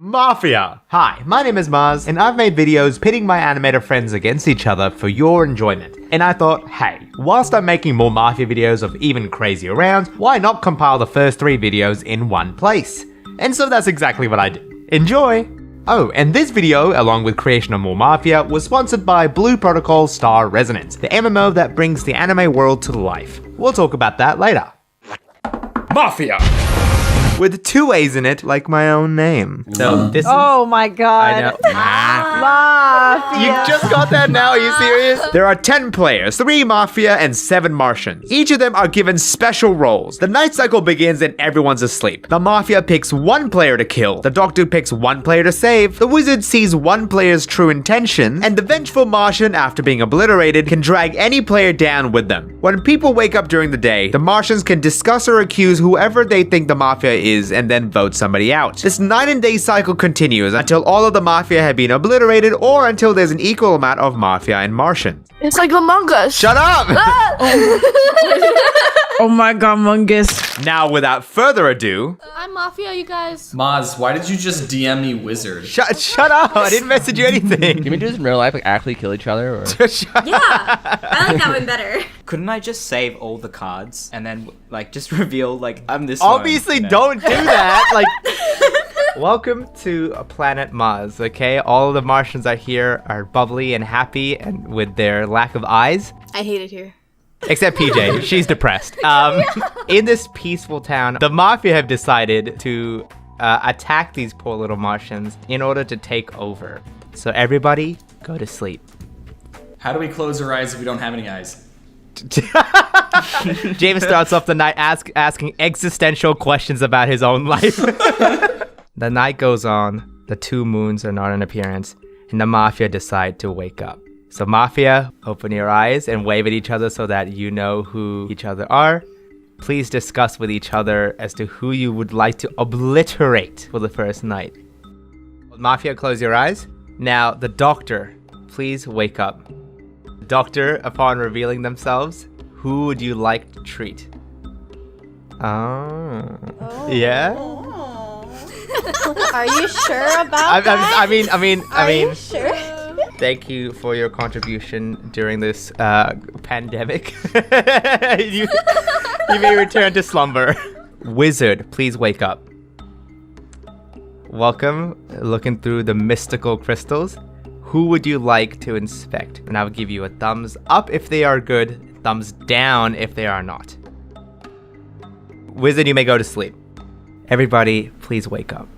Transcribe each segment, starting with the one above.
Mafia! Hi, my name is Maaz, and I've made videos pitting my animator friends against each other for your enjoyment. And I thought, hey, whilst I'm making more Mafia videos of even crazier rounds, why not compile the first 3 videos in one place? And so that's exactly what I did. Enjoy! Oh, and this video, along with creation of more Mafia, was sponsored by Blue Protocol Star Resonance, the MMO that brings the anime world to life. We'll talk about that later. Mafia! With 2 A's in it, like my own name. So this Oh my god. I know. You just got that now? Are you serious? There are 10 players, 3 Mafia and 7 Martians. Each of them are given special roles. The night cycle begins and everyone's asleep. The Mafia picks 1 player to kill. The Doctor picks 1 player to save. The Wizard sees 1 player's true intention. And the vengeful Martian, after being obliterated, can drag any player down with them. When people wake up during the day, the Martians can discuss or accuse whoever they think the Mafia is and then vote somebody out. This night and day cycle continues until all of the Mafia have been obliterated or until there's an equal amount of Mafia and Martians. It's like Among Us. Shut up! Oh my god, Mungus. Now, without further ado... I'm Mafia, you guys. Maaz, why did you just DM me wizard? Shut up! I didn't message you anything! Can we do this in real life, like actually kill each other? Or? Yeah, I like that one better. Couldn't I just save all the cards and then like just reveal like I'm this Obviously, one, you know? don't do that! Like... Welcome to planet Maaz, okay? All of the Martians are here, are bubbly and happy and with their lack of eyes. I hate it here. Except PJ, she's depressed. In this peaceful town, the Mafia have decided to attack these poor little Martians in order to take over. So everybody, go to sleep. How do we close our eyes if we don't have any eyes? James starts off the night asking existential questions about his own life. The night goes on, the 2 moons are not in appearance, and the Mafia decide to wake up. So Mafia, open your eyes and wave at each other so that you know who each other are. Please discuss with each other as to who you would like to obliterate for the first night. Mafia, close your eyes. Now, the Doctor, please wake up. Doctor, upon revealing themselves, who would you like to treat? Oh. Yeah? Are you sure about that? I mean, Are you sure? thank you for your contribution during this pandemic. you may return to slumber. Wizard, please wake up. Welcome. Looking through the mystical crystals. Who would you like to inspect? And I'll give you a thumbs up if they are good, thumbs down if they are not. Wizard, you may go to sleep. Everybody, please wake up.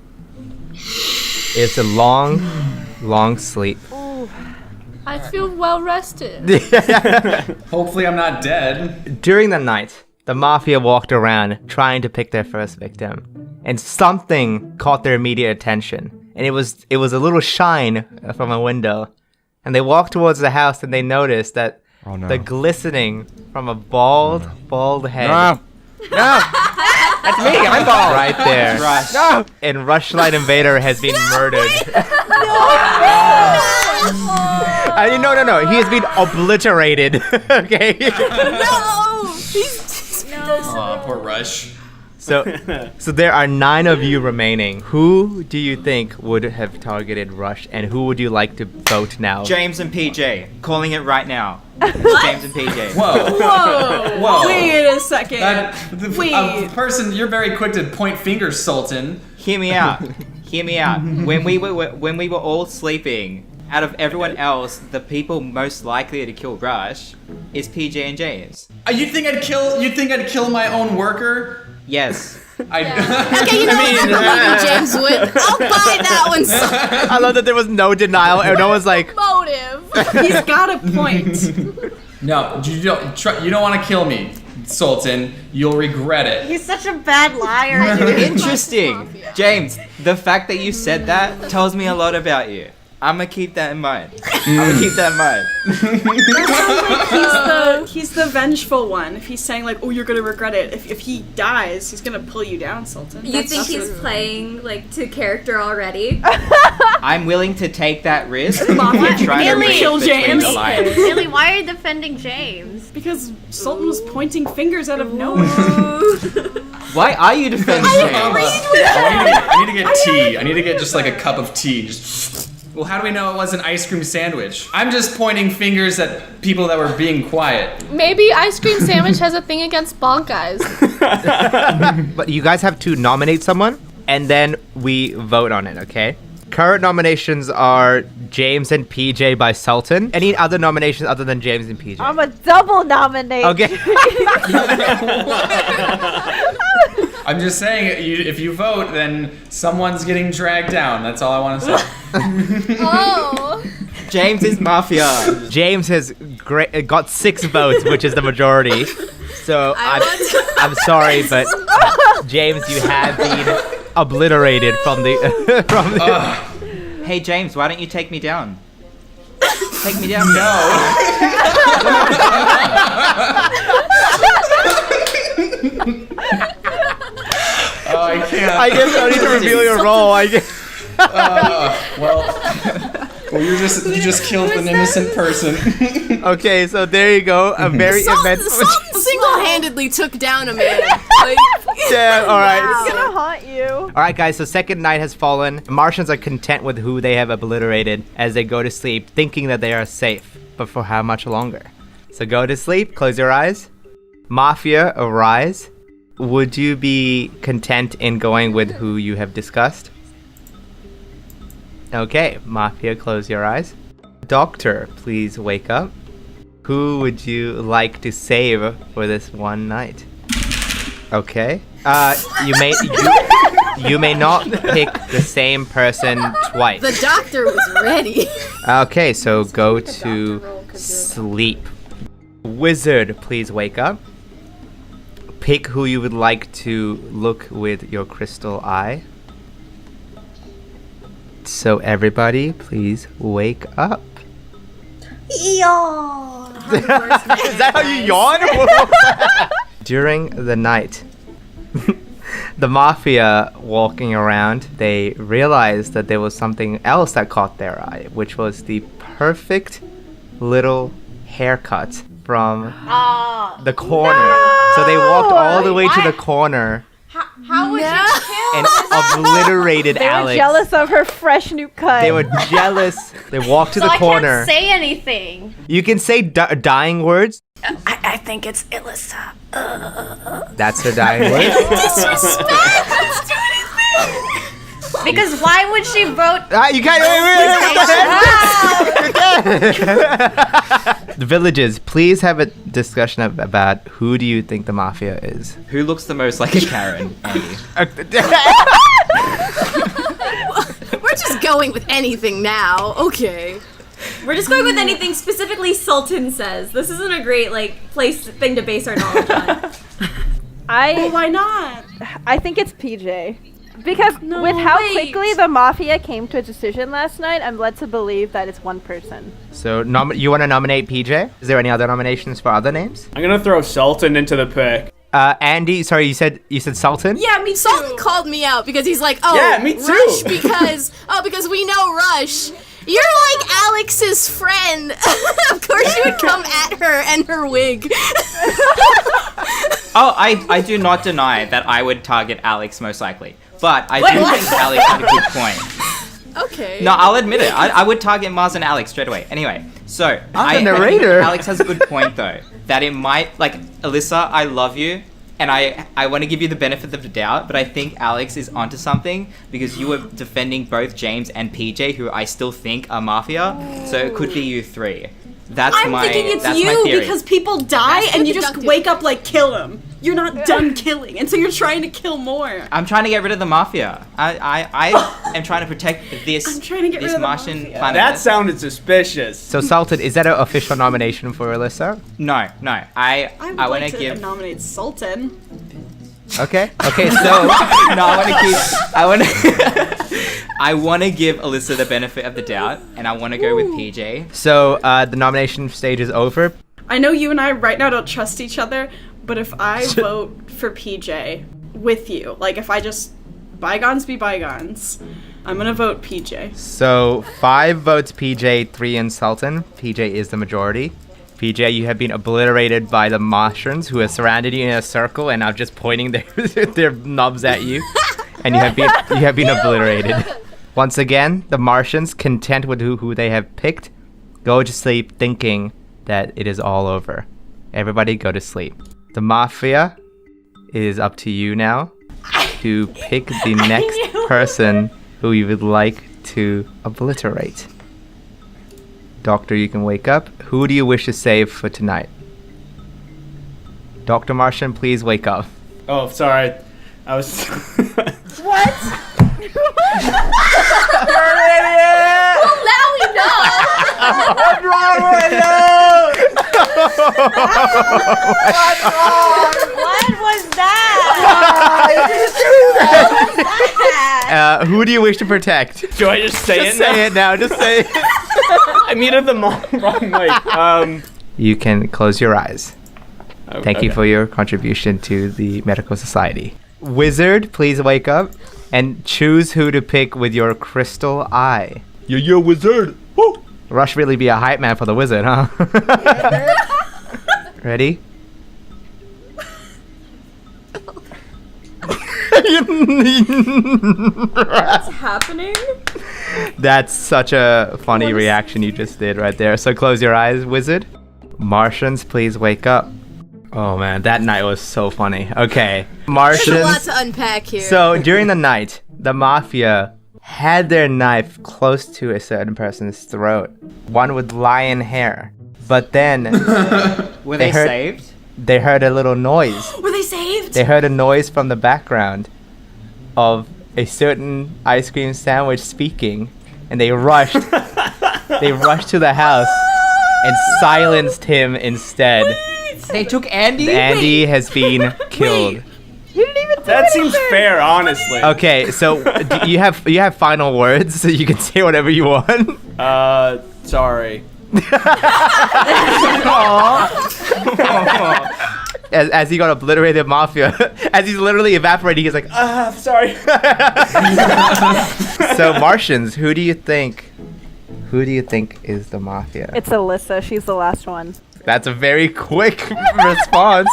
It's a long, long sleep. Ooh, I feel well rested. Hopefully I'm not dead. During the night, the Mafia walked around trying to pick their first victim, and something caught their immediate attention. And it was a little shine from a window. And they walked towards the house and they noticed that the glistening from a bald head. No! That's me! I'm bald! Right there. Rush. No! And Rushlight Invader has been murdered. No. He has been obliterated. Okay? No! Aw, poor Rush. So there are 9 of you remaining. Who do you think would have targeted Rush, and who would you like to vote now? James and PJ, calling it right now. James and PJ. Whoa. Wait a second. A person, you're very quick to point fingers, Sultan. Hear me out. When we were all sleeping, out of everyone else, the people most likely to kill Rush is PJ and James. You think I'd kill my own worker? Yes. Okay, you know what? James would. I'll buy that one. I love that there was no denial, and no one's like, Motive. He's got a point. No, you don't want to kill me, Sultan. You'll regret it. He's such a bad liar. Interesting. James, the fact that you said that tells me a lot about you. I'm gonna keep that in mind. He's the vengeful one. If he's saying like, "Oh, you're gonna regret it," if he dies, he's gonna pull you down, Sultan. You think he's playing like to character already? I'm willing to take that risk. Mafia and try to Nearly read kill between James. the lines. Really, why are you defending James? Because Sultan was pointing fingers out of nowhere. Why are you defending James? I need to get tea. I need to get just like a cup of tea. Just. Well, how do we know it was an ice cream sandwich? I'm just pointing fingers at people that were being quiet. Maybe ice cream sandwich has a thing against bonk eyes. But you guys have to nominate someone, and then we vote on it, okay? Current nominations are James and PJ by Sultan. Any other nominations other than James and PJ? I'm a double nominate. Okay. I'm just saying, if you vote, then someone's getting dragged down. That's all I want to say. Oh. James is mafia. James has got 6 votes, which is the majority. So I'm sorry, but James, you have been obliterated from the. Hey James, why don't you take me down? Take me down. No. Oh, I can't. I guess I need to reveal your role. I guess. Well, you just killed an innocent person. Okay, so there you go. A very eventful. Sultan single-handedly took down a man. Like, Yeah, all right. It's gonna haunt you. All right, guys. So second night has fallen. Martians are content with who they have obliterated as they go to sleep, thinking that they are safe. But for how much longer? So go to sleep. Close your eyes. Mafia, arise. Would you be content in going with who you have discussed? Okay, Mafia, close your eyes. Doctor, please wake up. Who would you like to save for this one night? Okay. You may not pick the same person twice. the doctor was ready. Okay, so go to sleep. Wizard, please wake up. Pick who you would like to look with your crystal eye. So everybody, please wake up. Is that how you yawn? During the night, the Mafia walking around, they realized that there was something else that caught their eye, which was the perfect little haircut from the corner. So they walked all the way to the corner How would you and obliterated They were Alex. jealous of her fresh new cut. They were jealous. They walked to So the I corner. can't say anything. You can say dying words. I think it's Ilissa. That's her dying words. Because why would she vote? You can't. The villagers, please have a discussion about who do you think the Mafia is. Who looks the most like a Karen, Andy? We're just going with anything now. Okay. We're just going with anything specifically Sultan says. This isn't a great thing to base our knowledge on. Well, why not? I think it's PJ. Because with how quickly the Mafia came to a decision last night, I'm led to believe that it's one person. So you want to nominate PJ? Is there any other nominations for other names? I'm gonna throw Sultan into the pick. Andy, sorry, you said Sultan? Yeah, me too. Sultan called me out because he's like, oh, Yeah, me too. Rush because we know Rush. You're like Alex's friend. Of course you would come at her and her wig. Oh, I do not deny that I would target Alex most likely. But I do think Alex had a good point. Okay. No, I'll admit it. I would target Maaz and Alex straight away. Anyway, so I'm the narrator. Alex has a good point though. That it might, Alyssa, I love you. And I want to give you the benefit of the doubt, but I think Alex is onto something because you were defending both James and PJ, who I still think are Mafia. So it could be you three. I'm thinking it's you because people die and you just wake up kill them. You're not done killing, and so you're trying to kill more. I'm trying to get rid of the Mafia. I am trying to protect this. I'm trying to get rid of the Martian Mafia. planet. That sounded suspicious. So Sultan, is that an official nomination for Alyssa? No. I would want like to to give. nominate Sultan. Okay, so No, I want to give Alyssa the benefit of the doubt, and I want to go with PJ. so the nomination stage is over. I know you and I right now don't trust each other, but if I vote for PJ with you, if I just bygones be bygones, I'm gonna vote PJ. So 5 votes PJ, 3 in Sultan. PJ is the majority. PJ, you have been obliterated by the Martians who have surrounded you in a circle and are just pointing their knobs at you. And you have been obliterated. Once again, the Martians, content with who they have picked, go to sleep thinking that it is all over. Everybody go to sleep. The Mafia, it is up to you now to pick the next person who you would like to obliterate. Doctor, you can wake up. Who do you wish to save for tonight? Dr. Martian, please wake up. Oh, sorry. I was. What? Well, now we know. What's wrong with you? What was that? Who do you wish to protect? Do I just say Just it now? say it now. Just say it. I muted them all wrong way. You can close your eyes. Thank you okay. for your contribution to the medical society. Wizard, please wake up and choose who to pick with your crystal eye. Yo, wizard. Woo! Rush really be a hype man for the wizard, huh? Ready? What's happening? That's such a funny reaction you just did right there. So close your eyes, wizard. Martians, please wake up. Oh man, that night was so funny. Okay, There's a lot Martians. to unpack here. So during the night, the Mafia had their knife close to a certain person's throat, one with lion hair. But then Were They they heard- saved? they heard a little noise. Were they saved? They heard a noise from the background of a certain ice cream sandwich speaking, and they rushed. They rushed to the house and silenced him instead. They took Andy? Andy has been killed. You didn't even do That seems anything. fair, honestly. Okay, so you have final words, so you can say whatever you want. Sorry. As he got obliterated, Mafia, as he's literally evaporating, he's like, Sorry. So Martians, who do you think is the Mafia? It's Alyssa. She's the last one. That's a very quick response.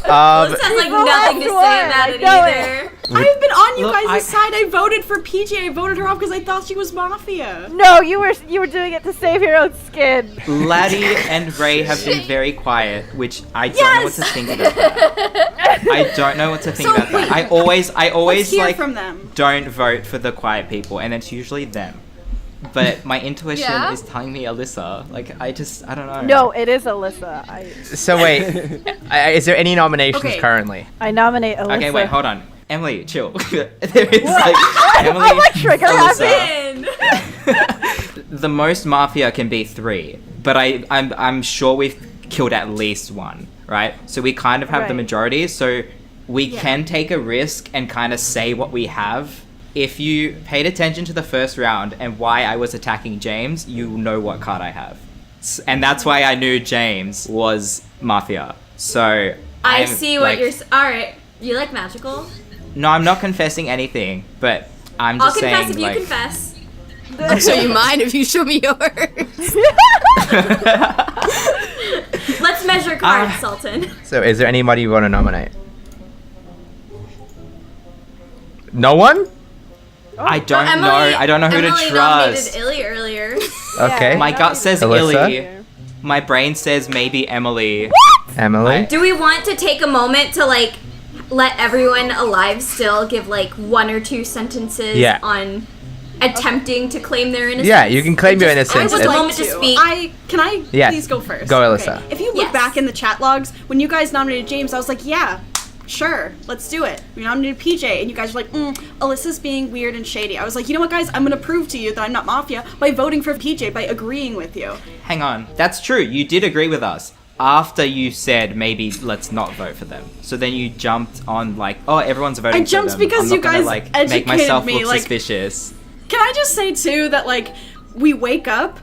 Alyssa has like nothing to say about it either. I've been on you Look, guys' side. I voted for PJ. I voted her off because I thought she was Mafia. No, you were doing it to save your own skin. Laddie and Ray have been very quiet, which I don't know what to think about that. I don't know what to think So, about that. wait. I always Let's hear like from them. don't vote for the quiet people, and it's usually them. But my intuition Yeah? is telling me Alyssa. Like I don't know. No, it is Alyssa. So wait, is there any nominations Okay. currently? I nominate Alyssa. Okay, wait, hold on. Emily, chill. There is like Emily. I'm like trigger Alyssa. happy. The most Mafia can be 3, but I'm sure we've killed at least 1, right? So we kind of have the Right. majority, so we can take a risk and kind of say what we have. If you paid attention to the first round and why I was attacking James, you know what card I have. And that's why I knew James was Mafia. So I I'm, see what like- you're. Alright. You like magical? No, I'm not confessing anything, but I'm I'll just confess saying if you like confess. I'll show you mine if you show me yours. Let's measure cards, Sultan. So is there anybody you want to nominate? No one? I don't Emily, know. I don't know who Emily to nominated trust. Illy earlier. Okay. My gut says Alyssa? Illy. My brain says maybe Emily. Emily? Do we want to take a moment to like let everyone alive still give like 1 or 2 sentences Yeah. on attempting to claim their innocence? Yeah, you can claim your Just- innocence. Just If- a moment to speak. Can I Yes. please go first? Go, Alyssa. If you look Yes. back in the chat logs, when you guys nominated James, I was like, yeah, sure, let's do it. We nominated PJ, and you guys were like, Alyssa's being weird and shady. I was like, you know what, guys? I'm gonna prove to you that I'm not Mafia by voting for PJ, by agreeing with you. Hang on. That's true. You did agree with us. After you said maybe let's not vote for them. So then you jumped on like, oh, everyone's voting I jumped for them. because I'm not you gonna, guys like, educated make myself me, look like- suspicious. Can I just say, too, that, like, we wake up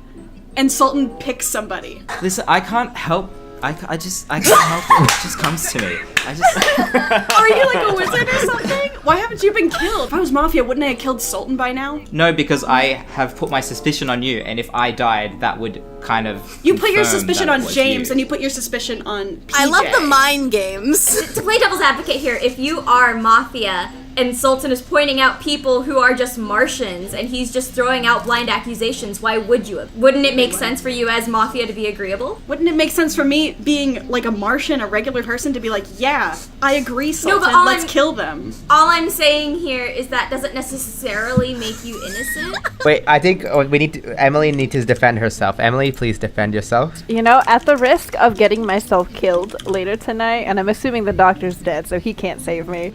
and Sultan picks somebody. Listen, I can't help I can't help it. It just comes to me. Are you like a wizard or something? Why haven't you been killed? If I was Mafia, wouldn't I have killed Sultan by now? No, because I have put my suspicion on you, and if I died, that would kind of. You put your confirm suspicion that it on was James, you. and you put your suspicion on PJ. I love the mind games. To play devil's advocate here, if you are Mafia and Sultan is pointing out people who are just Martians and he's just throwing out blind accusations, why would you? Wouldn't it make sense for you as Mafia to be agreeable? Wouldn't it make sense for me, being like a Martian, a regular person, to be like, yeah, I agree, Sultan, but all let's I'm- kill them. All I'm saying here is that doesn't necessarily make you innocent. Wait, I think Emily needs to defend herself. Emily, please defend yourself. You know, at the risk of getting myself killed later tonight, and I'm assuming the doctor's dead, so he can't save me.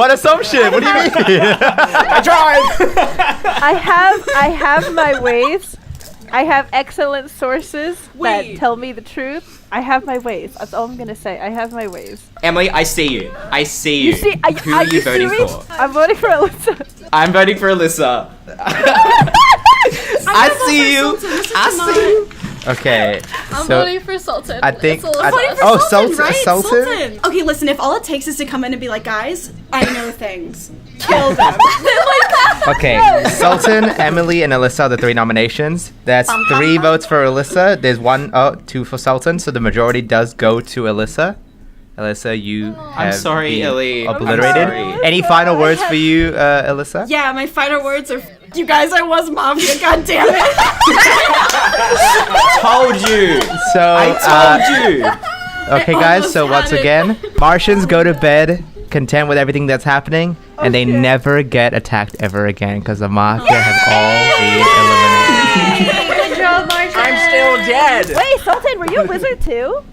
What assumption? What do you mean? I tried. I have my ways. I have excellent sources that tell me the truth. I have my ways. That's all I'm gonna say. I have my ways. Emily, I see you. I see you. You see? Who are you voting for? I'm voting for Alyssa. I'm voting for Alyssa. I see you. I see you. Okay. I'm so voting for Sultan. I think. It's Alyssa. Sultan, right? Sultan. Okay, listen, if all it takes is to come in and be like, guys, I know things. Kill them. Okay, Sultan, Emily, and Alyssa are the 3 nominations. That's 3 votes for Alyssa. There's 2 for Sultan, so the majority does go to Alyssa. Alyssa, you have sorry, been Ellie. I'm obliterated. sorry. Any final words for you, Alyssa? Yeah, my final words are, you guys, I was Mafia, god damn it. Told you. So, I told you. okay, guys, almost so once had it. again, Martians go to bed content with everything that's happening, and they never get attacked ever again because the Mafia have all been eliminated. Good job, Martian. I'm still dead. Wait, Sultan, were you a wizard too?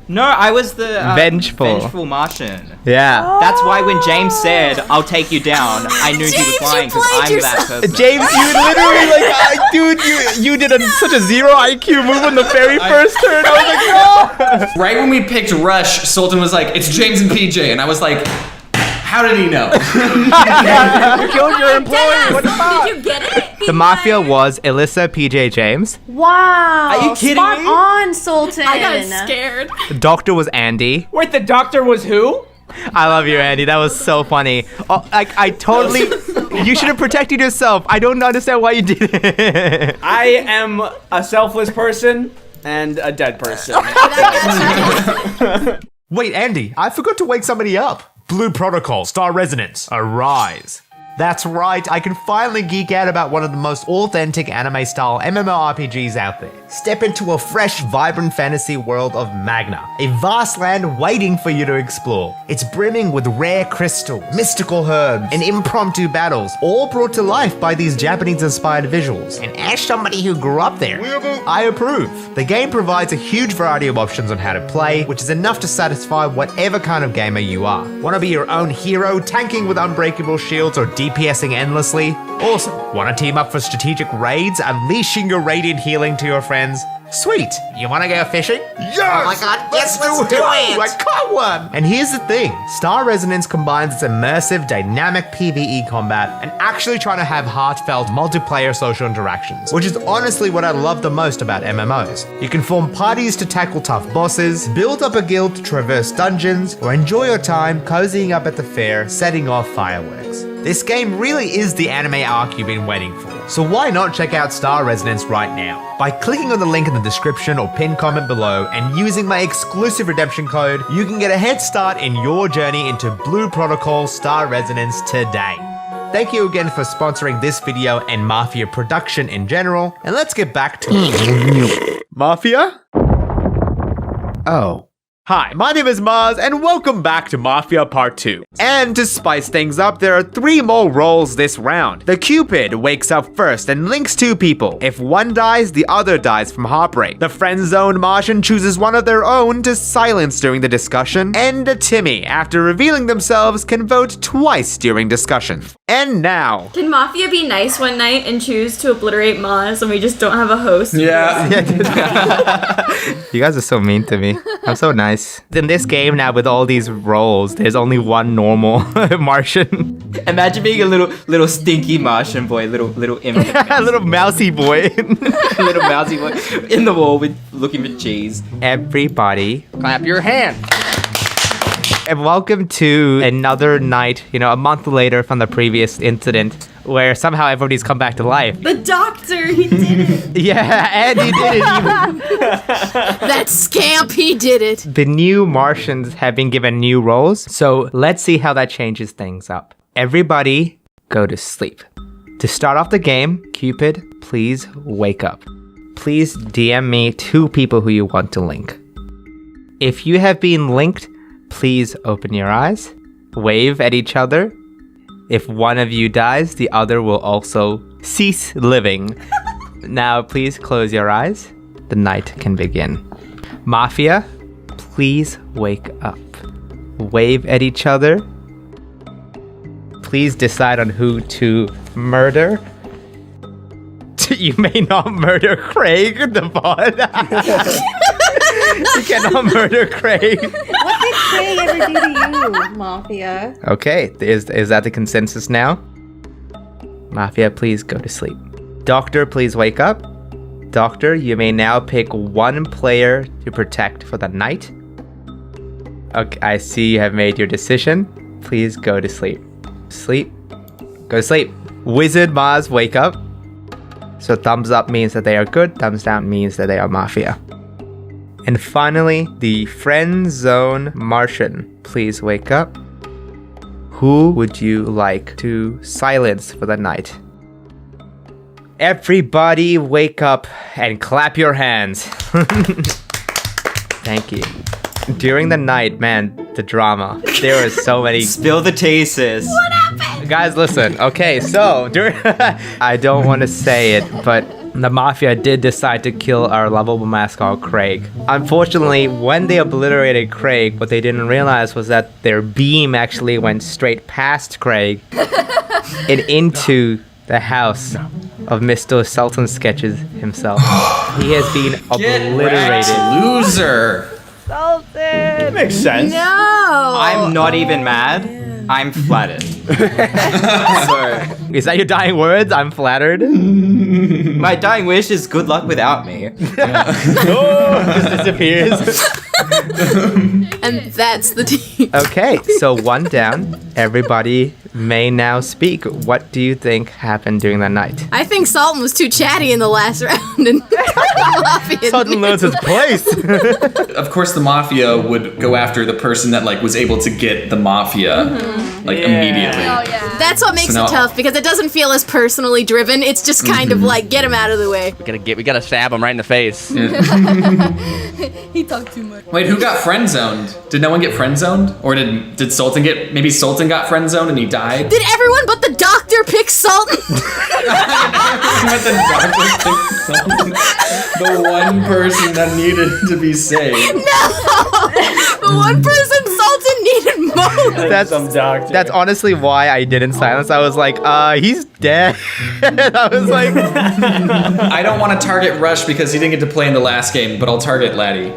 No, I was the Vengeful Martian. Yeah. That's why when James said, "I'll take you down," I knew he was James, lying you because I'm played that person. James, you literally dude, you did such a 0 IQ move on the very first turn. I was like, no. Right when we picked Rush, Sultan was like, "It's James and PJ," and I was like, "How did he know?" You killed your employee. What the fuck? Did you get it? The Mafia was Alyssa, PJ, James. Wow. Are you kidding Spot me? on, Sultan. I got scared. The doctor was Andy. Wait, the doctor was who? I love you, Andy. That was so funny. Oh, I totally. You should have protected yourself. I don't understand why you did it. I am a selfless person and a dead person. Wait, Andy, I forgot to wake somebody up. Blue Protocol, Star Resonance, arise. That's right, I can finally geek out about one of the most authentic anime-style MMORPGs out there. Step into a fresh, vibrant fantasy world of Magna, a vast land waiting for you to explore. It's brimming with rare crystals, mystical herbs, and impromptu battles, all brought to life by these Japanese-inspired visuals. And as somebody who grew up there, I approve. The game provides a huge variety of options on how to play, which is enough to satisfy whatever kind of gamer you are. Want to be your own hero, tanking with unbreakable shields or DPSing endlessly? Awesome. Want to team up for strategic raids, unleashing your radiant healing to your friends? Sweet. You want to go fishing? Yes! Oh my god, yes, let's do it! I caught one! And here's the thing. Star Resonance combines its immersive, dynamic PvE combat and actually trying to have heartfelt multiplayer social interactions, which is honestly what I love the most about MMOs. You can form parties to tackle tough bosses, build up a guild to traverse dungeons, or enjoy your time cozying up at the fair, setting off fireworks. This game really is the anime arc you've been waiting for. So why not check out Star Resonance right now? By clicking on the link in the description or pinned comment below and using my exclusive redemption code, you can get a head start in your journey into Blue Protocol Star Resonance today. Thank you again for sponsoring this video and Mafia production in general, and let's get back to it. Mafia? Oh. Hi, my name is Maaz, and welcome back to Mafia Part 2. And to spice things up, there are 3 more roles this round. The Cupid wakes up first and links 2 people. If one dies, the other dies from heartbreak. The friend-zoned Martian chooses one of their own to silence during the discussion. And a Timmy, after revealing themselves, can vote twice during discussion. And now... Can Mafia be nice one night and choose to obliterate Maaz and we just don't have a host? Yeah. You guys are so mean to me. I'm so nice. nice. In this game now, with all these roles, there's only one normal Martian. Imagine being a little stinky Martian boy, little imp, A little mousy boy. little mousy boy in the wall with looking for cheese. Everybody, Clap your hand. and welcome to another night, a month later from the previous incident, where somehow everybody's come back to life. The doctor, he did it. Yeah, and he did it even. That scamp, he did it. The new Martians have been given new roles, so let's see how that changes things up. Everybody, go to sleep. To start off the game, Cupid, please wake up. Please DM me 2 people who you want to link. If you have been linked, please open your eyes, wave at each other. If one of you dies, the other will also cease living. Now, please close your eyes. The night can begin. Mafia, please wake up. Wave at each other. Please decide on who to murder. You may not murder Craig, the bot. You cannot murder Craig. What did Craig ever do to you, Mafia? Okay, is that the consensus now? Mafia, please go to sleep. Doctor, please wake up. Doctor, you may now pick one player to protect for the night. Okay, I see you have made your decision. Please go to sleep. Sleep. Go to sleep. Wizard Maaz, wake up. So thumbs up means that they are good, thumbs down means that they are Mafia. And finally, the friend zone Martian, please wake up. Who would you like to silence for the night? Everybody wake up and clap your hands. Thank you. During the night, man, the drama. There was so many. Spill the tea, sis. What happened? Guys, listen. Okay, so I don't want to say it, but the Mafia did decide to kill our lovable mascot, Craig. Unfortunately, when they obliterated Craig, what they didn't realize was that their beam actually went straight past Craig and into the house of Mr. Sultan Sketches himself. He has been obliterated. Loser. Sultan! Makes sense. No. I'm not even mad. I'm flattered. So, Is that your dying words? I'm flattered. my dying wish is good luck without me. Just disappears. And that's the team. Okay, so one down. Everybody may now speak. What do you think happened during that night? I think Sultan was too chatty in the last round, and Mafia Sultan knows his place. Of course, the Mafia would go after the person that was able to get the Mafia immediately. Oh, yeah. That's what makes So it now- tough, because it doesn't feel as personally driven. It's just kind of like, get him out of the way. We gotta stab him right in the face. He talked too much. Wait, who got friend zoned? Did no one get friend zoned, or did Sultan get? Maybe Sultan got friend zoned and he died. Did everyone but the doctor pick Sultan? But the doctor picked Sultan, the one person that needed to be saved. No! The one person Sultan needed most. Some doctor. That's honestly why I didn't silence. I was like, he's dead. I was like, I don't want to target Rush because he didn't get to play in the last game, but I'll target Laddie.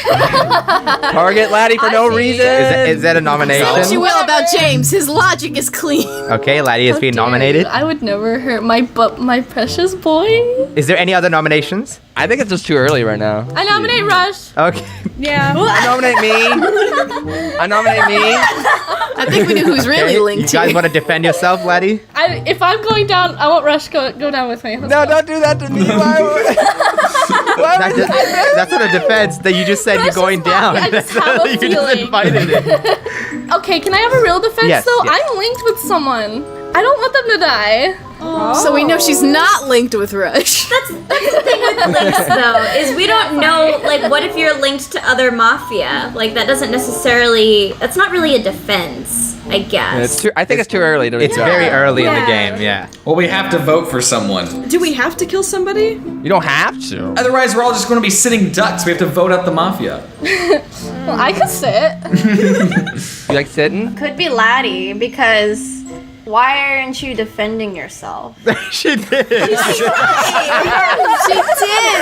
Target Laddie for no reason. is that a Say what you nomination? will about James, his logic is clean. Okay, Laddie has been nominated. I would never hurt my precious boy. Is there any other nominations? I think it's just too early right now. I nominate Rush. Okay. Yeah. I nominate me. I nominate me. I think we knew who's really You linked guys here. want to defend yourself, Laddie? If I'm going down, I want Rush go down with me. Let's No, go. don't do that to me. Why That's not a defense. That you just said you're Rush going is down. fine. I just have a You just feeling. invited it. Okay, can I have a real defense Yes, though? yes. I'm linked with someone. I don't want them to die. So we know she's not linked with Rush. That's the thing with links, though, is we don't know, like, what if you're linked to other Mafia? Like, that doesn't necessarily, that's not really a defense, I guess. I think it's too early to. It's very early in the Yeah. game, yeah. Well, we have to vote for someone. Do we have to kill somebody? You don't have to. Otherwise, we're all just going to be sitting ducks. We have to vote out the Mafia. Well, I could sit. You like sitting? Could be Laddie, because why aren't you defending yourself? She did. She did.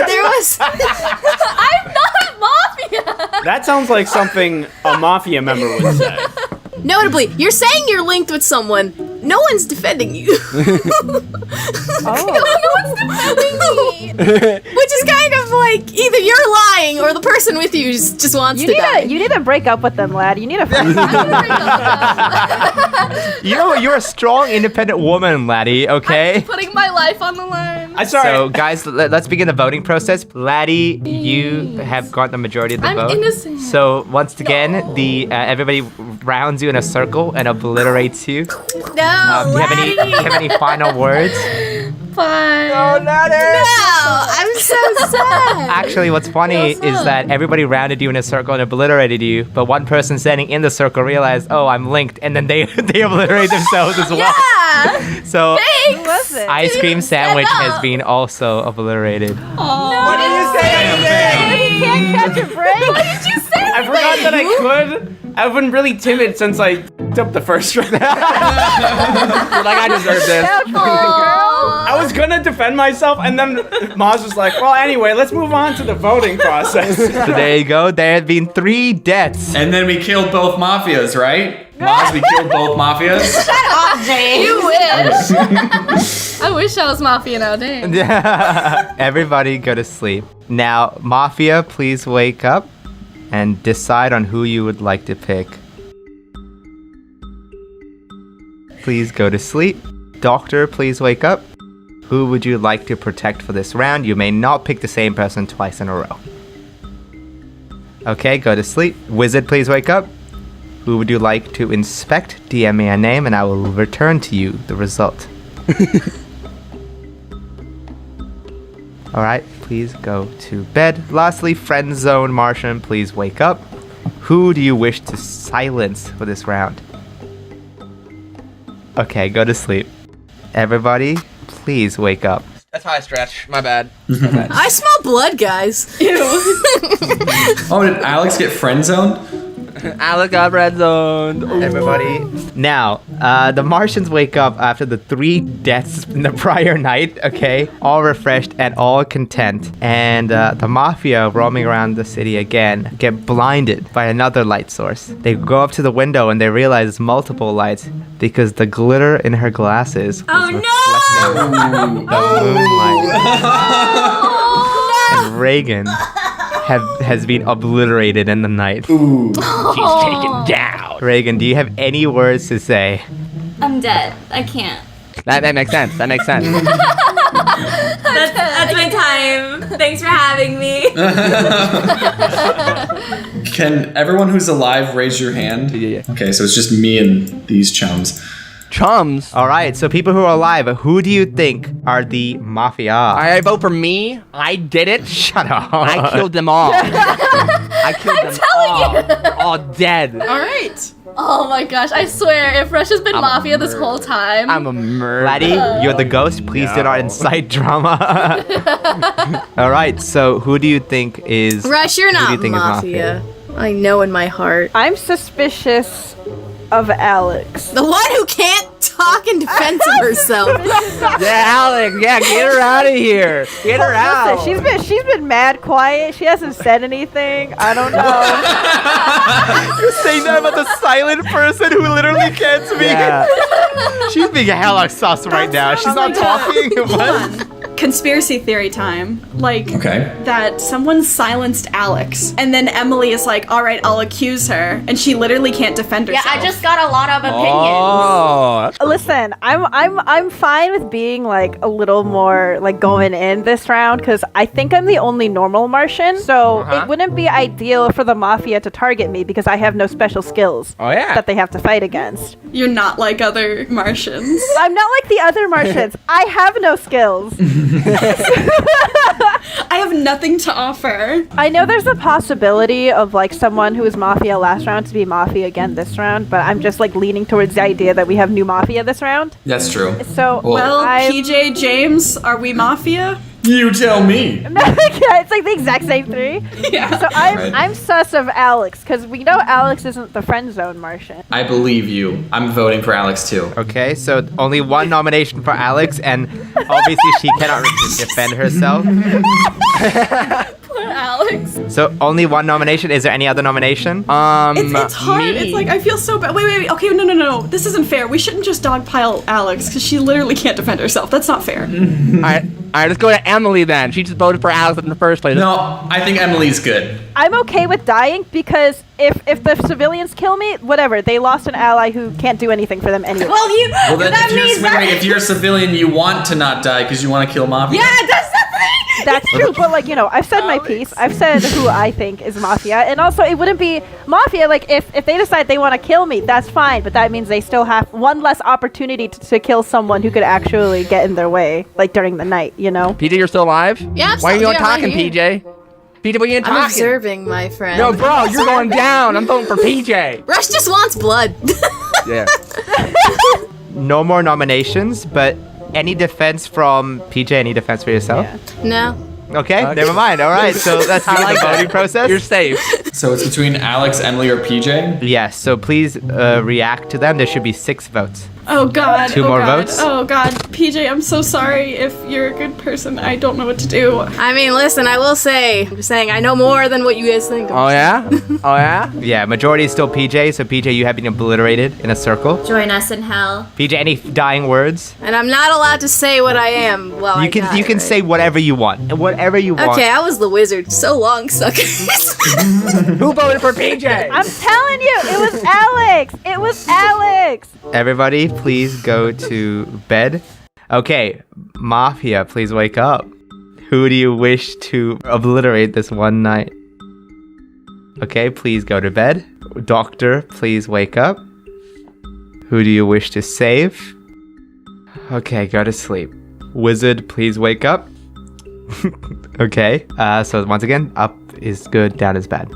There was. I'm not Mafia. That sounds like something a mafia member would say. Notably, you're saying you're linked with someone. No one's defending you. No one's defending me. Which is kind of like either you're lying or the person with you just wants to die. You need to break up with them, lad. You need to. You're a strong, independent woman, laddie. Okay. I'm putting my life on the line. I'm sorry. So, guys, let's begin the voting process. Laddie, you have got the majority of the I'm vote. innocent. So, once again, everybody rounds you in a circle and obliterates you. No, Do you have any final words? Fine. No, I'm so sad. Actually, what's funny is that everybody rounded you in a circle and obliterated you, but one person standing in the circle realized, oh, I'm linked, and then they obliterate themselves as well. Yeah. So, Who was it? ice cream sandwich has been also obliterated. What did you say? You can't catch a break. What did you say? I forgot that I could. I've been really timid since I f***ed up the first round. Like, I deserve this. I was gonna defend myself, and then Maaz was like, well, anyway, let's move on to the voting process. So there you go. There have been 3 deaths. And then we killed both mafias, right? Maaz, we killed both mafias. You wish. I wish I was Mafia now, dang. Everybody go to sleep. Now, Mafia, please wake up and decide on who you would like to pick. Please go to sleep. Doctor, please wake up. Who would you like to protect for this round? You may not pick the same person twice in a row. Okay, go to sleep. Wizard, please wake up. Who would you like to inspect? DM me a name and I will return to you the result. Alright, please go to bed. Lastly, friend zone Martian, please wake up. Who do you wish to silence for this round? Okay, go to sleep. Everybody, please wake up. That's how I stretch. My bad. I smell blood, guys. Oh, did Alex get friend zoned? Alex got red zoned. Everybody. Now, the Martians wake up after the 3 deaths in the prior night, okay? All refreshed and all content. And the Mafia roaming around the city again get blinded by another light source. They go up to the window and they realize it's multiple lights because the glitter in her glasses was reflecting the moonlight. And Reagan has been obliterated in the night. Ooh. She's taken down. Reagan, do you have any words to say? I'm dead. I can't. That makes sense. That makes sense. That's my time. Thanks for having me. Can everyone who's alive raise your hand? Yeah. Okay, so it's just me and these chums. Chums. All right, so people who are alive, who do you think are the Mafia? I vote for me. I did it. Shut up. I killed them all. I killed them all. They're all dead. All right. Oh my gosh, I swear, if Rush has been Mafia this whole time. I'm a murderer. Laddie, you're the ghost. Please do not incite drama. All right, so who do you think is... Rush, you're who do not you think Mafia. I know in my heart. I'm suspicious of Alex. The one who can't talk in defense of herself. Yeah, Alex. Yeah, get her out of here. Get her out. Listen, she's been mad quiet. She hasn't said anything. I don't know. You're saying that about the silent person who literally can't speak. Yeah. She's being hella sus right now. She's not talking. What? Conspiracy theory time. Like, Okay. that someone silenced Alex, and then Emily is like, all right, I'll accuse her, and she literally can't defend Yeah, herself. I just got a lot of opinions. Oh. Listen, I'm fine with being like a little more like going in this round because I think I'm the only normal Martian, so it wouldn't be ideal for the Mafia to target me because I have no special skills Oh, yeah. that they have to fight against. You're not like other Martians. I'm not like the other Martians. I have no skills. I have nothing to offer. I know there's a possibility of like someone who was Mafia last round to be Mafia again this round, but I'm just like leaning towards the idea that we have new Mafia this round. That's true. So, Well, I'm- PJ, James, are we Mafia? You tell me. yeah, it's like the exact same 3. Yeah. So I'm Right. I'm sus of Alex because we know Alex isn't the friend zone Martian. I believe you. I'm voting for Alex too. Okay, so only one nomination for Alex, and obviously she cannot defend herself. Alex. So only one nomination. Is there any other nomination? It's hard. Me? It's like I feel so bad. Wait. Okay, no. This isn't fair. We shouldn't just dogpile Alex because she literally can't defend herself. That's not fair. Alright, let's go to Emily then. She just voted for Alex in the first place. No, I think Emily's good. I'm okay with dying because if the civilians kill me, whatever. They lost an ally who can't do anything for them anyway. Well, Then that means if you're a civilian, you want to not die because you want to kill Mafia. Yeah, that's the thing. That's true, but like, I've said my piece. I've said who I think is Mafia, and also it wouldn't be Mafia. Like if they decide they want to kill me, that's fine, but that means they still have one less opportunity to kill someone who could actually get in their way, like during the night. PJ, you're still alive? Yeah, Why are you not right talking, here. PJ? PJ, what are you I'm talking? observing, my friend. No, bro, you're going down. I'm voting for PJ. Rush just wants blood. Yeah. No more nominations, but any defense from PJ? Any defense for yourself? No. Okay, never mind. All right, so that's the voting process. You're safe. So it's between Alex, Emily, or PJ? Yes, so please react to them. There should be 6 votes. Oh God. Two oh more God. votes? Oh God. PJ, I'm so sorry. If you're a good person, I don't know what to do. I mean, listen, I will say, I'm just saying, I know more than what you guys think. Oh, yeah? Oh, yeah? Yeah, majority is still PJ, so PJ, you have been obliterated in a circle. Join us in hell. PJ, any dying words? And I'm not allowed to say what I am. Well, You can say whatever you want. Whatever you want. Okay, I was the wizard. So long, suckers. Who voted for PJ? I'm telling you, it was Alex. It was Alex. Everybody, please go to bed. Okay, Mafia, please wake up. Who do you wish to obliterate this one night? Okay, please go to bed. Doctor, please wake up. Who do you wish to save? Okay, go to sleep. Wizard, please wake up. Okay, so once again, up is good, down is bad.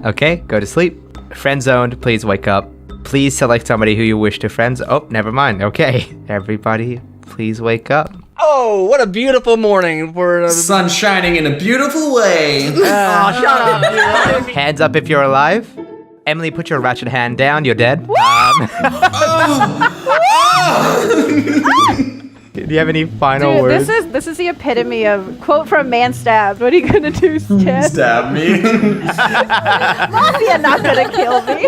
Okay, go to sleep. Friend zoned, please wake up. Please select somebody who you wish to friends. Oh, never mind. Okay, everybody, please wake up. Oh, what a beautiful morning for Sun shining in a beautiful way. shut up. Hands up if you're alive. Emily, put your ratchet hand down. You're dead. Do you have any final Dude, words? this is the epitome of quote from Man Stabbed. What are you gonna do, Stan? Stab me. Mafia not gonna kill me.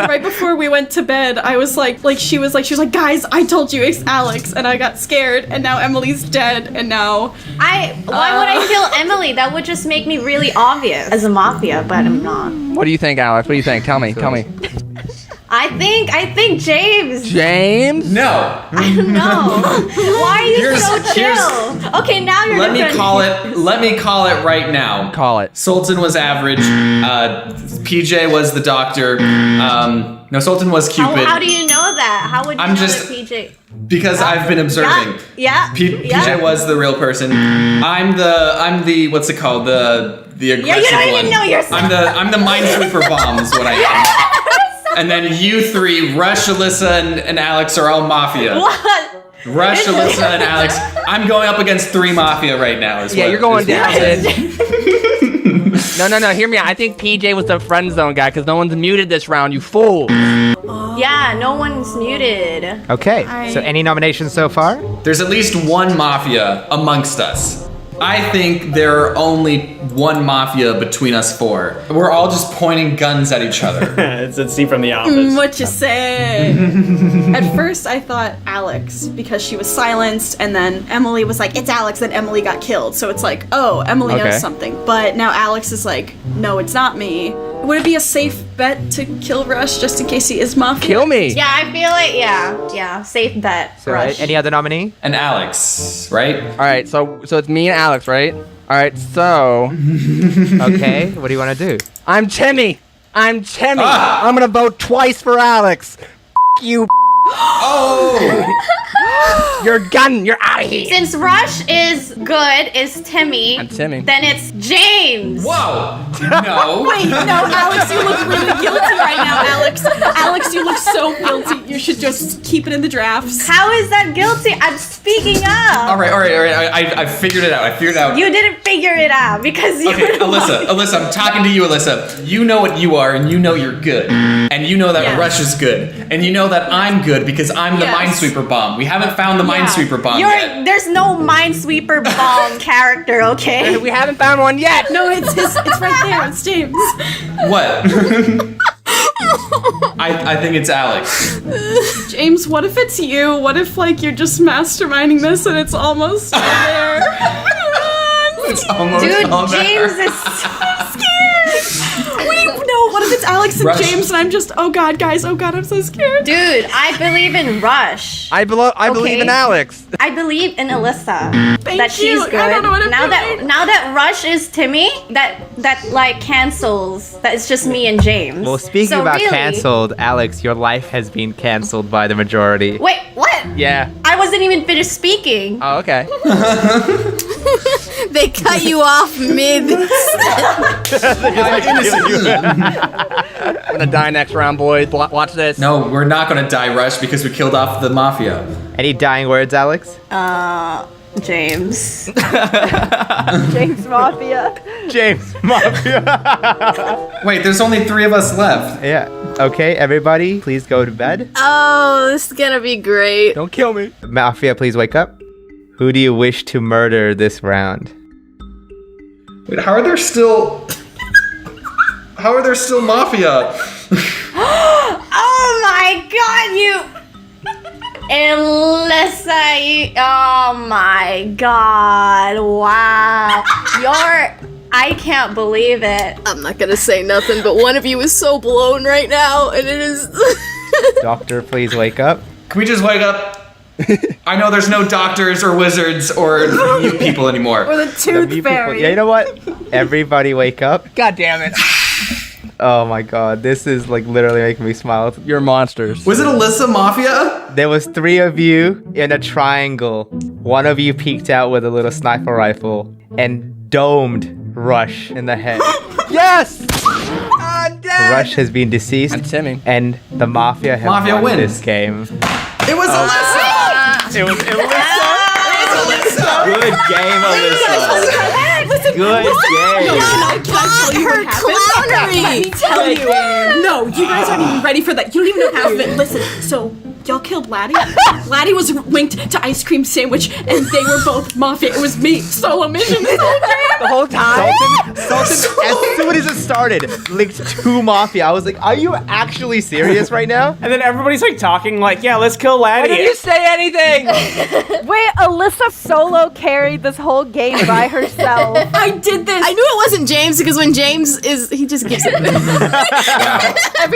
Right before we went to bed, I was like she was like, guys, I told you it's Alex, and I got scared, and now Emily's dead, and now Why would I kill Emily? That would just make me really obvious as a Mafia, but I'm not. What do you think, Alex? What do you think? Tell me. I think James. James? No. I don't know. Why are you so chill? Okay, now you're Let me defending call him. it. Let me call it right now. Call it. Sultan was average. PJ was the doctor. No, Sultan was Cupid. How do you know that? How would you I'm know just- that PJ? Because I've been observing. Yeah. PJ was the real person. I'm the what's it called? The aggressive Yeah, you don't one. even know yourself. I'm the minesweeper bomb is what I am. And then you three, Rush, Alyssa, and Alex are all Mafia. What? Rush, Alyssa, and Alex. I'm going up against 3 Mafia right now. Yeah, you're going down, dude. No, hear me out. I think PJ was the friend zone guy because no one's muted this round, you fool. Yeah, no one's muted. Okay, so any nominations so far? There's at least 1 Mafia amongst us. I think there are only 1 Mafia between us 4. We're all just pointing guns at each other. It's a scene from The Office. What you say? At first, I thought Alex because she was silenced, and then Emily was like, "It's Alex," and Emily got killed. So it's like, oh, Emily Okay. knows something. But now Alex is like, "No, it's not me." Would it be a safe bet to kill Rush just in case he is Mafia? Kill me. Yeah, I feel like yeah, safe bet. So Rush. any other nominee? And Alex, right? All right, so it's me and Alex, right? All right, so Okay, what do you want to do? I'm Timmy. I'm Ah! gonna vote twice for Alex. You. Oh! You're done. You're out of here. Since Rush is good, is Timmy. I'm Timmy. Then it's James. Whoa! No. Wait, no, Alex, you look really guilty right now, Alex. Alex, you look so guilty. You should just keep it in the drafts. How is that guilty? I'm speaking up. All right. I figured it out. You didn't figure it out because you. Okay, Alyssa, I'm talking to you, Alyssa. You know what you are, and you know you're good. And you know that Yeah. Rush is good. And you know that I'm good, good because I'm the Minesweeper bomb. We haven't found the Minesweeper bomb yet. There's no Minesweeper bomb character, okay? We haven't found one yet. No, it's right there. It's James. What? I think it's Alex. James, what if it's you? What if like you're just masterminding this and it's almost there? It's almost Dude, all there. James is so scared. Wait, no, what if it's Alex and Rush. James and I'm just, oh god, guys, oh god, I'm so scared. Dude, I believe in Rush. I believe in Alex. I believe in Alyssa. Thank that you. she's good. I don't know what I'm now doing. that Rush is Timmy, that like cancels that it's just me and James. Well, speaking So about really- canceled, Alex, your life has been canceled by the majority. Wait, what? Yeah. I wasn't even finished speaking. Oh, okay. They cut you off mid. I'm gonna die next round, boys. Watch this. No, we're not gonna die, Rush, because we killed off the Mafia. Any dying words, Alex? James. James Mafia. James Mafia. Wait, there's only 3 of us left. Yeah. Okay, everybody, please go to bed. Oh, this is gonna be great. Don't kill me. Mafia, please wake up. Who do you wish to murder this round? Wait, how are there still Mafia? Oh my god, you. Alyssa, you. Oh my god. Wow. I can't believe it. I'm not gonna say nothing, but one of you is so blown right now, and it is. Doctor, please wake up. Can we just wake up? I know there's no doctors or wizards or mute people anymore. Or the tooth fairy. Yeah, you know what? Everybody wake up. God damn it. Oh my god, this is like literally making me smile. You're monsters. Was it Alyssa Mafia? There was 3 of you in a triangle. One of you peeked out with a little sniper rifle and domed Rush in the head. Yes! I'm dead! Rush has been deceased. I'm Timmy. And the Mafia have Mafia won wins. this game. It was Alyssa! It was Alyssa. Good game, Alyssa. Good game. Her clownery. Let me tell you. No, you guys aren't even ready for that. You don't even know half of it. Listen, so y'all killed Laddie. Laddie was linked to Ice Cream Sandwich, and they were both Mafia. It was me. Solo mission. The whole time? Sultan, as soon as it started, linked to Mafia. I was like, are you actually serious right now? And then everybody's like talking like, yeah, let's kill Why Laddie. didn't you say anything? Wait, Alyssa solo carried this whole game by herself. I did this. I knew it wasn't James because when James is, he just gives it. Every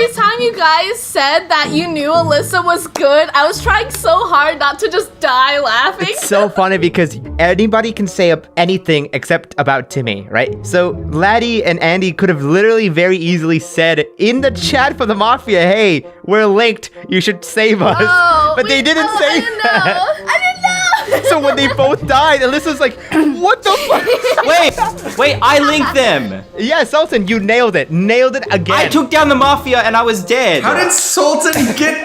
time you guys said that you knew Alyssa was good, I was trying so hard not to just die laughing. It's so funny because anybody can say anything except about Timmy, right? So Laddie and Andy could have literally very easily said in the chat for the Mafia, hey, we're linked, you should save us. But they didn't say that. I didn't know. So when they both died, Alyssa's like, what the fuck? Wait, I linked them. Yeah, Sultan, you nailed it. Nailed it again. I took down the Mafia and I was dead. How did Sultan get?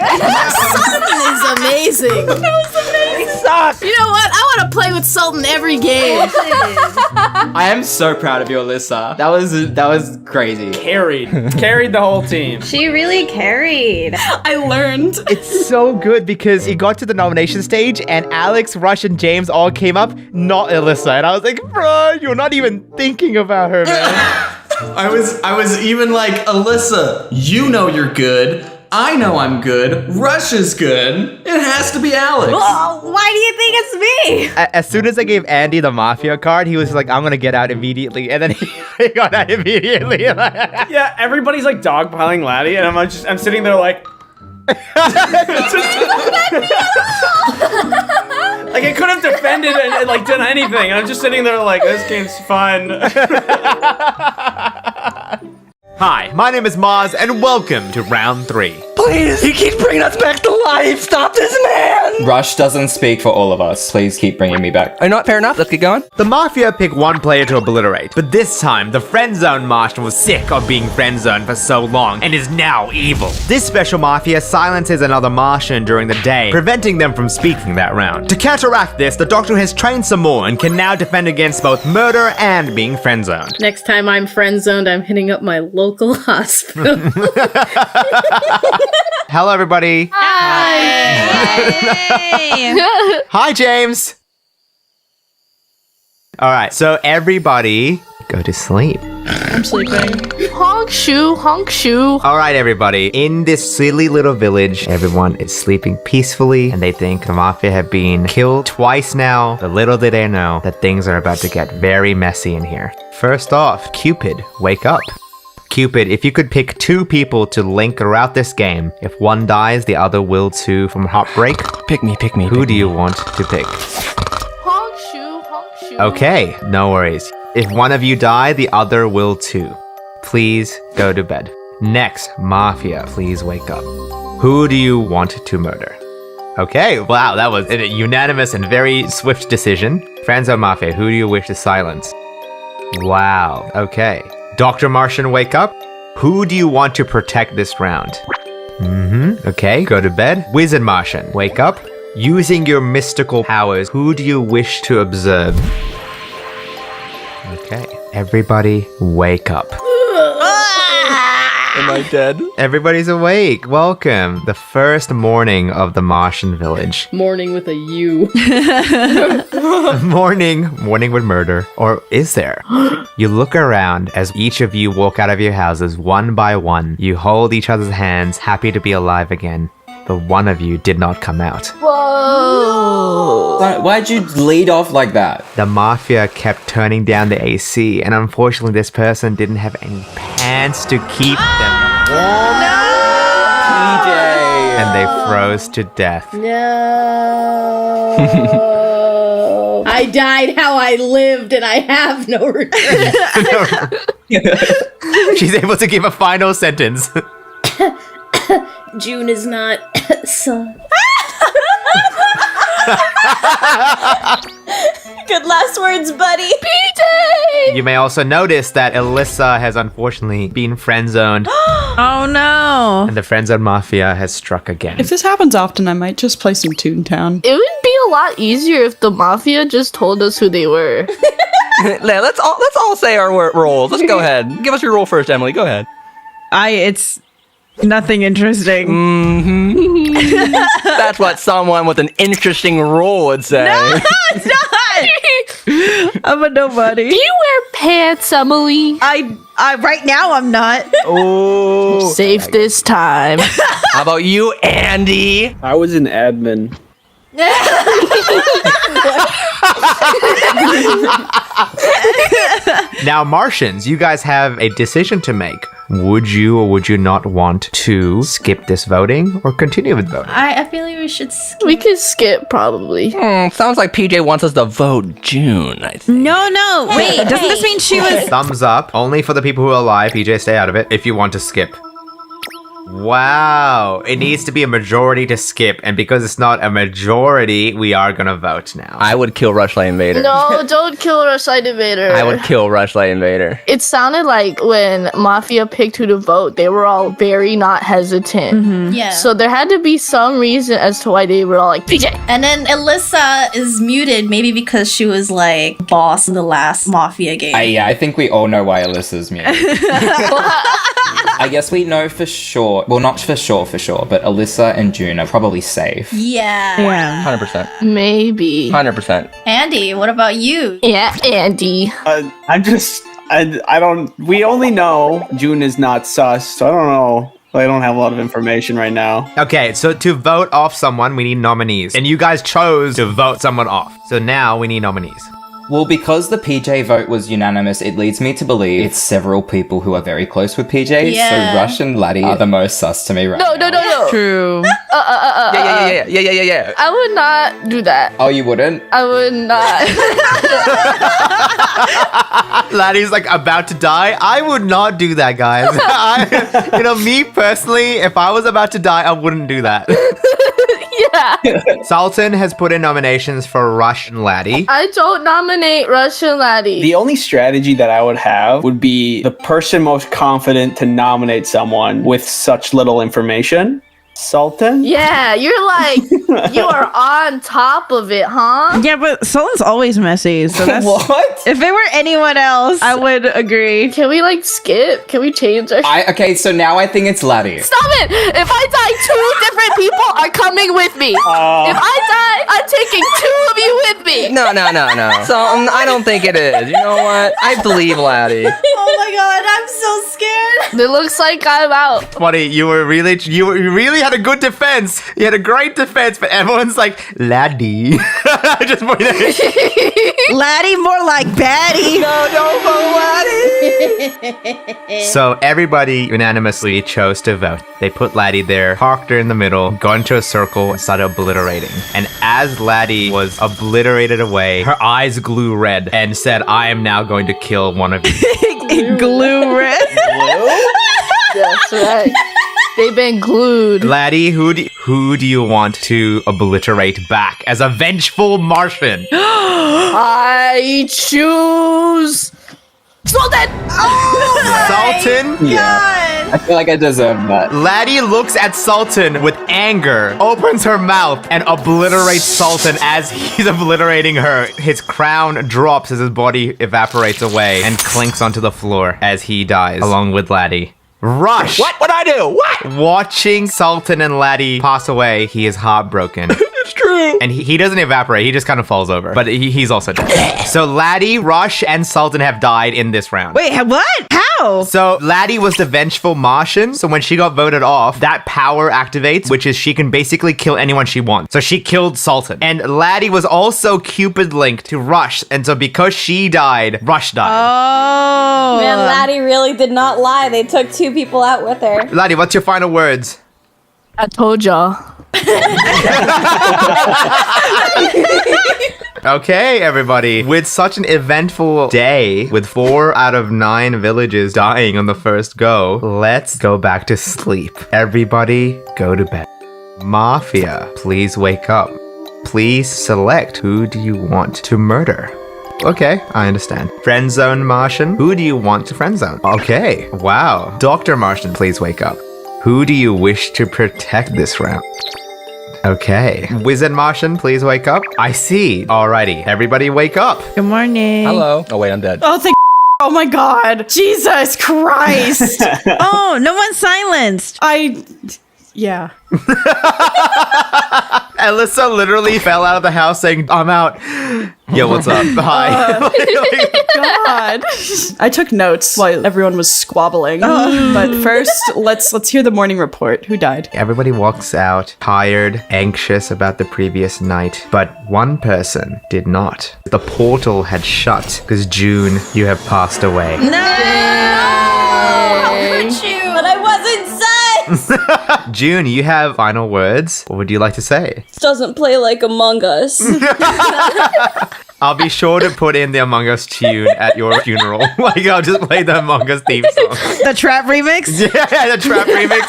Sultan is amazing. That was amazing. Suck. You know what? I want to play with Sultan every game. I am so proud of you, Alyssa. That was crazy. Carried the whole team. She really carried. I learned. It's so good because it got to the nomination stage and Alex, Rush, and James all came up, not Alyssa. And I was like, bro, you're not even thinking about her, man. I was even like, Alyssa, you know you're good. I know I'm good. Rush is good. It has to be Alex. Oh, why do you think it's me? As soon as I gave Andy the Mafia card, he was like, I'm gonna get out immediately. And then he got out immediately. Yeah, everybody's like dogpiling Laddie, and I'm sitting there like. Like I could have defended and like done anything. I'm just sitting there like, this game's fun. Hi, my name is Maaz, and welcome to round 3. Please, he keeps bringing us back to life. Stop this man. Rush doesn't speak for all of us. Please keep bringing me back. Not fair enough. Let's get going. The Mafia pick one player to obliterate, but this time the friend zone Martian was sick of being friend zoned for so long and is now evil. This special Mafia silences another Martian during the day, preventing them from speaking that round. To counteract this, the Doctor has trained some more and can now defend against both murder and being friend zoned. Next time I'm friend zoned, I'm hitting up my local hospital. Hello, everybody. Hi, James. All right, so everybody go to sleep. I'm sleeping. Honk shoe, honk shoe. All right, everybody. In this silly little village, everyone is sleeping peacefully, and they think the Mafia have been killed twice now. But little did they know that things are about to get very messy in here. First off, Cupid, wake up. Cupid, if you could pick 2 people to link throughout this game, if one dies, the other will too from heartbreak. Pick me. Who do you want to pick? Honk shoe, honk shoe. Okay, no worries. If one of you die, the other will too. Please go to bed. Next, Mafia, please wake up. Who do you want to murder? Okay, wow, that was a unanimous and very swift decision. Friendzone Mafia, who do you wish to silence? Wow, okay. Dr. Martian, wake up. Who do you want to protect this round? Okay, go to bed. Wizard Martian, wake up. Using your mystical powers, who do you wish to observe? Okay, everybody wake up. Am I dead? Everybody's awake. Welcome. The first morning of the Martian village. Morning with a U. Morning with murder. Or is there? You look around as each of you walk out of your houses one by one. You hold each other's hands, happy to be alive again. But one of you did not come out. Whoa. Why'd you lead off like that? The Mafia kept turning down the AC, and unfortunately this person didn't have any pants to keep them warm. PJ! And they froze to death. No. I died how I lived and I have no regrets. She's able to give a final sentence. June is not sun. Good last words, buddy. PJ! You may also notice that Alyssa has unfortunately been friend-zoned. Oh no. And the friend-zone Mafia has struck again. If this happens often, I might just play some Toontown. It would be a lot easier if the Mafia just told us who they were. Let's all say our roles. Let's go ahead. Give us your role first, Emily. Go ahead. It's nothing interesting. That's what someone with an interesting role would say. No, it's not. I'm a nobody. Do you wear pants, Emily? I right now I'm not. Oh. Safe this time. How about you, Andy? I was an admin. Now, Martians, you guys have a decision to make. Would you or would you not want to skip this voting or continue with voting? I feel like we should skip. We could skip, probably. Sounds like PJ wants us to vote June, I think. No. Wait, doesn't this mean she was... Thumbs up. Only for the people who are alive. PJ, stay out of it if you want to skip. Wow. It needs to be a majority to skip. And because it's not a majority, we are going to vote now. I would kill Rushlight Invader. No, don't kill Rushlight Invader. I would kill Rushlight Invader. It sounded like when Mafia picked who to vote, they were all very not hesitant. Yeah. So there had to be some reason as to why they were all like, PJ! And then Alyssa is muted, maybe because she was like boss in the last Mafia game. I think we all know why Alyssa's muted. I guess we know for sure. Well, not for sure, but Alyssa and June are probably safe. Yeah. 100%. Maybe. 100%. Andy, what about you? Yeah, Andy. I'm just. I don't. We only know June is not sus, so I don't know. I don't have a lot of information right now. Okay, so to vote off someone, we need nominees. And you guys chose to vote someone off. So now we need nominees. Well, because the PJ vote was unanimous, it leads me to believe it's several people who are very close with PJ. Yeah. So Rush and Laddie are the most sus to me right now. No. True. Yeah. I would not do that. Oh, you wouldn't? I would not. Laddie's like about to die. I would not do that, guys. Me personally, if I was about to die, I wouldn't do that. Yeah. Sultan has put in nominations for Rush and Laddie. I don't nominate Russian Laddie. The only strategy that I would have would be the person most confident to nominate someone with such little information. Sultan? Yeah, you're like, you are on top of it, huh? Yeah, but Sultan's always messy. So that's What? If it were anyone else, I would agree. Can we like skip? Can we change our Okay, so now I think it's Laddie. Stop it! If I die, 2 different people are coming with me. If I die, I'm taking 2 of you with me. No. So I don't think it is. You know what? I believe Laddie. Oh my god, I'm so scared. It looks like I'm out. Funny, you really had a good defense. You had a great defense, but everyone's like, Laddie. Just pointing at it. Laddie, more like baddie. No, don't vote Laddie. So everybody unanimously chose to vote. They put Laddie there, parked her in the middle, got into a circle, and started obliterating. And as Laddie was obliterated away, her eyes glue red and said, I am now going to kill one of you. Glue red. That's right. They've been glued. Laddie, who do you want to obliterate back as a vengeful Martian? I choose Sultan. Sultan? Yeah. I feel like I deserve that. Laddie looks at Sultan with anger, opens her mouth, and obliterates Sultan as he's obliterating her. His crown drops as his body evaporates away and clinks onto the floor as he dies, along with Laddie. Rush! What would I do? What? Watching Sultan and Laddie pass away, he is heartbroken. It's true. And he doesn't evaporate, he just kind of falls over. But he's also dead. So Laddie, Rush, and Sultan have died in this round. Wait, what? How? So Laddie was the vengeful Martian. So when she got voted off, that power activates, which is she can basically kill anyone she wants. So she killed Sultan. And Laddie was also Cupid linked to Rush. And so because she died, Rush died. Oh. Man, Laddie really did not lie. They took 2 people out with her. Laddie, what's your final words? I told y'all. Okay, everybody. With such an eventful day, with 4 out of 9 villages dying on the first go, let's go back to sleep. Everybody, go to bed. Mafia, please wake up. Please select who do you want to murder. Okay, I understand. Friend zone Martian, who do you want to friend zone? Okay, wow. Dr. Martian, please wake up. Who do you wish to protect this round? Okay. Wizard Martian, please wake up. I see. Alrighty, everybody wake up. Good morning. Hello. Oh wait, I'm dead. Oh, oh my god. Jesus Christ. Oh, no one's silenced. Yeah. Alyssa literally fell out of the house saying, I'm out. Yo, what's up? Hi. God. I took notes while everyone was squabbling. But first, let's hear the morning report. Who died? Everybody walks out, tired, anxious about the previous night, but one person did not. The portal had shut because June, you have passed away. No! How could you? But I wasn't sus! June, you have final words. What would you like to say? This doesn't play like Among Us. I'll be sure to put in the Among Us tune at your funeral. Like, I'll just play the Among Us theme song. The trap remix? Yeah, the trap remix.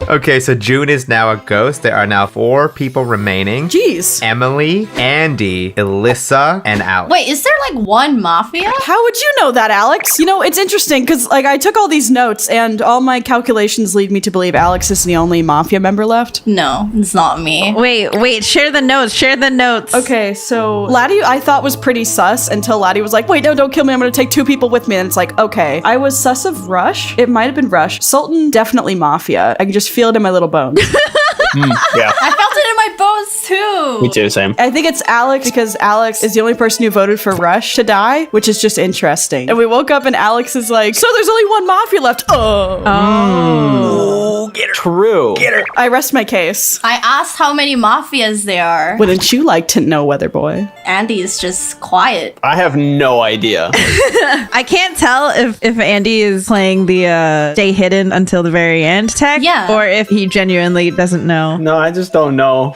Okay, so June is now a ghost. There are now 4 people remaining. Jeez. Emily, Andy, Alyssa, and Alex. Wait, is there like one mafia? How would you know that, Alex? You know, it's interesting because like I took all these notes and all my calculations lead me to believe Alex is the only mafia member left. No, it's not me. Wait, share the notes. Okay, so Laddie I thought was pretty sus until Laddie was like, wait, no, don't kill me. I'm going to take 2 people with me. And it's like, okay. I was sus of Rush. It might have been Rush. Sultan, definitely mafia. I can just feel it in my little bones. Yeah. I felt it in my bones too. Me too, same. I think it's Alex because Alex is the only person who voted for Rush to die, which is just interesting. And we woke up and Alex is like, so there's only 1 mafia left. Oh, get her. True. Get her. I rest my case. I asked how many mafias there are. Wouldn't you like to know, Weather Boy? Andy is just quiet. I have no idea. I can't tell if Andy is playing the stay hidden until the very end tech. Yeah. Or if he genuinely doesn't know. No, I just don't know.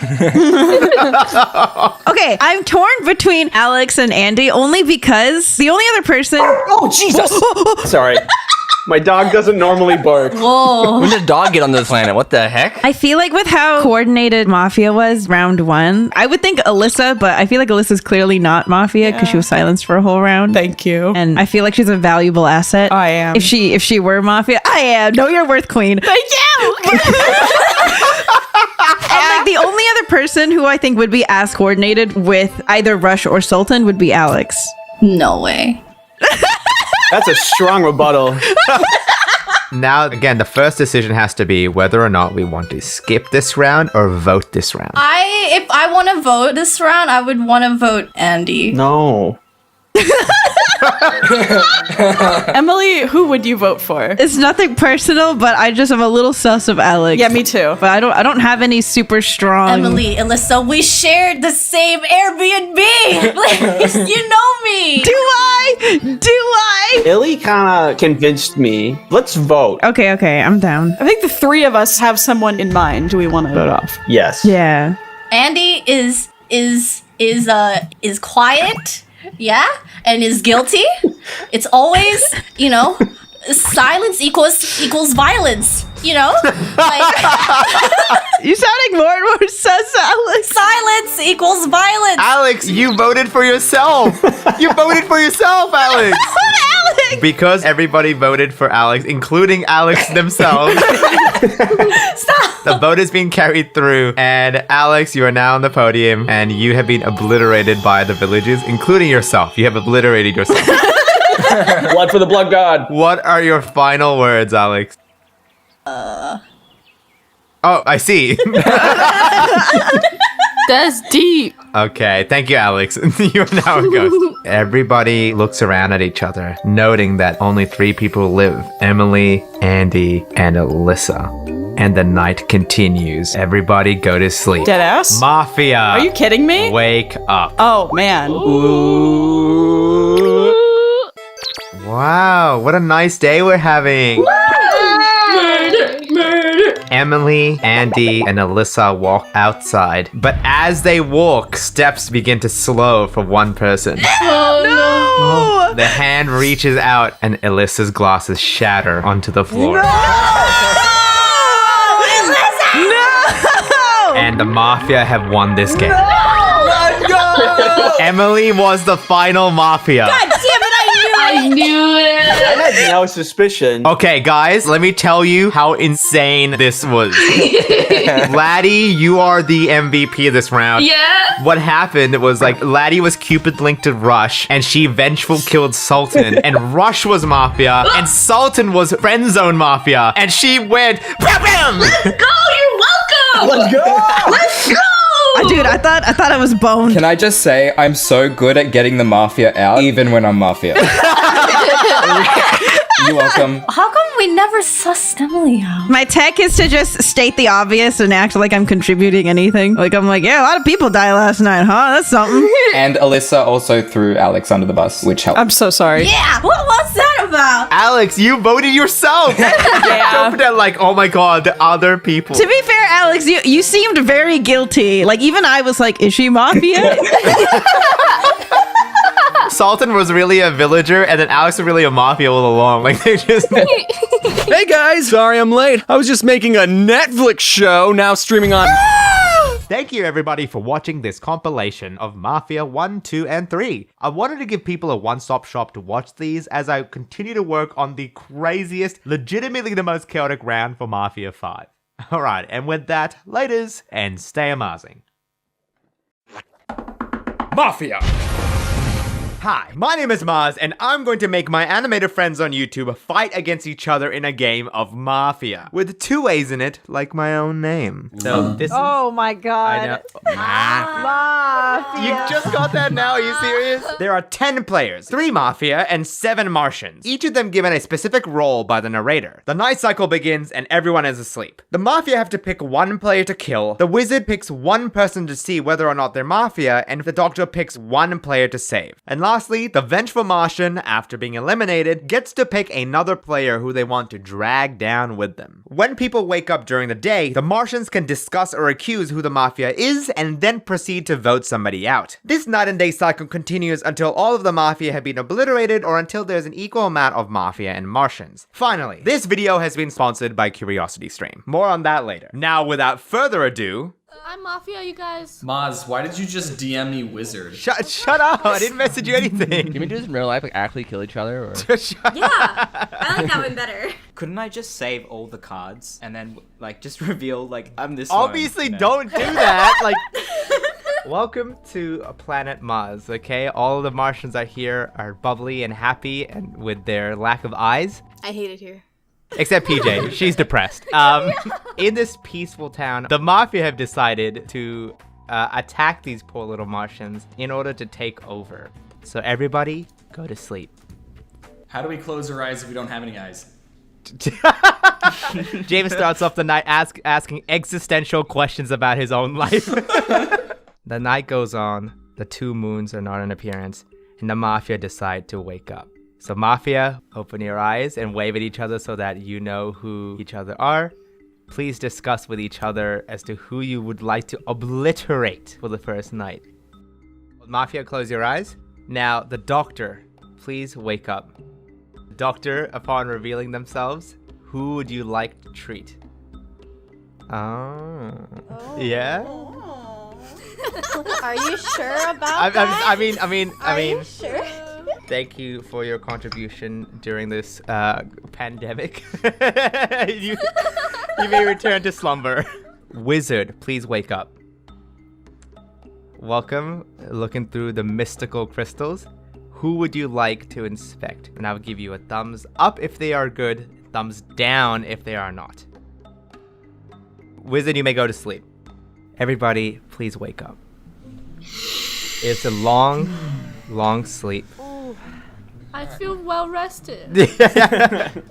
Okay, I'm torn between Alex and Andy only because the only other person. Oh, Jesus. Sorry. My dog doesn't normally bark. Whoa. When did a dog get on this planet? What the heck? I feel like with how coordinated Mafia was round 1, I would think Alyssa, but I feel like Alyssa's clearly not Mafia because she was silenced for a whole round. Thank you. And I feel like she's a valuable asset. I am. If she were Mafia, I am. Know your worth, queen. Thank you. And like the only other person who I think would be as coordinated with either Rush or Sultan would be Alex. No way. That's a strong rebuttal. Now, again, the first decision has to be whether or not we want to skip this round or vote this round. If I want to vote this round, I would want to vote Andy. No. Emily, who would you vote for? It's nothing personal, but I just am a little sus of Alex. Yeah, me too. But I don't have any super strong. Emily, Alyssa, we shared the same Airbnb. You know me. Do I? Illy kind of convinced me. Let's vote. Okay, I'm down. I think the three of us have someone in mind. Do we want to vote off? Yes. Yeah. Andy is quiet, yeah, and is guilty. It's always, silence equals violence. Like You sounding more and more sus, Alex. silence equals violence. Alex, you voted for yourself. You voted for yourself, Alex. Alex. Because everybody voted for Alex, including Alex themselves. Stop. The vote is being carried through, and Alex, you are now on the podium, and you have been obliterated by the villagers, including yourself. You have obliterated yourself. Blood for the blood god. What are your final words, Alex? Oh, I see. That's deep. Okay, thank you, Alex. You are now a ghost. Everybody looks around at each other, noting that only 3 people live: Emily, Andy, and Alyssa. And the night continues. Everybody go to sleep. Deadass? Mafia. Are you kidding me? Wake up. Oh, man. Ooh. Wow, what a nice day we're having. Emily, Andy, and Alyssa walk outside, but as they walk, steps begin to slow for one person. Oh no! The hand reaches out, and Alyssa's glasses shatter onto the floor. No! And the Mafia have won this game. Let's go! Emily was the final Mafia. God damn it! I knew it. I had no suspicion. Okay, guys, let me tell you how insane this was. Laddie, you are the MVP this round. Yeah. What happened was Laddie was Cupid linked to Rush, and she vengeful killed Sultan, and Rush was Mafia, and Sultan was Friend Zone Mafia, and she went bam bam. Let's go. You're welcome. Let's go. Let's go. Dude, I thought I was boned. Can I just say, I'm so good at getting the Mafia out, even when I'm Mafia. You're welcome. How come we never sussed Emily out? My tech is to just state the obvious and act like I'm contributing anything. Like, I'm like, yeah, a lot of people died last night, huh? That's something. And Alyssa also threw Alex under the bus, which helped. I'm so sorry. Yeah, what was that about? Alex, you voted yourself. Don't pretend like, oh my god, the other people. To be fair, Alex, you seemed very guilty. Like, even I was like, is she Mafia? Sultan was really a villager, and then Alex was really a Mafia all along. Like, they just... Hey guys, sorry I'm late. I was just making a Netflix show, now streaming on... Thank you everybody for watching this compilation of Mafia 1, 2, and 3. I wanted to give people a one-stop shop to watch these as I continue to work on the craziest, legitimately the most chaotic round for Mafia 5. Alright, and with that, laters, and stay amazing. Mafia! Hi, my name is Maaz, and I'm going to make my animated friends on YouTube fight against each other in a game of Mafia, with 2 A's in it, like my own name. So this Oh my god. I know. Mafia. You just got that now? Are you serious? There are 10 players, 3 Mafia and 7 Martians, each of them given a specific role by the narrator. The night cycle begins and everyone is asleep. The Mafia have to pick 1 player to kill, the Wizard picks 1 person to see whether or not they're Mafia, and the Doctor picks 1 player to save. And lastly, the vengeful Martian, after being eliminated, gets to pick another player who they want to drag down with them. When people wake up during the day, the Martians can discuss or accuse who the Mafia is and then proceed to vote somebody out. This night and day cycle continues until all of the Mafia have been obliterated or until there's an equal amount of Mafia and Martians. Finally, this video has been sponsored by CuriosityStream. More on that later. Now, without further ado... I'm Mafia, you guys. Maaz, why did you just DM me wizard? Shut up! I didn't message you anything. Can we do this in real life, like actually kill each other? Or? Yeah, I like that one better. Couldn't I just save all the cards and then like just reveal like I'm this Obviously, one, you know? don't do that. Like, welcome to planet Maaz. Okay, all the Martians are here, are bubbly and happy, and with their lack of eyes. I hate it here. Except PJ, she's depressed. In this peaceful town, the Mafia have decided to attack these poor little Martians in order to take over. So everybody, go to sleep. How do we close our eyes if we don't have any eyes? James starts off the night asking existential questions about his own life. The night goes on, the two moons are not in appearance, and the Mafia decide to wake up. So Mafia, open your eyes and wave at each other so that you know who each other are. Please discuss with each other as to who you would like to obliterate for the first night. Mafia, close your eyes. Now, the doctor, please wake up. Doctor, upon revealing themselves, who would you like to treat? Oh. Yeah? Are you sure about that? I mean, Are you sure? thank you for your contribution during this pandemic. you may return to slumber. Wizard, please wake up. Welcome, looking through the mystical crystals. Who would you like to inspect? And I'll give you a thumbs up if they are good, thumbs down if they are not. Wizard, you may go to sleep. Everybody, please wake up. It's a long, long sleep. I feel well rested.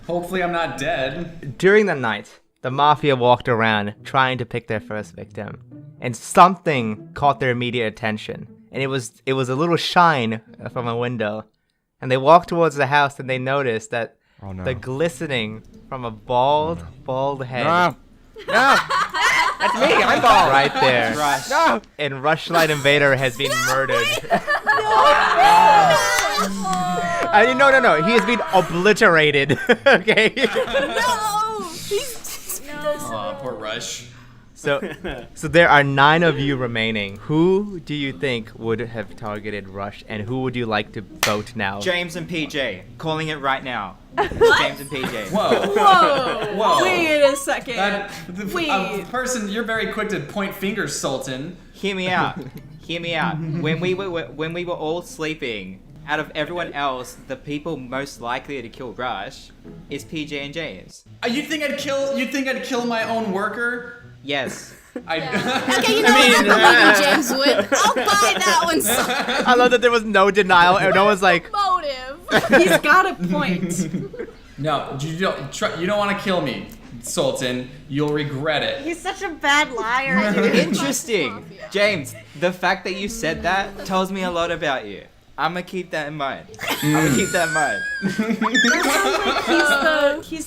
Hopefully I'm not dead. During the night, the Mafia walked around trying to pick their first victim, and something caught their immediate attention. And it was a little shine from a window. And they walked towards the house and they noticed that the glistening from a bald head. No! That's me! I'm bald! Right there. Rush. No! And Rushlight Invader has been murdered. No. He has been obliterated. Okay? No! Oh, poor Rush. So there are 9 of you remaining. Who do you think would have targeted Rush, and who would you like to vote now? James and PJ. Calling it right now. James and PJ. Whoa. Wait a second. A person, you're very quick to point fingers, Sultan. Hear me out. When we were all sleeping, out of everyone else, the people most likely to kill Rush is PJ and James. You think I'd kill my own worker? Yes. Okay, you know what? James would. I'll buy that one. I love that there was no denial, and no one's like, Motive. He's got a point. No, you don't want to kill me, Sultan. You'll regret it. He's such a bad liar. Interesting. James, the fact that you said that tells me a lot about you. I'm gonna keep that in mind. He's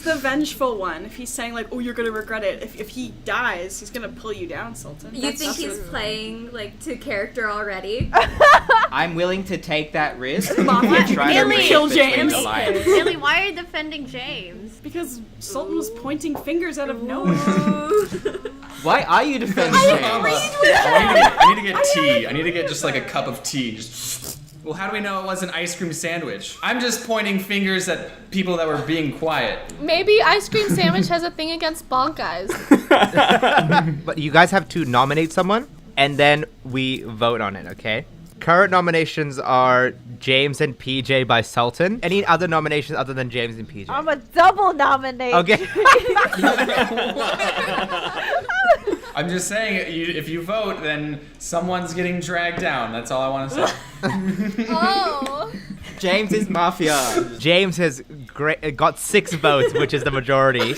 the vengeful one. If he's saying like, oh, you're gonna regret it. If he dies, he's gonna pull you down, Sultan. You think he's playing like to character already? I'm willing to take that risk. Mafia, Try to read kill between James. the lines. Really, why are you defending James? Because Sultan was pointing fingers out of nowhere. Why are you defending James? I need to get tea. I need to get just like a cup of tea. Well, how do we know it was an ice cream sandwich? I'm just pointing fingers at people that were being quiet. Maybe ice cream sandwich has a thing against bald guys. but you guys have to nominate someone, and then we vote on it, okay? Current nominations are James and PJ by Sultan. Any other nominations other than James and PJ? I'm a double nominate. Okay. I'm just saying, if you vote, then someone's getting dragged down. That's all I want to say. Oh. James is Mafia. James has got 6 votes, which is the majority.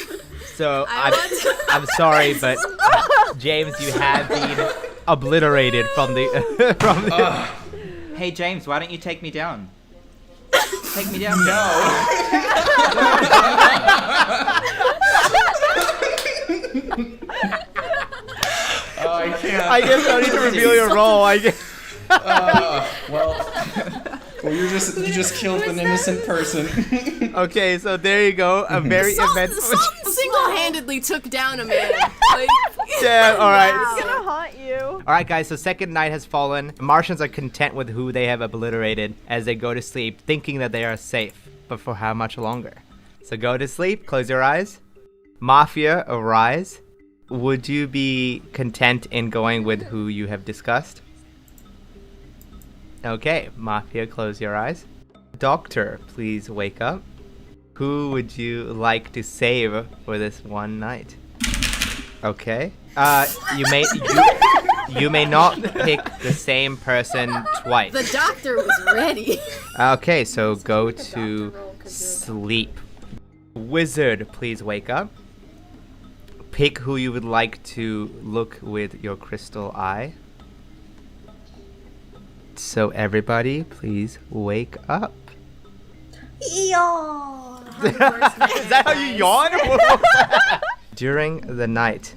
So I'm sorry, but James, you have been obliterated from the. Hey James, why don't you take me down? Take me down. No. I can't. I guess I need to reveal your role. Well, you just killed an innocent person. Okay, so there you go. A very eventful. Sultan single-handedly took down a man. Like, Yeah, all right. It's gonna haunt you. All right, guys, so second night has fallen. Martians are content with who they have obliterated as they go to sleep, thinking that they are safe. But for how much longer? So go to sleep, close your eyes. Mafia, arise. Would you be content in going with who you have discussed? Okay, Mafia, close your eyes. Doctor, please wake up. Who would you like to save for this one night? Okay. You may not pick the same person twice. the doctor was ready. Okay, so go to sleep. Wizard, please wake up. Pick who you would like to look with your crystal eye. So everybody, please wake up. Yawn. Is that how you yawn? During the night,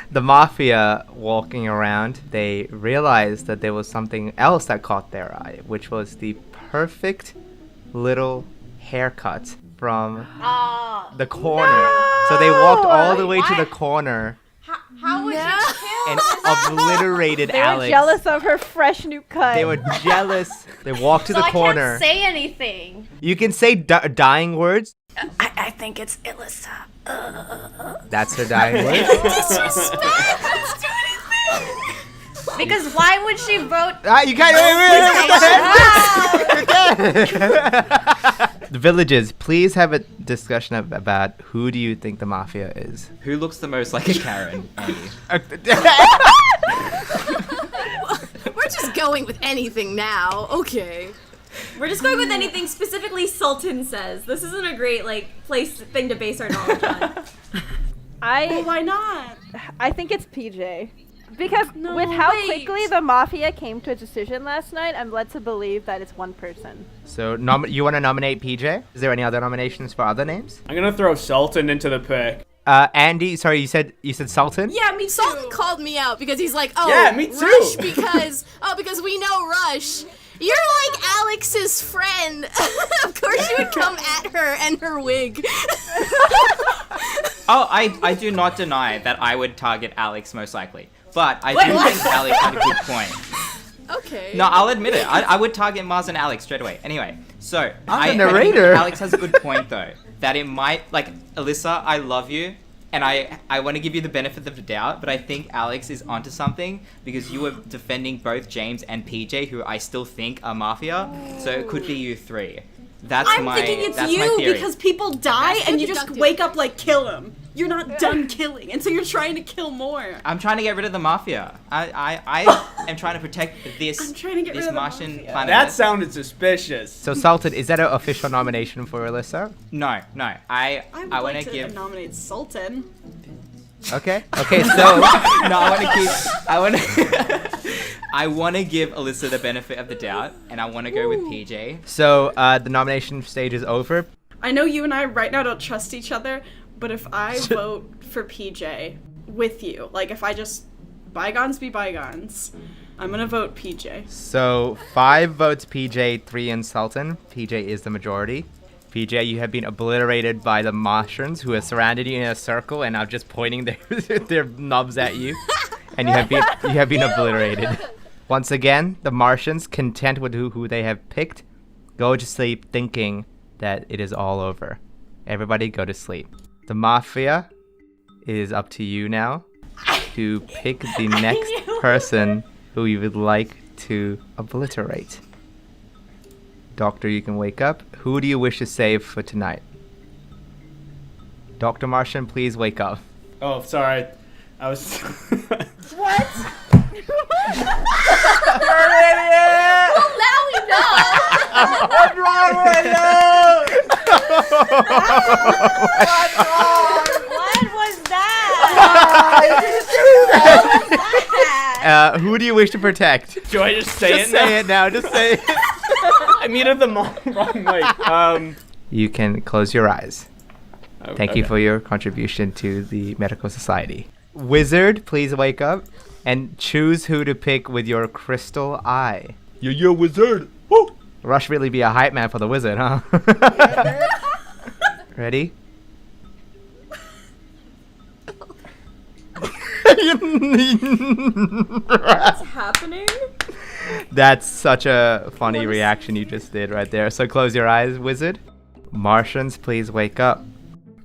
the Mafia walking around, they realized that there was something else that caught their eye, which was the perfect little haircut from the corner. So they walked all the way to the corner How would you kill and obliterated They Alex. were jealous of her fresh new cut. They were jealous. They walked to So the I corner. can't say anything. You can say dying words. I think it's Alyssa. That's her dying words. Because why would she vote? You can't. The villagers, please have a discussion about who do you think the Mafia is. Who looks the most like a Karen, Andy? We're just going with anything now. Okay. We're just going with anything specifically Sultan says. This isn't a great thing to base our knowledge on. Well, why not? I think it's PJ. Because with how quickly the Mafia came to a decision last night, I'm led to believe that it's one person. So you want to nominate PJ? Is there any other nominations for other names? I'm gonna throw Sultan into the pick. Andy, sorry, you said Sultan? Yeah, me too. Sultan called me out because he's like, oh, Yeah, me too. Rush because we know Rush. You're like Alex's friend. Of course you would come at her and her wig. Oh, I do not deny that I would target Alex most likely. But I do think Alex had a good point. Okay. No, I'll admit it. I would target Maaz and Alex straight away. Anyway, so I'm the I think narrator. Alex has a good point though. That it might, Alyssa, I love you. And I want to give you the benefit of the doubt, but I think Alex is onto something because you were defending both James and PJ, who I still think are Mafia. So it could be you three. I'm thinking it's my you theory. because people die That's and so you just deductive. wake up you're not done killing, and so you're trying to kill more. I'm trying to get rid of the Mafia. I am trying to protect this I'm trying to get rid of the Martian Mafia. planet. That sounded suspicious. So Sultan, is that an official nomination for Alyssa? No. I would want like to to give. nominate Sultan. Okay, so No, I want to give Alyssa the benefit of the doubt, and I want to go with PJ. So the nomination stage is over. I know you and I right now don't trust each other, but if I vote for PJ with you, if I just bygones be bygones, I'm gonna vote PJ. So 5 votes PJ, 3 in Sultan. PJ is the majority. PJ, you have been obliterated by the Martians who have surrounded you in a circle and are just pointing their knobs at you. And you have been obliterated. Once again, the Martians, content with who they have picked, go to sleep thinking that it is all over. Everybody go to sleep. The Mafia, it is up to you now to pick the next person who you would like to obliterate. Doctor, you can wake up. Who do you wish to save for tonight? Dr. Martian, please wake up. Oh, sorry. I was. What? You're an idiot! Well, now we know. What's wrong with you? What's wrong? What was that? Who do you wish to protect? Do I just say Just it now? say it now. Just say it. I muted the wrong mic. You can close your eyes. Thank you okay. for your contribution to the medical society. Wizard, please wake up. and choose who to pick with your crystal eye. You're wizard. Woo! Rush really be a hype man for the wizard, huh? Ready? What's happening? That's such a funny reaction you just did right there. So close your eyes, wizard. Martians, please wake up.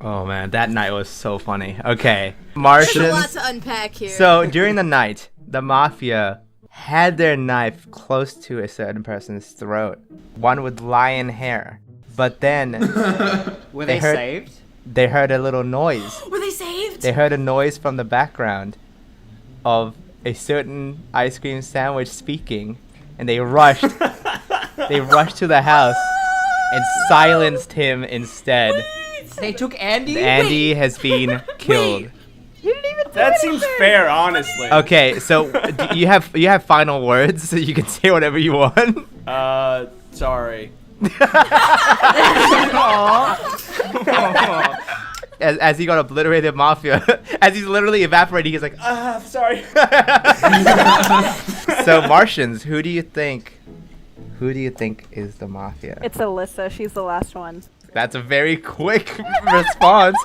Oh man, that night was so funny. Okay, Martians. There's a lot to unpack here. So during the night, the mafia had their knife close to a certain person's throat. One with lion hair. But then Were they saved? They heard a little noise. Were they saved? They heard a noise from the background of a certain ice cream sandwich speaking, and they rushed. They rushed to the house and silenced him instead. They took Andy? Andy has been killed. That seems fair, honestly. Okay, so you have final words, so you can say whatever you want. Sorry. As he got obliterated mafia, as he's literally evaporating, he's like, sorry. So Martians, who do you think is the mafia? It's Alyssa. She's the last one. That's a very quick response.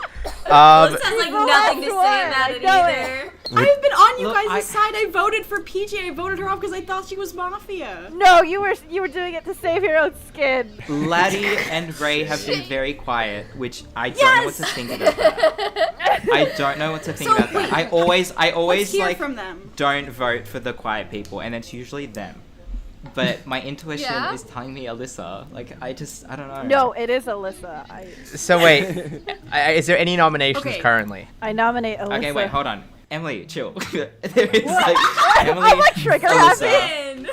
Alyssa has like nothing to say about it either. I've been on you guys' side. I voted for PJ. I voted her off because I thought she was mafia. No, you were doing it to save your own skin. Laddie and Ray have been very quiet, which I don't know what to think about that. I don't know what to think about that. I always Let's hear like from them. don't vote for the quiet people, and it's usually them. But my intuition Yeah? is telling me Alyssa. Like I don't know. No, it is Alyssa. So wait, is there any nominations currently? I nominate Alyssa. Okay, wait, hold on. Emily, chill. There is like Emily, I'm like trigger Alyssa.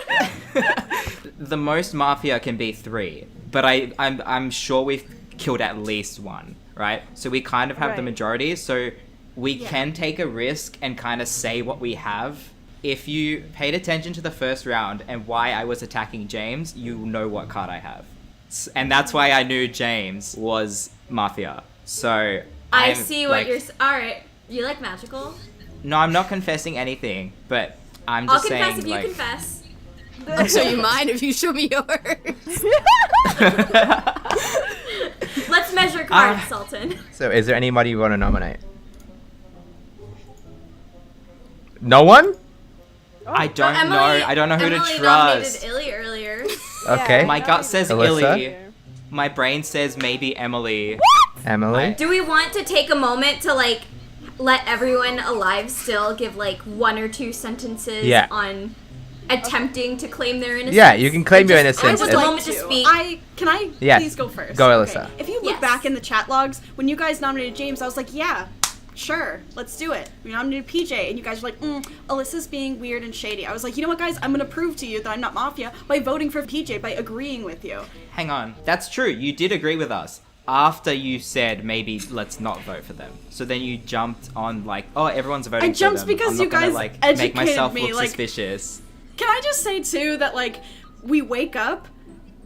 happy. The most mafia can be 3, but I'm sure we've killed at least 1, right? So we kind of have the Right. majority. So we can take a risk and kind of say what we have. If you paid attention to the first round and why I was attacking James, you know what card I have. And that's why I knew James was Mafia. So I see what you're. Alright. You like magical? No, I'm not confessing anything, but I'm I'll just saying. confess if you like, confess. I'll show you mine if you show me yours. Let's measure cards, Sultan. So is there anybody you want to nominate? No one? I don't Emily- know. I don't know who Emily to nominated trust. Illy earlier. Okay. My gut says Alyssa? Illy. My brain says maybe Emily. Emily? Do we want to take a moment to like let everyone alive still give like 1 or 2 sentences Yeah. on attempting to claim their innocence? Yeah, you can claim your I innocence. would a like moment to speak. Can I Yes. please go first? Go, Alyssa. If you look back in the chat logs, when you guys nominated James, I was like, yeah, sure, let's do it. We nominated PJ, and you guys were like, Alyssa's being weird and shady. I was like, you know what, guys? I'm gonna prove to you that I'm not mafia by voting for PJ, by agreeing with you. Hang on. That's true. You did agree with us. After you said maybe let's not vote for them. So then you jumped on like, oh, everyone's voting I jumped for them. because I'm not you gonna, guys like, educated make myself me, look like- suspicious. Can I just say too that like we wake up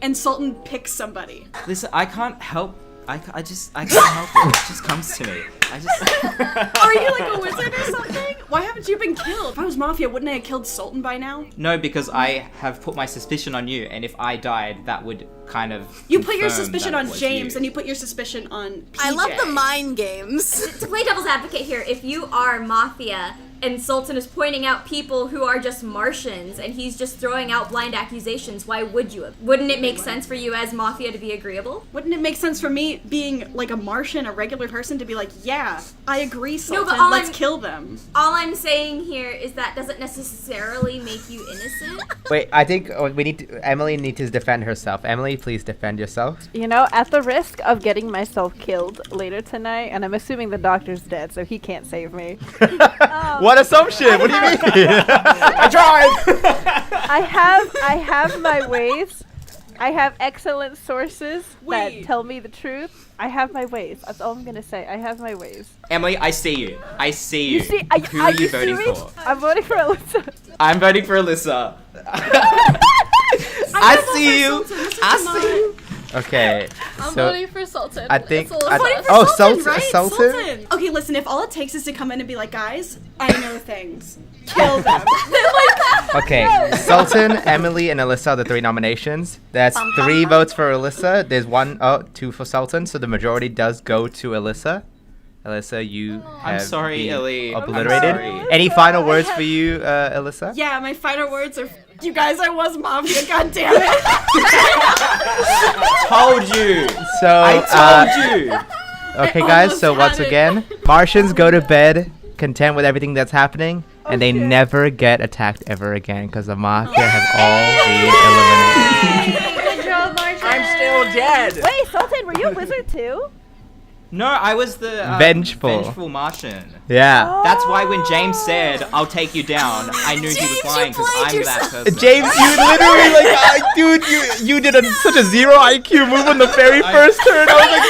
and Sultan picks somebody? Listen, I can't help. I can't help it. It just comes to me. I just. Are you like a wizard or something? Why haven't you been killed? If I was mafia, wouldn't I have killed Sultan by now? No, because I have put my suspicion on you, and if I died, that would kind of. You put your confirm suspicion that on it was James, you. and you put your suspicion on PJ. I love the mind games. To play devil's advocate here, if you are mafia and Sultan is pointing out people who are just Martians and he's just throwing out blind accusations, why would you? Wouldn't it make sense for you as mafia to be agreeable? Wouldn't it make sense for me, being like a Martian, a regular person, to be like, yeah, I agree, No, but Sultan, let's kill them. All I'm saying here is that doesn't necessarily make you innocent. Wait, I think Emily needs to defend herself. Emily, please defend yourself. You know, at the risk of getting myself killed later tonight, and I'm assuming the doctor's dead, so he can't save me. What assumption? What do you mean? I tried. I have my ways. I have excellent sources that tell me the truth. I have my ways. That's all I'm gonna say. I have my ways. Emily, I see you. I see you. See, Who are you voting serious? for? I'm voting for Alyssa. I'm voting for Alyssa. I see you. I see you. Okay. I'm so voting for Sultan. I think. It's a little Oh, Sultan, Sultan. right? Sultan? Okay, listen, if all it takes is to come in and be like, guys, I know things. Kill them. Okay, Sultan, Emily, and Alyssa are the 3 nominations. That's 3 votes for Alyssa. There's 2 for Sultan, so the majority does go to Alyssa. Alyssa, you have sorry, been Ellie. obliterated. I'm sorry. Any final words for you, Alyssa? Yeah, my final words are, you guys, I was Mafia, god damn it. Told you. So, I told you. Okay, guys, so once again, Martians go to bed content with everything that's happening, and they never get attacked ever again because the Mafia have all been eliminated. Good job, Martian. I'm still dead. Wait, Sultan, were you a wizard too? No, I was the Vengeful Martian. Yeah. That's why when James said, "I'll take you down," I knew he was lying because I'm that person. James, you literally dude, you did such a 0 IQ move on the very first turn. I was like,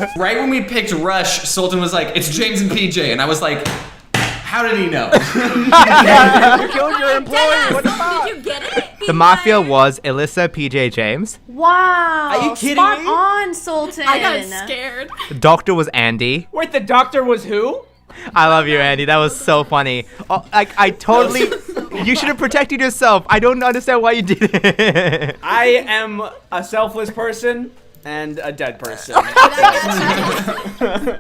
no. Right when we picked Rush, Sultan was like, "It's James and PJ," and I was like, "How did he know?" You killed your employee. What the fuck? Did you get it? The Mafia was Alyssa, PJ, James. Wow. Are you kidding Spot me? on, Sultan. I got scared. The doctor was Andy. Wait, the doctor was who? I love you, Andy. That was so funny. Oh, I totally. You should have protected yourself. I don't understand why you did it. I am a selfless person and a dead person.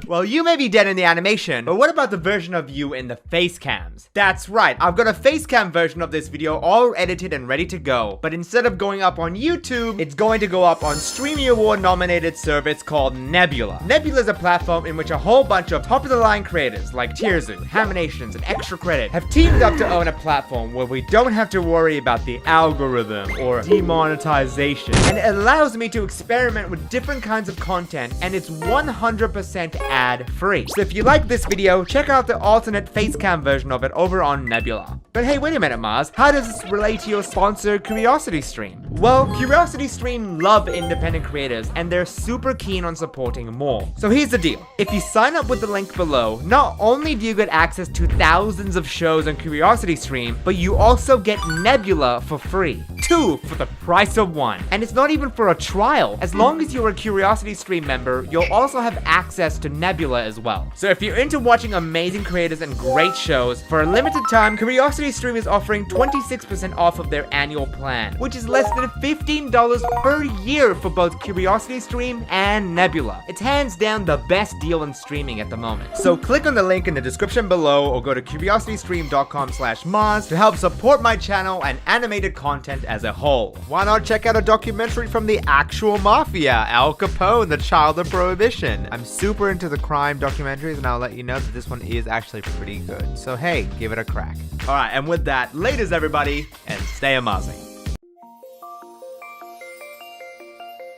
Well, you may be dead in the animation, but what about the version of you in the face cams? That's right, I've got a face cam version of this video all edited and ready to go. But instead of going up on YouTube, it's going to go up on Streamy Award nominated service called Nebula. Nebula is a platform in which a whole bunch of top-of-the-line creators like Tierzu, Haminations, and Extra Credit have teamed up to own a platform where we don't have to worry about the algorithm or demonetization. And it allows me to experiment with different kinds of content, and it's 100% ad-free. So if you like this video, check out the alternate facecam version of it over on Nebula. But hey, wait a minute, Maaz. How does this relate to your sponsor, Curiosity Stream? Well, Curiosity Stream love independent creators, and they're super keen on supporting more. So here's the deal. If you sign up with the link below, not only do you get access to thousands of shows on Curiosity Stream, but you also get Nebula for free. 2 for the price of 1. And it's not even for a trial. As long as you're a Curiosity Stream member, you'll also have access to Nebula as well. So if you're into watching amazing creators and great shows, for a limited time, Curiosity Stream is offering 26% off of their annual plan, which is less than $15 per year for both Curiosity Stream and Nebula. It's hands down the best deal in streaming at the moment. So click on the link in the description below or go to curiositystream.com/Maaz to help support my channel and animated content as a whole. Why not check out a documentary from the actual Mafia, Al Capone, the child of Prohibition? I'm super into the crime documentaries, and I'll let you know that this one is actually pretty good. So hey, give it a crack. Alright, and with that, laters everybody, and stay amazing.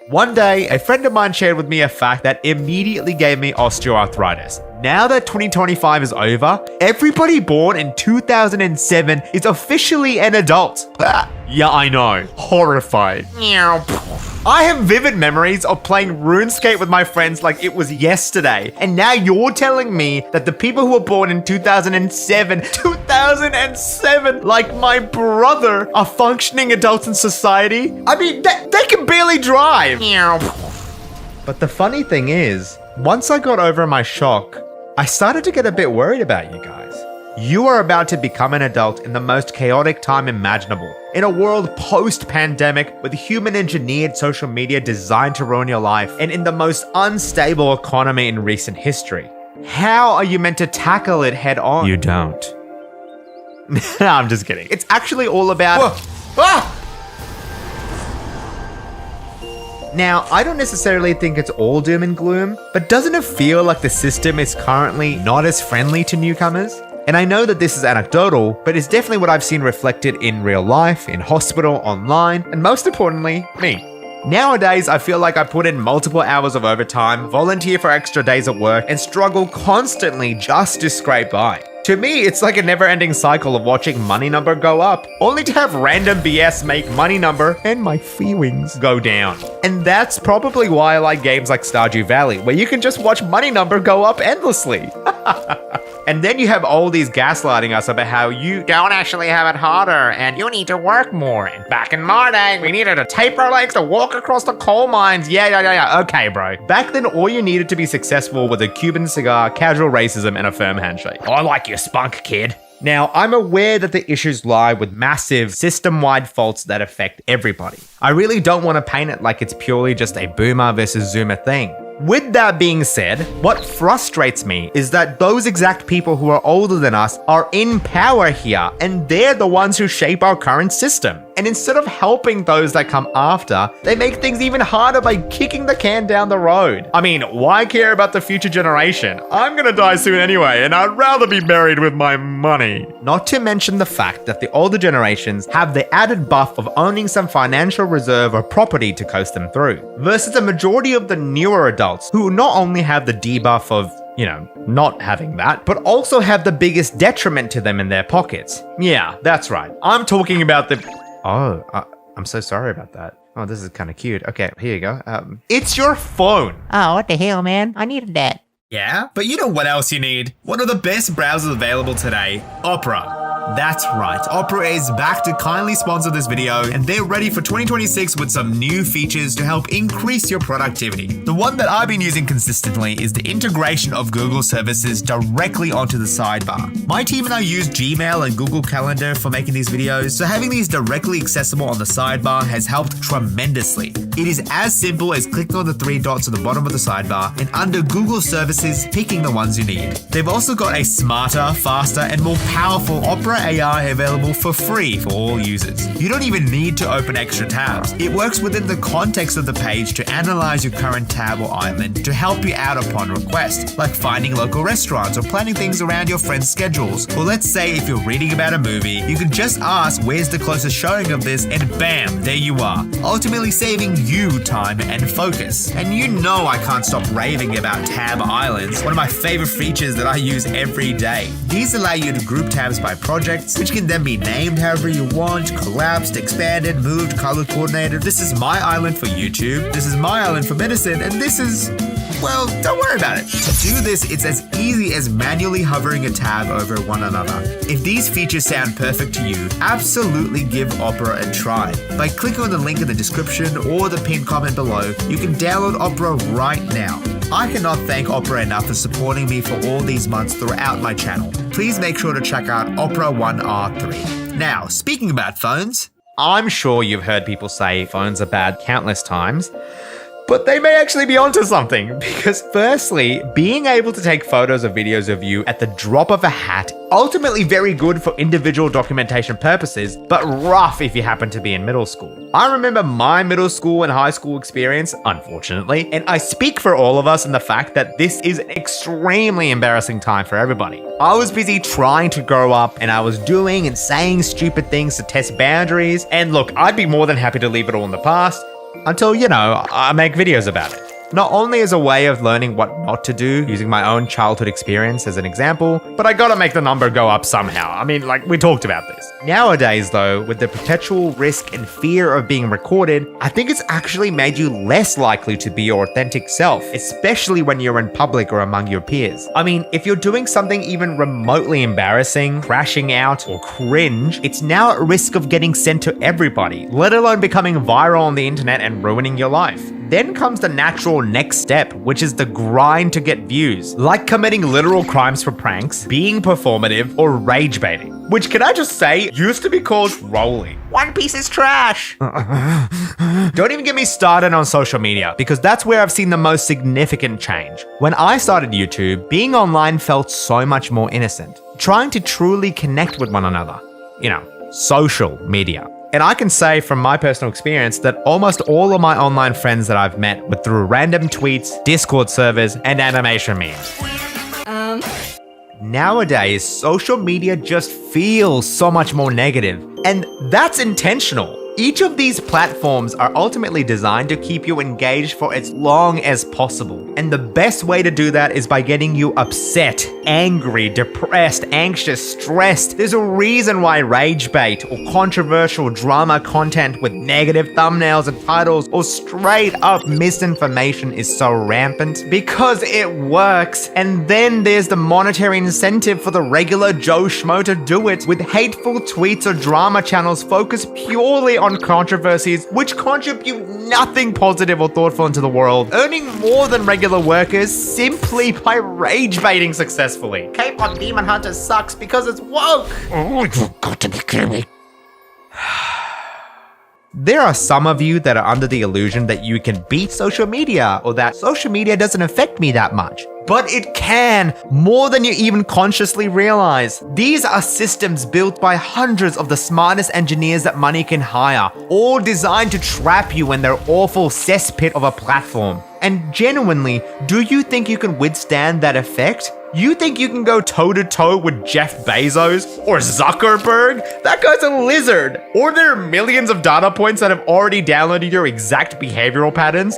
One day, a friend of mine shared with me a fact that immediately gave me osteoarthritis. Now that 2025 is over, everybody born in 2007 is officially an adult. Yeah, I know. Horrified. I have vivid memories of playing RuneScape with my friends like it was yesterday. And now you're telling me that the people who were born in 2007, like my brother, are functioning adults in society? I mean, they can barely drive. But the funny thing is, once I got over my shock, I started to get a bit worried about you guys. You are about to become an adult in the most chaotic time imaginable. In a world post-pandemic with human-engineered social media designed to ruin your life, and in the most unstable economy in recent history. How are you meant to tackle it head on? You don't. No, I'm just kidding. It's actually all about... Now, I don't necessarily think it's all doom and gloom, but doesn't it feel like the system is currently not as friendly to newcomers? And I know that this is anecdotal, but it's definitely what I've seen reflected in real life, in hospital, online, and most importantly, me. Nowadays, I feel like I put in multiple hours of overtime, volunteer for extra days at work, and struggle constantly just to scrape by. To me, it's like a never-ending cycle of watching money number go up, only to have random BS make money number and my feelings go down. And that's probably why I like games like Stardew Valley, where you can just watch money number go up endlessly. And then you have all these gaslighting us about how you don't actually have it harder and you need to work more. And back in my day, we needed to tape our legs to walk across the coal mines. Yeah. Okay, bro. Back then, all you needed to be successful was a Cuban cigar, casual racism, and a firm handshake. I like your spunk, kid. Now, I'm aware that the issues lie with massive system-wide faults that affect everybody. I really don't want to paint it like it's purely just a boomer versus zoomer thing. With that being said, what frustrates me is that those exact people who are older than us are in power here, and they're the ones who shape our current system. And instead of helping those that come after, they make things even harder by kicking the can down the road. I mean, why care about the future generation? I'm gonna die soon anyway, and I'd rather be buried with my money. Not to mention the fact that the older generations have the added buff of owning some financial reserve or property to coast them through, versus the majority of the newer adults who not only have the debuff of, not having that, but also have the biggest detriment to them in their pockets. Yeah, that's right. I'm talking about the... Oh, I'm so sorry about that. Oh, this is kind of cute. Okay, here you go. It's your phone. Oh, what the hell, man? I needed that. Yeah, but you know what else you need? One of the best browsers available today, Opera. That's right, Opera is back to kindly sponsor this video, and they're ready for 2026 with some new features to help increase your productivity. The one that I've been using consistently is the integration of Google services directly onto the sidebar. My team and I use Gmail and Google Calendar for making these videos, so having these directly accessible on the sidebar has helped tremendously. It is as simple as clicking on the 3 dots at the bottom of the sidebar and under Google services, picking the ones you need. They've also got a smarter, faster, and more powerful Opera AI available for free for all users. You don't even need to open extra tabs. It works within the context of the page to analyze your current tab or island to help you out upon request, like finding local restaurants or planning things around your friends' schedules. Or let's say if you're reading about a movie, you can just ask where's the closest showing of this and bam, there you are, ultimately saving you time and focus. And you know I can't stop raving about tab islands, one of my favorite features that I use every day. These allow you to group tabs by project, which can then be named however you want, collapsed, expanded, moved, color coordinated. This is my island for YouTube, this is my island for medicine, and this is, well, don't worry about it. To do this, it's as easy as manually hovering a tab over one another. If these features sound perfect to you, absolutely give Opera a try. By clicking on the link in the description or the pinned comment below, you can download Opera right now. I cannot thank Opera enough for supporting me for all these months throughout my channel. Please make sure to check out Opera 1R3. Now, speaking about phones, I'm sure you've heard people say phones are bad countless times, but they may actually be onto something, because firstly, being able to take photos or videos of you at the drop of a hat, ultimately very good for individual documentation purposes, but rough if you happen to be in middle school. I remember my middle school and high school experience, unfortunately, and I speak for all of us in the fact that this is an extremely embarrassing time for everybody. I was busy trying to grow up, and I was doing and saying stupid things to test boundaries, and look, I'd be more than happy to leave it all in the past, until, I make videos about it. Not only as a way of learning what not to do, using my own childhood experience as an example, but I gotta make the number go up somehow. I mean, we talked about this. Nowadays though, with the perpetual risk and fear of being recorded, I think it's actually made you less likely to be your authentic self, especially when you're in public or among your peers. I mean, if you're doing something even remotely embarrassing, crashing out, or cringe, it's now at risk of getting sent to everybody, let alone becoming viral on the internet and ruining your life. Then comes the natural next step, which is the grind to get views, like committing literal crimes for pranks, being performative, or rage baiting, which, can I just say, used to be called trolling. One Piece is trash. Don't even get me started on social media, because that's where I've seen the most significant change. When I started YouTube, being online felt so much more innocent, trying to truly connect with one another. Social media. And I can say from my personal experience that almost all of my online friends that I've met were through random tweets, Discord servers, and animation memes. Nowadays, social media just feels so much more negative, and that's intentional. Each of these platforms are ultimately designed to keep you engaged for as long as possible. And the best way to do that is by getting you upset, angry, depressed, anxious, stressed. There's a reason why rage bait or controversial drama content with negative thumbnails and titles or straight up misinformation is so rampant, because it works. And then there's the monetary incentive for the regular Joe Schmo to do it, with hateful tweets or drama channels focused purely on controversies which contribute nothing positive or thoughtful into the world, earning more than regular workers simply by rage baiting successfully. K-pop Demon Hunter sucks because it's woke. Oh, you've got to be kidding me. There are some of you that are under the illusion that you can beat social media, or that social media doesn't affect me that much. But it can, more than you even consciously realize. These are systems built by hundreds of the smartest engineers that money can hire, all designed to trap you in their awful cesspit of a platform. And genuinely, do you think you can withstand that effect? You think you can go toe-to-toe with Jeff Bezos or Zuckerberg? That guy's a lizard. Or there are millions of data points that have already downloaded your exact behavioral patterns?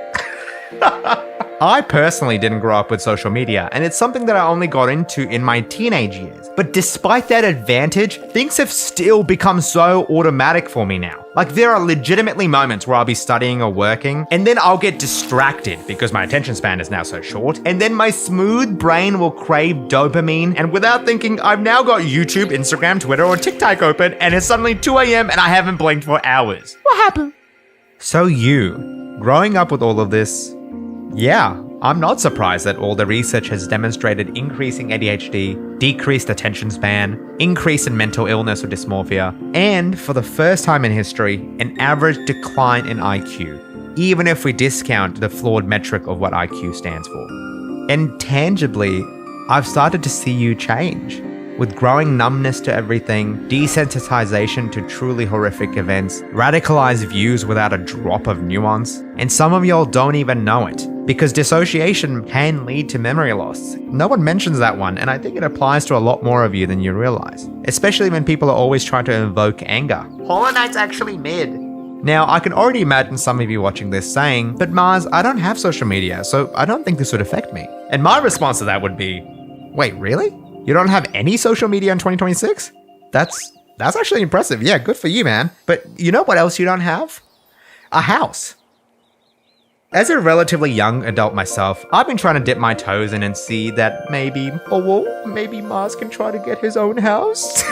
I personally didn't grow up with social media, and it's something that I only got into in my teenage years. But despite that advantage, things have still become so automatic for me now. Like, there are legitimately moments where I'll be studying or working, and then I'll get distracted because my attention span is now so short, and then my smooth brain will crave dopamine, and without thinking, I've now got YouTube, Instagram, Twitter, or TikTok open, and it's suddenly 2 a.m. and I haven't blinked for hours. What happened? So you, growing up with all of this, yeah, I'm not surprised that all the research has demonstrated increasing ADHD, decreased attention span, increase in mental illness or dysmorphia, and for the first time in history, an average decline in IQ, even if we discount the flawed metric of what IQ stands for. And tangibly, I've started to see you change. With growing numbness to everything, desensitization to truly horrific events, radicalized views without a drop of nuance, and some of y'all don't even know it, because dissociation can lead to memory loss. No one mentions that one, and I think it applies to a lot more of you than you realize, especially when people are always trying to invoke anger. Hollow Knight's actually mid. Now, I can already imagine some of you watching this saying, but Maaz, I don't have social media, so I don't think this would affect me. And my response to that would be, wait, really? You don't have any social media in 2026? That's actually impressive. Yeah, good for you, man. But you know what else you don't have? A house. As a relatively young adult myself, I've been trying to dip my toes in and see that maybe Maaz can try to get his own house.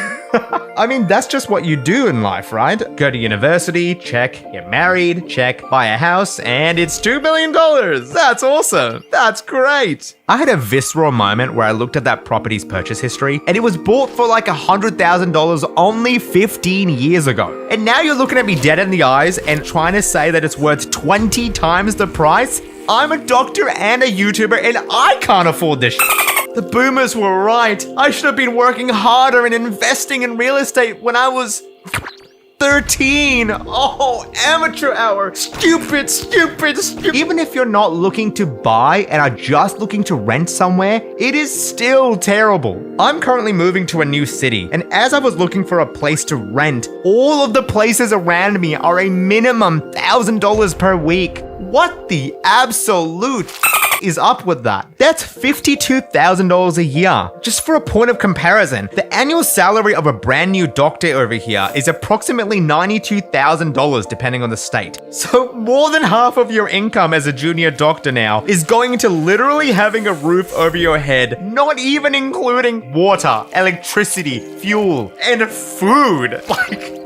I mean, that's just what you do in life, right? Go to university, check. Get married, check. Buy a house, and it's $2 million. That's awesome. That's great. I had a visceral moment where I looked at that property's purchase history, and it was bought for like $100,000 only 15 years ago. And now you're looking at me dead in the eyes and trying to say that it's worth 20 times the price? I'm a doctor and a YouTuber, and I can't afford this shit. The boomers were right. I should have been working harder and investing in real estate when I was 13. Oh, amateur hour. Stupid. Even if you're not looking to buy and are just looking to rent somewhere, it is still terrible. I'm currently moving to a new city, and as I was looking for a place to rent, all of the places around me are a minimum $1,000 per week. What the absolute is up with that? That's $52,000 a year. Just for a point of comparison, the annual salary of a brand new doctor over here is approximately $92,000 depending on the state. So more than half of your income as a junior doctor now is going into literally having a roof over your head, not even including water, electricity, fuel, and food.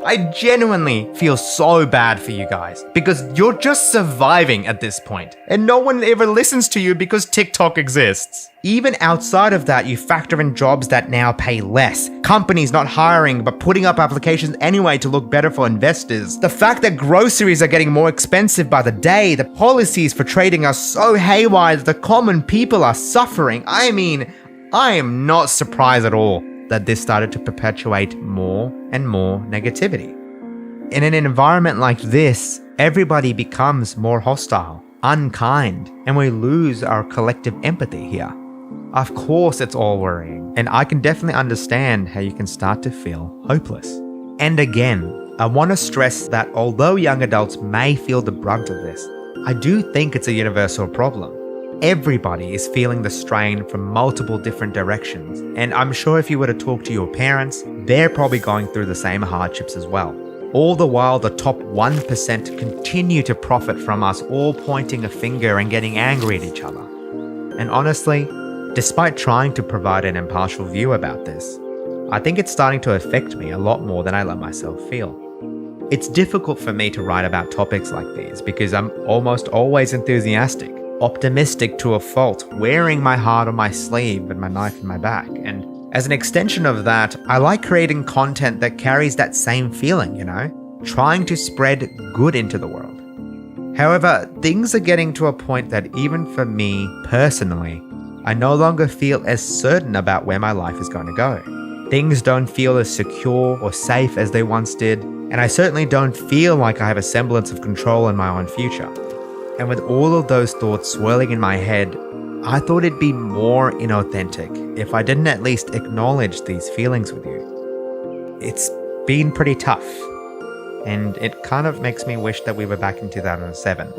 I genuinely feel so bad for you guys because you're just surviving at this point, and no one ever listens to you because TikTok exists. Even outside of that, you factor in jobs that now pay less, companies not hiring but putting up applications anyway to look better for investors, the fact that groceries are getting more expensive by the day, the policies for trading are so haywire that the common people are suffering. I mean, I am not surprised at all that this started to perpetuate more and more negativity. In an environment like this, everybody becomes more hostile, unkind, and we lose our collective empathy here. Of course it's all worrying, and I can definitely understand how you can start to feel hopeless. And again, I want to stress that although young adults may feel the brunt of this, I do think it's a universal problem. Everybody is feeling the strain from multiple different directions, and I'm sure if you were to talk to your parents, they're probably going through the same hardships as well. All the while, the top 1% continue to profit from us all pointing a finger and getting angry at each other. And honestly, despite trying to provide an impartial view about this, I think it's starting to affect me a lot more than I let myself feel. It's difficult for me to write about topics like these because I'm almost always enthusiastic, optimistic to a fault, wearing my heart on my sleeve and my knife in my back. And as an extension of that, I like creating content that carries that same feeling, trying to spread good into the world. However, things are getting to a point that even for me personally, I no longer feel as certain about where my life is going to go. Things don't feel as secure or safe as they once did, and I certainly don't feel like I have a semblance of control in my own future. And with all of those thoughts swirling in my head, I thought it'd be more inauthentic if I didn't at least acknowledge these feelings with you. It's been pretty tough, and it kind of makes me wish that we were back in 2007,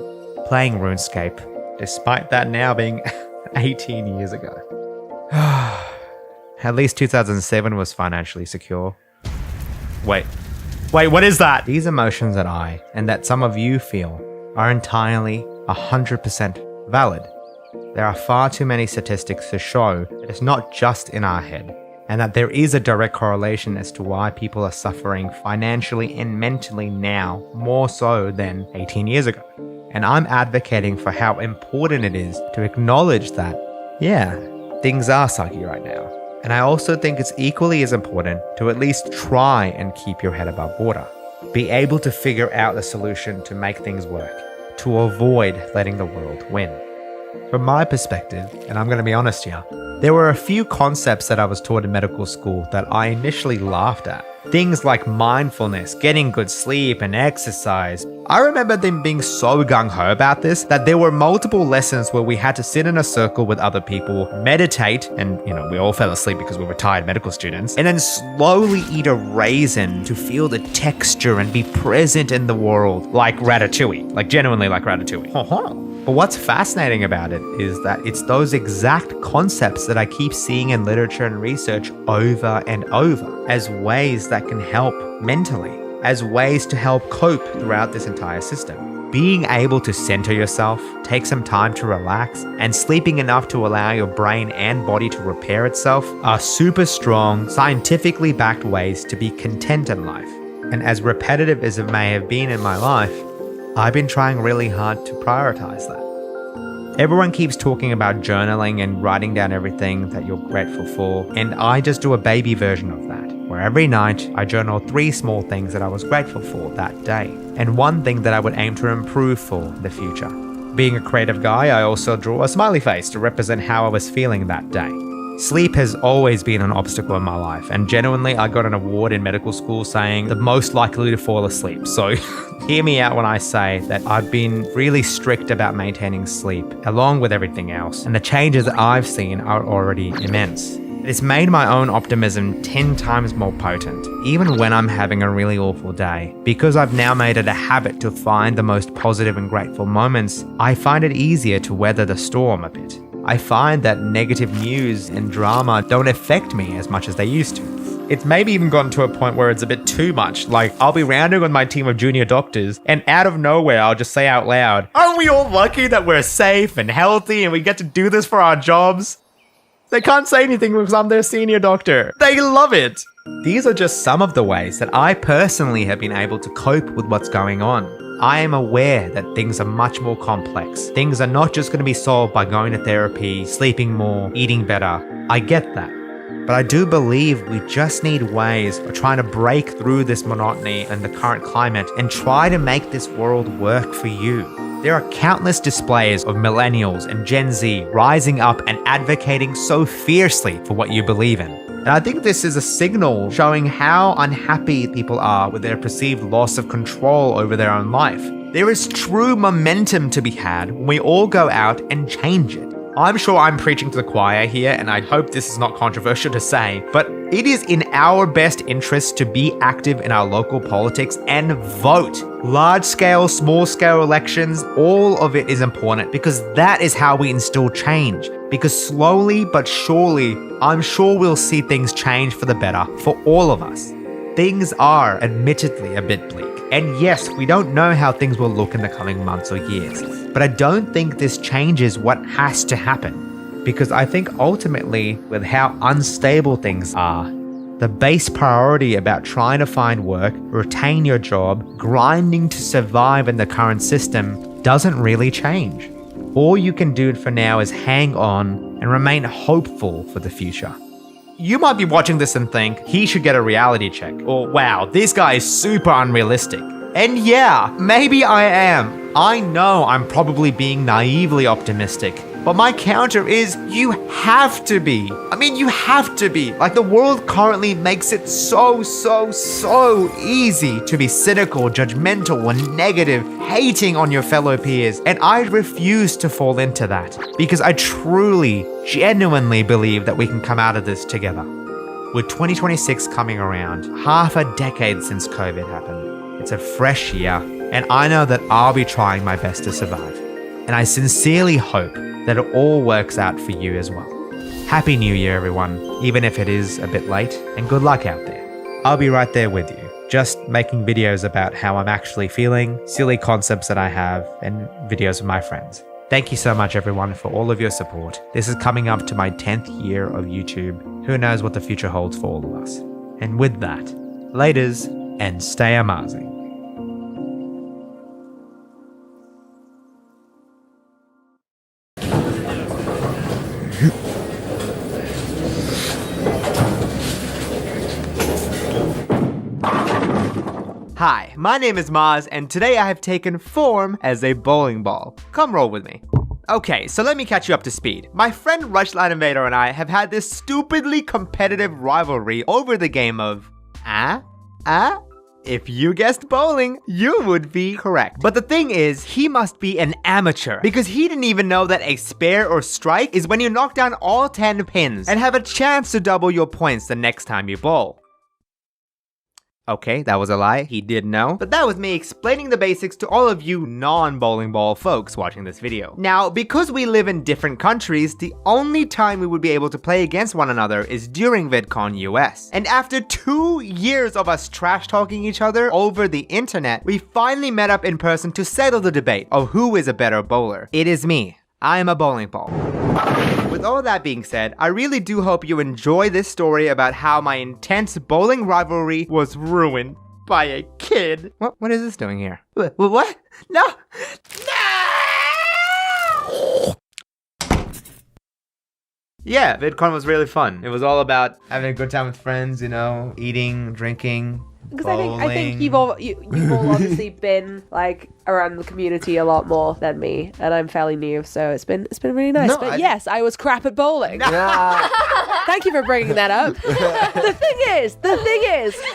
playing RuneScape, despite that now being 18 years ago. At least 2007 was financially secure. Wait, what is that? These emotions that I, and that some of you feel, are entirely 100% valid. There are far too many statistics to show that it's not just in our head, and that there is a direct correlation as to why people are suffering financially and mentally now more so than 18 years ago. And I'm advocating for how important it is to acknowledge that, yeah, things are sucky right now. And I also think it's equally as important to at least try and keep your head above water. Be able to figure out a solution to make things work, to avoid letting the world win. From my perspective, and I'm going to be honest here, there were a few concepts that I was taught in medical school that I initially laughed at. Things like mindfulness, getting good sleep, and exercise. I remember them being so gung-ho about this that there were multiple lessons where we had to sit in a circle with other people, meditate, and we all fell asleep because we were tired medical students, and then slowly eat a raisin to feel the texture and be present in the world, like Ratatouille, like genuinely like Ratatouille. But what's fascinating about it is that it's those exact concepts that I keep seeing in literature and research over and over as ways that can help mentally, as ways to help cope throughout this entire system. Being able to center yourself, take some time to relax, and sleeping enough to allow your brain and body to repair itself are super strong, scientifically backed ways to be content in life. And as repetitive as it may have been in my life, I've been trying really hard to prioritize that. Everyone keeps talking about journaling and writing down everything that you're grateful for, and I just do a baby version of that, where every night I journal 3 small things that I was grateful for that day, and 1 thing that I would aim to improve for in the future. Being a creative guy, I also draw a smiley face to represent how I was feeling that day. Sleep has always been an obstacle in my life, and genuinely I got an award in medical school saying the most likely to fall asleep, so hear me out when I say that I've been really strict about maintaining sleep, along with everything else, and the changes that I've seen are already immense. It's made my own optimism 10 times more potent, even when I'm having a really awful day. Because I've now made it a habit to find the most positive and grateful moments, I find it easier to weather the storm a bit. I find that negative news and drama don't affect me as much as they used to. It's maybe even gotten to a point where it's a bit too much. Like, I'll be rounding with my team of junior doctors, and out of nowhere, I'll just say out loud, "Aren't we all lucky that we're safe and healthy and we get to do this for our jobs?" They can't say anything because I'm their senior doctor. They love it. These are just some of the ways that I personally have been able to cope with what's going on. I am aware that things are much more complex. Things are not just going to be solved by going to therapy, sleeping more, eating better. I get that. But I do believe we just need ways of trying to break through this monotony and the current climate and try to make this world work for you. There are countless displays of millennials and Gen Z rising up and advocating so fiercely for what you believe in. And I think this is a signal showing how unhappy people are with their perceived loss of control over their own life. There is true momentum to be had when we all go out and change it. I'm sure I'm preaching to the choir here, and I hope this is not controversial to say, but It is in our best interest to be active in our local politics and vote. Large scale, small scale elections, all of it is important because that is how we instill change. Because slowly but surely, I'm sure we'll see things change for the better for all of us. Things are admittedly a bit bleak. And yes, we don't know how things will look in the coming months or years. But I don't think this changes what has to happen. Because I think ultimately, with how unstable things are, the base priority about trying to find work, retain your job, grinding to survive in the current system doesn't really change. All you can do for now is hang on and remain hopeful for the future. You might be watching this and think, he should get a reality check, or wow, this guy is super unrealistic. And yeah, maybe I am. I know I'm probably being naively optimistic. But my counter is, you have to be. I mean, you have to be. Like, the world currently makes it so easy to be cynical, judgmental, and negative, hating on your fellow peers. And I refuse to fall into that because I truly, genuinely believe that we can come out of this together. With 2026 coming around, half a decade since COVID happened, it's a fresh year, and I know that I'll be trying my best to survive. And I sincerely hope that it all works out for you as well. Happy New Year, everyone, even if it is a bit late, and good luck out there. I'll be right there with you, just making videos about how I'm actually feeling, silly concepts that I have, and videos with my friends. Thank you so much, everyone, for all of your support. This is coming up to my 10th year of YouTube. Who knows what the future holds for all of us. And with that, laters, and stay amazing. Hi, my name is Maaz, and today I have taken form as a bowling ball. Come roll with me. Okay, so let me catch you up to speed. My friend Rushline Invader and I have had this stupidly competitive rivalry over the game of If you guessed bowling, you would be correct. But the thing is, he must be an amateur because he didn't even know that a spare or strike is when you knock down all 10 pins and have a chance to double your points the next time you bowl. Okay, that was a lie. He did know. But that was me explaining the basics to all of you non-bowling ball folks watching this video. Now, because we live in different countries, the only time we would be able to play against one another is during VidCon US. And after 2 years of us trash-talking each other over the internet, we finally met up in person to settle the debate of who is a better bowler. It is me. I am a bowling ball. With all that being said, I really do hope you enjoy this story about how my intense bowling rivalry was ruined by a kid. What is this doing here? What? No! Yeah, VidCon was really fun. It was all about having a good time with friends, you know, eating, drinking, because I think you've all obviously been like around the community a lot more than me, and I'm fairly new, so it's been really nice. No, but yes, I was crap at bowling. Thank you for bringing that up. The thing is,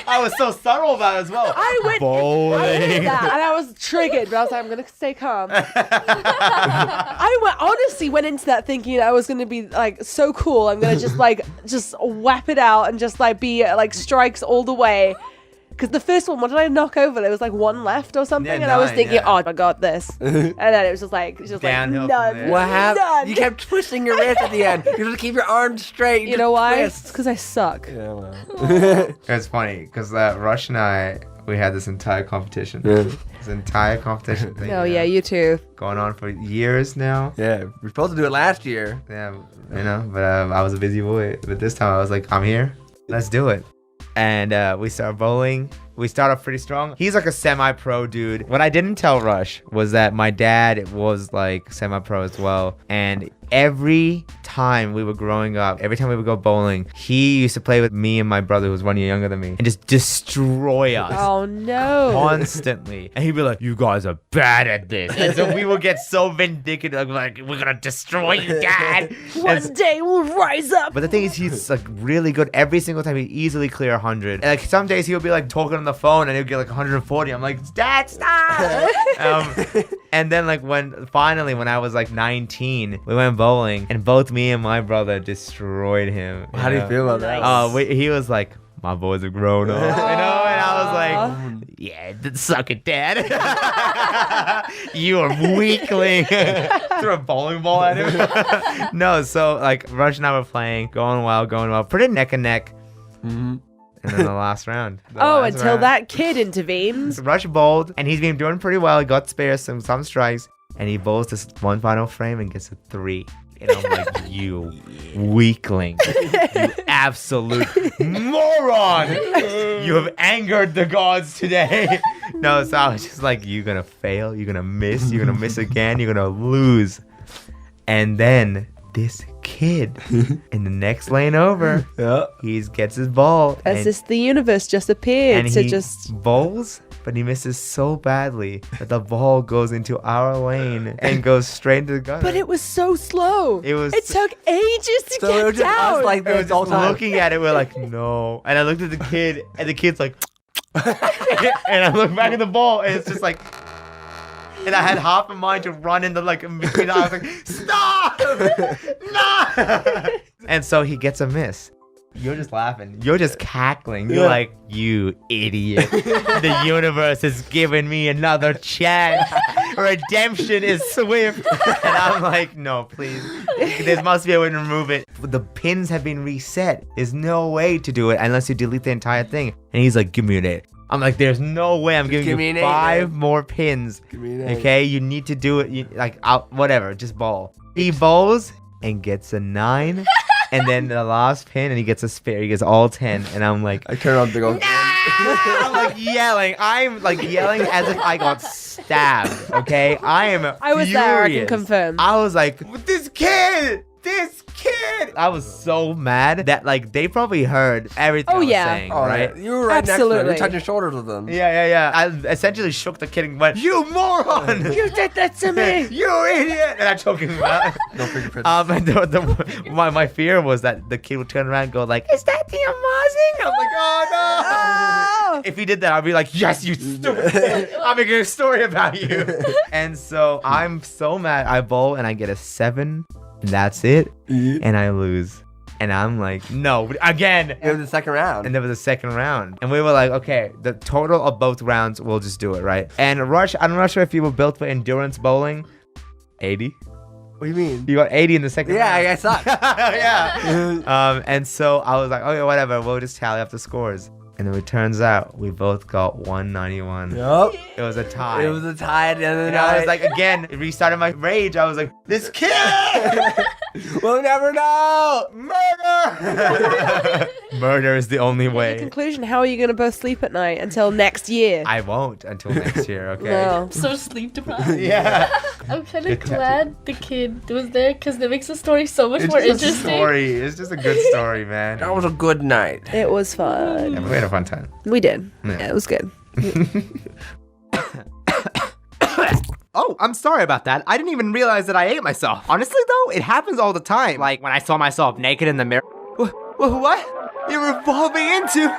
I was so subtle about it as well. I went bowling, I did that, and I was triggered, but I was like, I'm gonna stay calm. I honestly went into that thinking I was gonna be like so cool. I'm gonna just whap it out and just like be like strikes all the way. Because the first one, what did I knock over? There was like one left or something, and I was thinking, oh, I got this. And then it was just like downhill none. What happened? None. You kept twisting your wrist at the end. You just keep your arms straight. You know why? It's because I suck. Yeah, well. It's funny, because Rush and I, we had this entire competition. This entire competition thing. Oh, yeah, you too. Going on for years now. Yeah, we were supposed to do it last year. Yeah, you know, but I was a busy boy. But this time I was like, I'm here. Let's do it. And we started bowling. We started off pretty strong. He's like a semi-pro dude. What I didn't tell Rush was that my dad was like semi-pro as well. And every time we were growing up, every time we would go bowling, he used to play with me and my brother who was 1 year younger than me and just destroy us. Oh no. Constantly. And he'd be like, you guys are bad at this. And so we would get so vindictive, like, we're gonna destroy you, Dad. One day we'll rise up. But the thing is, he's like really good. Every single time he'd easily clear 100. And like some days he'll be like talking on the phone and he'll get like 140. I'm like, Dad, stop. And then like when I was like 19, we went bowling and both me and my brother destroyed him. How do you feel about that? He was like, my boys have grown up, and I was like, yeah, suck it, Dad. You are weakling. Threw a bowling ball at him. No, so like Rush and I were playing, going well, pretty neck and neck. And then the last round. Until that kid intervenes. Rush bowled, and he's been doing pretty well. He got spares some strikes, and he bowls this one final frame and gets a 3. And I'm like, you weakling. You absolute moron. You have angered the gods today. No, so I was just like, you're going to fail. You're going to miss. You're going to miss again. You're going to lose. And then this kid in the next lane over, he gets his ball. As if the universe just appeared and to he just... bowls, but he misses so badly that the ball goes into our lane and goes straight into the gutter. But it was so slow. It took ages to So it was get just down. us, like, It was the whole just time. looking at it, we're like, no. And I looked at the kid, and the kid's like, and I look back at the ball, and it's just like, and I had half a mind to run into like in between. I was like, stop! No! And so he gets a miss. You're just laughing. You're just cackling. You're like, you idiot. The universe has given me another chance. Redemption is swift. And I'm like, no, please. There must be a way to remove it. The pins have been reset. There's no way to do it unless you delete the entire thing. And he's like, give me an 8. I'm like, there's no way I'm giving you 5 more pins. Give me an 8. Okay, you need to do it. Whatever, just bowl. He bowls and gets a 9. And then the last pin, and he gets a spare. He gets all 10, and I'm like, I turn on the go. I'm like yelling. I'm like yelling as if I got stabbed. Okay, I was furious. there. I can confirm. I was like, this kid. I was so mad that like they probably heard everything I was saying, right? You were right next to them. You touched your shoulders with them. Yeah. I essentially shook the kid and went, you moron! You did that to me! You idiot! And I choked him out. No fingerprints. And my fear was that the kid would turn around and go like, is that TheAMaazing? I'm like, oh no! If he did that, I'd be like, yes, you stupid kid. I'm making a story about you. And so I'm so mad. I bowl and I get a 7. And that's it. And I lose. And I'm like, no, again. It was the second round. And there was a second round. And we were like, okay, the total of both rounds, we'll just do it, right? And Rush, I'm not sure if you were built for endurance bowling. 80? What do you mean? You got 80 in the second round. Yeah, I suck. Yeah. And so I was like, okay, whatever. We'll just tally up the scores. And then it turns out we both got 191. Yup. It was a tie. It was a tie at the end of the And night. I was like, again, it restarted my rage. I was like, this kid! We'll never know! Murder! Murder is the only way. Conclusion, how are you going to both sleep at night until next year? I won't until next year, okay? No. So sleep deprived. Yeah. I'm kind of glad the kid was there because it makes the story so much more It's just a interesting. story. It's just a good story, man. That was a good night. It was fun. Yeah, we had a fun time. We did. Yeah. Yeah, it was good. Oh, I'm sorry about that. I didn't even realize that I ate myself. Honestly, though, it happens all the time. Like when I saw myself naked in the mirror. What? You're evolving into an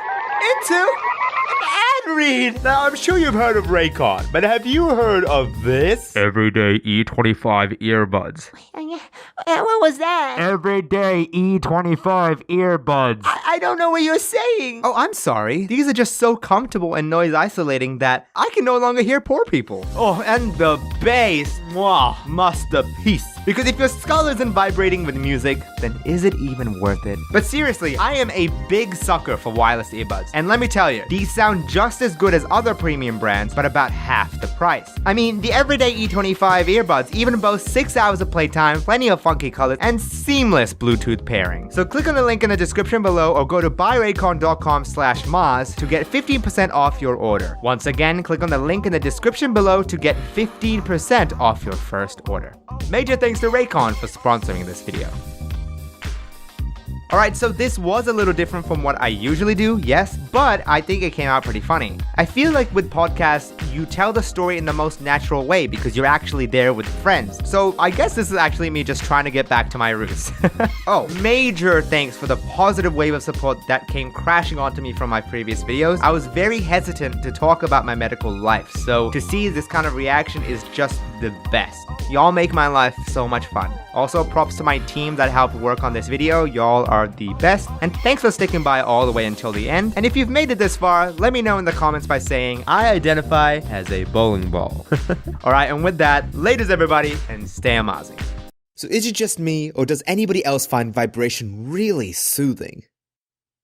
ad read. Now, I'm sure you've heard of Raycon, but have you heard of this? Everyday E25 earbuds. What was that? Everyday E25 earbuds. I don't know what you're saying. Oh, I'm sorry. These are just so comfortable and noise isolating that I can no longer hear poor people. Oh, and the bass. Mwah, masterpiece. Because if your skull isn't vibrating with music, then is it even worth it? But seriously, I am a big sucker for wireless earbuds. And let me tell you, these sound just as good as other premium brands, but about half the price. I mean, the everyday E25 earbuds even boast 6 hours of playtime, plenty of funky colors, and seamless Bluetooth pairing. So click on the link in the description below or go to buyraycon.com/Maaz to get 15% off your order. Once again, click on the link in the description below to get 15% off your first order. Major thanks to Raycon for sponsoring this video. Alright, so this was a little different from what I usually do, yes, but I think it came out pretty funny. I feel like with podcasts, you tell the story in the most natural way because you're actually there with friends. So I guess this is actually me just trying to get back to my roots. Oh, major thanks for the positive wave of support that came crashing onto me from my previous videos. I was very hesitant to talk about my medical life, so to see this kind of reaction is just the best. Y'all make my life so much fun. Also, props to my team that helped work on this video. Y'all are the best. And thanks for sticking by all the way until the end. And if you've made it this far, let me know in the comments by saying, I identify as a bowling ball. Alright, and with that, ladies everybody, and stay aMAAZing. So is it just me, or does anybody else find vibration really soothing?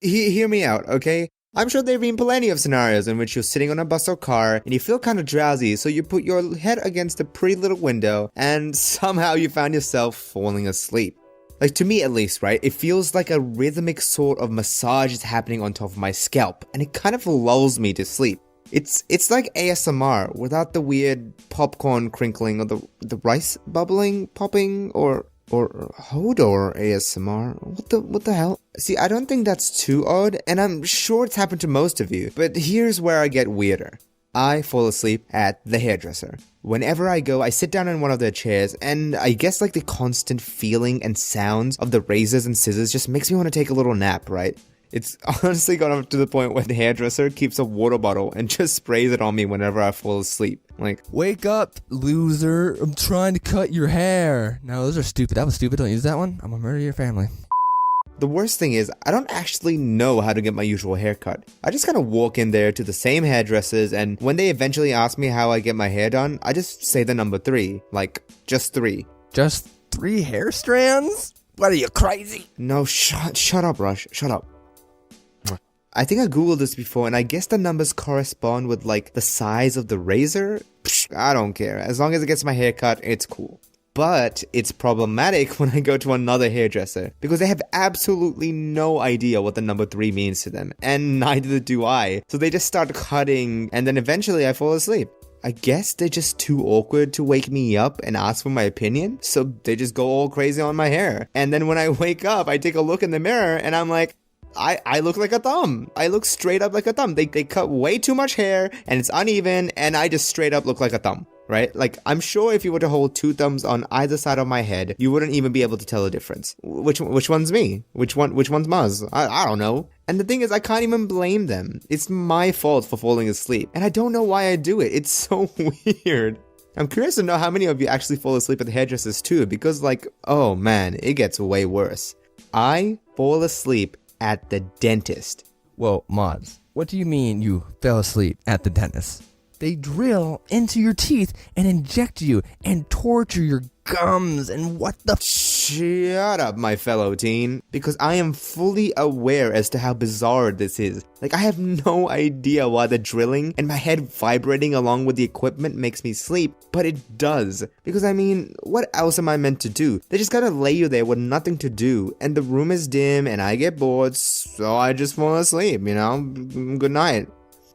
Hear me out, okay? I'm sure there have been plenty of scenarios in which you're sitting on a bus or car and you feel kind of drowsy, so you put your head against a pretty little window and somehow you found yourself falling asleep. Like, to me at least, right? It feels like a rhythmic sort of massage is happening on top of my scalp, and it kind of lulls me to sleep. It's like ASMR without the weird popcorn crinkling or the rice bubbling, popping, or Hodor ASMR. What the hell? See, I don't think that's too odd, and I'm sure it's happened to most of you, but here's where I get weirder. I fall asleep at the hairdresser. Whenever I go, I sit down in one of their chairs, and I guess like the constant feeling and sounds of the razors and scissors just makes me want to take a little nap, right? It's honestly gone up to the point where the hairdresser keeps a water bottle and just sprays it on me whenever I fall asleep. Like, wake up, loser. I'm trying to cut your hair. No, those are stupid. That was stupid. Don't use that one. I'm gonna murder your family. the worst thing is, I don't actually know how to get my usual haircut. I just kind of walk in there to the same hairdressers, and when they eventually ask me how I get my hair done, I just say the number 3. Like, just 3. Just 3 hair strands? What are you, crazy? No, shut up, Rush. Shut up. I think I googled this before, and I guess the numbers correspond with, like, the size of the razor. Psh, I don't care. As long as it gets my hair cut, it's cool. But it's problematic when I go to another hairdresser, because they have absolutely no idea what the number 3 means to them, and neither do I. So they just start cutting, and then eventually I fall asleep. I guess they're just too awkward to wake me up and ask for my opinion, so they just go all crazy on my hair. And then when I wake up, I take a look in the mirror, and I'm like, I look like a thumb. I look straight up like a thumb. They cut way too much hair, and it's uneven, and I just straight up look like a thumb, right? Like, I'm sure if you were to hold 2 thumbs on either side of my head, you wouldn't even be able to tell the difference. Which one's me? Which one's Maaz? I don't know. And the thing is, I can't even blame them. It's my fault for falling asleep, and I don't know why I do it. It's so weird. I'm curious to know how many of you actually fall asleep at the hairdressers too, because, like, oh man, it gets way worse. I fall asleep at the dentist. Whoa, Maaz, what do you mean you fell asleep at the dentist? They drill into your teeth and inject you and torture your gums and what the Shut up, my fellow teen, because I am fully aware as to how bizarre this is. Like, I have no idea why the drilling and my head vibrating along with the equipment makes me sleep, but it does. Because, I mean, what else am I meant to do? They just gotta lay you there with nothing to do, and the room is dim, and I get bored, so I just fall asleep, you know? Good night.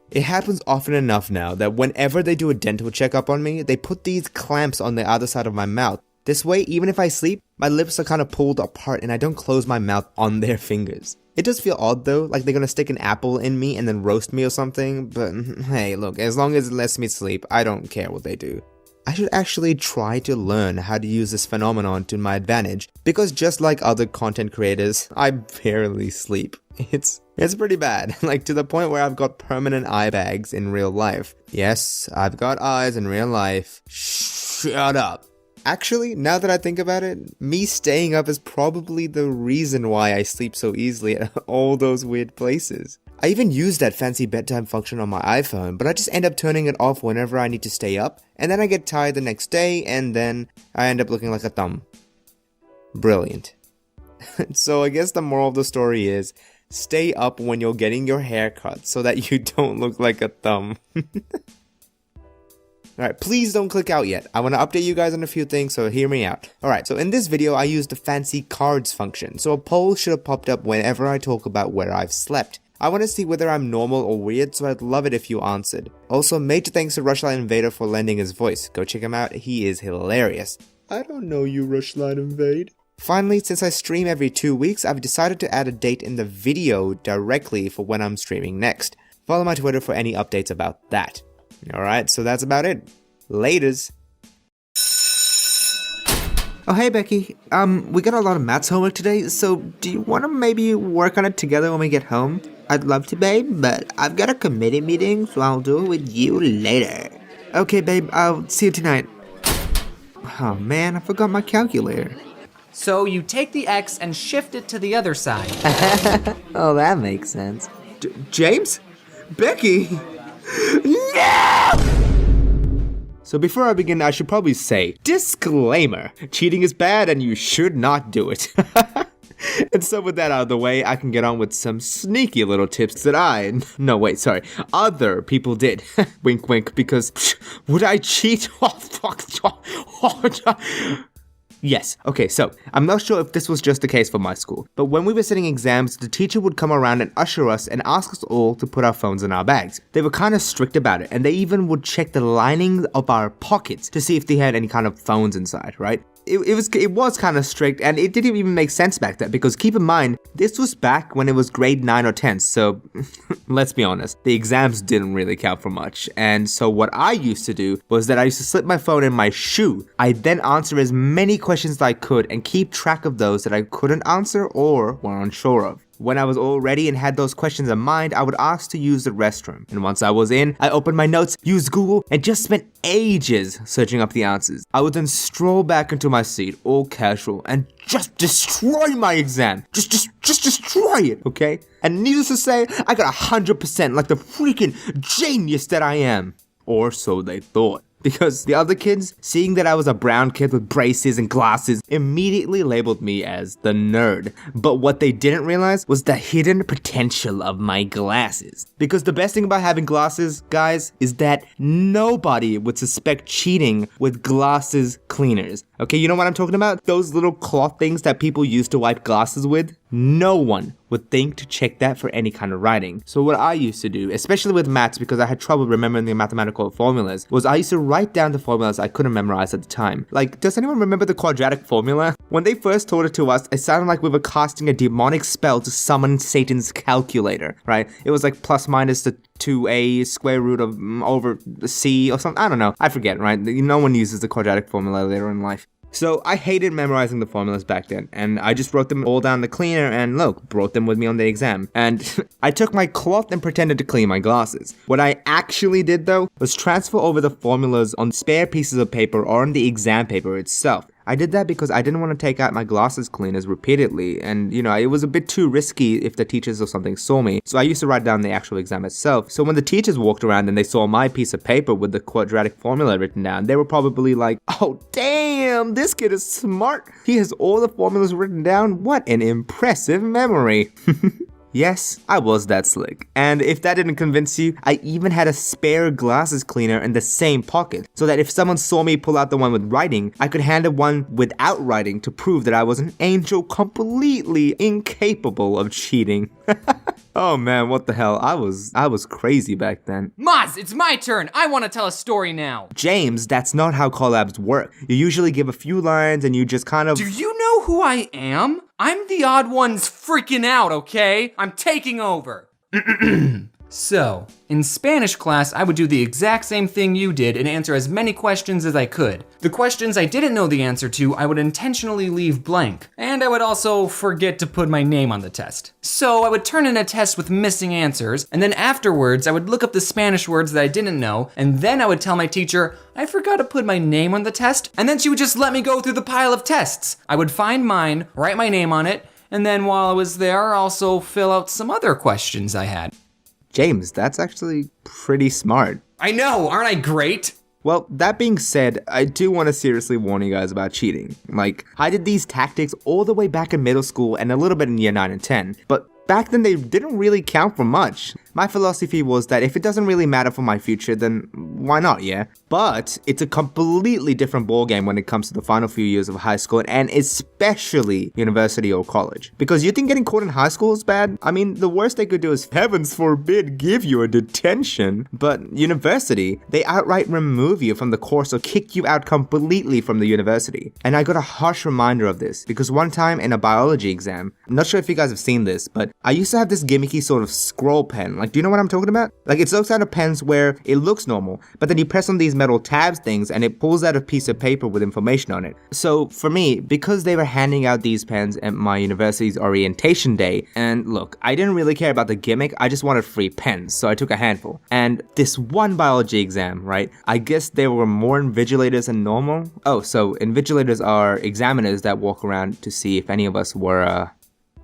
It happens often enough now that whenever they do a dental checkup on me, they put these clamps on the other side of my mouth. This way, even if I sleep, my lips are kind of pulled apart and I don't close my mouth on their fingers. It does feel odd though, like they're gonna stick an apple in me and then roast me or something, but hey, look, as long as it lets me sleep, I don't care what they do. I should actually try to learn how to use this phenomenon to my advantage, because just like other content creators, I barely sleep. It's pretty bad, like to the point where I've got permanent eye bags in real life. Yes, I've got eyes in real life. Shut up. Actually, now that I think about it, me staying up is probably the reason why I sleep so easily at all those weird places. I even use that fancy bedtime function on my iPhone, but I just end up turning it off whenever I need to stay up, and then I get tired the next day, and then I end up looking like a thumb. Brilliant. So I guess the moral of the story is, stay up when you're getting your hair cut so that you don't look like a thumb. Alright, please don't click out yet. I want to update you guys on a few things, so hear me out. Alright, so in this video, I used the fancy cards function, so a poll should have popped up whenever I talk about where I've slept. I want to see whether I'm normal or weird, so I'd love it if you answered. Also, major thanks to Rushline Invader for lending his voice. Go check him out, he is hilarious. I don't know you, Rushline Invade. Finally, since I stream every 2 weeks, I've decided to add a date in the video directly for when I'm streaming next. Follow my Twitter for any updates about that. Alright, so that's about it. Laters. Oh, hey Becky. We got a lot of maths homework today, so do you want to maybe work on it together when we get home? I'd love to, babe, but I've got a committee meeting, so I'll do it with you later. Okay, babe, I'll see you tonight. Oh man, I forgot my calculator. So you take the X and shift it to the other side. Oh, that makes sense. James? Becky? No! So before I begin, I should probably say, disclaimer, cheating is bad and you should not do it. And so with that out of the way, I can get on with some sneaky little tips that other people did. Wink wink, because would I cheat? Oh, fuck. Yes, okay, so I'm not sure if this was just the case for my school, but when we were sitting exams, the teacher would come around and usher us and ask us all to put our phones in our bags. They were kind of strict about it, and they even would check the linings of our pockets to see if they had any kind of phones inside, right? It was kind of strict, and it didn't even make sense back then, because keep in mind, this was back when it was grade 9 or 10, so let's be honest, the exams didn't really count for much. And so what I used to do was that I used to slip my phone in my shoe. I'd then answer as many questions as I could and keep track of those that I couldn't answer or were unsure of. When I was all ready and had those questions in mind, I would ask to use the restroom. And once I was in, I opened my notes, used Google, and just spent ages searching up the answers. I would then stroll back into my seat, all casual, and just destroy my exam. Just destroy it, okay? And needless to say, I got 100% like the freaking genius that I am. Or so they thought. Because the other kids, seeing that I was a brown kid with braces and glasses, immediately labeled me as the nerd. But what they didn't realize was the hidden potential of my glasses. Because the best thing about having glasses, guys, is that nobody would suspect cheating with glasses cleaners. Okay, you know what I'm talking about? Those little cloth things that people use to wipe glasses with? No one would think to check that for any kind of writing. So what I used to do, especially with maths because I had trouble remembering the mathematical formulas, was I used to write down the formulas I couldn't memorize at the time. Like, does anyone remember the quadratic formula? When they first taught it to us, it sounded like we were casting a demonic spell to summon Satan's calculator, right? It was like plus minus the 2a square root of over c or something. I don't know. I forget, right? No one uses the quadratic formula later in life. So I hated memorizing the formulas back then, and I just wrote them all down the cleaner and look, brought them with me on the exam. And I took my cloth and pretended to clean my glasses. What I actually did though, was transfer over the formulas on spare pieces of paper or on the exam paper itself. I did that because I didn't want to take out my glasses cleaners repeatedly, and you know, it was a bit too risky if the teachers or something saw me, so I used to write down the actual exam itself. So when the teachers walked around and they saw my piece of paper with the quadratic formula written down, they were probably like, oh damn, this kid is smart. He has all the formulas written down. What an impressive memory. Yes, I was that slick. And if that didn't convince you, I even had a spare glasses cleaner in the same pocket, so that if someone saw me pull out the one with writing, I could hand it one without writing to prove that I was an angel completely incapable of cheating. Oh man, what the hell? I was crazy back then. Maaz, it's my turn. I want to tell a story now. James, that's not how collabs work. You usually give a few lines and you just kind of... Do you know who I am? I'm the odd one's freaking out, okay? I'm taking over. So, in Spanish class, I would do the exact same thing you did and answer as many questions as I could. The questions I didn't know the answer to, I would intentionally leave blank. And I would also forget to put my name on the test. So I would turn in a test with missing answers, and then afterwards, I would look up the Spanish words that I didn't know, and then I would tell my teacher, I forgot to put my name on the test, and then she would just let me go through the pile of tests. I would find mine, write my name on it, and then while I was there, also fill out some other questions I had. James, that's actually pretty smart. I know, aren't I great? Well, that being said, I do want to seriously warn you guys about cheating. Like, I did these tactics all the way back in middle school and a little bit in year 9 and 10, but back then they didn't really count for much. My philosophy was that if it doesn't really matter for my future, then why not, yeah? But it's a completely different ballgame when it comes to the final few years of high school, and especially university or college. Because you think getting caught in high school is bad? I mean, the worst they could do is, heavens forbid, give you a detention. But university, they outright remove you from the course or kick you out completely from the university. And I got a harsh reminder of this because one time in a biology exam, I'm not sure if you guys have seen this, but I used to have this gimmicky sort of scroll pen. Like, do you know what I'm talking about? Like, it's those kind of pens where it looks normal, but then you press on these metal tabs things and it pulls out a piece of paper with information on it. So for me, because they were handing out these pens at my university's orientation day, and look, I didn't really care about the gimmick, I just wanted free pens, so I took a handful. And this one biology exam, right? I guess there were more invigilators than normal. Oh, so invigilators are examiners that walk around to see if any of us were,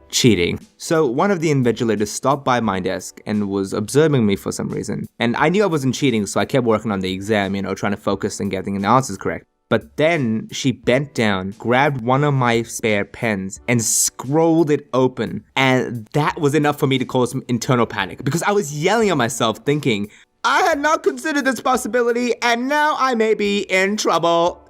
cheating. So one of the invigilators stopped by my desk and was observing me for some reason. And I knew I wasn't cheating, so I kept working on the exam, trying to focus and getting the answers correct. But then she bent down, grabbed one of my spare pens, and scrolled it open. And that was enough for me to cause some internal panic because I was yelling at myself thinking, I had not considered this possibility and now I may be in trouble.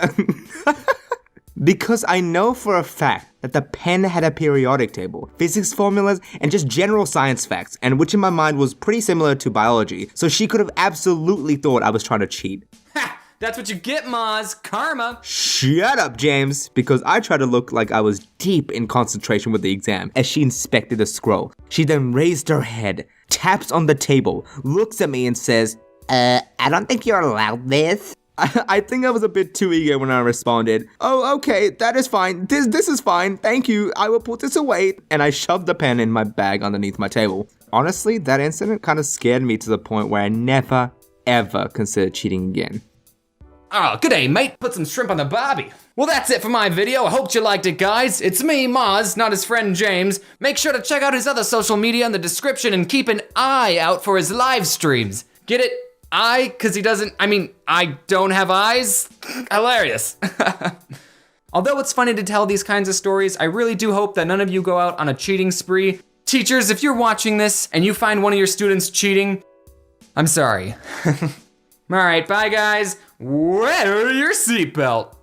Because I know for a fact that the pen had a periodic table, physics formulas, and just general science facts, and which in my mind was pretty similar to biology, so she could have absolutely thought I was trying to cheat. Ha! That's what you get, Maaz. Karma. Shut up, James, because I tried to look like I was deep in concentration with the exam as she inspected the scroll. She then raised her head, taps on the table, looks at me and says, I don't think you're allowed this. I think I was a bit too eager when I responded, oh, okay, that is fine. This is fine. Thank you. I will put this away. And I shoved the pen in my bag underneath my table. Honestly, that incident kind of scared me to the point where I never, ever considered cheating again. Oh, good day, mate. Put some shrimp on the barbie. Well, that's it for my video. I hope you liked it, guys. It's me, Maaz, not his friend James. Make sure to check out his other social media in the description and keep an eye out for his live streams. Get it? Cause I don't have eyes? Hilarious. Although it's funny to tell these kinds of stories, I really do hope that none of you go out on a cheating spree. Teachers, if you're watching this and you find one of your students cheating, I'm sorry. All right, bye guys. Wear your seatbelt.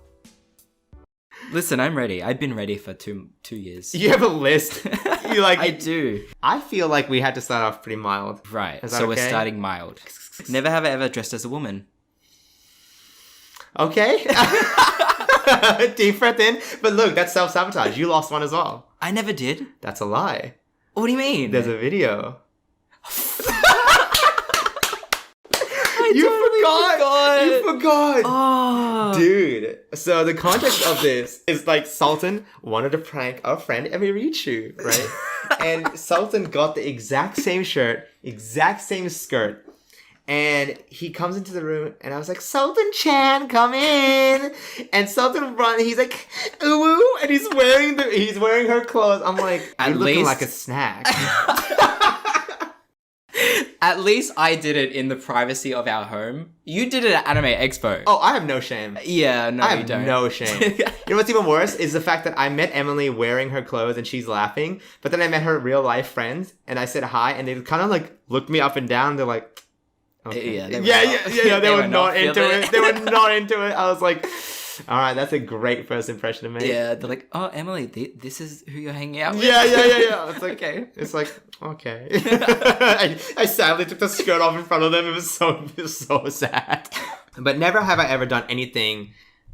Listen, I'm ready. I've been ready for two years. You have a list. I do. I feel like we had to start off pretty mild. Right, Is that so we're okay? starting mild. Never have I ever dressed as a woman. Okay. Deep breath in. But look, that's self-sabotage. You lost one as well. I never did. That's a lie. What do you mean? There's a video. You forgot. Oh. Dude. So the context of this is like Sultan wanted to prank our friend Emirichu, right? And Sultan got the exact same shirt, exact same skirt. And he comes into the room and I was like, Sultan-chan, come in. And Sultan he's like, ooh, and he's wearing her clothes. I'm like, you're looking like a snack. At least I did it in the privacy of our home. You did it at Anime Expo. Oh, I have no shame. Yeah, no, I you don't. have no shame. You know what's even worse is the fact that I met Emily wearing her clothes and she's laughing. But then I met her real life friends and I said hi and they kind of like looked me up and down. They're like, okay. Yeah, they were not into it. They were not into it. I was like, all right, that's a great first impression to make. Yeah, they're like, oh, Emily, this is who you're hanging out with. Yeah. It's like, okay. It's like, okay. I sadly took the skirt off in front of them. It was so sad. But never have I ever done anything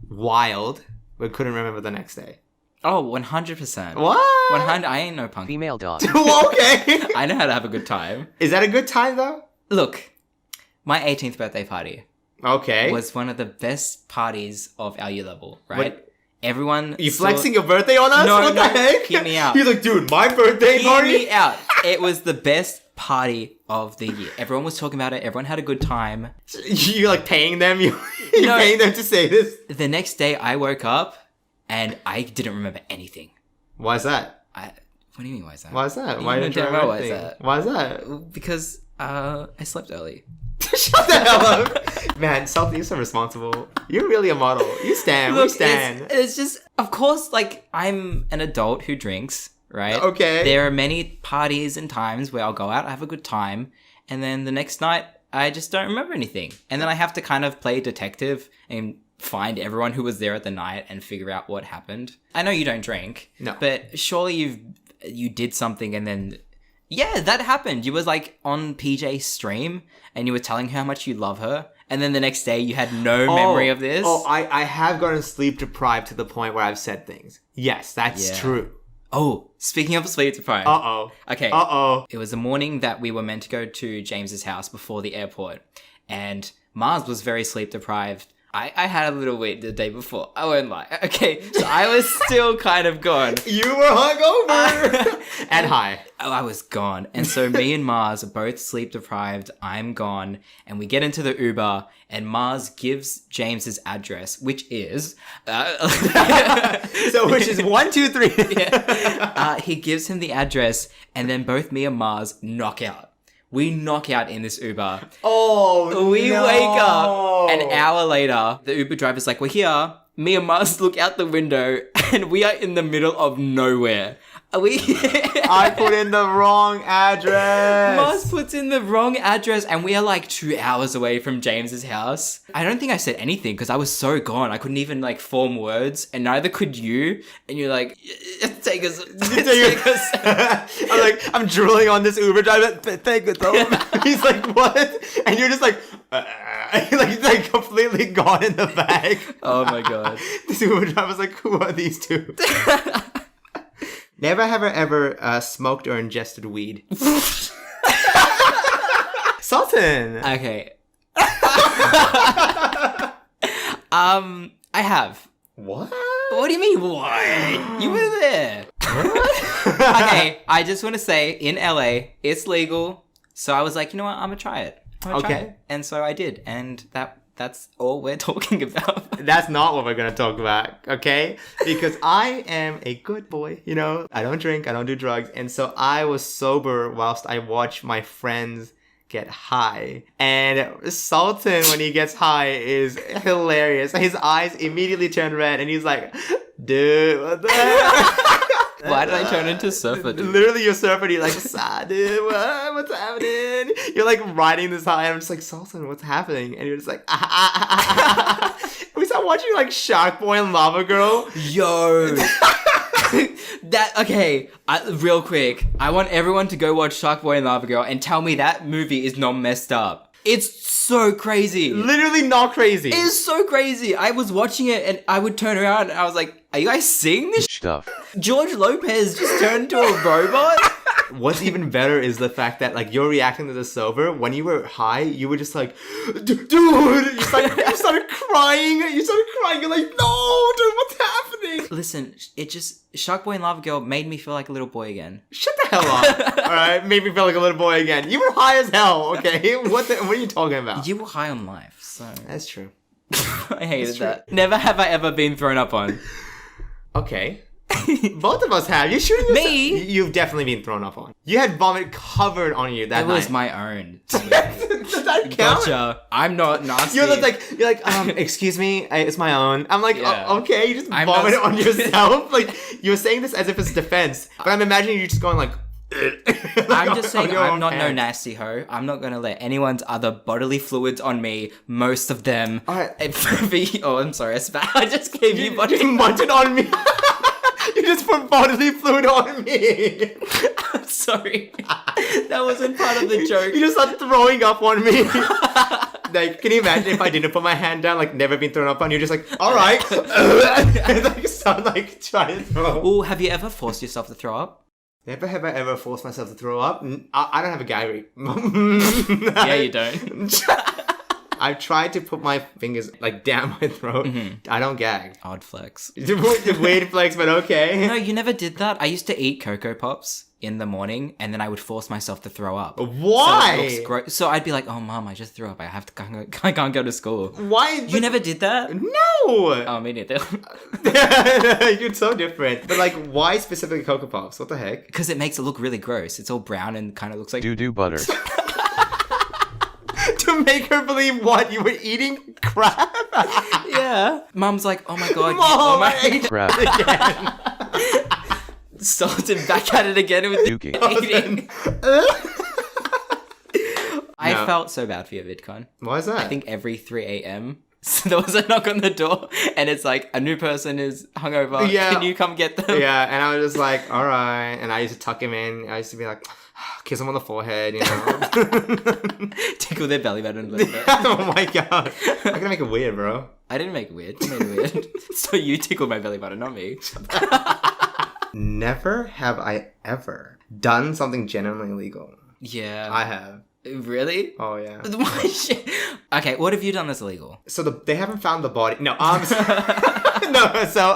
wild but couldn't remember the next day. Oh, 100%. What? 100. I ain't no punk. Female dog. Okay. I know how to have a good time. Is that a good time though? Look, my 18th birthday party. Okay. Was one of the best parties of our year level, right? What? Everyone. You flexing your birthday on us? No, what the heck? Hear me out. He's like, dude, my birthday party? Hear me out. It was the best party of the year. Everyone was talking about it. Everyone had a good time. You're like paying them? You're paying them to say this? The next day I woke up and I didn't remember anything. Why is that? What do you mean, why is that? Why is that? You Why didn't you know remember why is anything? that? Why is that? Because I slept early. Shut the hell up. Man, Salty, you're so responsible. You're really a model. You stand. Look, we stand. It's just, of course, like, I'm an adult who drinks, right? Okay. There are many parties and times where I'll go out, I have a good time, And then the next night, I just don't remember anything. And then I have to kind of play detective and find everyone who was there at the night and figure out what happened. I know you don't drink. No. But surely you did something and then... Yeah, that happened. You was like on PJ's stream and you were telling her how much you love her. And then the next day you had no memory of this. Oh, I have gotten sleep deprived to the point where I've said things. Yes, that's true. Oh, speaking of sleep deprived. Uh-oh. Okay. Uh-oh. It was the morning that we were meant to go to James's house before the airport. And Maaz was very sleep deprived. I had a little wait the day before. I won't lie. Okay, so I was still kind of gone. You were hungover! and high. Oh, I was gone. And so me and Maaz are both sleep deprived. I'm gone. And we get into the Uber and Maaz gives James's address, which is... which is 1, 2, 3. He gives him the address and then both me and Maaz knock out. We knock out in this Uber. Oh, We wake up an hour later. The Uber driver's like, we're here. Me and Maaz look out the window and we are in the middle of nowhere. I put in the wrong address. Maaz puts in the wrong address and we are like 2 hours away from James's house. I don't think I said anything because I was so gone. I couldn't even like form words and neither could you. And you're like, take us. Take us. I'm drooling on this Uber driver. Take us home. He's like, what? And you're just like, like completely gone in the bag. Oh my God. This Uber driver's like, who are these two? Never have I ever smoked or ingested weed. Sultan! Okay. I have. What? What do you mean, what? You were there. Okay, I just want to say, in LA, it's legal. So I was like, you know what, I'm going to try it. Okay. And so I did. And that's all we're talking about. That's not what we're going to talk about, okay? Because I am a good boy, you know? I don't drink, I don't do drugs. And so I was sober whilst I watched my friends get high. And Sultan, when he gets high, is hilarious. His eyes immediately turn red and he's like, dude, what the heck? Why did I turn into surfer dude? Literally, you're surfer dude, like, dude, what's happening? You're like riding this high, and I'm just like, Sultan, what's happening? And you're just like, We start watching like Shark Boy and Lava Girl. Yo. Real quick, I want everyone to go watch Shark Boy and Lava Girl and tell me that movie is not messed up. It's so crazy. Literally not crazy. It is so crazy. I was watching it and I would turn around and I was like, are you guys seeing this stuff? George Lopez just turned into a robot? What's even better is the fact that like you're reacting to the sober. When you were high, you were just like, dude, you started crying. You're like, no, dude, what's happening? Listen, Shark Boy and Lava Girl made me feel like a little boy again. Shut the hell up. All right, made me feel like a little boy again. You were high as hell, okay? What are you talking about? You were high on life, so. That's true. I hated that. Never have I ever been thrown up on. Okay. Both of us have. You shooting yourself? Me? You've definitely been thrown up on. You had vomit covered on you that It night. was my own. Does that count? Gotcha. I'm not nasty. You're like, excuse me, it's my own. I'm like, Yeah. okay, you just vomited on yourself. Like, you're saying this as if it's defense, but I'm imagining you just going like, I'm just saying your I'm own not no pants. nasty hoe. I'm not gonna let anyone's other bodily fluids on me. Most of them. Alright. Oh, I'm sorry. I just gave you body. You munted on me. You just put bodily fluid on me. I'm sorry. That wasn't part of the joke. You just started throwing up on me. Like, can you imagine if I didn't put my hand down, like never been thrown up on? You're just like, all right. And like start like trying to throw. Oh, have you ever forced yourself to throw up? Never have I ever forced myself to throw up. I don't have a gag. Yeah, you don't. I've tried to put my fingers like down my throat. Mm-hmm. I don't gag. Odd flex. Weird flex, but okay. No, you never did that. I used to eat Cocoa Pops in the morning, and then I would force myself to throw up. Why? So I'd be like, "Oh, Mom, I just threw up. I can't go to school." Why? You never did that? No. Oh, me neither. You're so different. But like, why specifically Cocoa Pops? What the heck? Because it makes it look really gross. It's all brown and kind of looks like doo-doo butter. To make her believe what? You were eating crap? Yeah. Mom's like, oh my god. Mom, I ate crap again. Started back at it again with Dookie. eating. I No. felt so bad for your VidCon. Why is that? I think every 3 a.m. So there was a knock on the door, and it's like, a new person is hungover. Yeah. Can you come get them? Yeah, and I was just like, all right. And I used to tuck him in. I used to be like, kiss him on the forehead, you know. Tickle their belly button a little bit. Oh my god. I'm gonna make it weird, bro. I didn't make it weird. You made it weird. So you tickled my belly button, not me. Never have I ever done something genuinely illegal. Yeah. I have. Really? Oh yeah. What shit? Okay, what have you done that's illegal? So they haven't found the body. No, no. So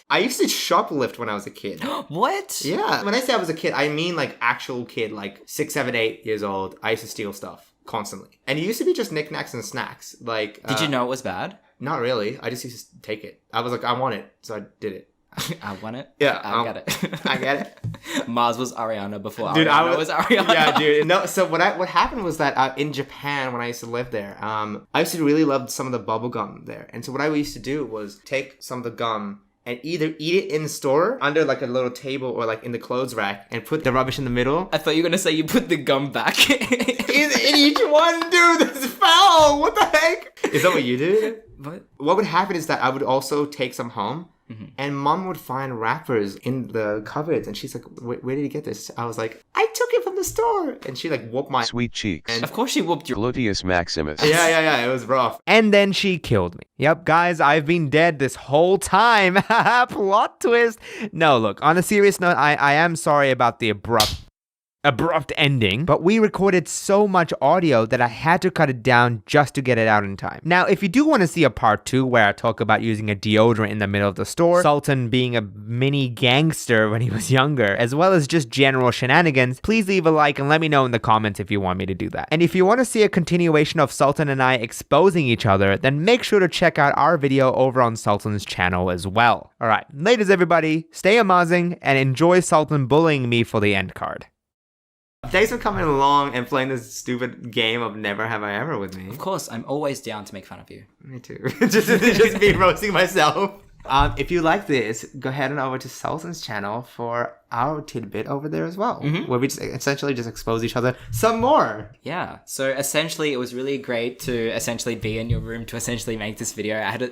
I used to shoplift when I was a kid. What? Yeah. When I say I was a kid, I mean like actual kid, like 6, 7, 8 years old. I used to steal stuff constantly, and it used to be just knickknacks and snacks. Like, Did you know it was bad? Not really. I just used to take it. I was like, I want it, so I did it. I want it. Yeah, I get it. I get it. Maaz was Ariana before Dude, Ariana was Ariana. Yeah, dude. No, so what happened was that in Japan, when I used to live there, I used to really love some of the bubble gum there. And so what I used to do was take some of the gum and either eat it in the store under like a little table or like in the clothes rack and put the rubbish in the middle. I thought you were gonna say you put the gum back. in each one, dude. This is foul. What the heck? Is that what you did? What would happen is that I would also take some home. And mom would find wrappers in the cupboards, and she's like, where did you get this? I was like, I took it from the store. And she like whooped my sweet cheeks. And of course she whooped your gluteus maximus. Yeah, it was rough. And then she killed me. Yep, guys, I've been dead this whole time. Plot twist. No, look, on a serious note, I am sorry about the abrupt ending, but we recorded so much audio that I had to cut it down just to get it out in time. Now, if you do want to see a part 2 where I talk about using a deodorant in the middle of the store, Sultan being a mini gangster when he was younger, as well as just general shenanigans, please leave a like and let me know in the comments if you want me to do that. And if you want to see a continuation of Sultan and I exposing each other, then make sure to check out our video over on Sultan's channel as well. Alright, ladies everybody, stay aMAAZing and enjoy Sultan bullying me for the end card. Thanks for coming along and playing this stupid game of Never Have I Ever with me. Of course, I'm always down to make fun of you. Me too. just be roasting myself. If you like this, go ahead and over to Sultan's channel for our tidbit over there as well, where we just essentially just expose each other some more. Yeah, so essentially it was really great to essentially be in your room to essentially make this video. I had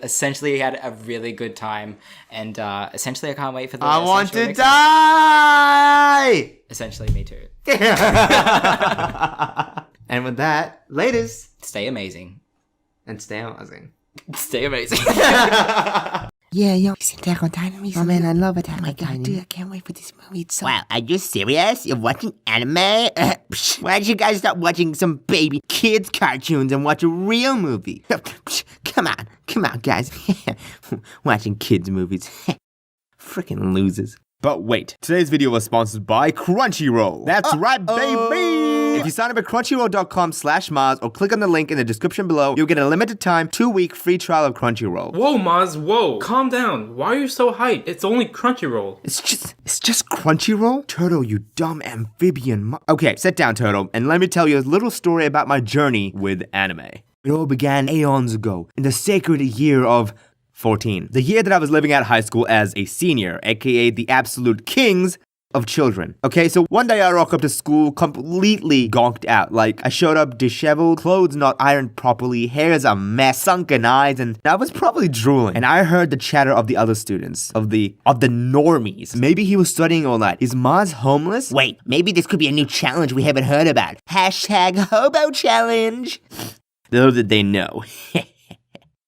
a really good time, and essentially I can't wait for the I want to next die! Essentially, me too. And with that, ladies, stay amazing. And stay aMAAZing. Stay amazing. Yeah, yo, it's Attack on Titan recently. Oh man, I love Attack on Titan. Dude, I can't wait for this movie. It's so... Wow, are you serious? You're watching anime? Why don't you guys stop watching some baby kids cartoons and watch a real movie? Come on, guys. Watching kids movies. Freaking losers. But wait, today's video was sponsored by Crunchyroll. That's right, baby! If you sign up at crunchyroll.com/Maaz or click on the link in the description below, you'll get a limited time 2-week free trial of Crunchyroll. Whoa, Maaz, whoa. Calm down. Why are you so hyped? It's only Crunchyroll. It's just Crunchyroll? Turtle, you dumb amphibian. Okay, sit down, Turtle, and let me tell you a little story about my journey with anime. It all began aeons ago, in the sacred year of 14. The year that I was living at high school as a senior, aka the absolute kings of children. Okay, so one day I rock up to school completely gonked out. Like, I showed up disheveled, clothes not ironed properly, hair's a mess, sunken eyes, and I was probably drooling. And I heard the chatter of the other students, of the normies. Maybe he was studying all night. Is Maaz homeless? Wait, maybe this could be a new challenge we haven't heard about. #Hobo Challenge. Little did they know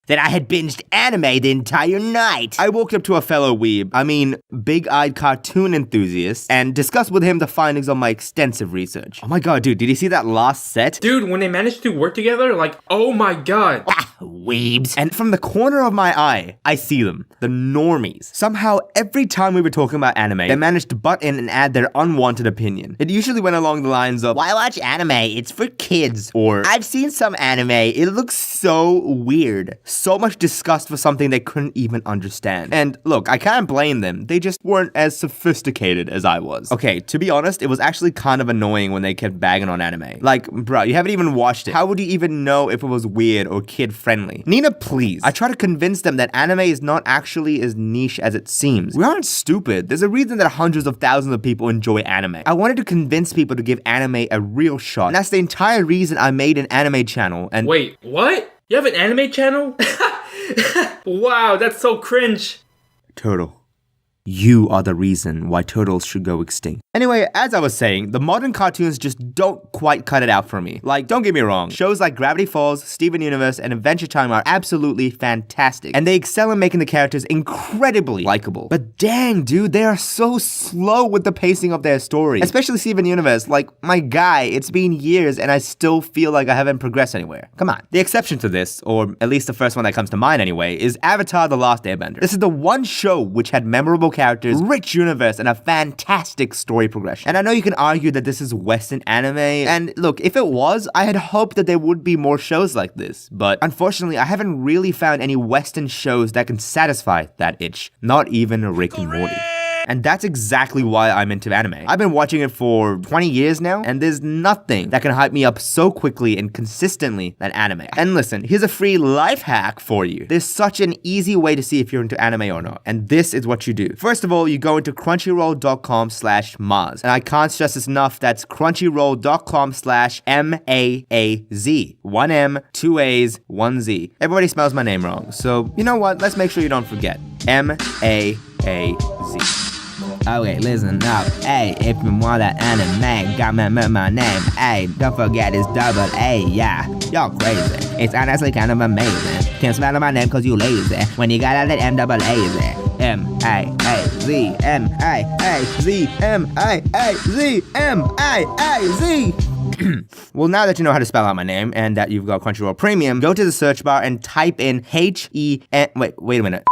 that I had binged anime the entire night. I walked up to a fellow big-eyed cartoon enthusiast, and discussed with him the findings of my extensive research. Oh my god, dude, did you see that last set? Dude, when they managed to work together, like, oh my god. Weebs. And from the corner of my eye, I see them, the normies. Somehow, every time we were talking about anime, they managed to butt in and add their unwanted opinion. It usually went along the lines of, why watch anime? It's for kids. Or, I've seen some anime. It looks so weird. so much disgust for something they couldn't even understand. And look, I can't blame them. They just weren't as sophisticated as I was. Okay, to be honest, it was actually kind of annoying when they kept bagging on anime. Like, bro, you haven't even watched it. How would you even know if it was weird or kid-friendly? Nina, please. I try to convince them that anime is not actually as niche as it seems. We aren't stupid. There's a reason that hundreds of thousands of people enjoy anime. I wanted to convince people to give anime a real shot. And that's the entire reason I made an anime channel. And wait, what? You have an anime channel? Wow, that's so cringe. Turtle. You are the reason why turtles should go extinct. Anyway, as I was saying, the modern cartoons just don't quite cut it out for me. Like, don't get me wrong, shows like Gravity Falls, Steven Universe, and Adventure Time are absolutely fantastic, and they excel in making the characters incredibly likable. But dang, dude, they are so slow with the pacing of their story. Especially Steven Universe, like, my guy, it's been years and I still feel like I haven't progressed anywhere. Come on. The exception to this, or at least the first one that comes to mind anyway, is Avatar: The Last Airbender. This is the one show which had memorable characters, rich universe, and a fantastic story progression. And I know you can argue that this is Western anime, and look, if it was, I had hoped that there would be more shows like this, but unfortunately, I haven't really found any Western shows that can satisfy that itch. Not even Rick and Morty. And that's exactly why I'm into anime. I've been watching it for 20 years now, and there's nothing that can hype me up so quickly and consistently than anime. And listen, here's a free life hack for you. There's such an easy way to see if you're into anime or not, and this is what you do. First of all, you go into crunchyroll.com/Maaz, and I can't stress this enough, that's crunchyroll.com/MAAZ. 1 M, 2 A's, 1 Z. Everybody spells my name wrong, so you know what? Let's make sure you don't forget. MAAZ. Okay, listen up. Hey, if you want that anime, gotta remember my name. Hey, don't forget it's double A, yeah. Y'all crazy. It's honestly kind of amazing. Can't spell my name cause you lazy. When you got that M-double-A-Z. M-A-A-Z, M-A-A-Z, M-A-A-Z, M-A-A-Z. Well, now that you know how to spell out my name and that you've got Crunchyroll Premium, go to the search bar and type in H-E-N... Wait a minute.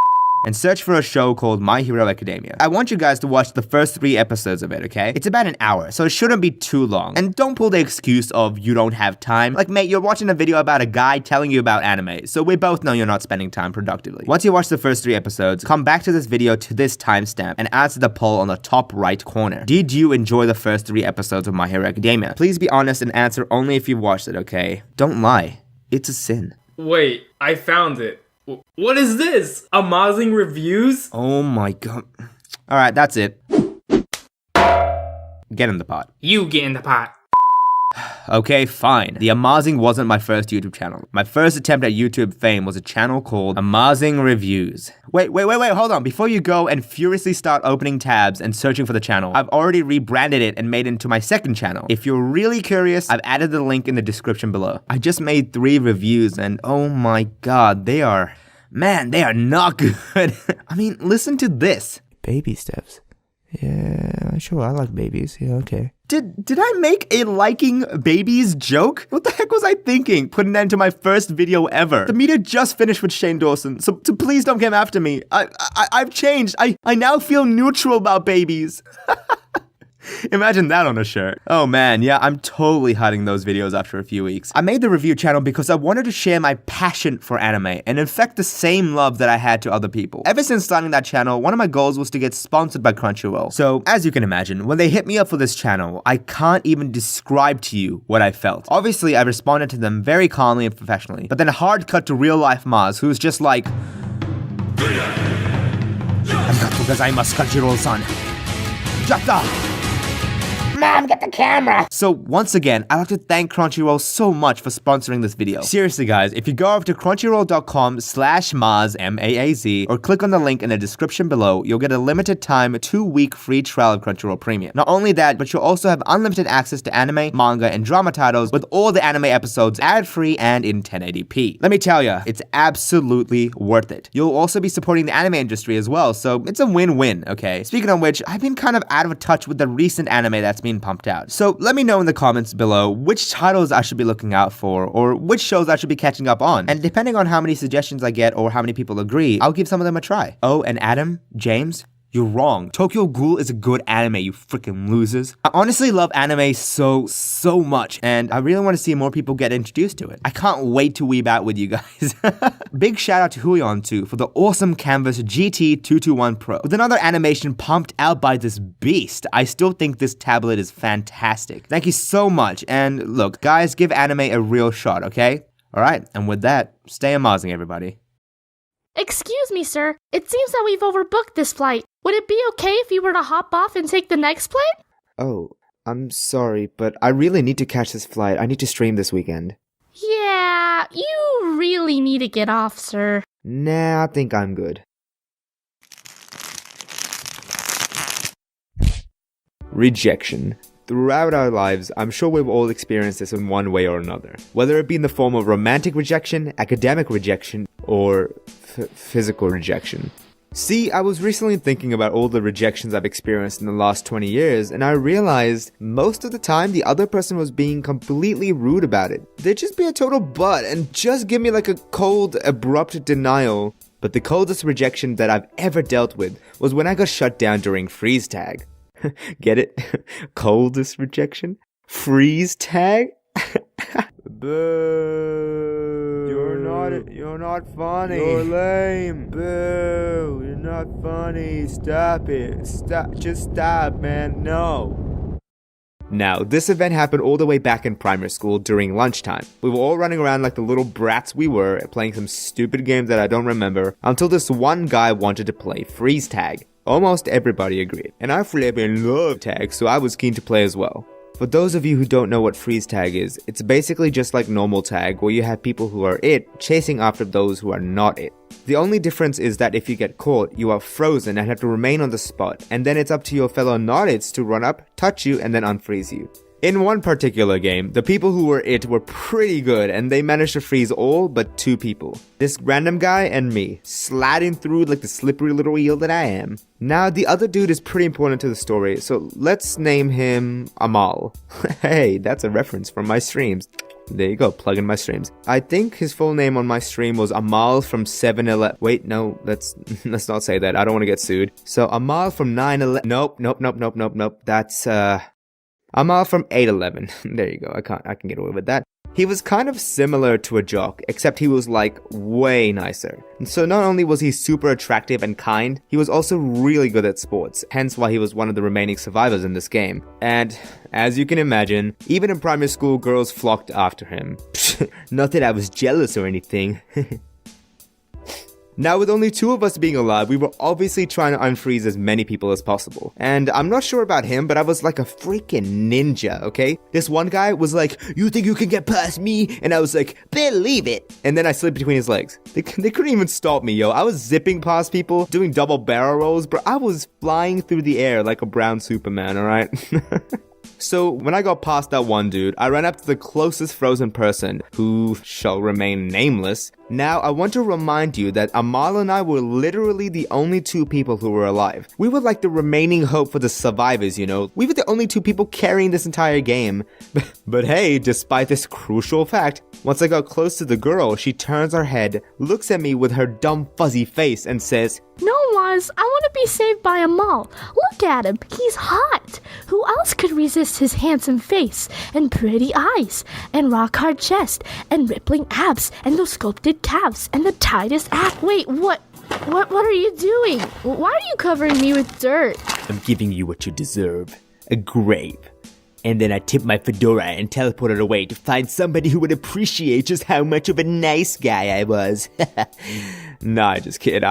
And search for a show called My Hero Academia. I want you guys to watch the first 3 episodes of it, okay? It's about an hour, so it shouldn't be too long. And don't pull the excuse of you don't have time. Like, mate, you're watching a video about a guy telling you about anime, so we both know you're not spending time productively. Once you watch the first 3 episodes, come back to this video to this timestamp and answer the poll on the top right corner. Did you enjoy the first 3 episodes of My Hero Academia? Please be honest and answer only if you've watched it, okay? Don't lie. It's a sin. Wait, I found it. What is this? aMAAZing reviews? Oh my god. Alright, that's it. Get in the pot. You get in the pot. Okay, fine. TheAMaazing wasn't my first YouTube channel. My first attempt at YouTube fame was a channel called aMAAZing Reviews. Wait, hold on. Before you go and furiously start opening tabs and searching for the channel, I've already rebranded it and made it into my second channel. If you're really curious, I've added the link in the description below. I just made 3 reviews and oh my god, they are not good. I mean, listen to this. Baby steps. Yeah, sure, I like babies. Yeah, okay. Did I make a liking babies joke? What the heck was I thinking? Putting that into my first video ever. The media just finished with Shane Dawson, so please don't come after me. I've changed. I now feel neutral about babies. Imagine that on a shirt. Oh man, yeah, I'm totally hiding those videos after a few weeks. I made the review channel because I wanted to share my passion for anime and infect the same love that I had to other people. Ever since starting that channel, one of my goals was to get sponsored by Crunchyroll. So, as you can imagine, when they hit me up for this channel, I can't even describe to you what I felt. Obviously, I responded to them very calmly and professionally, but then a hard cut to real life Maaz, who's just like, Crunchyroll-san. Jatta! Mom, get the camera! So once again, I'd like to thank Crunchyroll so much for sponsoring this video. Seriously guys, if you go over to crunchyroll.com/Maaz, M-A-A-Z, or click on the link in the description below, you'll get a limited time 2-week free trial of Crunchyroll Premium. Not only that, but you'll also have unlimited access to anime, manga, and drama titles with all the anime episodes ad-free and in 1080p. Let me tell ya, it's absolutely worth it. You'll also be supporting the anime industry as well, so it's a win-win, okay? Speaking of which, I've been kind of out of touch with the recent anime that's been pumped out. So let me know in the comments below which titles I should be looking out for or which shows I should be catching up on. And depending on how many suggestions I get or how many people agree, I'll give some of them a try. Oh, and Adam, James, You're wrong. Tokyo Ghoul is a good anime, you freaking losers. I honestly love anime so much, and I really want to see more people get introduced to it. I can't wait to weeb out with you guys. Big shout out to Huion too for the awesome Canvas GT221 Pro. With another animation pumped out by this beast, I still think this tablet is fantastic. Thank you so much, and look, guys, give anime a real shot, okay? Alright, and with that, stay aMAAZing, everybody. Excuse me, sir. It seems that we've overbooked this flight. Would it be okay if you were to hop off and take the next plane? Oh, I'm sorry, but I really need to catch this flight. I need to stream this weekend. Yeah, you really need to get off, sir. Nah, I think I'm good. Rejection. Throughout our lives, I'm sure we've all experienced this in one way or another. Whether it be in the form of romantic rejection, academic rejection, or physical rejection. See, I was recently thinking about all the rejections I've experienced in the last 20 years, and I realized most of the time the other person was being completely rude about it. They'd just be a total butt and just give me like a cold, abrupt denial. But the coldest rejection that I've ever dealt with was when I got shut down during freeze tag. Get it? Coldest rejection? Freeze tag? Boo! You're not funny. You're lame. Boo! You're not funny. Stop it. Stop. Just stop, man. No. Now, this event happened all the way back in primary school during lunchtime. We were all running around like the little brats we were, playing some stupid games that I don't remember, until this one guy wanted to play freeze tag. Almost everybody agreed, and I flippin' love tag, so I was keen to play as well. For those of you who don't know what freeze tag is, it's basically just like normal tag where you have people who are it chasing after those who are not it. The only difference is that if you get caught, you are frozen and have to remain on the spot, and then it's up to your fellow not-its to run up, touch you, and then unfreeze you. In one particular game, the people who were it were pretty good and they managed to freeze all but 2 people. This random guy and me, sliding through like the slippery little eel that I am. Now, the other dude is pretty important to the story, so let's name him Amal. Hey, that's a reference from my streams. There you go, plug in my streams. I think his full name on my stream was Amal from 7-Eleven. Wait, no, let's not say that. I don't want to get sued. So Amal from 9-11. Nope. That's Amal from 8-11. There you go. I can get away with that. He was kind of similar to a jock, except he was like way nicer. And so not only was he super attractive and kind, he was also really good at sports, hence why he was one of the remaining survivors in this game. And as you can imagine, even in primary school, girls flocked after him. Not that I was jealous or anything. Now, with only 2 of us being alive, we were obviously trying to unfreeze as many people as possible. And I'm not sure about him, but I was like a freaking ninja, okay? This one guy was like, "You think you can get past me?" And I was like, "Believe it." And then I slipped between his legs. They couldn't even stop me, yo. I was zipping past people, doing double barrel rolls, bro. I was flying through the air like a brown Superman, alright? So, when I got past that one dude, I ran up to the closest frozen person, who shall remain nameless. Now, I want to remind you that Amal and I were literally the only 2 people who were alive. We were like the remaining hope for the survivors, you know? We were the only 2 people carrying this entire game. But hey, despite this crucial fact, once I got close to the girl, she turns her head, looks at me with her dumb fuzzy face, and says, "No, Maaz, I want to be saved by Amal. Look at him, he's hot. Who else could resist his handsome face, and pretty eyes, and rock-hard chest, and rippling abs, and those sculpted calves, and the tightest ass." Wait, what are you doing? Why are you covering me with dirt? I'm giving you what you deserve. A grave. And then I tipped my fedora and teleported away to find somebody who would appreciate just how much of a nice guy I was. Nah, just kidding.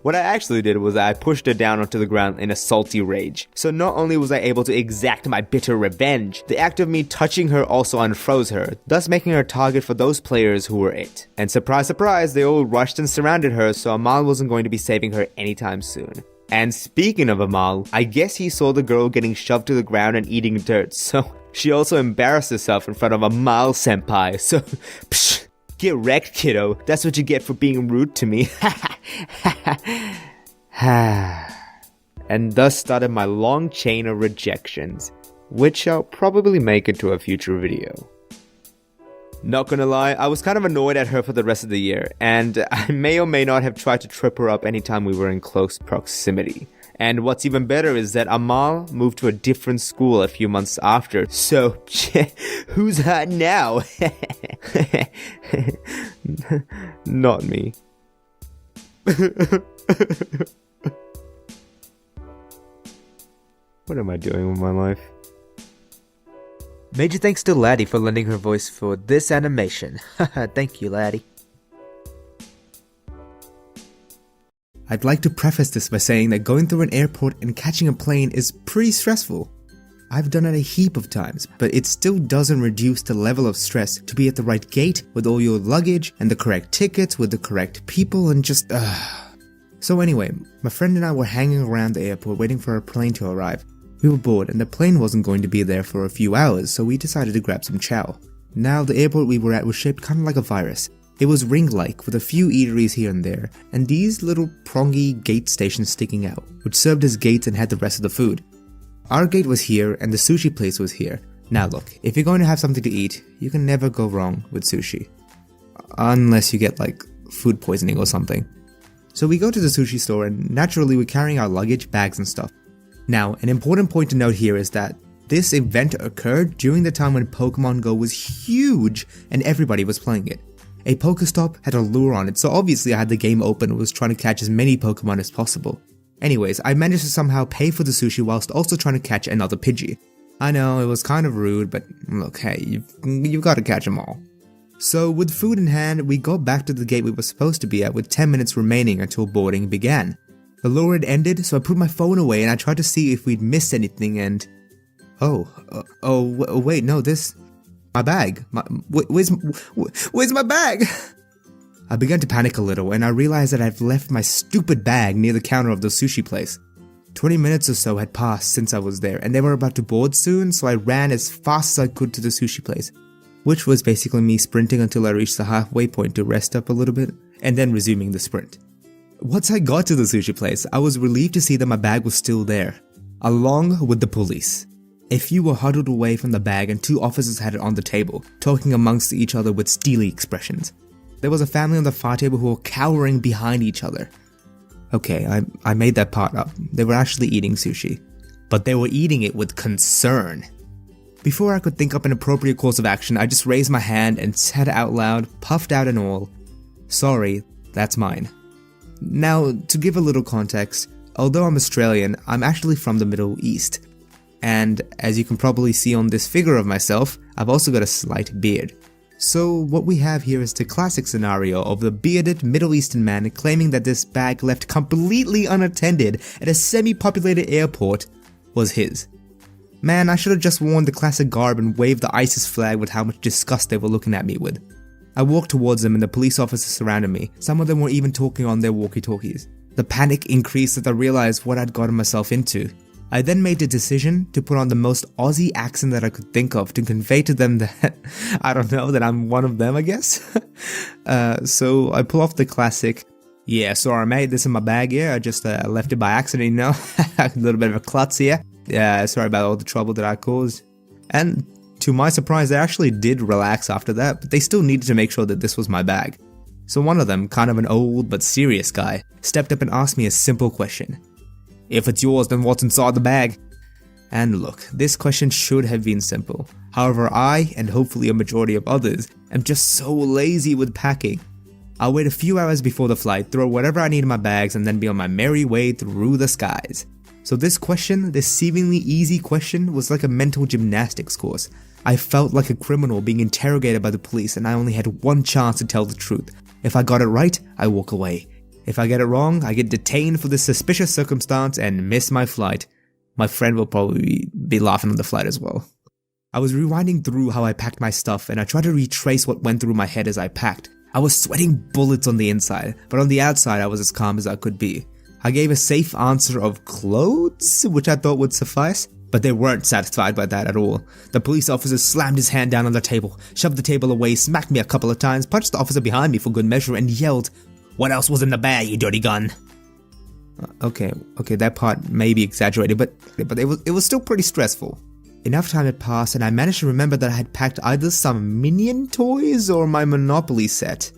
What I actually did was I pushed her down onto the ground in a salty rage. So not only was I able to exact my bitter revenge, the act of me touching her also unfroze her, thus making her a target for those players who were it. And surprise, surprise, they all rushed and surrounded her, so Amal wasn't going to be saving her anytime soon. And speaking of Amal, I guess he saw the girl getting shoved to the ground and eating dirt, so she also embarrassed herself in front of Amal senpai, so psh, get wrecked, kiddo. That's what you get for being rude to me. And thus started my long chain of rejections, which I'll probably make into a future video. Not gonna lie, I was kind of annoyed at her for the rest of the year, and I may or may not have tried to trip her up anytime we were in close proximity. And what's even better is that Amal moved to a different school a few months after. So, who's hot now? Not me. What am I doing with my life? Major thanks to Laddie for lending her voice for this animation. Thank you, Laddie. I'd like to preface this by saying that going through an airport and catching a plane is pretty stressful. I've done it a heap of times, but it still doesn't reduce the level of stress to be at the right gate with all your luggage and the correct tickets with the correct people and just So anyway, my friend and I were hanging around the airport waiting for our plane to arrive. We were bored and the plane wasn't going to be there for a few hours, so we decided to grab some chow. Now, the airport we were at was shaped kind of like a virus. It was ring-like with a few eateries here and there, and these little prongy gate stations sticking out, which served as gates and had the rest of the food. Our gate was here and the sushi place was here. Now look, if you're going to have something to eat, you can never go wrong with sushi. Unless you get like food poisoning or something. So we go to the sushi store and naturally we're carrying our luggage, bags and stuff. Now, an important point to note here is that this event occurred during the time when Pokemon Go was huge and everybody was playing it. A Pokestop had a lure on it, so obviously I had the game open and was trying to catch as many Pokemon as possible. Anyways, I managed to somehow pay for the sushi whilst also trying to catch another Pidgey. I know, it was kind of rude, but look, hey, you've got to catch them all. So, with food in hand, we got back to the gate we were supposed to be at with 10 minutes remaining until boarding began. The lure had ended, so I put my phone away and I tried to see if we'd missed anything and... wait, no, this... My bag. Where's my bag? I began to panic a little and I realized that I've left my stupid bag near the counter of the sushi place. 20 minutes or so had passed since I was there and they were about to board soon, so I ran as fast as I could to the sushi place. Which was basically me sprinting until I reached the halfway point to rest up a little bit and then resuming the sprint. Once I got to the sushi place, I was relieved to see that my bag was still there, along with the police. A few were huddled away from the bag and 2 officers had it on the table, talking amongst each other with steely expressions. There was a family on the far table who were cowering behind each other. Okay, I made that part up. They were actually eating sushi. But they were eating it with concern. Before I could think up an appropriate course of action, I just raised my hand and said out loud, puffed out and all, "Sorry, that's mine." Now, to give a little context, although I'm Australian, I'm actually from the Middle East. And as you can probably see on this figure of myself, I've also got a slight beard. So what we have here is the classic scenario of the bearded Middle Eastern man claiming that this bag left completely unattended at a semi-populated airport was his. Man, I should have just worn the classic garb and waved the ISIS flag with how much disgust they were looking at me with. I walked towards them and the police officers surrounded me. Some of them were even talking on their walkie-talkies. The panic increased as I realized what I'd gotten myself into. I then made the decision to put on the most Aussie accent that I could think of to convey to them that, I don't know, that I'm one of them, I guess. So I pull off the classic, "Yeah, sorry mate, this is my bag here, I just left it by accident, you know, a little bit of a klutz here. Yeah, sorry about all the trouble that I caused." And to my surprise, they actually did relax after that, but they still needed to make sure that this was my bag. So one of them, kind of an old but serious guy, stepped up and asked me a simple question. "If it's yours, then what's inside the bag?" And look, this question should have been simple. However, I, and hopefully a majority of others, am just so lazy with packing. I'll wait a few hours before the flight, throw whatever I need in my bags, and then be on my merry way through the skies. So this question, this seemingly easy question, was like a mental gymnastics course. I felt like a criminal being interrogated by the police and I only had one chance to tell the truth. If I got it right, I walk away. If I get it wrong, I get detained for this suspicious circumstance and miss my flight. My friend will probably be laughing on the flight as well. I was rewinding through how I packed my stuff and I tried to retrace what went through my head as I packed. I was sweating bullets on the inside, but on the outside I was as calm as I could be. I gave a safe answer of clothes, which I thought would suffice, but they weren't satisfied by that at all. The police officer slammed his hand down on the table, shoved the table away, smacked me a couple of times, punched the officer behind me for good measure and yelled, "What else was in the bag, you dirty gun?" Okay, that part may be exaggerated, but it was still pretty stressful. Enough time had passed and I managed to remember that I had packed either some Minion toys or my Monopoly set.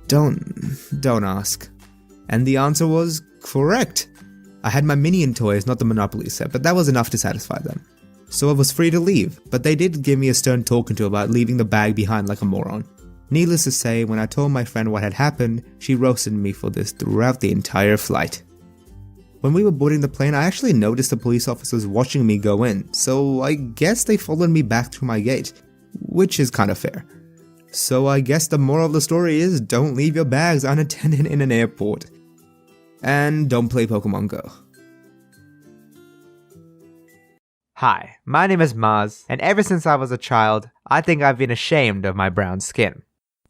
Don't ask. And the answer was correct. I had my Minion toys, not the Monopoly set, but that was enough to satisfy them. So I was free to leave, but they did give me a stern talking to about leaving the bag behind like a moron. Needless to say, when I told my friend what had happened, she roasted me for this throughout the entire flight. When we were boarding the plane, I actually noticed the police officers watching me go in, so I guess they followed me back through my gate, which is kind of fair. So I guess the moral of the story is don't leave your bags unattended in an airport. And don't play Pokemon Go. Hi, my name is Maaz, and ever since I was a child, I think I've been ashamed of my brown skin.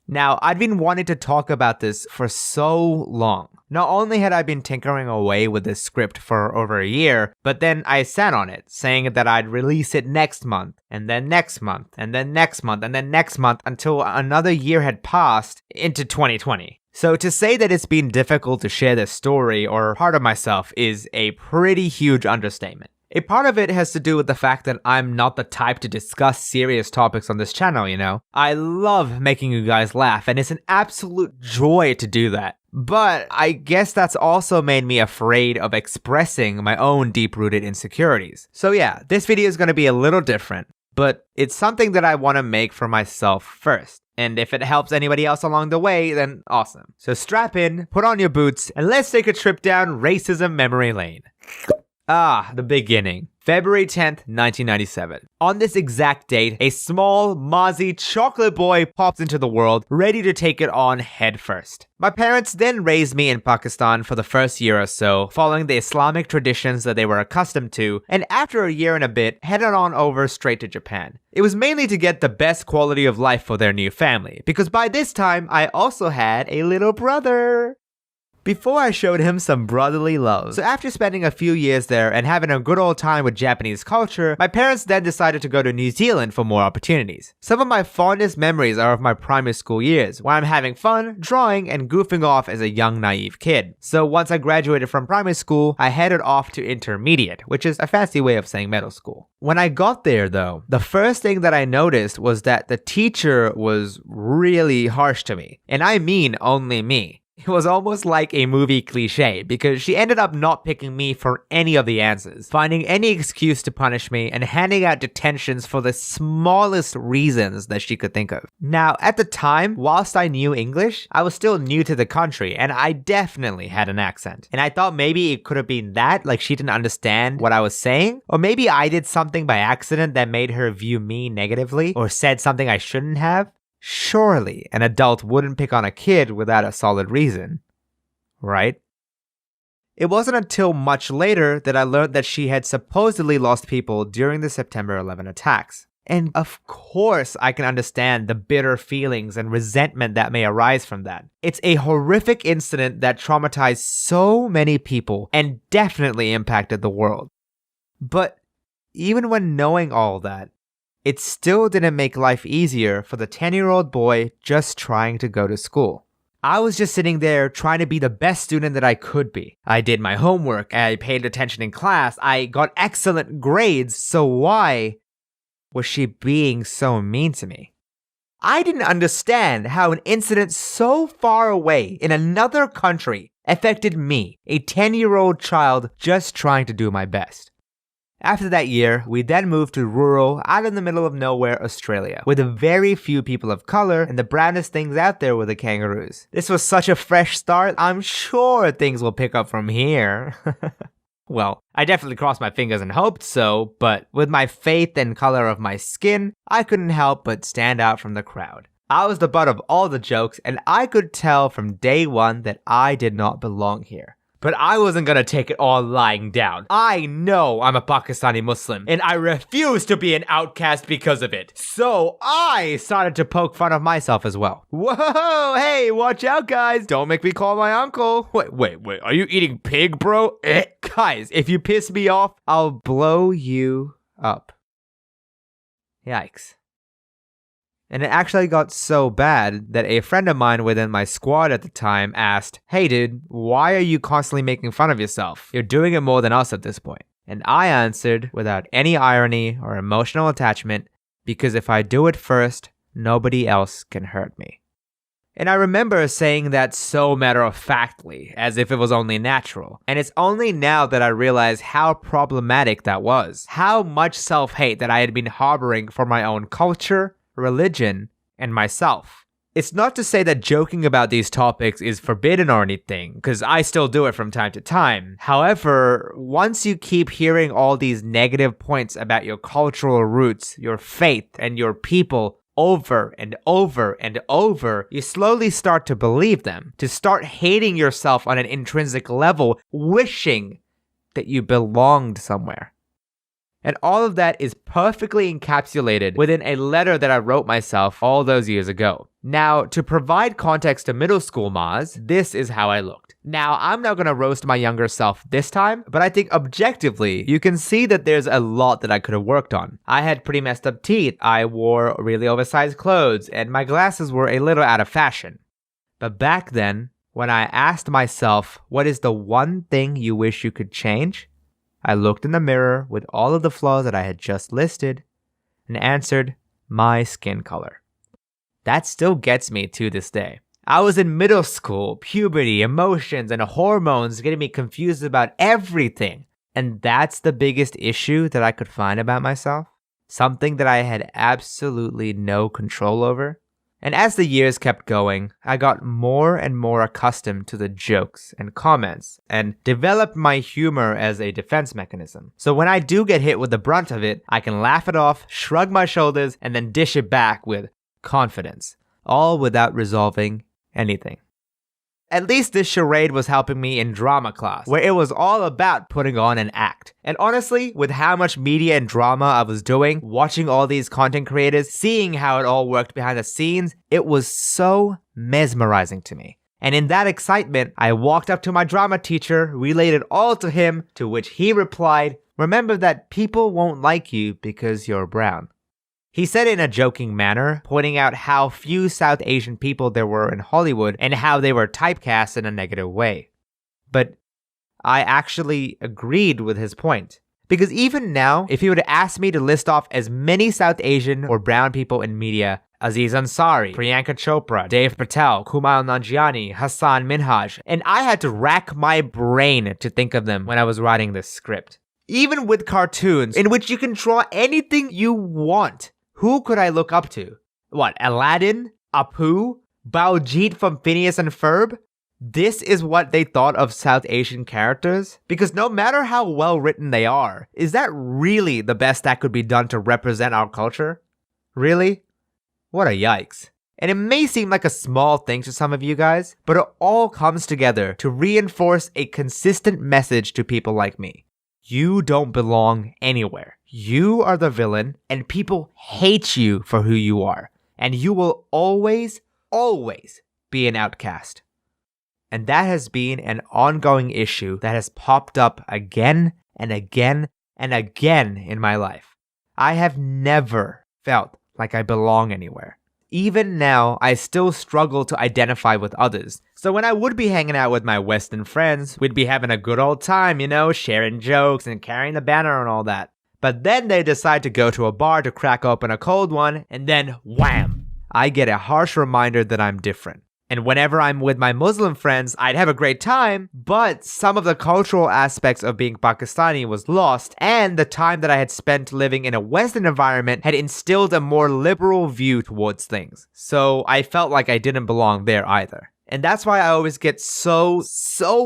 Now, I'd been wanting to talk about this for so long. Not only had I been tinkering away with this script for over a year, but then I sat on it, saying that I'd release it next month, and then next month, and then next month, and then next month, until another year had passed into 2020. So to say that it's been difficult to share this story or part of myself is a pretty huge understatement. A part of it has to do with the fact that I'm not the type to discuss serious topics on this channel, you know? I love making you guys laugh, and it's an absolute joy to do that. But I guess that's also made me afraid of expressing my own deep-rooted insecurities. So yeah, this video is going to be a little different, but it's something that I want to make for myself first. And if it helps anybody else along the way, then awesome. So strap in, put on your boots, and let's take a trip down racism memory lane. The beginning. February 10th, 1997. On this exact date, a small, mozzie chocolate boy pops into the world, ready to take it on head first. My parents then raised me in Pakistan for the first year or so, following the Islamic traditions that they were accustomed to, and after a year and a bit, headed on over straight to Japan. It was mainly to get the best quality of life for their new family, because by this time, I also had a little brother. Before I showed him some brotherly love. So after spending a few years there and having a good old time with Japanese culture, my parents then decided to go to New Zealand for more opportunities. Some of my fondest memories are of my primary school years, where I'm having fun, drawing, and goofing off as a young naive kid. So once I graduated from primary school, I headed off to intermediate, which is a fancy way of saying middle school. When I got there though, the first thing that I noticed was that the teacher was really harsh to me. And I mean only me. It was almost like a movie cliche because she ended up not picking me for any of the answers, finding any excuse to punish me and handing out detentions for the smallest reasons that she could think of. Now, at the time, whilst I knew English, I was still new to the country and I definitely had an accent. And I thought maybe it could have been that, like she didn't understand what I was saying, or maybe I did something by accident that made her view me negatively or said something I shouldn't have. Surely an adult wouldn't pick on a kid without a solid reason, right? It wasn't until much later that I learned that she had supposedly lost people during the September 11 attacks. And of course I can understand the bitter feelings and resentment that may arise from that. It's a horrific incident that traumatized so many people and definitely impacted the world. But even when knowing all that, it still didn't make life easier for the 10-year-old boy just trying to go to school. I was just sitting there trying to be the best student that I could be. I did my homework, I paid attention in class, I got excellent grades, so why was she being so mean to me? I didn't understand how an incident so far away in another country affected me, a 10-year-old child just trying to do my best. After that year, we then moved to rural, out in the middle of nowhere, Australia, with very few people of color, and the brownest things out there were the kangaroos. This was such a fresh start, I'm sure things will pick up from here. Well, I definitely crossed my fingers and hoped so, but with my faith and color of my skin, I couldn't help but stand out from the crowd. I was the butt of all the jokes, and I could tell from day one that I did not belong here. But I wasn't gonna take it all lying down. I know I'm a Pakistani Muslim, and I refuse to be an outcast because of it. So I started to poke fun of myself as well. Whoa, hey, watch out guys, don't make me call my uncle. Wait, are you eating pig, bro? Guys, if you piss me off, I'll blow you up. Yikes. And it actually got so bad that a friend of mine within my squad at the time asked, "Hey dude, why are you constantly making fun of yourself? You're doing it more than us at this point." And I answered without any irony or emotional attachment, because if I do it first, nobody else can hurt me. And I remember saying that so matter-of-factly, as if it was only natural. And it's only now that I realize how problematic that was. How much self-hate that I had been harboring for my own culture, religion, and myself. It's not to say that joking about these topics is forbidden or anything, because I still do it from time to time. However, once you keep hearing all these negative points about your cultural roots, your faith, and your people over and over and over, you slowly start to believe them, to start hating yourself on an intrinsic level, wishing that you belonged somewhere. And all of that is perfectly encapsulated within a letter that I wrote myself all those years ago. Now, to provide context to middle school Maaz, this is how I looked. Now, I'm not gonna roast my younger self this time, but I think objectively, you can see that there's a lot that I could have worked on. I had pretty messed up teeth, I wore really oversized clothes, and my glasses were a little out of fashion. But back then, when I asked myself, what is the one thing you wish you could change? I looked in the mirror with all of the flaws that I had just listed and answered, my skin color. That still gets me to this day. I was in middle school, puberty, emotions, and hormones getting me confused about everything. And that's the biggest issue that I could find about myself. Something that I had absolutely no control over. And as the years kept going, I got more and more accustomed to the jokes and comments and developed my humor as a defense mechanism. So when I do get hit with the brunt of it, I can laugh it off, shrug my shoulders, and then dish it back with confidence, all without resolving anything. At least this charade was helping me in drama class, where it was all about putting on an act. And honestly, with how much media and drama I was doing, watching all these content creators, seeing how it all worked behind the scenes, it was so mesmerizing to me. And in that excitement, I walked up to my drama teacher, relayed it all to him, to which he replied, remember that people won't like you because you're brown. He said it in a joking manner, pointing out how few South Asian people there were in Hollywood and how they were typecast in a negative way. But I actually agreed with his point. Because even now, if he would have asked me to list off as many South Asian or brown people in media, Aziz Ansari, Priyanka Chopra, Dave Patel, Kumail Nanjiani, Hassan Minhaj, and I had to rack my brain to think of them when I was writing this script. Even with cartoons, in which you can draw anything you want, who could I look up to? What, Aladdin? Apu? Baljit from Phineas and Ferb? This is what they thought of South Asian characters? Because no matter how well written they are, is that really the best that could be done to represent our culture? Really? What a yikes. And it may seem like a small thing to some of you guys, but it all comes together to reinforce a consistent message to people like me. You don't belong anywhere. You are the villain, and people hate you for who you are. And you will always, always be an outcast. And that has been an ongoing issue that has popped up again and again and again in my life. I have never felt like I belong anywhere. Even now, I still struggle to identify with others. So when I would be hanging out with my Western friends, we'd be having a good old time, you know, sharing jokes and carrying the banner and all that. But then they decide to go to a bar to crack open a cold one, and then wham! I get a harsh reminder that I'm different. And whenever I'm with my Muslim friends, I'd have a great time, but some of the cultural aspects of being Pakistani was lost, and the time that I had spent living in a Western environment had instilled a more liberal view towards things. So I felt like I didn't belong there either. And that's why I always get so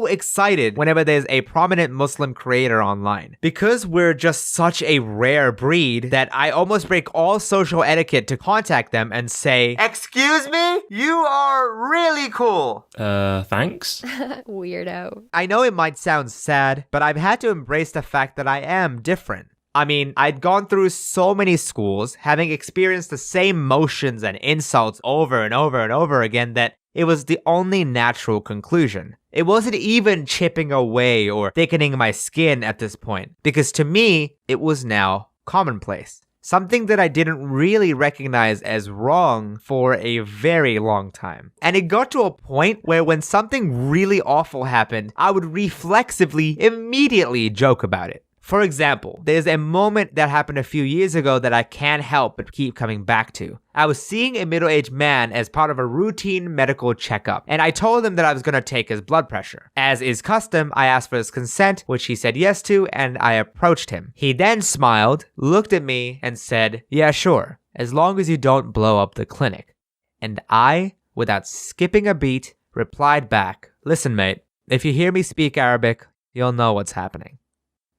excited whenever there's a prominent Muslim creator online. Because we're just such a rare breed that I almost break all social etiquette to contact them and say, "Excuse me? You are really cool." Thanks. Weirdo. I know it might sound sad, but I've had to embrace the fact that I am different. I mean, I'd gone through so many schools, having experienced the same motions and insults over and over and over again that it was the only natural conclusion. It wasn't even chipping away or thickening my skin at this point, because to me, it was now commonplace. Something that I didn't really recognize as wrong for a very long time. And it got to a point where when something really awful happened, I would reflexively, immediately joke about it. For example, there's a moment that happened a few years ago that I can't help but keep coming back to. I was seeing a middle-aged man as part of a routine medical checkup, and I told him that I was going to take his blood pressure. As is custom, I asked for his consent, which he said yes to, and I approached him. He then smiled, looked at me, and said, "Yeah, sure, as long as you don't blow up the clinic." And I, without skipping a beat, replied back, "Listen, mate, if you hear me speak Arabic, you'll know what's happening."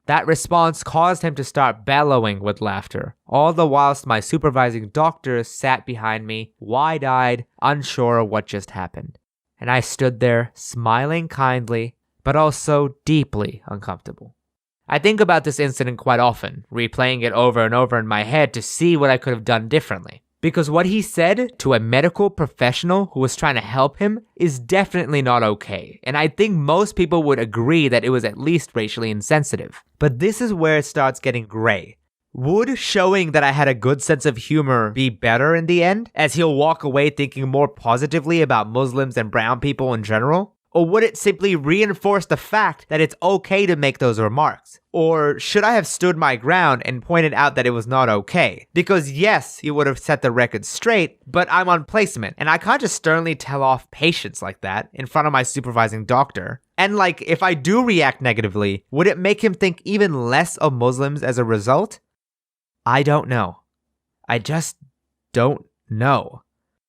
That response caused him to start bellowing with laughter, all the whilst my supervising doctor sat behind me, wide-eyed, unsure of what just happened. And I stood there, smiling kindly, but also deeply uncomfortable. I think about this incident quite often, replaying it over and over in my head to see what I could have done differently. Because what he said to a medical professional who was trying to help him is definitely not okay, and I think most people would agree that it was at least racially insensitive. But this is where it starts getting gray. Would showing that I had a good sense of humor be better in the end, as he'll walk away thinking more positively about Muslims and brown people in general? Or would it simply reinforce the fact that it's okay to make those remarks? Or should I have stood my ground and pointed out that it was not okay? Because yes, you would have set the record straight, but I'm on placement, and I can't just sternly tell off patients like that in front of my supervising doctor. And like, if I do react negatively, would it make him think even less of Muslims as a result? I don't know. I just don't know.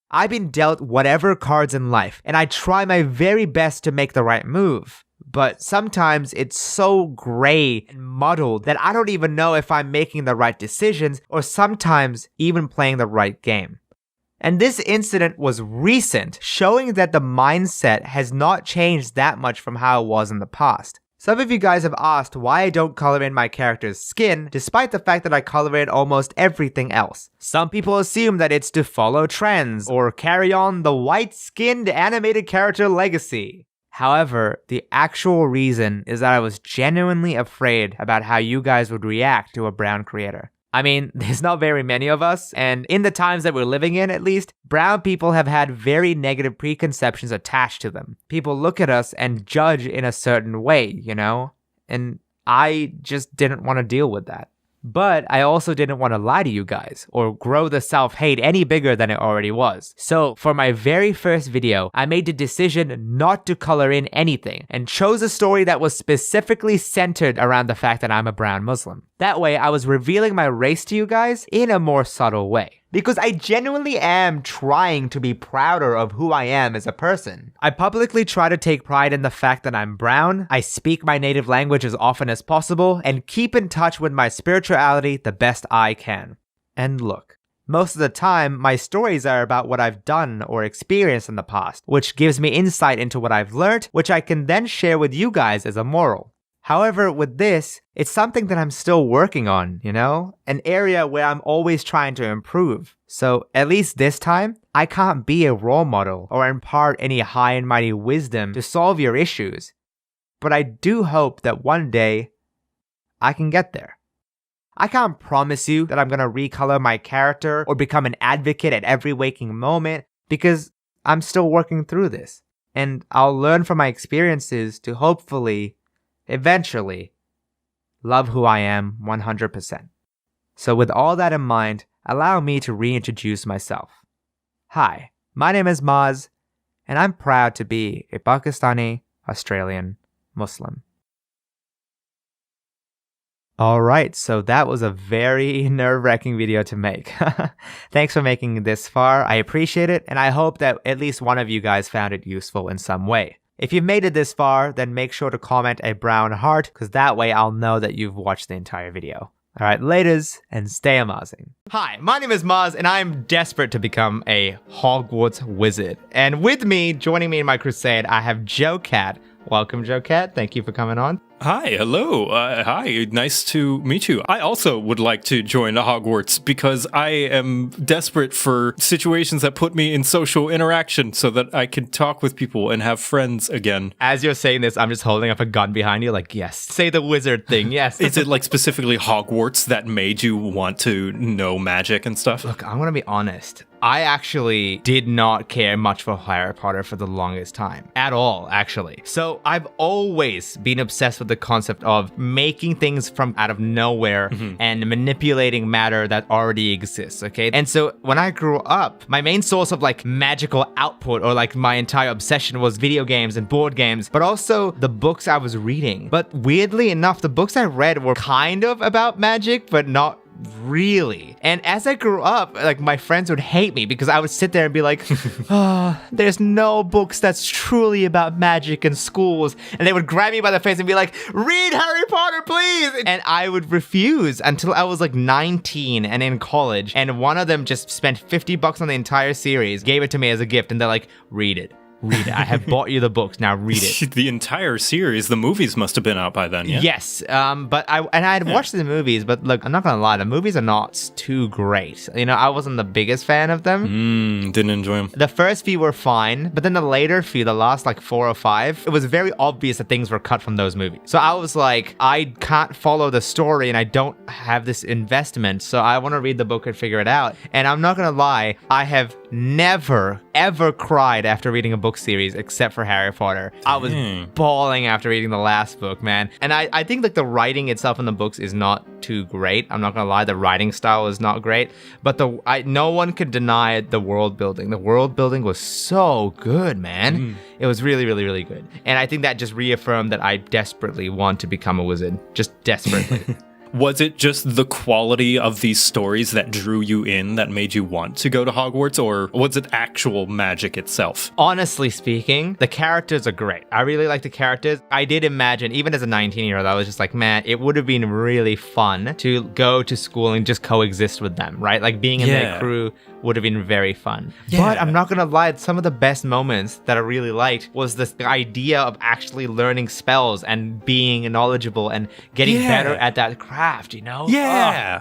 I've been dealt whatever cards in life, and I try my very best to make the right move. But sometimes it's so gray and muddled that I don't even know if I'm making the right decisions or sometimes even playing the right game. And this incident was recent, showing that the mindset has not changed that much from how it was in the past. Some of you guys have asked why I don't color in my character's skin, despite the fact that I color in almost everything else. Some people assume that it's to follow trends, or carry on the white-skinned animated character legacy. However, the actual reason is that I was genuinely afraid about how you guys would react to a brown creator. I mean, there's not very many of us, and in the times that we're living in at least, brown people have had very negative preconceptions attached to them. People look at us and judge in a certain way, you know? And I just didn't want to deal with that. But I also didn't want to lie to you guys, or grow the self-hate any bigger than it already was. So for my very first video, I made the decision not to color in anything, and chose a story that was specifically centered around the fact that I'm a brown Muslim. That way, I was revealing my race to you guys in a more subtle way. Because I genuinely am trying to be prouder of who I am as a person. I publicly try to take pride in the fact that I'm brown, I speak my native language as often as possible, and keep in touch with my spirituality the best I can. And look, most of the time, my stories are about what I've done or experienced in the past, which gives me insight into what I've learned, which I can then share with you guys as a moral. However, with this, it's something that I'm still working on, you know? An area where I'm always trying to improve. So at least this time, I can't be a role model or impart any high and mighty wisdom to solve your issues. But I do hope that one day, I can get there. I can't promise you that I'm gonna recolor my character or become an advocate at every waking moment, because I'm still working through this. And I'll learn from my experiences to hopefully eventually love who I am 100%. So with all that in mind, allow me to reintroduce myself. Hi, my name is Maaz, and I'm proud to be a Pakistani Australian Muslim. Alright, so that was a very nerve-wracking video to make. Thanks for making it this far, I appreciate it, and I hope that at least one of you guys found it useful in some way. If you've made it this far, then make sure to comment a brown heart, because that way I'll know that you've watched the entire video. Alright, laters, and stay amazing. Hi, my name is Maaz, and I'm desperate to become a Hogwarts wizard. And with me, joining me in my crusade, I have Joe Cat. Welcome, Joe Cat. Thank you for coming on. Hi, hello. Hi, nice to meet you. I also would like to join Hogwarts because I am desperate for situations that put me in social interaction so that I can talk with people and have friends again. As you're saying this, I'm just holding up a gun behind you like, yes, say the wizard thing, yes. Is it like specifically Hogwarts that made you want to know magic and stuff? Look, I'm gonna be honest. I actually did not care much for Harry Potter for the longest time. At all, actually. So I've always been obsessed with the concept of making things from out of nowhere and manipulating matter that already exists, okay? And so when I grew up, my main source of like magical output or like my entire obsession was video games and board games, but also the books I was reading. But weirdly enough, the books I read were kind of about magic, but not really. And as I grew up, like my friends would hate me because I would sit there and be like, oh, there's no books that's truly about magic in schools. And they would grab me by the face and be like, read Harry Potter, please. And I would refuse until I was like 19 and in college. And one of them just spent $50 on the entire series, gave it to me as a gift. And they're like, read it. Read it. I have bought you the books. Now read it. The entire series, the movies must have been out by then, yeah? Yes. But I had watched the movies, but look, I'm not gonna lie, the movies are not too great. You know, I wasn't the biggest fan of them. Didn't enjoy them. The first few were fine, but then the later few, the last like 4 or 5, it was very obvious that things were cut from those movies. So I was like, I can't follow the story and I don't have this investment, so I want to read the book and figure it out. And I'm not gonna lie, I have never, ever cried after reading a book series except for Harry Potter. I was bawling after reading the last book, man. And I think like the writing itself in the books is not too great. I'm not gonna lie, the writing style is not great, but no one could deny the world building. The world building was so good, man. It was really, really, really good. And I think that just reaffirmed that I desperately want to become a wizard. Just desperately. Was it just the quality of these stories that drew you in that made you want to go to Hogwarts, or was it actual magic itself? Honestly speaking, the characters are great. I really like the characters. I did imagine, even as a 19-year-old, I was just like, man, it would have been really fun to go to school and just coexist with them, right? Like being in their crew would have been very fun. But I'm not gonna lie, some of the best moments that I really liked was this idea of actually learning spells and being knowledgeable and getting better at that craft, you know?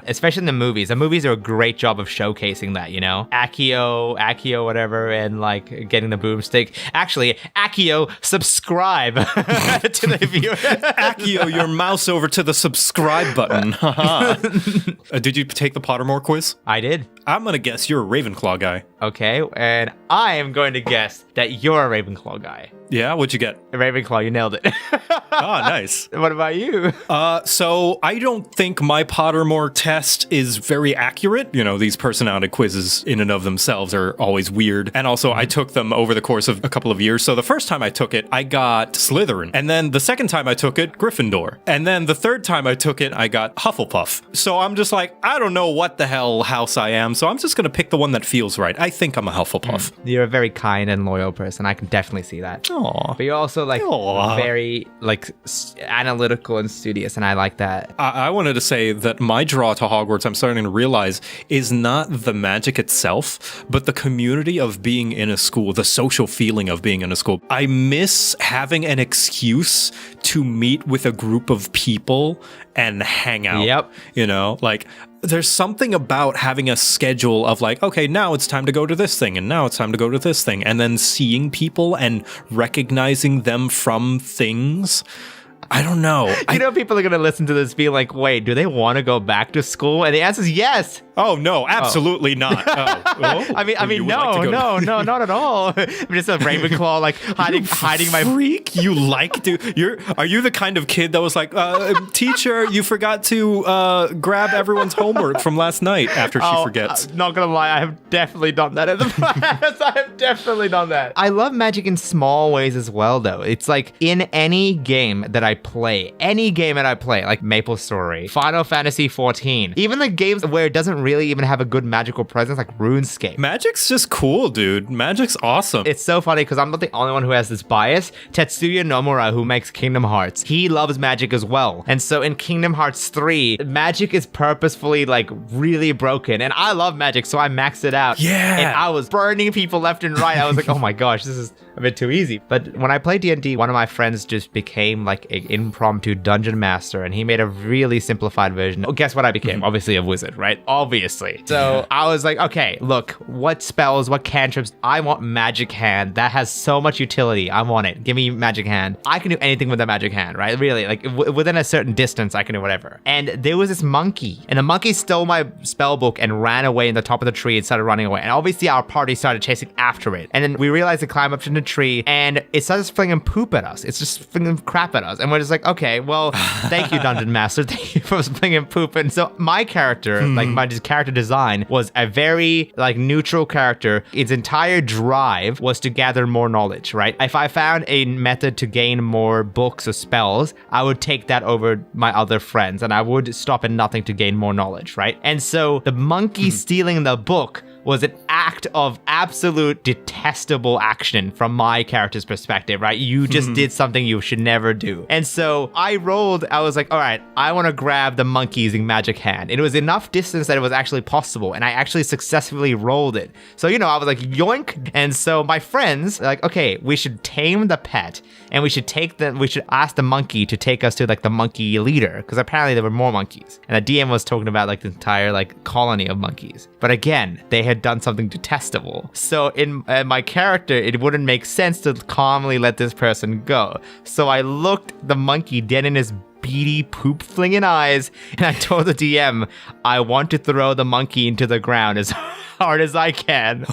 Especially in the movies. The movies are a great job of showcasing that, you know? Accio, whatever, and like getting the boomstick. Actually, Accio, subscribe to the viewer. Accio, your mouse over to the subscribe button. Did you take the Pottermore quiz? I did. I'm gonna guess you're a Ravenclaw guy. Okay, and I am going to guess that you're a Ravenclaw guy. Yeah, what'd you get? A Ravenclaw, you nailed it. Oh, nice. What about you? So I don't think my Pottermore test is very accurate. You know, these personality quizzes in and of themselves are always weird. And also I took them over the course of a couple of years. So the first time I took it, I got Slytherin. And then the second time I took it, Gryffindor. And then the third time I took it, I got Hufflepuff. So I'm just like, I don't know what the hell house I am. So I'm just going to pick the one that feels right. I think I'm a Hufflepuff. You're a very kind and loyal person. I can definitely see that. Aww. But you're also like very like analytical and studious, and I like that. I wanted to say that my draw to Hogwarts, I'm starting to realize, is not the magic itself, but the community of being in a school, the social feeling of being in a school. I miss having an excuse to meet with a group of people and hang out. Yep. You know, like there's something about having a schedule of like, okay, now it's time to go to this thing, and now it's time to go to this thing, and then seeing people and recognizing them from things. I don't know. You know, people are going to listen to this being like, wait, do they want to go back to school? And the answer is yes. Oh, no, absolutely not. Oh. I mean, no, not at all. I'm just a Ravenclaw, like hiding my freak. You like to? Are you the kind of kid that was like, teacher, you forgot to grab everyone's homework from last night after she forgets? Not gonna lie, I have definitely done that in the past. I have definitely done that. I love magic in small ways as well, though. It's like in any game that I play, like MapleStory, Final Fantasy 14, even the games where it doesn't really even have a good magical presence, like RuneScape. Magic's just cool, dude. Magic's awesome. It's so funny because I'm not the only one who has this bias. Tetsuya Nomura, who makes Kingdom Hearts, he loves magic as well. And so in Kingdom Hearts 3, magic is purposefully like really broken. And I love magic, so I maxed it out. Yeah. And I was burning people left and right. I was like, oh my gosh, this is a bit too easy. But when I played D&D, one of my friends just became like a impromptu dungeon master, and he made a really simplified version. Oh, guess what I became? Obviously a wizard, right? Obviously. So I was like, okay, look, what spells, what cantrips? I want magic hand. That has so much utility. I want it. Give me magic hand. I can do anything with a magic hand, right? Really, like within a certain distance, I can do whatever. And there was this monkey, and the monkey stole my spell book and ran away in the top of the tree and started running away. And obviously our party started chasing after it. And then we realized it climbed up to the tree, and it started flinging poop at us. It's just flinging crap at us. And we're just like, okay, well, thank you, Dungeon Master. Thank you for flinging poop. And so my character, like my character design, was a very like neutral character. Its entire drive was to gather more knowledge, right? If I found a method to gain more books or spells, I would take that over my other friends, and I would stop at nothing to gain more knowledge, right? And so the monkey stealing the book was an act of absolute detestable action from my character's perspective, right? You just did something you should never do. And so I was like, all right, I want to grab the monkey using magic hand. It was enough distance that it was actually possible, and I actually successfully rolled it. So, I was like, yoink. And so my friends like, okay, we should tame the pet, and we should ask the monkey to take us to like the monkey leader, because apparently there were more monkeys. And the DM was talking about like the entire like colony of monkeys. But again, they had done something detestable. So in my character, it wouldn't make sense to calmly let this person go. So I looked the monkey dead in his beady poop flinging eyes, and I told the DM, I want to throw the monkey into the ground as hard as I can.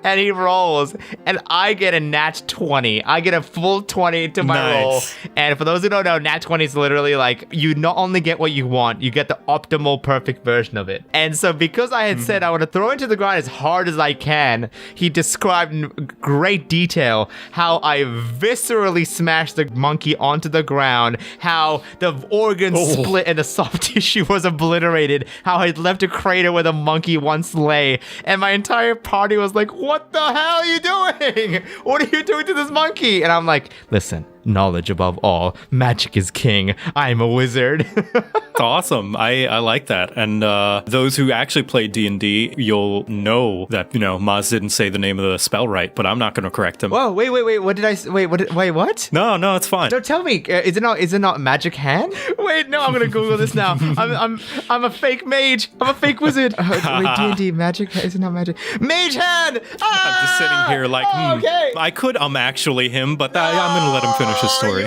And he rolls, and I get a nat 20. I get a full 20 to my roll. And for those who don't know, nat 20 is literally like, you not only get what you want, you get the optimal perfect version of it. And so because I had said I want to throw it into the ground as hard as I can, he described in great detail how I viscerally smashed the monkey onto the ground, how the organs split and the soft tissue was obliterated, how I left a crater where the monkey once lay, and my entire party was like, what the hell are you doing? What are you doing to this monkey? And I'm like, listen, knowledge above all, magic is king. I'm a wizard. It's awesome. I like that. And those who actually play D&D, you'll know that, Maaz didn't say the name of the spell right, but I'm not going to correct him. Whoa, wait, what did I say? Wait, what? No, it's fine. Don't tell me. Is it not magic hand? Wait, no, I'm going to Google this now. I'm a fake mage. I'm a fake wizard. Wait, D&D, magic hand? Is it not magic? Mage hand! I'm just sitting here like, okay. I could actually him, but I'm going to let him finish his story.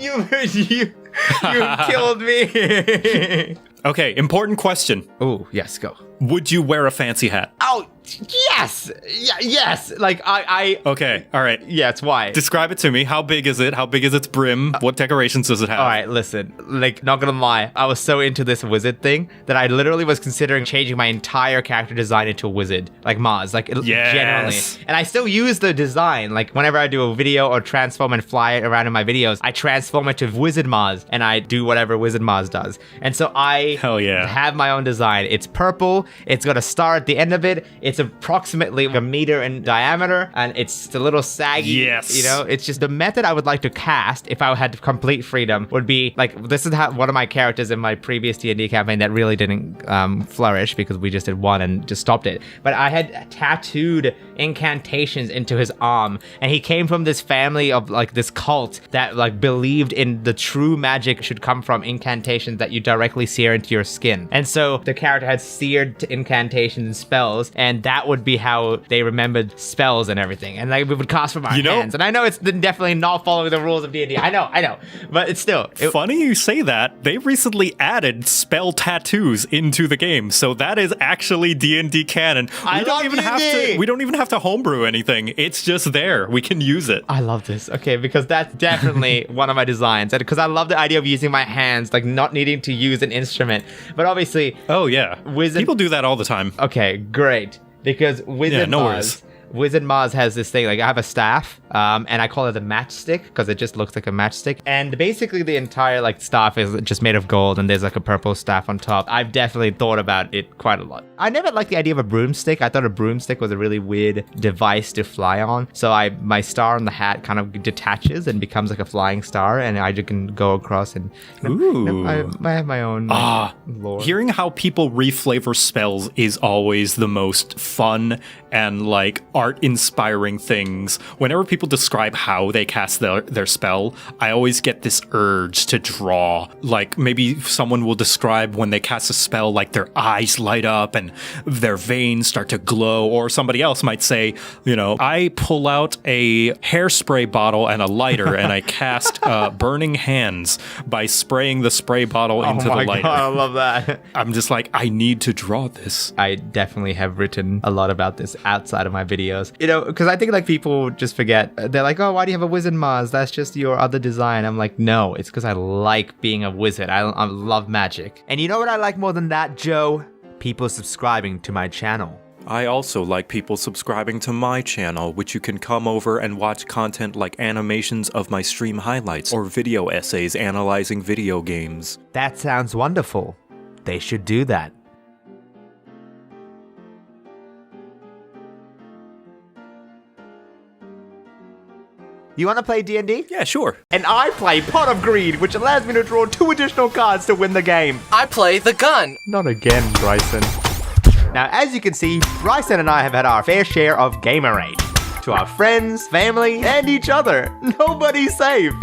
You killed me. Okay, important question. Oh, yes, go. Would you wear a fancy hat? Oh, yes. Yes. Like, I... Okay, all right. Yes, why? Describe it to me. How big is it? How big is its brim? What decorations does it have? All right, listen. Like, not gonna lie, I was so into this wizard thing that I literally was considering changing my entire character design into a wizard. Like Maaz. Like, genuinely. And I still use the design. Like, whenever I do a video or transform and fly it around in my videos, I transform it to Wizard Maaz, and I do whatever Wizard Maaz does. And so I have my own design. It's purple. It's got a star at the end of it. It's approximately a meter in diameter, and it's a little saggy. Yes. It's just the method I would like to cast if I had complete freedom would be like, this is how one of my characters in my previous D&D campaign that really didn't flourish because we just did one and just stopped it. But I had tattooed incantations into his arm, and he came from this family of like this cult that like believed in the true magic should come from incantations that you directly sear into your skin. And so the character had seared incantations and spells, and that would be how they remembered spells and everything. And like we would cast from our hands. And I know it's definitely not following the rules of D&D. I know, but it's still funny you say that. They recently added spell tattoos into the game, so that is actually D&D canon. We don't even have to homebrew anything. It's just there. We can use it. I love this. Okay, because that's definitely one of my designs, and because I love the idea of using my hands, like not needing to use an instrument. But obviously, people do that all the time. Okay, great. Because Wizard Maaz has this thing, like I have a staff, and I call it a matchstick because it just looks like a matchstick. And basically the entire like staff is just made of gold, and there's like a purple staff on top. I've definitely thought about it quite a lot. I never liked the idea of a broomstick. I thought a broomstick was a really weird device to fly on. So my star on the hat kind of detaches and becomes like a flying star, and I just can go across and I have my own lore. Hearing how people reflavor spells is always the most fun and like art-inspiring things. Whenever people describe how they cast their spell, I always get this urge to draw. Like maybe someone will describe when they cast a spell, like their eyes light up and their veins start to glow, or somebody else might say, you know, I pull out a hairspray bottle and a lighter and I cast burning hands by spraying the spray bottle into the lighter. God, I love that. I'm just like, I need to draw this. I definitely have written a lot about this outside of my videos. You know, because I think like people just forget. They're like, oh, why do you have a wizard, Maaz? That's just your other design. I'm like, no, it's because I like being a wizard. I love magic. And you know what I like more than that, Joe? People subscribing to my channel. I also like people subscribing to my channel, which you can come over and watch content like animations of my stream highlights or video essays analyzing video games. That sounds wonderful. They should do that. You want to play D&D? Yeah, sure. And I play Pot of Greed, which allows me to draw 2 additional cards to win the game. I play the gun. Not again, Bryson. Now, as you can see, Bryson and I have had our fair share of gamerade. To our friends, family, and each other. Nobody's safe.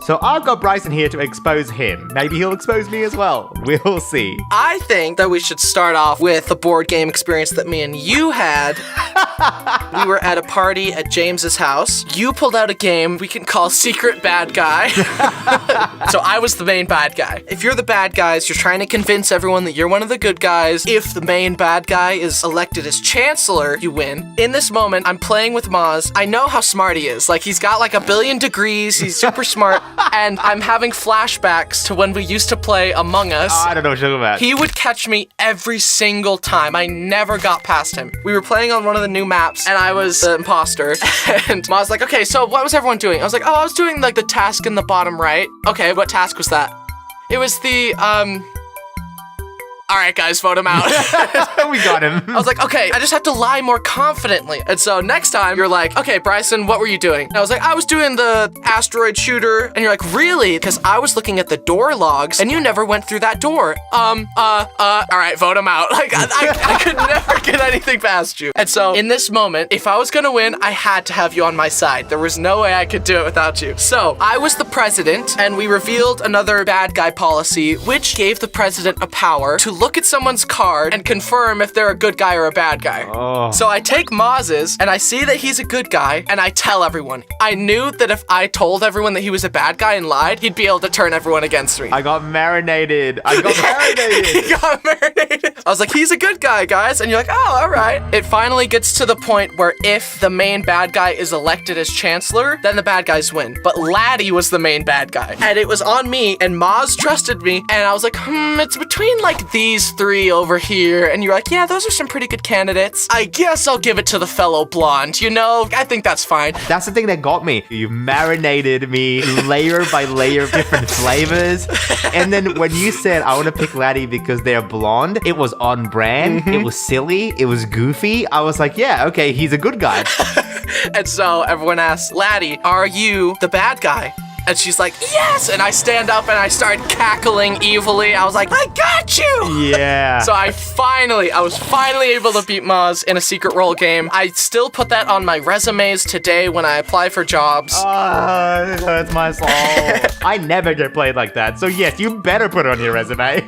So I've got Bryson here to expose him. Maybe he'll expose me as well. We'll see. I think that we should start off with the board game experience that me and you had. We were at a party at James's house. You pulled out a game we can call Secret Bad Guy. So I was the main bad guy. If you're the bad guys, you're trying to convince everyone that you're one of the good guys. If the main bad guy is elected as chancellor, you win. In this moment, I'm playing with Maaz. I know how smart he is. Like, he's got like 1 billion degrees. He's super smart. And I'm having flashbacks to when we used to play Among Us. I don't know what you're talking about. He would catch me every single time. I never got past him. We were playing on one of the new maps, and I was the imposter. And Ma was like, okay, so what was everyone doing? I was like, oh, I was doing like the task in the bottom right. Okay, what task was that? It was the, all right, guys, vote him out. We got him. I was like, okay, I just have to lie more confidently. And so next time you're like, okay, Bryson, what were you doing? And I was like, I was doing the asteroid shooter. And you're like, really? Because I was looking at the door logs and you never went through that door. All right, vote him out. Like, I could never get anything past you. And so in this moment, if I was gonna win, I had to have you on my side. There was no way I could do it without you. So I was the president and we revealed another bad guy policy, which gave the president a power to look at someone's card and confirm if they're a good guy or a bad guy. Oh. So I take Maaz's and I see that he's a good guy and I tell everyone. I knew that if I told everyone that he was a bad guy and lied, he'd be able to turn everyone against me. I got marinated. He got marinated. I was like, he's a good guy, guys. And you're like, oh, all right. It finally gets to the point where if the main bad guy is elected as chancellor, then the bad guys win. But Laddie was the main bad guy. And it was on me and Maaz trusted me. And I was like, it's between like these 3 over here. And you're like, yeah, those are some pretty good candidates. I guess I'll give it to the fellow blonde, you know? I think that's fine. That's the thing that got me. You marinated me layer by layer of different flavors. And then when you said, I want to pick Laddie because they're blonde, it was on brand. It was silly. It was goofy. I was like, yeah, okay, he's a good guy. And so everyone asks, Laddie, are you the bad guy? And she's like, yes! And I stand up and I start cackling evilly. I was like, I got you! Yeah. So I was finally able to beat Maaz in a secret role game. I still put that on my resumes today when I apply for jobs. Oh, it hurts my soul. I never get played like that. So yes, you better put it on your resume.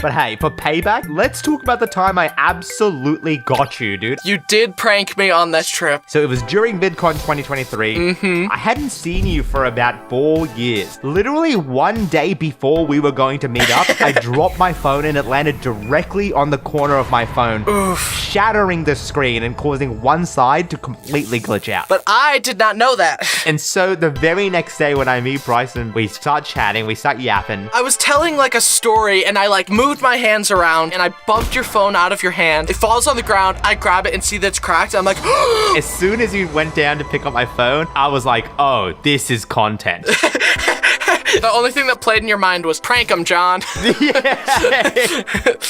But hey, for payback, let's talk about the time I absolutely got you, dude. You did prank me on this trip. So it was during VidCon 2023. I hadn't seen you for about 4 years. Literally one day before we were going to meet up, I dropped my phone and it landed directly on the corner of my phone, shattering the screen and causing one side to completely glitch out. But I did not know that. And so the very next day when I meet Bryson, we start chatting, we start yapping. I was telling like a story and I like moved my hands around and I bumped your phone out of your hand. It falls on the ground. I grab it and see that it's cracked. I'm like, as soon as you went down to pick up my phone, I was like, oh, this is content. The only thing that played in your mind was prank him, John. Yeah.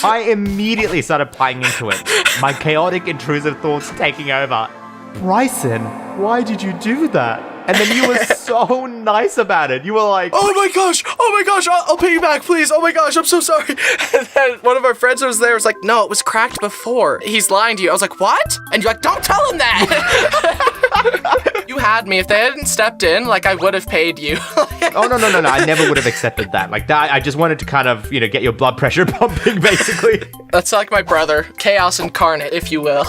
I immediately started playing into it. My chaotic, intrusive thoughts taking over. Bryson, why did you do that? And then you were so nice about it. You were like, oh my gosh, I'll pay you back, please. Oh my gosh, I'm so sorry. And then one of our friends who was there was like, no, it was cracked before. He's lying to you. I was like, what? And you're like, don't tell him that. You had me. If they hadn't stepped in, like, I would have paid you. oh, no. I never would have accepted that. Like, that, I just wanted to kind of, get your blood pressure pumping, basically. That's like my brother. Chaos incarnate, if you will.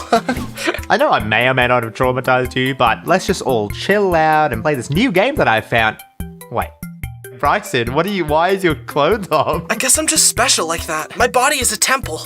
I know I may or may not have traumatized you, but let's just all chill out and play this new game that I found. Wait. Bryson, why is your clothes off? I guess I'm just special like that. My body is a temple.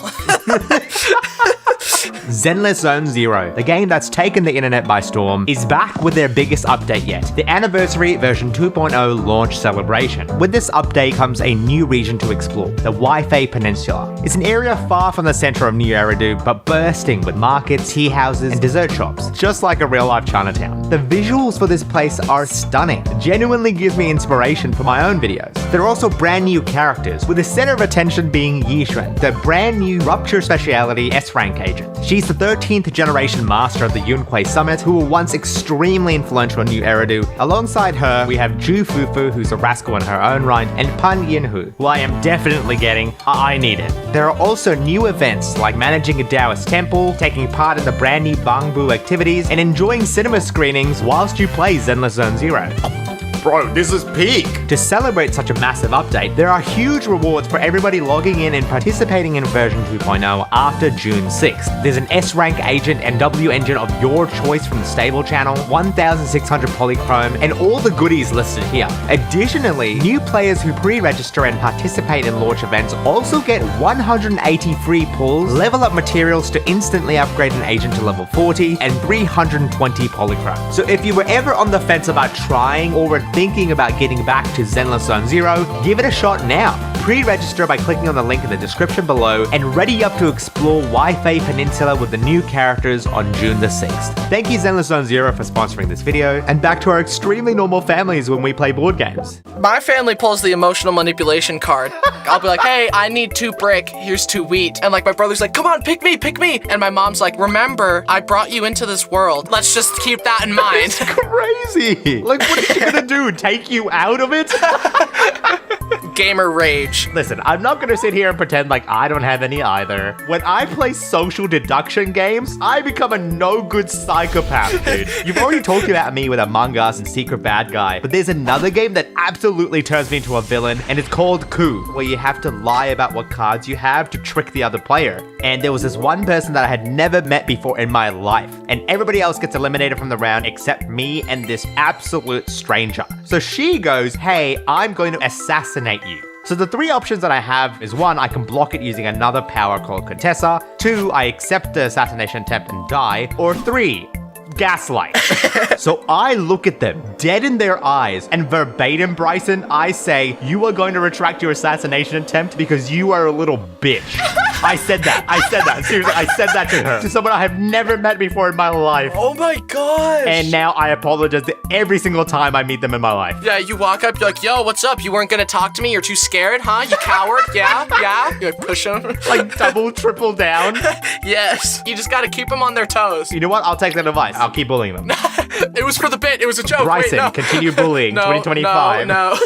Zenless Zone Zero, the game that's taken the internet by storm, is back with their biggest update yet, the Anniversary version 2.0 launch celebration. With this update comes a new region to explore, the Wi-Fi Peninsula. It's an area far from the center of New Eridu, but bursting with markets, tea houses, and dessert shops, just like a real-life Chinatown. The visuals for this place are stunning. It genuinely gives me inspiration for my own videos. There are also brand new characters, with the center of attention being Yixuan, the brand new Rupture Speciality S-Rank agent. She's the 13th generation master of the Yunhui Summit, who were once extremely influential in New Eridu. Alongside her, we have Zhu Fufu, who's a rascal in her own right, and Pan Yinhu, who I am definitely getting. I need it. There are also new events like managing a Taoist temple, taking part in the brand new Bangbu activities, and enjoying cinema screenings whilst you play Zenless Zone Zero. Bro, this is peak! To celebrate such a massive update, there are huge rewards for everybody logging in and participating in version 2.0 after June 6th. There's an S-Rank agent and W engine of your choice from the stable channel, 1,600 polychrome, and all the goodies listed here. Additionally, new players who pre-register and participate in launch events also get 180 free pulls, level up materials to instantly upgrade an agent to level 40, and 320 polychrome. So if you were ever on the fence about trying or were thinking about getting back to Zenless Zone Zero, give it a shot now. Pre-register by clicking on the link in the description below and ready up to explore Wi-Fi Peninsula with the new characters on June the 6th. Thank you Zenless Zone Zero for sponsoring this video, and back to our extremely normal families when we play board games. My family pulls the emotional manipulation card. I'll be like, hey, I need 2 brick, here's 2 wheat. And like my brother's like, come on, pick me. And my mom's like, remember, I brought you into this world. Let's just keep that in mind. It's crazy. Like, what is she gonna do? Take you out of it? Gamer rage. Listen, I'm not gonna sit here and pretend like I don't have any either. When I play social deduction games, I become a no good psychopath, dude. You've already talked about me with Among Us and Secret Bad Guy, but there's another game that absolutely turns me into a villain, and it's called Coup, where you have to lie about what cards you have to trick the other player. And there was this one person that I had never met before in my life, and everybody else gets eliminated from the round except me and this absolute stranger. So she goes, hey, I'm going to assassinate you. So the 3 options that I have is 1, I can block it using another power called Contessa, 2, I accept the assassination attempt and die, or 3, gaslight. So I look at them dead in their eyes and verbatim, Bryson, I say, you are going to retract your assassination attempt because you are a little bitch. I said that. Seriously, I said that to her. To someone I have never met before in my life. Oh my gosh. And now I apologize every single time I meet them in my life. Yeah, you walk up, you're like, yo, what's up? You weren't gonna talk to me? You're too scared, huh? You coward? Yeah? You like push them. Like double, triple down? Yes. You just gotta keep them on their toes. You know what? I'll take that advice. I'll keep bullying them. It was for the bit. It was a joke. Bryson, wait, no. Continue bullying. No, 2025. No.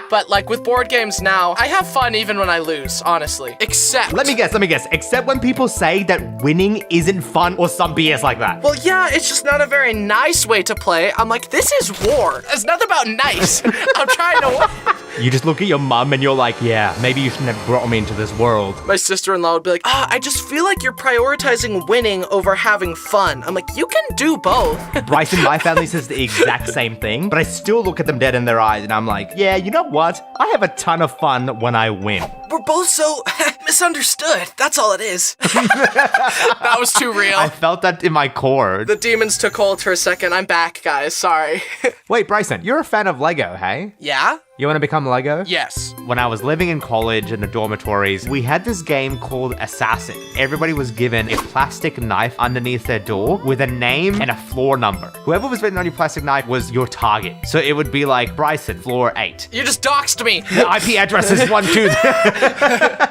But like with board games now, I have fun even when I lose, honestly. Except... Let me guess. Except when people say that winning isn't fun or some BS like that. Well, yeah, it's just not a very nice way to play. I'm like, this is war. It's nothing about nice. I'm trying to win. You just look at your mum and you're like, yeah, maybe you shouldn't have brought me into this world. My sister-in-law would be like, I just feel like you're prioritizing winning over having fun. I'm like, you can do both. Bryson, my family says the exact same thing, but I still look at them dead in their eyes and I'm like, yeah, you know what? I have a ton of fun when I win. We're both so misunderstood. That's all it is. That was too real. I felt that in my core. The demons took hold for a second. I'm back, guys. Sorry. Wait, Bryson, you're a fan of Lego, hey? Yeah? You want to become Lego? Yes. When I was living in college in the dormitories, we had this game called Assassin. Everybody was given a plastic knife underneath their door with a name and a floor number. Whoever was written on your plastic knife was your target. So it would be like, Bryson, floor 8. You just doxed me. The IP address is 1, 2.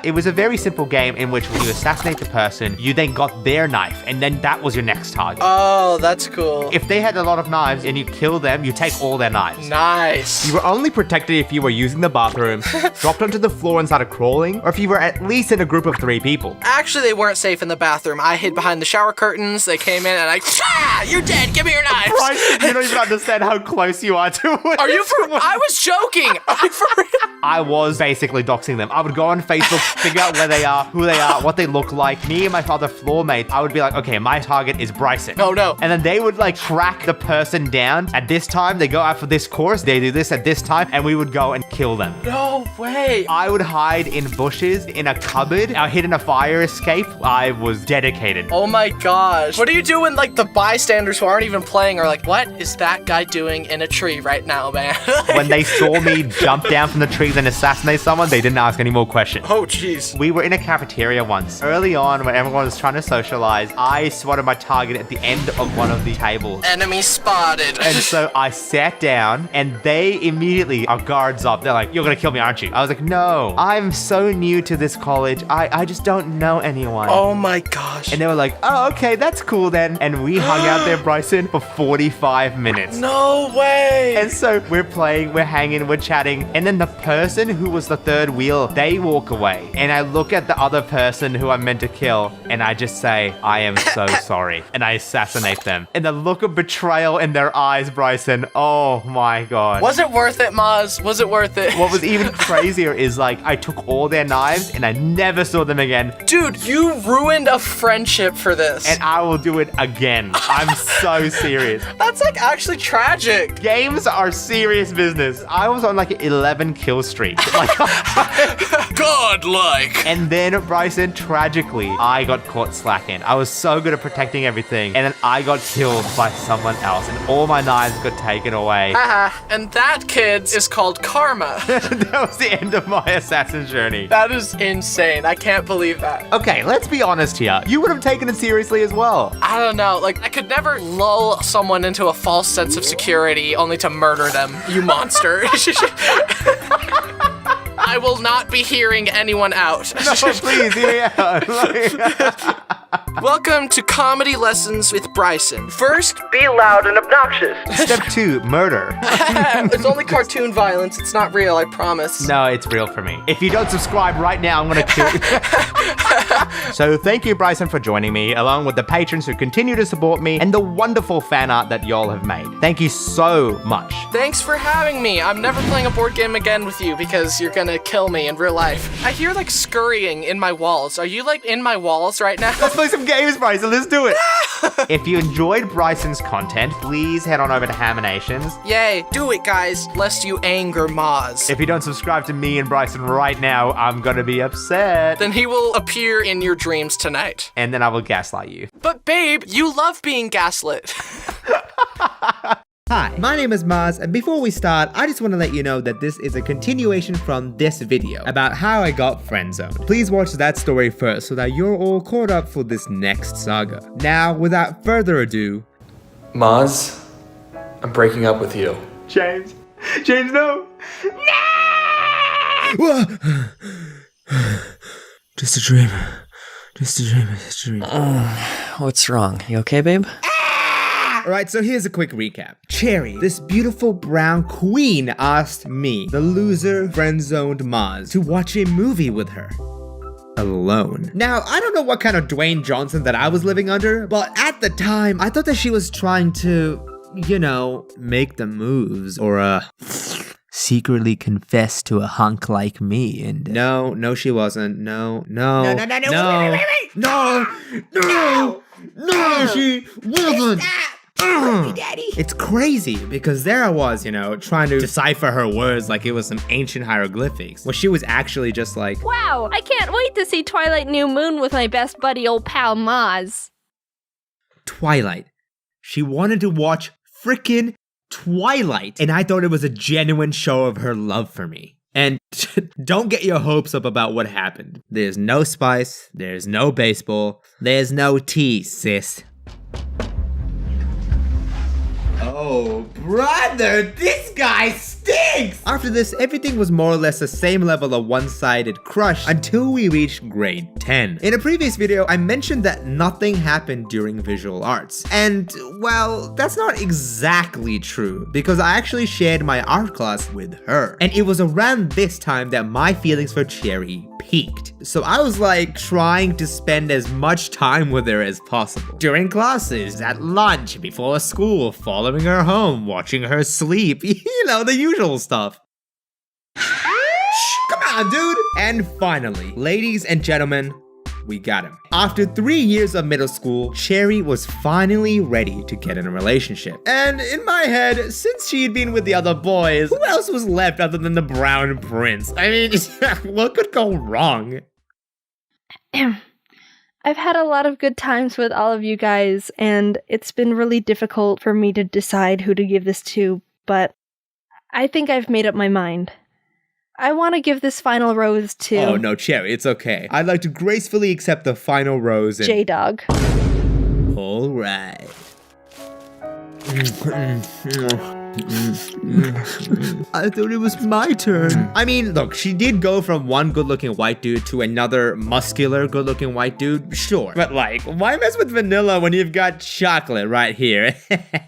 It was a very simple game in which when you assassinate the person, you then got their knife, and then that was your next target. Oh, that's cool. If they had a lot of knives and you kill them, you take all their knives. Nice. You were only protected if you were using the bathroom, dropped onto the floor and started crawling, or if you were at least in a group of 3 people. Actually, they weren't safe in the bathroom. I hid behind the shower curtains. They came in and you're dead. Give me your knives. Bryson, you don't even understand how close you are to it. Are you for? I was joking. I was basically doxing them. I would go on Facebook, figure out where they are, who they are, what they look like. Me and my other floor mates, I would be like, okay, my target is Bryson. Oh no. And then they would like track the person down. At this time, they go out for this course, they do this at this time, and we would go and kill them. No way. I would hide in bushes, in a cupboard. I hid in a fire escape. I was dedicated. Oh my gosh. What do you do when like the bystanders who aren't even playing are like, what is that guy doing in a tree right now, man? When they saw me jump down from the trees and assassinate someone, they didn't ask any more questions. Oh, jeez. We were in a cafeteria once. Early on, when everyone was trying to socialize, I spotted my target at the end of one of the tables. Enemy spotted. And so I sat down, and they immediately are guards up. They're like, you're gonna kill me, aren't you? I was like, no, I'm so new to this college. I just don't know anyone. Oh my gosh. And they were like, oh, okay, that's cool then. And we hung out there, Bryson, for 45 minutes. No way. And so we're playing, we're hanging, we're chatting. And then the person who was the third wheel, they walk away. And I look at the other person who I'm meant to kill, and I just say, I am so sorry. And I assassinate them. And the look of betrayal in their eyes, Bryson, oh my God. Was it worth it, Maaz? Was it worth it? What was even crazier is like, I took all their knives and I never saw them again. Dude, you ruined a friendship for this. And I will do it again. I'm so serious. That's like actually tragic. Games are serious business. I was on like an 11 kill streak. Like, godlike. And then, Bryson, tragically, I got caught slacking. I was so good at protecting everything, and then I got killed by someone else, and all my knives got taken away. Haha, and that, kids, is called karma. That was the end of my assassin journey. That is insane. I can't believe that. Okay, let's be honest here. You would have taken it seriously as well. I don't know. Like, I could never lull someone into a false sense of security only to murder them, you monster. I will not be hearing anyone out. No, please, hear me out. Welcome to Comedy Lessons with Bryson. First, be loud and obnoxious. Step 2, murder. It's only cartoon violence. It's not real, I promise. No, it's real for me. If you don't subscribe right now, I'm gonna kill you. So thank you, Bryson, for joining me, along with the patrons who continue to support me and the wonderful fan art that y'all have made. Thank you so much. Thanks for having me. I'm never playing a board game again with you because you're gonna kill me in real life. I hear like scurrying in my walls. Are you like in my walls right now? Let's play some games, Bryson. Let's do it. If you enjoyed Bryson's content, please head on over to aMAAZing. Yay, do it, guys, lest you anger Maaz. If you don't subscribe to me and Bryson right now, I'm gonna be upset. Then he will appear in your dreams tonight. And then I will gaslight you. But babe, you love being gaslit. Hi, my name is Maaz, and before we start, I just want to let you know that this is a continuation from this video about how I got friend-zoned. Please watch that story first so that you're all caught up for this next saga. Now, without further ado... Maaz, I'm breaking up with you. James, no! Just a dream. Just a dream. What's wrong? You okay, babe? Alright, so here's a quick recap. Cherry, this beautiful brown queen, asked me, the loser friend-zoned Maaz, to watch a movie with her. Alone. Now, I don't know what kind of Dwayne Johnson that I was living under, but at the time, I thought that she was trying to, you know, make the moves, or secretly confess to a hunk like me, and... No, she wasn't. No, she wasn't. Daddy. It's crazy because there I was, you know, trying to decipher her words like it was some ancient hieroglyphics. Well, she was actually just like, Wow, I can't wait to see Twilight New Moon with my best buddy old pal Maaz. Twilight. She wanted to watch frickin' Twilight, and I thought it was a genuine show of her love for me. And don't get your hopes up about what happened. There's no spice, there's no baseball, there's no tea, sis. Oh, brother, this guy stinks! After this, everything was more or less the same level of one-sided crush until we reached grade 10. In a previous video, I mentioned that nothing happened during visual arts. And, well, that's not exactly true, because I actually shared my art class with her. And it was around this time that my feelings for Cherry peaked. So I was like trying to spend as much time with her as possible. During classes, at lunch, before school, following her home, watching her sleep, you know, the usual stuff. Shh, come on, dude! And finally, ladies and gentlemen, we got him. After 3 years of middle school, Cherry was finally ready to get in a relationship. And in my head, since she'd been with the other boys, who else was left other than the brown prince? I mean, what could go wrong? I've had a lot of good times with all of you guys, and it's been really difficult for me to decide who to give this to, but I think I've made up my mind. I want to give this final rose to... Oh, no, Cherry, it's okay. I'd like to gracefully accept the final rose and... J-Dog. All right. I thought it was my turn. I mean, look, she did go from one good-looking white dude to another muscular good-looking white dude, sure. But like, why mess with vanilla when you've got chocolate right here?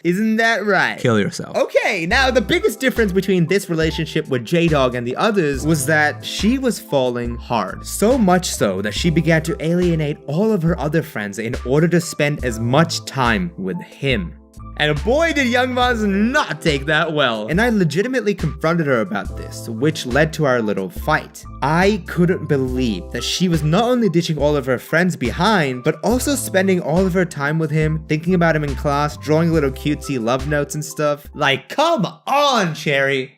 Isn't that right? Kill yourself. Okay, now the biggest difference between this relationship with J-Dog and the others was that she was falling hard. So much so that she began to alienate all of her other friends in order to spend as much time with him. And boy did young Maaz not take that well. And I legitimately confronted her about this, which led to our little fight. I couldn't believe that she was not only ditching all of her friends behind, but also spending all of her time with him, thinking about him in class, drawing little cutesy love notes and stuff. Like, come on, Cherry.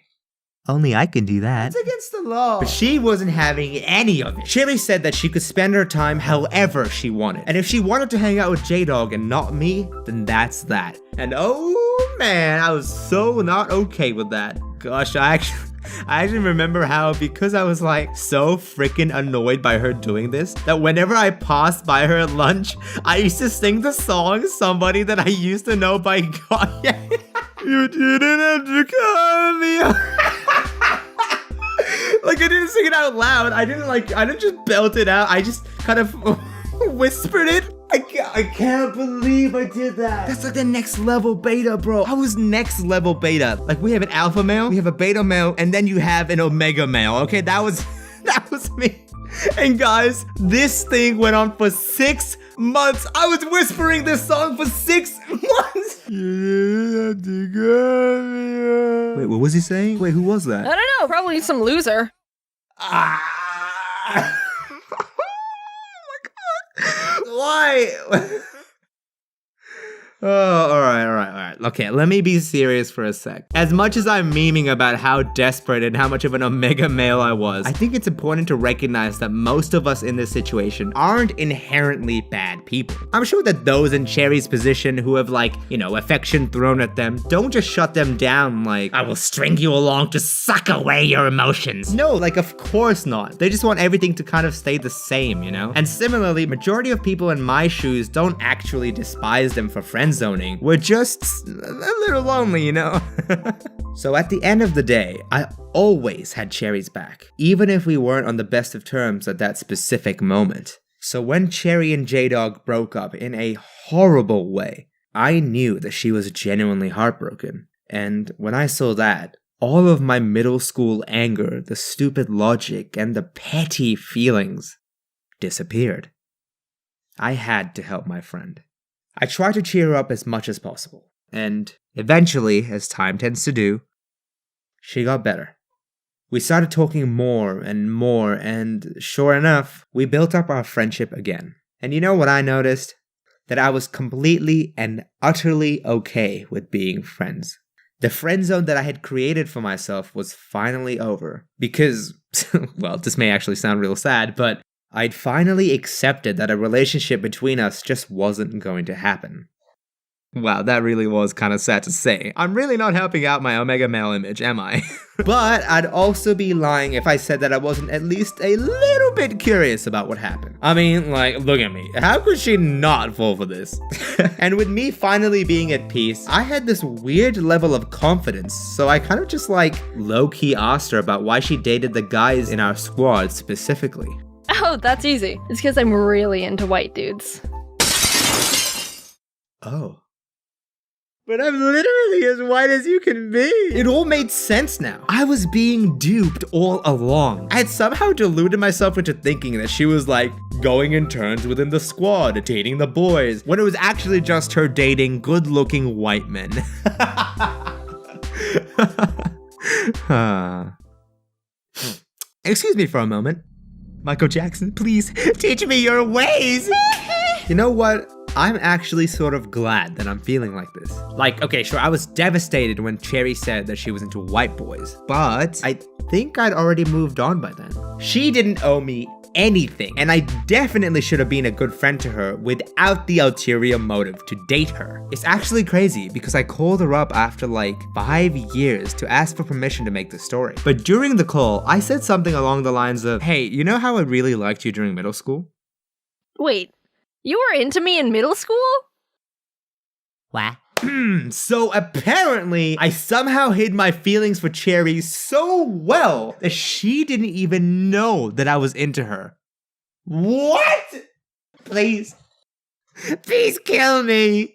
Only I can do that. It's against the law. But she wasn't having any of it. Cherry said that she could spend her time however she wanted. And if she wanted to hang out with J-Dog and not me, then that's that. And oh man, I was so not okay with that. Gosh, I actually remember how, because I was like so freaking annoyed by her doing this, that whenever I passed by her at lunch, I used to sing the song Somebody That I Used to Know by God. You didn't have to call me. Like, I didn't sing it out loud. I didn't just belt it out. I just kind of whispered it. I can't believe I did that. That's like the next level beta, bro. I was next level beta. Like, we have an alpha male, we have a beta male, and then you have an omega male. Okay, that was me. And guys, this thing went on for 6 months. I was whispering this song for 6 months. Wait, what was he saying? Wait, who was that? I don't know, probably some loser. Why? Oh, all right. Okay, let me be serious for a sec. As much as I'm memeing about how desperate and how much of an omega male I was, I think it's important to recognize that most of us in this situation aren't inherently bad people. I'm sure that those in Cherry's position who have, like, you know, affection thrown at them don't just shut them down like, I will string you along to suck away your emotions. No, like, of course not. They just want everything to kind of stay the same, you know? And similarly, majority of people in my shoes don't actually despise them for friend zoning. We're just a little lonely, you know? So at the end of the day, I always had Cherry's back, even if we weren't on the best of terms at that specific moment. So when Cherry and J-Dog broke up in a horrible way, I knew that she was genuinely heartbroken. And when I saw that, all of my middle school anger, the stupid logic, and the petty feelings disappeared. I had to help my friend. I tried to cheer her up as much as possible, and eventually, as time tends to do, she got better. We started talking more, and sure enough, we built up our friendship again. And you know what I noticed? That I was completely and utterly okay with being friends. The friend zone that I had created for myself was finally over, because, well, this may actually sound real sad, but I'd finally accepted that a relationship between us just wasn't going to happen. Wow, that really was kind of sad to say. I'm really not helping out my omega male image, am I? But I'd also be lying if I said that I wasn't at least a little bit curious about what happened. I mean, like, look at me. How could she not fall for this? And with me finally being at peace, I had this weird level of confidence, so I kind of just like low-key asked her about why she dated the guys in our squad specifically. Oh, that's easy. It's because I'm really into white dudes. Oh. But I'm literally as white as you can be. It all made sense now. I was being duped all along. I had somehow deluded myself into thinking that she was like going in turns within the squad, dating the boys, when it was actually just her dating good-looking white men. Excuse me for a moment. Michael Jackson, please teach me your ways. You know what? I'm actually sort of glad that I'm feeling like this. Like, okay, sure, I was devastated when Cherry said that she was into white boys, but I think I'd already moved on by then. She didn't owe me anything, and I definitely should have been a good friend to her without the ulterior motive to date her. It's actually crazy because I called her up after like 5 years to ask for permission to make the story. But during the call, I said something along the lines of, hey, you know how I really liked you during middle school? Wait, you were into me in middle school? What? So apparently, I somehow hid my feelings for Cherry so well that she didn't even know that I was into her. What? Please. Please kill me.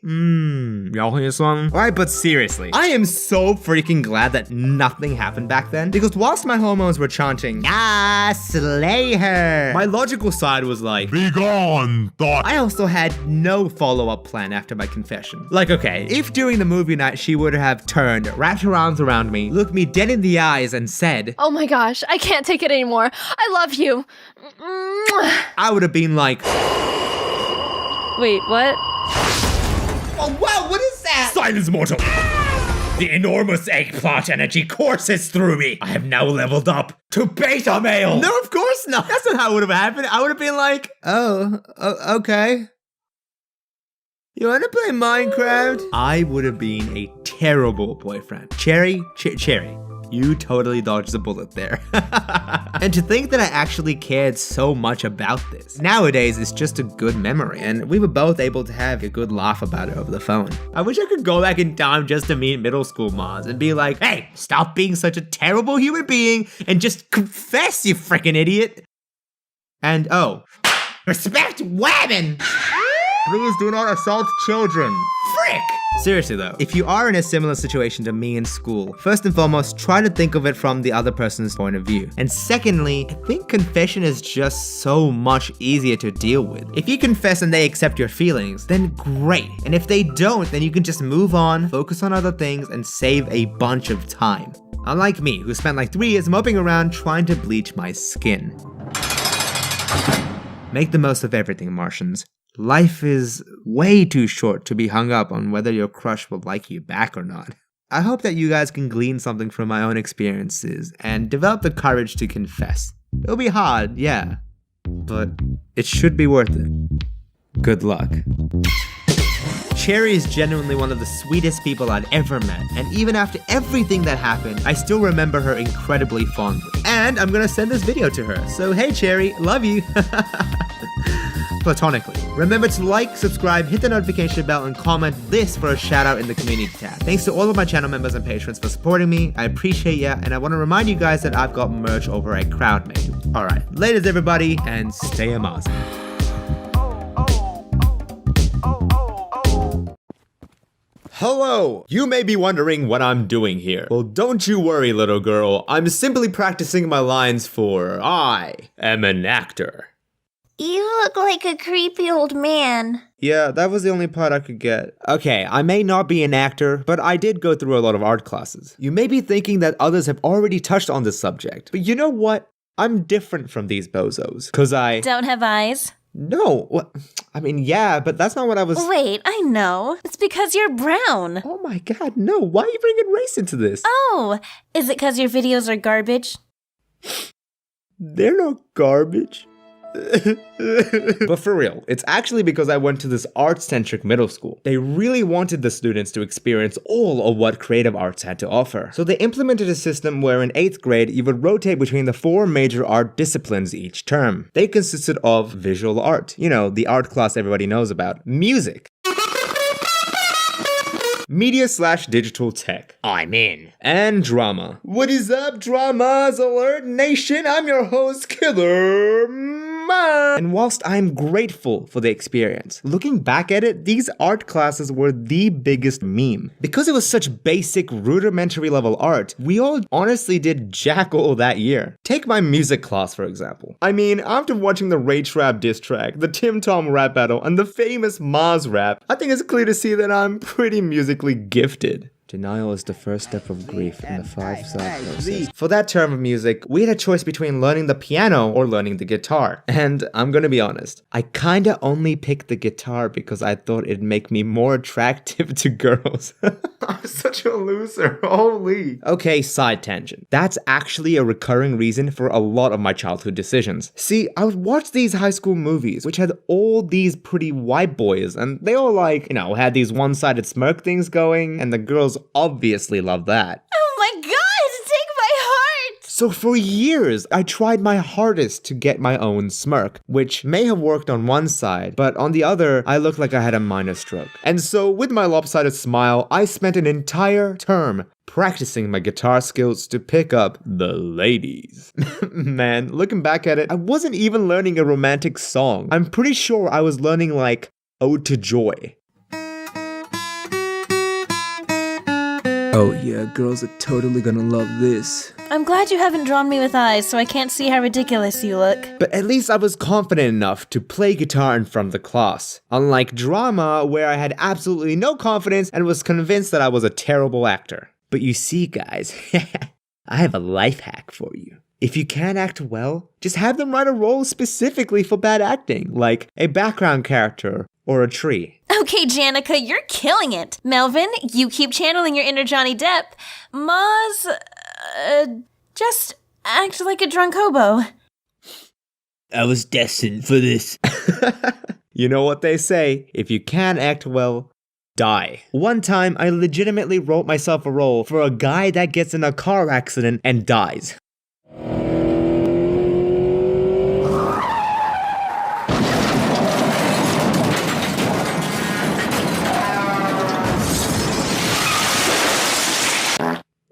Alright, but seriously, I am so freaking glad that nothing happened back then, because whilst my hormones were chanting, "Ah, slay her," my logical side was like, "Be gone, thought." I also had no follow-up plan after my confession. Like, okay, if during the movie night she would have turned, wrapped her arms around me, looked me dead in the eyes and said, "Oh my gosh, I can't take it anymore. I love you." I would have been like, wait, what? Oh wow, what is that? Silence, mortal! The enormous eggplant energy courses through me. I have now leveled up to beta male. No, of course not. That's not how it would have happened. I would have been like, okay. You want to play Minecraft? I would have been a terrible boyfriend. Cherry, you totally dodged a bullet there. And to think that I actually cared so much about this. Nowadays, it's just a good memory, and we were both able to have a good laugh about it over the phone. I wish I could go back in time just to meet middle school Maaz and be like, hey, stop being such a terrible human being and just confess, you freaking idiot. And oh, respect women! Please do not assault children. Frick! Seriously though, if you are in a similar situation to me in school, first and foremost, try to think of it from the other person's point of view. And secondly, I think confession is just so much easier to deal with. If you confess and they accept your feelings, then great. And if they don't, then you can just move on, focus on other things, and save a bunch of time. Unlike me, who spent like 3 years moping around trying to bleach my skin. Make the most of everything, Martians. Life is way too short to be hung up on whether your crush will like you back or not. I hope that you guys can glean something from my own experiences and develop the courage to confess. It'll be hard, yeah, but it should be worth it. Good luck. Cherry is genuinely one of the sweetest people I'd ever met, and even after everything that happened, I still remember her incredibly fondly. And I'm gonna send this video to her, so hey Cherry, love you! Platonically. Remember to like, subscribe, hit the notification bell, and comment this for a shout out in the community tab. Thanks to all of my channel members and patrons for supporting me. I appreciate ya, and I want to remind you guys that I've got merch over at Crowdmade. Alright, laters everybody, and stay aMAAZing. Hello! You may be wondering what I'm doing here. Well, don't you worry, little girl. I'm simply practicing my lines for I am an actor. You look like a creepy old man. Yeah, that was the only part I could get. Okay, I may not be an actor, but I did go through a lot of art classes. You may be thinking that others have already touched on this subject, but you know what? I'm different from these bozos, cause I don't have eyes. No, what? I mean, yeah, but that's not what I was. Wait, I know. It's because you're brown. Oh my god, no, why are you bringing race into this? Oh, is it because your videos are garbage? They're not garbage. But for real, it's actually because I went to this art-centric middle school. They really wanted the students to experience all of what creative arts had to offer. So they implemented a system where in 8th grade, you would rotate between the 4 major art disciplines each term. They consisted of visual art, you know, the art class everybody knows about, music, media/digital tech, I'm in, and drama. What is up, dramas alert nation? I'm your host, Killer Maaz. And whilst I'm grateful for the experience, looking back at it, these art classes were the biggest meme. Because it was such basic, rudimentary level art, we all honestly did jack all that year. Take my music class, for example. I mean, after watching the Rage Rap diss track, the Tim Tom rap battle, and the famous Maaz rap, I think it's clear to see that I'm pretty musically gifted. Denial is the first step of grief in the 5-step process. For that term of music, we had a choice between learning the piano or learning the guitar. And I'm gonna be honest, I kinda only picked the guitar because I thought it'd make me more attractive to girls. I'm such a loser, holy. Okay, side tangent. That's actually a recurring reason for a lot of my childhood decisions. See, I would watch these high school movies, which had all these pretty white boys, and they all like, you know, had these one-sided smirk things going, and the girls obviously love that. Oh my god, take my heart! So for years, I tried my hardest to get my own smirk, which may have worked on one side, but on the other, I looked like I had a minor stroke. And so with my lopsided smile, I spent an entire term practicing my guitar skills to pick up the ladies. Man, looking back at it, I wasn't even learning a romantic song. I'm pretty sure I was learning like Ode to Joy. Oh yeah, girls are totally gonna love this. I'm glad you haven't drawn me with eyes so I can't see how ridiculous you look. But at least I was confident enough to play guitar in front of the class. Unlike drama, where I had absolutely no confidence and was convinced that I was a terrible actor. But you see, guys, I have a life hack for you. If you can't act well, just have them write a role specifically for bad acting, like a background character or a tree. Okay, Janica, you're killing it. Melvin, you keep channeling your inner Johnny Depp. Maaz, just act like a drunk hobo. I was destined for this. You know what they say, if you can't act well, die. One time, I legitimately wrote myself a role for a guy that gets in a car accident and dies.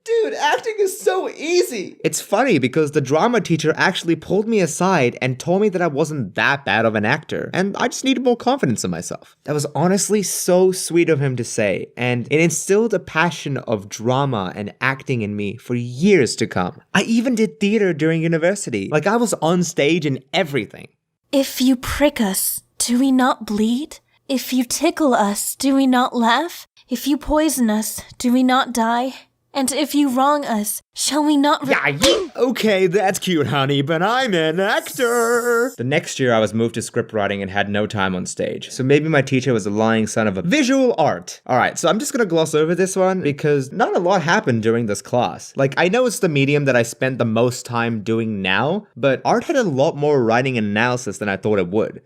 Dude, acting is so easy. It's funny because the drama teacher actually pulled me aside and told me that I wasn't that bad of an actor, and I just needed more confidence in myself. That was honestly so sweet of him to say, and it instilled a passion of drama and acting in me for years to come. I even did theater during university. Like, I was on stage and everything. If you prick us, do we not bleed? If you tickle us, do we not laugh? If you poison us, do we not die? And if you wrong us, shall we not Okay, that's cute, honey, but I'm an actor! The next year, I was moved to script writing and had no time on stage. So maybe my teacher was a lying son of a visual art. Alright, so I'm just gonna gloss over this one because not a lot happened during this class. Like, I know it's the medium that I spent the most time doing now, but art had a lot more writing and analysis than I thought it would.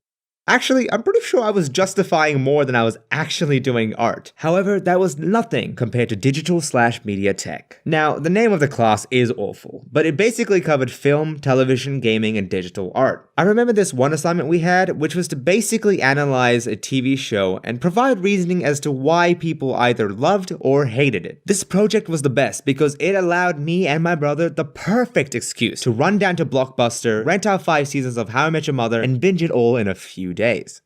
Actually, I'm pretty sure I was justifying more than I was actually doing art. However, that was nothing compared to digital/media tech. Now, the name of the class is awful, but it basically covered film, television, gaming, and digital art. I remember this one assignment we had, which was to basically analyze a TV show and provide reasoning as to why people either loved or hated it. This project was the best because it allowed me and my brother the perfect excuse to run down to Blockbuster, rent out 5 seasons of How I Met Your Mother, and binge it all in a few days.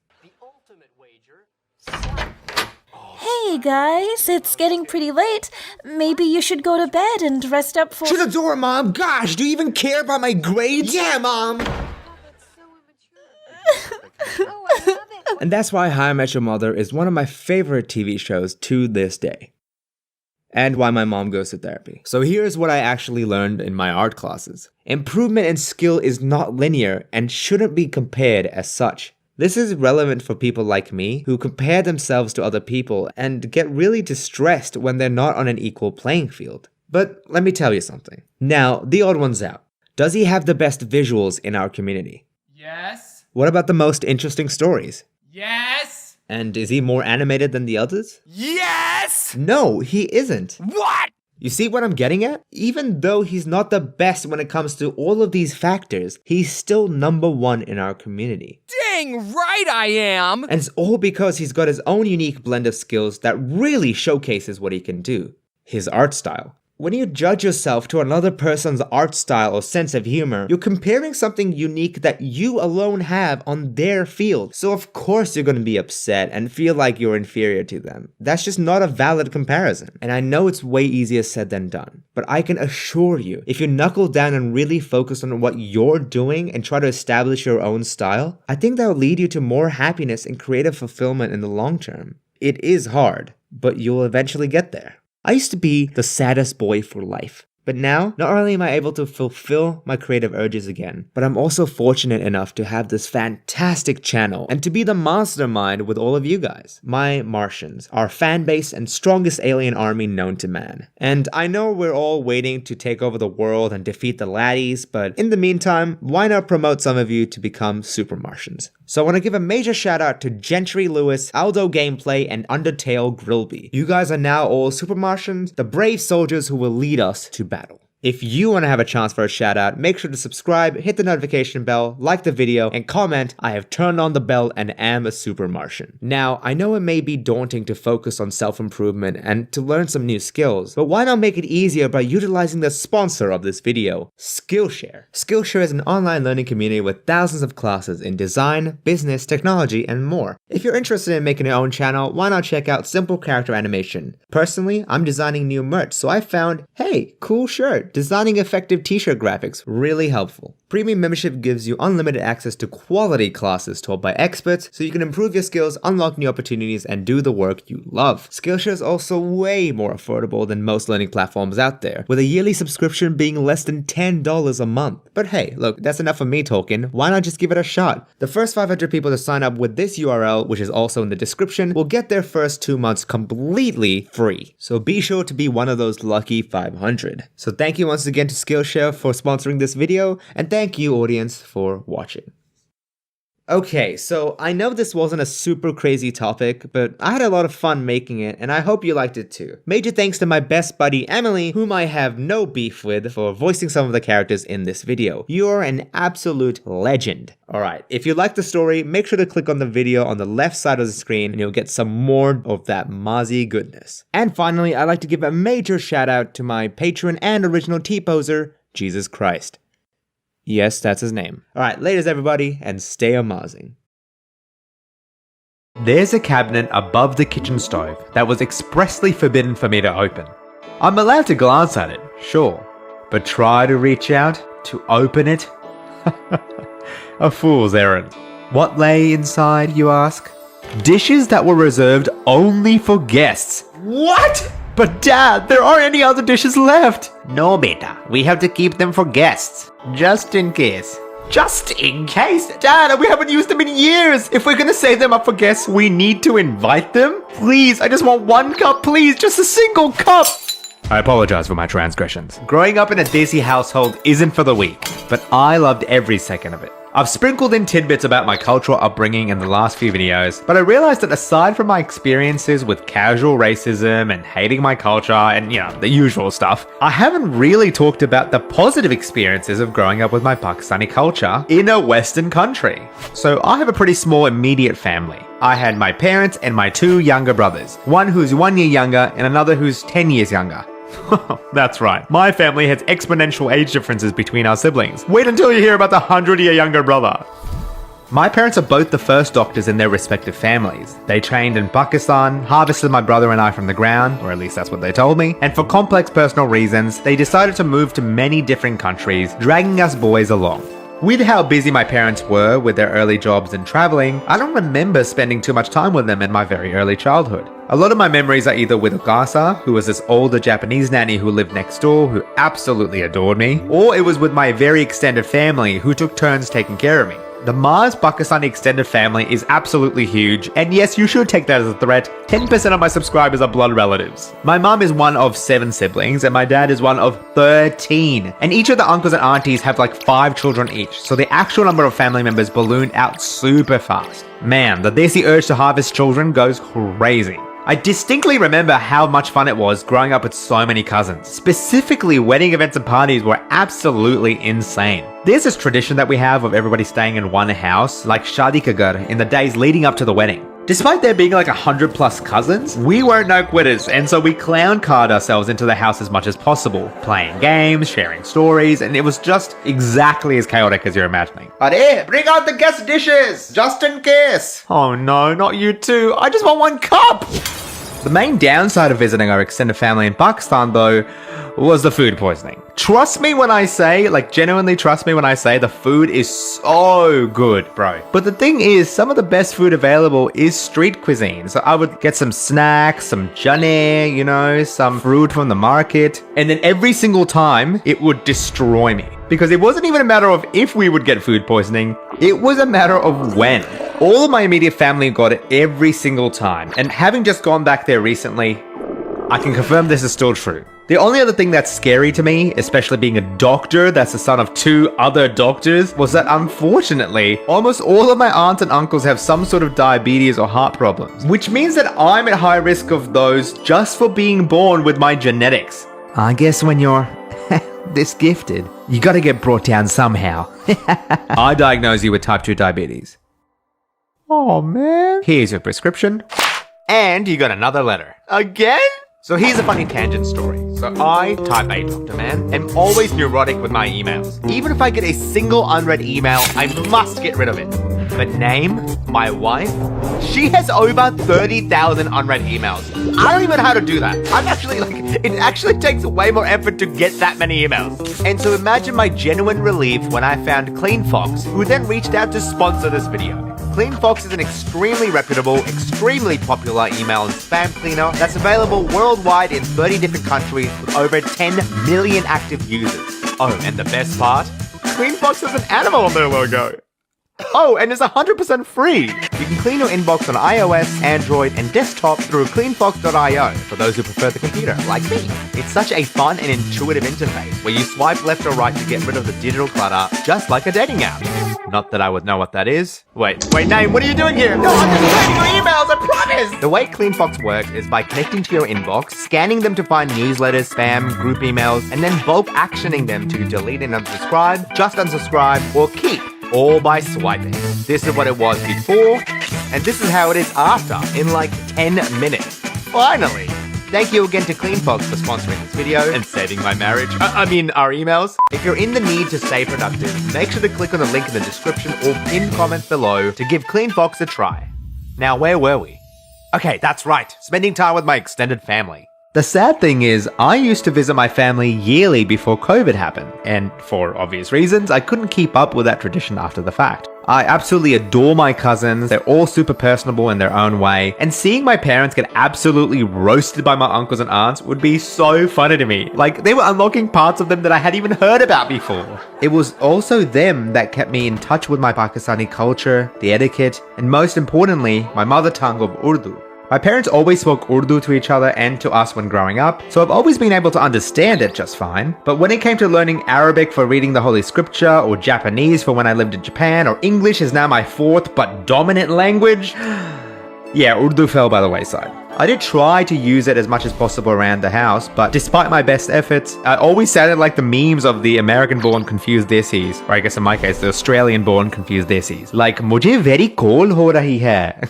Hey guys, it's getting pretty late. Maybe you should go to bed and rest up for— Shut the door, Mom! Gosh, do you even care about my grades? Yeah, Mom! And that's why How I Met Your Mother is one of my favorite TV shows to this day. And why my mom goes to therapy. So here's what I actually learned in my art classes. Improvement in skill is not linear and shouldn't be compared as such. This is relevant for people like me who compare themselves to other people and get really distressed when they're not on an equal playing field. But let me tell you something. Now, the odd one's out. Does he have the best visuals in our community? Yes. What about the most interesting stories? Yes! And is he more animated than the others? Yes! No, he isn't. What? You see what I'm getting at? Even though he's not the best when it comes to all of these factors, he's still number one in our community. Dang right I am! And it's all because he's got his own unique blend of skills that really showcases what he can do. His art style. When you judge yourself to another person's art style or sense of humor, you're comparing something unique that you alone have on their field. So of course you're going to be upset and feel like you're inferior to them. That's just not a valid comparison. And I know it's way easier said than done, but I can assure you, if you knuckle down and really focus on what you're doing and try to establish your own style, I think that will lead you to more happiness and creative fulfillment in the long term. It is hard, but you'll eventually get there. I used to be the saddest boy for life. But now, not only am I able to fulfill my creative urges again, but I'm also fortunate enough to have this fantastic channel and to be the mastermind with all of you guys. My Martians, our fan base and strongest alien army known to man. And I know we're all waiting to take over the world and defeat the laddies, but in the meantime, why not promote some of you to become Super Martians? So I want to give a major shout out to Gentry Lewis, Aldo Gameplay, and Undertale Grillby. You guys are now all Super Martians, the brave soldiers who will lead us to battle. If you want to have a chance for a shout out, make sure to subscribe, hit the notification bell, like the video, and comment, I have turned on the bell and am a Super Martian. Now, I know it may be daunting to focus on self-improvement and to learn some new skills, but why not make it easier by utilizing the sponsor of this video, Skillshare. Skillshare is an online learning community with thousands of classes in design, business, technology, and more. If you're interested in making your own channel, why not check out Simple Character Animation? Personally, I'm designing new merch, so I found, hey, cool shirt. Designing effective t-shirt graphics, really helpful. Premium membership gives you unlimited access to quality classes taught by experts, so you can improve your skills, unlock new opportunities, and do the work you love. Skillshare is also way more affordable than most learning platforms out there, with a yearly subscription being less than $10 a month. But hey, look, that's enough of me talking, why not just give it a shot? The first 500 people to sign up with this URL, which is also in the description, will get their first 2 months completely free. So be sure to be one of those lucky 500. So thank you once again to Skillshare for sponsoring this video, and thank you audience for watching. Okay, so I know this wasn't a super crazy topic, but I had a lot of fun making it, and I hope you liked it too. Major thanks to my best buddy Emily, whom I have no beef with, for voicing some of the characters in this video. You're an absolute legend. Alright, if you like the story, make sure to click on the video on the left side of the screen and you'll get some more of that Maazy goodness. And finally, I'd like to give a major shout out to my patron and original T-poser, Jesus Christ. Yes, that's his name. Alright, laters everybody, and stay aMAAZing. There's a cabinet above the kitchen stove that was expressly forbidden for me to open. I'm allowed to glance at it, sure, but try to reach out to open it? A fool's errand. What lay inside, you ask? Dishes that were reserved only for guests. What? But Dad, there aren't any other dishes left. No, beta. We have to keep them for guests. Just in case. Just in case? Dad, we haven't used them in years. If we're gonna save them up for guests, we need to invite them? Please, I just want one cup, please. Just a single cup. I apologize for my transgressions. Growing up in a Desi household isn't for the weak, but I loved every second of it. I've sprinkled in tidbits about my cultural upbringing in the last few videos, but I realized that aside from my experiences with casual racism and hating my culture and, you know, the usual stuff, I haven't really talked about the positive experiences of growing up with my Pakistani culture in a Western country. So I have a pretty small immediate family. I had my parents and my 2 younger brothers, one who's 1 year younger and another who's 10 years younger. That's right, my family has exponential age differences between our siblings. Wait until you hear about the 100-year younger brother. My parents are both the first doctors in their respective families. They trained in Pakistan, harvested my brother and I from the ground, or at least that's what they told me, and for complex personal reasons, they decided to move to many different countries, dragging us boys along. With how busy my parents were with their early jobs and traveling, I don't remember spending too much time with them in my very early childhood. A lot of my memories are either with Okasa, who was this older Japanese nanny who lived next door who absolutely adored me, or it was with my very extended family who took turns taking care of me. The Maaz Pakistani extended family is absolutely huge, and yes, you should take that as a threat. 10% of my subscribers are blood relatives. My mum is one of 7 siblings, and my dad is one of 13. And each of the uncles and aunties have like 5 children each, so the actual number of family members ballooned out super fast. Man, the desi urge to harvest children goes crazy. I distinctly remember how much fun it was growing up with so many cousins. Specifically, wedding events and parties were absolutely insane. There's this tradition that we have of everybody staying in one house, like Shadi Ka Ghar, in the days leading up to the wedding. Despite there being like 100 plus cousins, we weren't no quitters, and so we clown card ourselves into the house as much as possible, playing games, sharing stories, and it was just exactly as chaotic as you're imagining. Are, bring out the guest dishes, just in case. Oh no, not you too. I just want 1 cup. The main downside of visiting our extended family in Pakistan, though, was the food poisoning. Trust me when I say, like genuinely trust me when I say the food is so good, bro. But the thing is, some of the best food available is street cuisine. So I would get some snacks, some chane, you know, some fruit from the market. And then every single time, it would destroy me. Because it wasn't even a matter of if we would get food poisoning, it was a matter of when. All of my immediate family got it every single time. And having just gone back there recently, I can confirm this is still true. The only other thing that's scary to me, especially being a doctor that's the son of 2 other doctors, was that unfortunately, almost all of my aunts and uncles have some sort of diabetes or heart problems, which means that I'm at high risk of those just for being born with my genetics. I guess when you're this gifted, you gotta get brought down somehow. I diagnose you with type 2 diabetes. Oh man. Here's your prescription. And you got another letter. Again? So here's a funny tangent story. So I, type A Dr. Man, am always neurotic with my emails. Even if I get a single unread email, I must get rid of it. But name, my wife, she has over 30,000 unread emails. I don't even know how to do that. I'm actually it actually takes way more effort to get that many emails. And so imagine my genuine relief when I found Clean Fox, who then reached out to sponsor this video. Clean Fox is an extremely reputable, extremely popular email and spam cleaner that's available worldwide in 30 different countries with over 10 million active users. Oh, and the best part? Clean Fox has an animal on their logo. Oh, and it's 100% free. You can clean your inbox on iOS, Android, and desktop through cleanfox.io for those who prefer the computer, like me. It's such a fun and intuitive interface where you swipe left or right to get rid of the digital clutter, just like a dating app. Not that I would know what that is. Wait, Name, what are you doing here? No, I'm just reading your emails, I promise! The way CleanFox works is by connecting to your inbox, scanning them to find newsletters, spam, group emails, and then bulk actioning them to delete and unsubscribe, just unsubscribe, or keep, all by swiping. This is what it was before, and this is how it is after, in like 10 minutes. Finally! Thank you again to CleanFox for sponsoring this video and saving my marriage. Our emails. If you're in the need to stay productive, make sure to click on the link in the description or pinned comment below to give CleanFox a try. Now, where were we? Okay, that's right. Spending time with my extended family. The sad thing is, I used to visit my family yearly before COVID happened, and for obvious reasons, I couldn't keep up with that tradition after the fact. I absolutely adore my cousins, they're all super personable in their own way, and seeing my parents get absolutely roasted by my uncles and aunts would be so funny to me. Like, they were unlocking parts of them that I hadn't even heard about before. It was also them that kept me in touch with my Pakistani culture, the etiquette, and most importantly, my mother tongue of Urdu. My parents always spoke Urdu to each other and to us when growing up, so I've always been able to understand it just fine. But when it came to learning Arabic for reading the Holy Scripture, or Japanese for when I lived in Japan, or English is now my 4th but dominant language, yeah, Urdu fell by the wayside. I did try to use it as much as possible around the house, but despite my best efforts, I always sounded like the memes of the American-born confused desis, or I guess in my case, the Australian-born confused desis. Like, mujhe very cold ho rahi hai.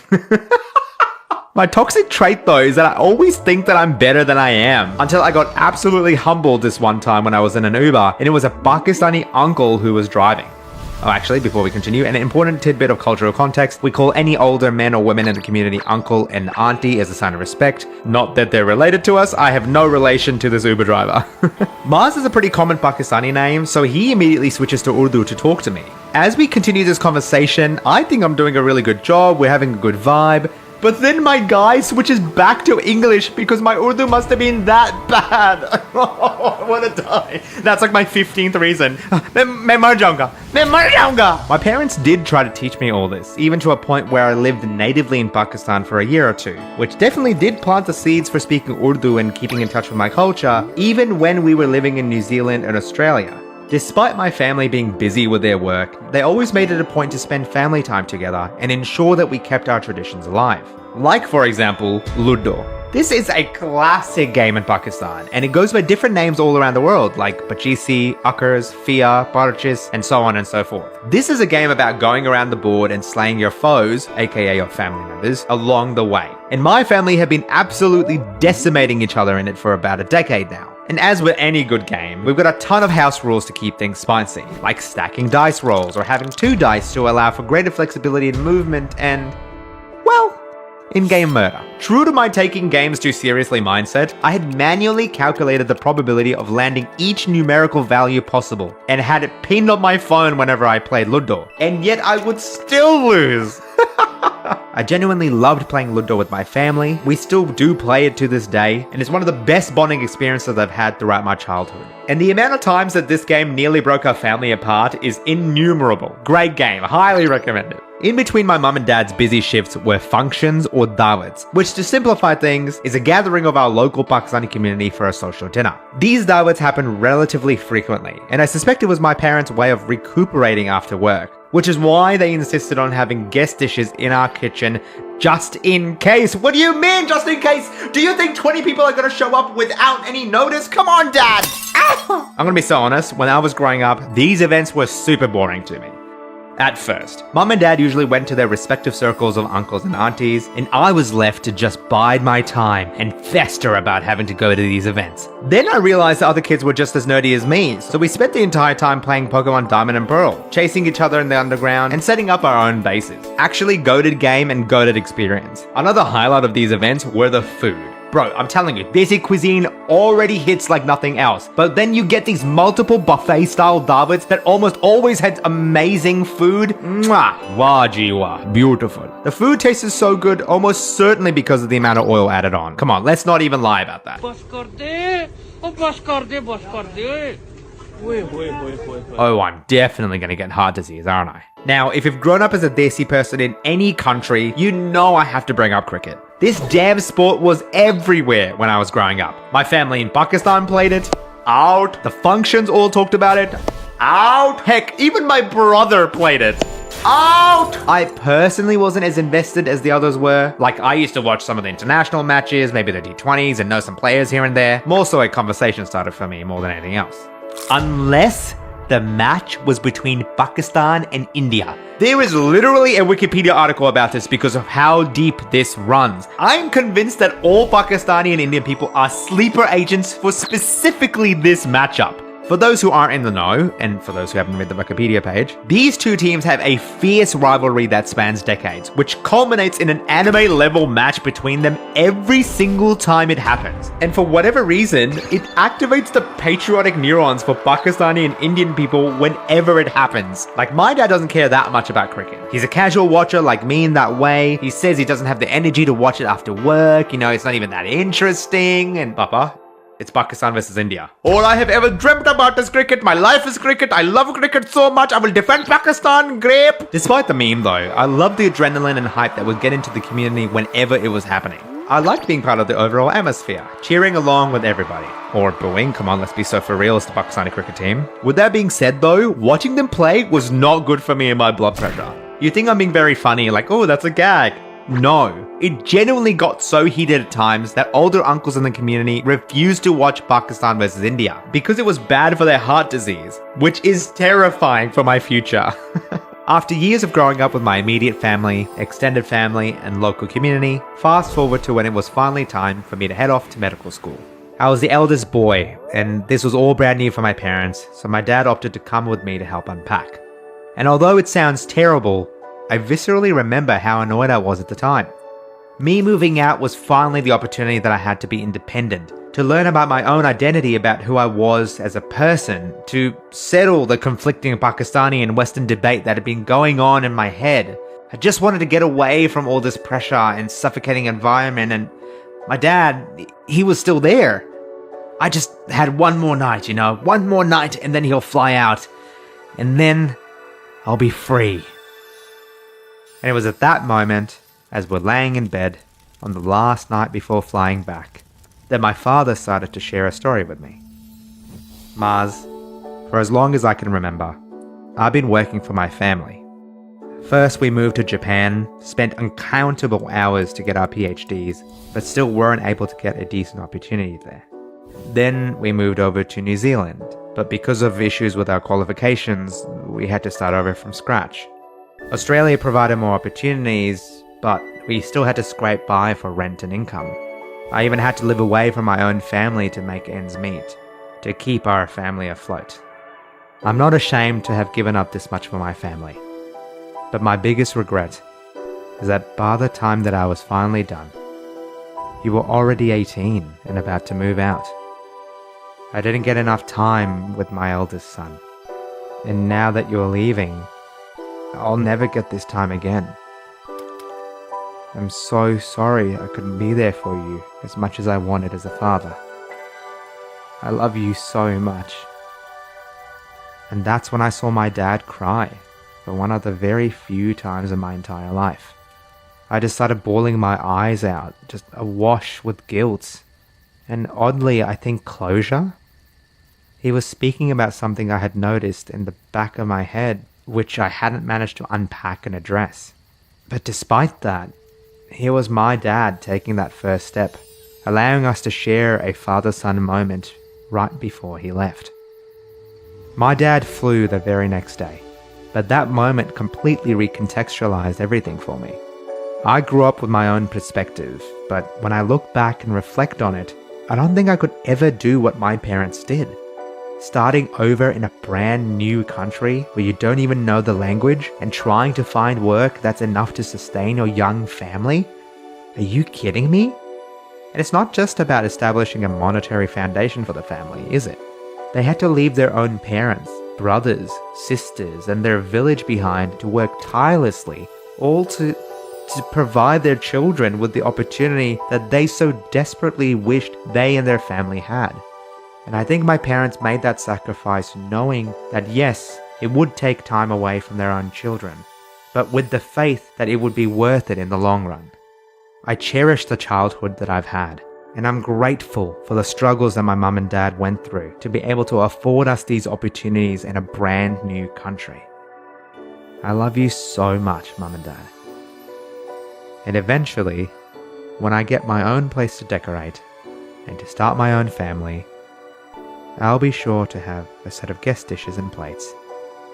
My toxic trait though is that I always think that I'm better than I am, until I got absolutely humbled this one time when I was in an Uber and it was a Pakistani uncle who was driving. Oh, actually, before we continue, an important tidbit of cultural context. We call any older men or women in the community uncle and auntie as a sign of respect. Not that they're related to us, I have no relation to this Uber driver. Maaz is a pretty common Pakistani name, so he immediately switches to Urdu to talk to me. As we continue this conversation, I think I'm doing a really good job, we're having a good vibe, and he seems to be But then my guy switches back to English because my Urdu must have been that bad. I want to die. That's like my 15th reason. My parents did try to teach me all this, even to a point where I lived natively in Pakistan for a year or two, which definitely did plant the seeds for speaking Urdu and keeping in touch with my culture, even when we were living in New Zealand and Australia. Despite my family being busy with their work, they always made it a point to spend family time together and ensure that we kept our traditions alive. Like, for example, Ludo. This is a classic game in Pakistan, and it goes by different names all around the world, like Pachisi, Uckers, Fia, Parchis, and so on and so forth. This is a game about going around the board and slaying your foes, aka your family members, along the way. And my family have been absolutely decimating each other in it for about a decade now. And as with any good game, we've got a ton of house rules to keep things spicy, like stacking dice rolls or having 2 dice to allow for greater flexibility in movement and, well, in-game murder. True to my taking games too seriously mindset, I had manually calculated the probability of landing each numerical value possible and had it pinned on my phone whenever I played Ludo. And yet I would still lose. I genuinely loved playing Ludo with my family. We still do play it to this day, and it's one of the best bonding experiences I've had throughout my childhood. And the amount of times that this game nearly broke our family apart is innumerable. Great game, highly recommend it. In between my mum and dad's busy shifts were functions or dawats, which to simplify things is a gathering of our local Pakistani community for a social dinner. These dawats happen relatively frequently, and I suspect it was my parents' way of recuperating after work, which is why they insisted on having guest dishes in our kitchen just in case. What do you mean, just in case? Do you think 20 people are gonna show up without any notice? Come on, Dad! I'm gonna be so honest, when I was growing up, these events were super boring to me. At first, Mum and Dad usually went to their respective circles of uncles and aunties, and I was left to just bide my time and fester about having to go to these events. Then I realized the other kids were just as nerdy as me, so we spent the entire time playing Pokemon Diamond and Pearl, chasing each other in the underground, and setting up our own bases. Actually goated game and goated experience. Another highlight of these events were the food. Bro, I'm telling you, desi cuisine already hits like nothing else. But then you get these multiple buffet-style dawats that almost always had amazing food. Mwah! Wajiwa. Beautiful. The food tasted so good, almost certainly because of the amount of oil added on. Come on, let's not even lie about that. Oh, I'm definitely gonna get heart disease, aren't I? Now, if you've grown up as a desi person in any country, you know I have to bring up cricket. This damn sport was everywhere when I was growing up. My family in Pakistan played it. Out. The functions all talked about it. Out. Heck, even my brother played it. Out! I personally wasn't as invested as the others were. Like, I used to watch some of the international matches, maybe the D20s, and know some players here and there. More so a conversation starter for me more than anything else. Unless the match was between Pakistan and India. There is literally a Wikipedia article about this because of how deep this runs. I'm convinced that all Pakistani and Indian people are sleeper agents for specifically this matchup. For those who aren't in the know, and for those who haven't read the Wikipedia page, these two teams have a fierce rivalry that spans decades, which culminates in an anime-level match between them every single time it happens. And for whatever reason, it activates the patriotic neurons for Pakistani and Indian people whenever it happens. Like, my dad doesn't care that much about cricket. He's a casual watcher like me in that way. He says he doesn't have the energy to watch it after work, it's not even that interesting, and Papa, it's Pakistan versus India. All I have ever dreamt about is cricket. My life is cricket. I love cricket so much. I will defend Pakistan. Grape. Despite the meme though, I love the adrenaline and hype that would get into the community whenever it was happening. I liked being part of the overall atmosphere, cheering along with everybody. Or booing, come on, let's be so for real, it's the Pakistani cricket team. With that being said though, watching them play was not good for me and my blood pressure. You think I'm being very funny, like, oh, that's a gag. No, it genuinely got so heated at times that older uncles in the community refused to watch Pakistan versus India because it was bad for their heart disease, which is terrifying for my future. After years of growing up with my immediate family, extended family, and local community, fast forward to when it was finally time for me to head off to medical school. I was the eldest boy, and this was all brand new for my parents, so my dad opted to come with me to help unpack. And although it sounds terrible, I viscerally remember how annoyed I was at the time. Me moving out was finally the opportunity that I had to be independent, to learn about my own identity, about who I was as a person, to settle the conflicting Pakistani and Western debate that had been going on in my head. I just wanted to get away from all this pressure and suffocating environment, and my dad, he was still there. I just had one more night, one more night, and then he'll fly out. And then I'll be free. And it was at that moment, as we're laying in bed on the last night before flying back, that my father started to share a story with me. Maaz, for as long as I can remember, I've been working for my family. First, we moved to Japan, spent uncountable hours to get our PhDs, but still weren't able to get a decent opportunity there. Then we moved over to New Zealand, but because of issues with our qualifications, we had to start over from scratch. Australia provided more opportunities, but we still had to scrape by for rent and income. I even had to live away from my own family to make ends meet, to keep our family afloat. I'm not ashamed to have given up this much for my family, but my biggest regret is that by the time that I was finally done, you were already 18 and about to move out. I didn't get enough time with my eldest son, and now that you're leaving, I'll never get this time again. I'm so sorry I couldn't be there for you as much as I wanted as a father. I love you so much. And that's when I saw my dad cry for one of the very few times in my entire life. I just started bawling my eyes out, just awash with guilt. And oddly, I think closure? He was speaking about something I had noticed in the back of my head, which I hadn't managed to unpack and address. But despite that, here was my dad taking that first step, allowing us to share a father-son moment right before he left. My dad flew the very next day, but that moment completely recontextualized everything for me. I grew up with my own perspective, but when I look back and reflect on it, I don't think I could ever do what my parents did. Starting over in a brand new country where you don't even know the language and trying to find work that's enough to sustain your young family? Are you kidding me? And it's not just about establishing a monetary foundation for the family, is it? They had to leave their own parents, brothers, sisters, and their village behind to work tirelessly, all to provide their children with the opportunity that they so desperately wished they and their family had. And I think my parents made that sacrifice knowing that yes, it would take time away from their own children, but with the faith that it would be worth it in the long run. I cherish the childhood that I've had, and I'm grateful for the struggles that my mum and dad went through to be able to afford us these opportunities in a brand new country. I love you so much, Mum and Dad. And eventually, when I get my own place to decorate and to start my own family, I'll be sure to have a set of guest dishes and plates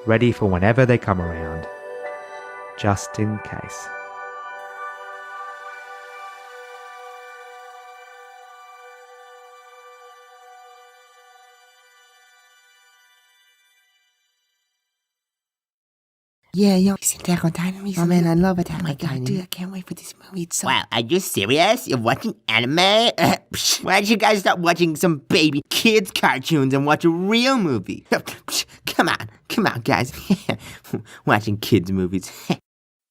ready for whenever they come around, just in case. Yeah, yo, it's Attack on Titan recently. Oh man, I love Attack on Titan. Dude, I can't wait for this movie. It's so... Wow, are you serious? You're watching anime? Why don't you guys stop watching some baby kids cartoons and watch a real movie? Come on, guys. Watching kids movies.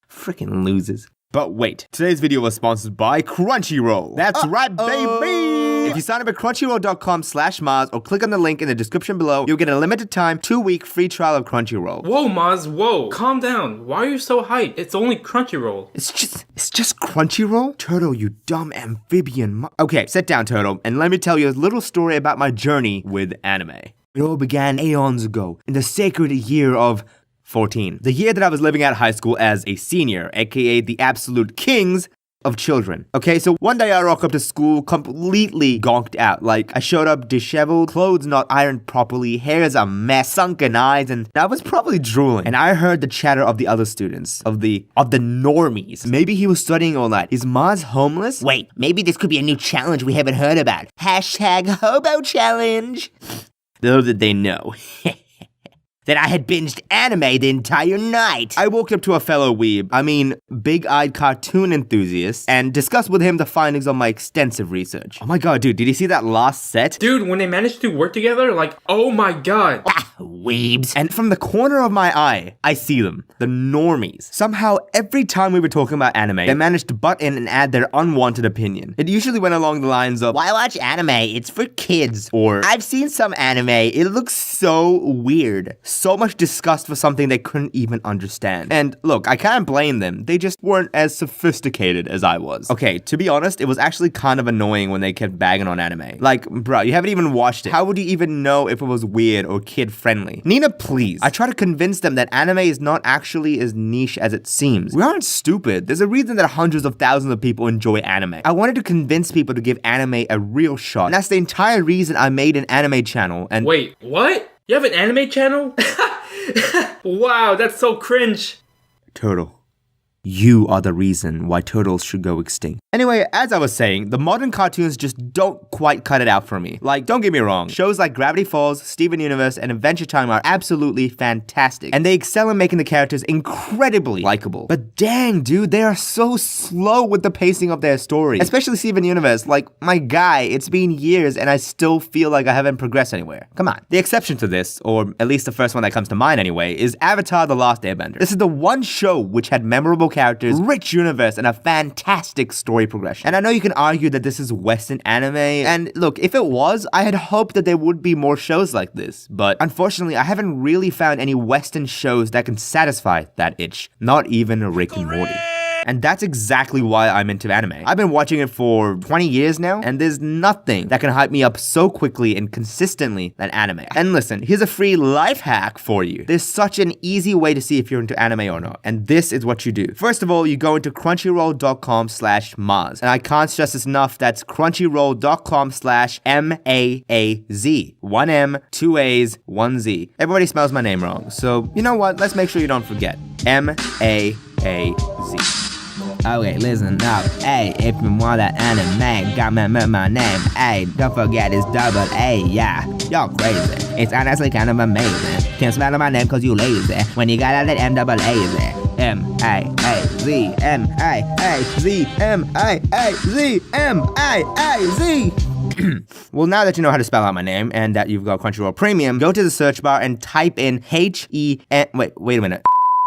Freaking losers. But wait, today's video was sponsored by Crunchyroll. That's right, baby! If you sign up at crunchyroll.com/Maaz or click on the link in the description below, you'll get a limited time 2-week free trial of Crunchyroll. Whoa, Maaz, whoa. Calm down. Why are you so hyped? It's only Crunchyroll. It's just Crunchyroll? Turtle, you dumb amphibian Okay, sit down, Turtle, and let me tell you a little story about my journey with anime. It all began aeons ago, in the sacred year of 14. The year that I was living at high school as a senior, aka the absolute kings of children. Okay, so one day I rock up to school completely gonked out. Like, I showed up disheveled, clothes not ironed properly, hair's a mess, sunken eyes, and I was probably drooling. And I heard the chatter of the other students, of the normies. Maybe he was studying all night. Is Maaz homeless? Wait, maybe this could be a new challenge we haven't heard about. #hobo challenge. Little did they know. that I had binged anime the entire night. I walked up to a fellow weeb, big-eyed cartoon enthusiast, and discussed with him the findings of my extensive research. Oh my god, dude, did you see that last set? Dude, when they managed to work together, like, oh my god. Weebs. And from the corner of my eye, I see them, the normies. Somehow, every time we were talking about anime, they managed to butt in and add their unwanted opinion. It usually went along the lines of, why watch anime? It's for kids. Or, I've seen some anime. It looks so weird. So much disgust for something they couldn't even understand. And look, I can't blame them. They just weren't as sophisticated as I was. Okay, to be honest, it was actually kind of annoying when they kept bagging on anime. Like, bro, you haven't even watched it. How would you even know if it was weird or kid-friendly? Nina, please. I try to convince them that anime is not actually as niche as it seems. We aren't stupid. There's a reason that hundreds of thousands of people enjoy anime. I wanted to convince people to give anime a real shot. And that's the entire reason I made an anime channel. And wait, what? You have an anime channel? Wow, that's so cringe. Turtle, you are the reason why turtles should go extinct. Anyway, as I was saying, the modern cartoons just don't quite cut it out for me. Like, don't get me wrong, shows like Gravity Falls, Steven Universe, and Adventure Time are absolutely fantastic, and they excel in making the characters incredibly likable. But dang, dude, they are so slow with the pacing of their story. Especially Steven Universe, like, my guy, it's been years and I still feel like I haven't progressed anywhere. Come on. The exception to this, or at least the first one that comes to mind anyway, is Avatar: The Last Airbender. This is the one show which had memorable characters, rich universe, and a fantastic story progression. And I know you can argue that this is Western anime, and look, if it was, I had hoped that there would be more shows like this, but unfortunately, I haven't really found any Western shows that can satisfy that itch. Not even Rick and Morty. And that's exactly why I'm into anime. I've been watching it for 20 years now, and there's nothing that can hype me up so quickly and consistently than anime. And listen, here's a free life hack for you. There's such an easy way to see if you're into anime or not, and this is what you do. First of all, you go into crunchyroll.com/Maaz. And I can't stress this enough, that's crunchyroll.com/MAAZ. 1 M, 2 A's, 1 Z. Everybody spells my name wrong, so you know what? Let's make sure you don't forget. MAAZ. Okay, listen up. Hey, if you want that anime, gotta remember my name. Hey, don't forget it's double A, yeah. Y'all crazy. It's honestly kind of amazing. Can't spell my name cause you lazy. When you got that M-double-A-Z. M-A-A-Z, M-A-A-Z, M-A-A-Z, M-A-A-Z. Well, now that you know how to spell out my name and that you've got Crunchyroll Premium, go to the search bar and type in H-E-N... Wait a minute.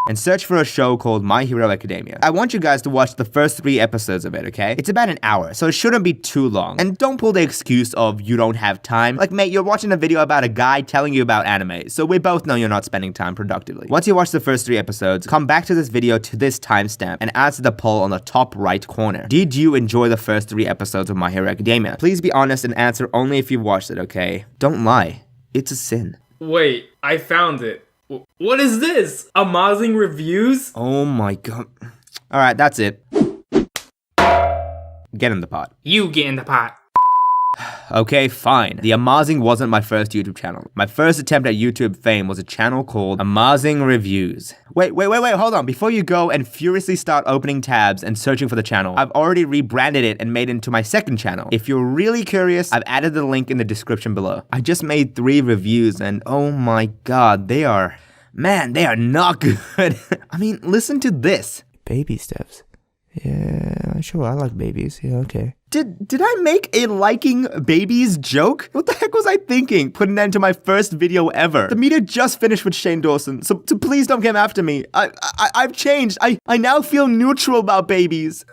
And search for a show called My Hero Academia. I want you guys to watch the first 3 episodes of it, okay? It's about an hour, so it shouldn't be too long. And don't pull the excuse of you don't have time. Like, mate, you're watching a video about a guy telling you about anime, so we both know you're not spending time productively. Once you watch the first 3 episodes, come back to this video to this timestamp and answer the poll on the top right corner. Did you enjoy the first 3 episodes of My Hero Academia? Please be honest and answer only if you've watched it, okay? Don't lie. It's a sin. Wait, I found it. What is this? aMAAZing reviews? Oh my god. Alright, that's it. Get in the pot. You get in the pot. Okay, fine. TheAMaazing wasn't my first YouTube channel. My first attempt at YouTube fame was a channel called aMAAZing Reviews. Wait, hold on. Before you go and furiously start opening tabs and searching for the channel, I've already rebranded it and made it into my second channel. If you're really curious, I've added the link in the description below. I just made 3 reviews and oh my god, they are not good. I mean, listen to this. Baby steps. Yeah, sure, I like babies. Yeah, okay. Did I make a liking babies joke? What the heck was I thinking? Putting that into my first video ever. The media just finished with Shane Dawson, so please don't come after me. I've changed. I now feel neutral about babies.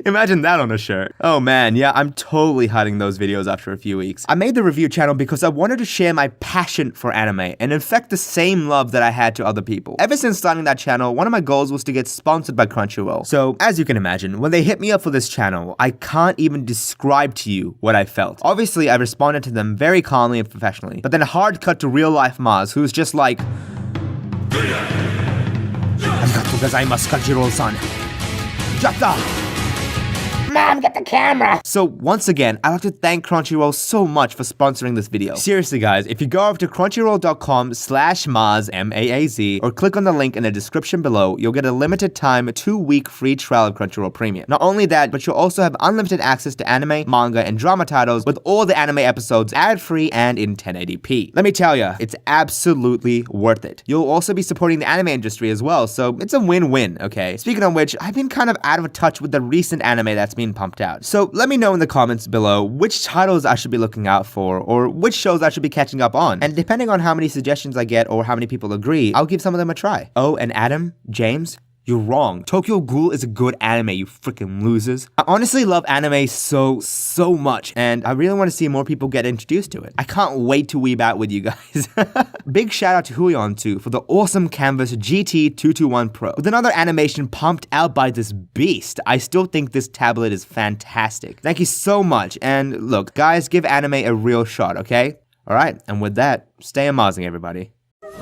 Imagine that on a shirt. Oh man, yeah, I'm totally hiding those videos after a few weeks. I made the review channel because I wanted to share my passion for anime and infect the same love that I had to other people. Ever since starting that channel, one of my goals was to get sponsored by Crunchyroll. So, as you can imagine, when they hit me up for this channel, I can't even describe to you what I felt. Obviously, I responded to them very calmly and professionally, but then a hard cut to real life Maaz, who's just like, Arigatou gozaimasu, Crunchyroll-san. Drop Mom, get the camera. So once again, I'd like to thank Crunchyroll so much for sponsoring this video. Seriously guys, if you go over to crunchyroll.com/Maaz, M-A-A-Z, or click on the link in the description below, you'll get a limited time 2-week free trial of Crunchyroll Premium. Not only that, but you'll also have unlimited access to anime, manga, and drama titles with all the anime episodes ad-free and in 1080p. Let me tell ya, it's absolutely worth it. You'll also be supporting the anime industry as well, so it's a win-win, okay? Speaking of which, I've been kind of out of touch with the recent anime that's been pumped out. So let me know in the comments below which titles I should be looking out for, or which shows I should be catching up on. And depending on how many suggestions I get or how many people agree, I'll give some of them a try. Oh, and Adam, James, you're wrong. Tokyo Ghoul is a good anime, you freaking losers. I honestly love anime so much, and I really want to see more people get introduced to it. I can't wait to weeb out with you guys. Big shout out to Huion for the awesome canvas GT221 Pro. With another animation pumped out by this beast, I still think this tablet is fantastic. Thank you so much, and look, guys, give anime a real shot, okay? Alright, and with that, stay aMAAZing, everybody.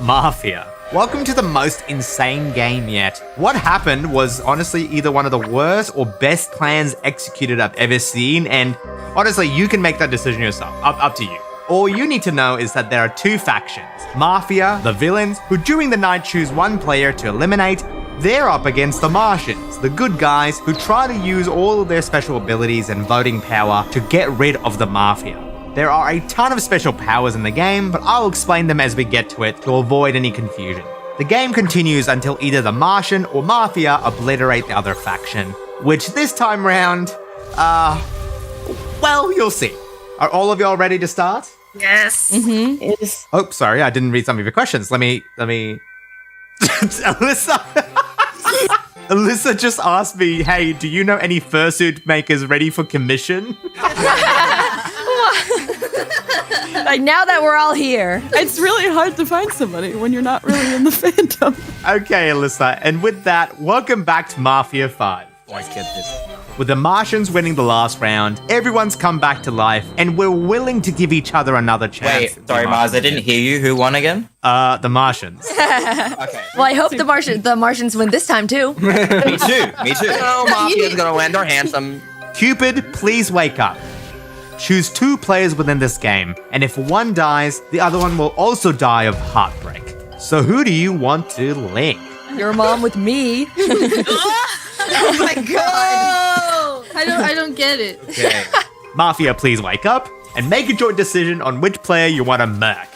Mafia. Welcome to the most insane game yet. What happened was honestly either one of the worst or best plans executed I've ever seen, and honestly, you can make that decision yourself. Up to you. All you need to know is that there are two factions. Mafia, the villains, who during the night choose one player to eliminate. They're up against the Martians, the good guys who try to use all of their special abilities and voting power to get rid of the Mafia. There are a ton of special powers in the game, but I'll explain them as we get to it to avoid any confusion. The game continues until either the Martian or Mafia obliterate the other faction, which this time round, well, you'll see. Are all of y'all ready to start? Yes. Yes. Oh, sorry, I didn't read some of your questions. Let me... Alyssa just asked me, hey, do you know any fursuit makers ready for commission? Like, now that we're all here. It's really hard to find somebody when you're not really in the fandom. Okay, Alyssa, and with that, welcome back to Mafia 5. Let's get this. With the Martians winning the last round, everyone's come back to life, and we're willing to give each other another chance. Wait, sorry, Maaz, I didn't hear you. Who won again? The Martians. Okay. Well, I hope the Martians win this time, too. Me too. Oh, Mafia's gonna win. They're handsome. Cupid, please wake up. Choose 2 players within this game, and if one dies, the other one will also die of heartbreak. So who do you want to link? Your mom with me. Oh my god! I don't get it. Okay. Mafia, please wake up and make a joint decision on which player you want to murk.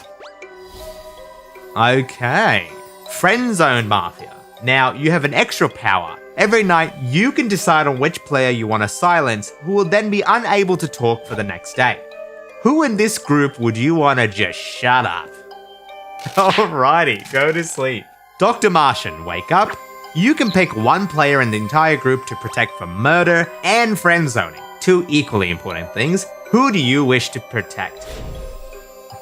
Okay. Friend Zone Mafia. Now, you have an extra power. Every night, you can decide on which player you want to silence, who will then be unable to talk for the next day. Who in this group would you want to just shut up? Alrighty, go to sleep. Dr. Martian, wake up. You can pick one player in the entire group to protect from murder and friend zoning. 2 equally important things. Who do you wish to protect?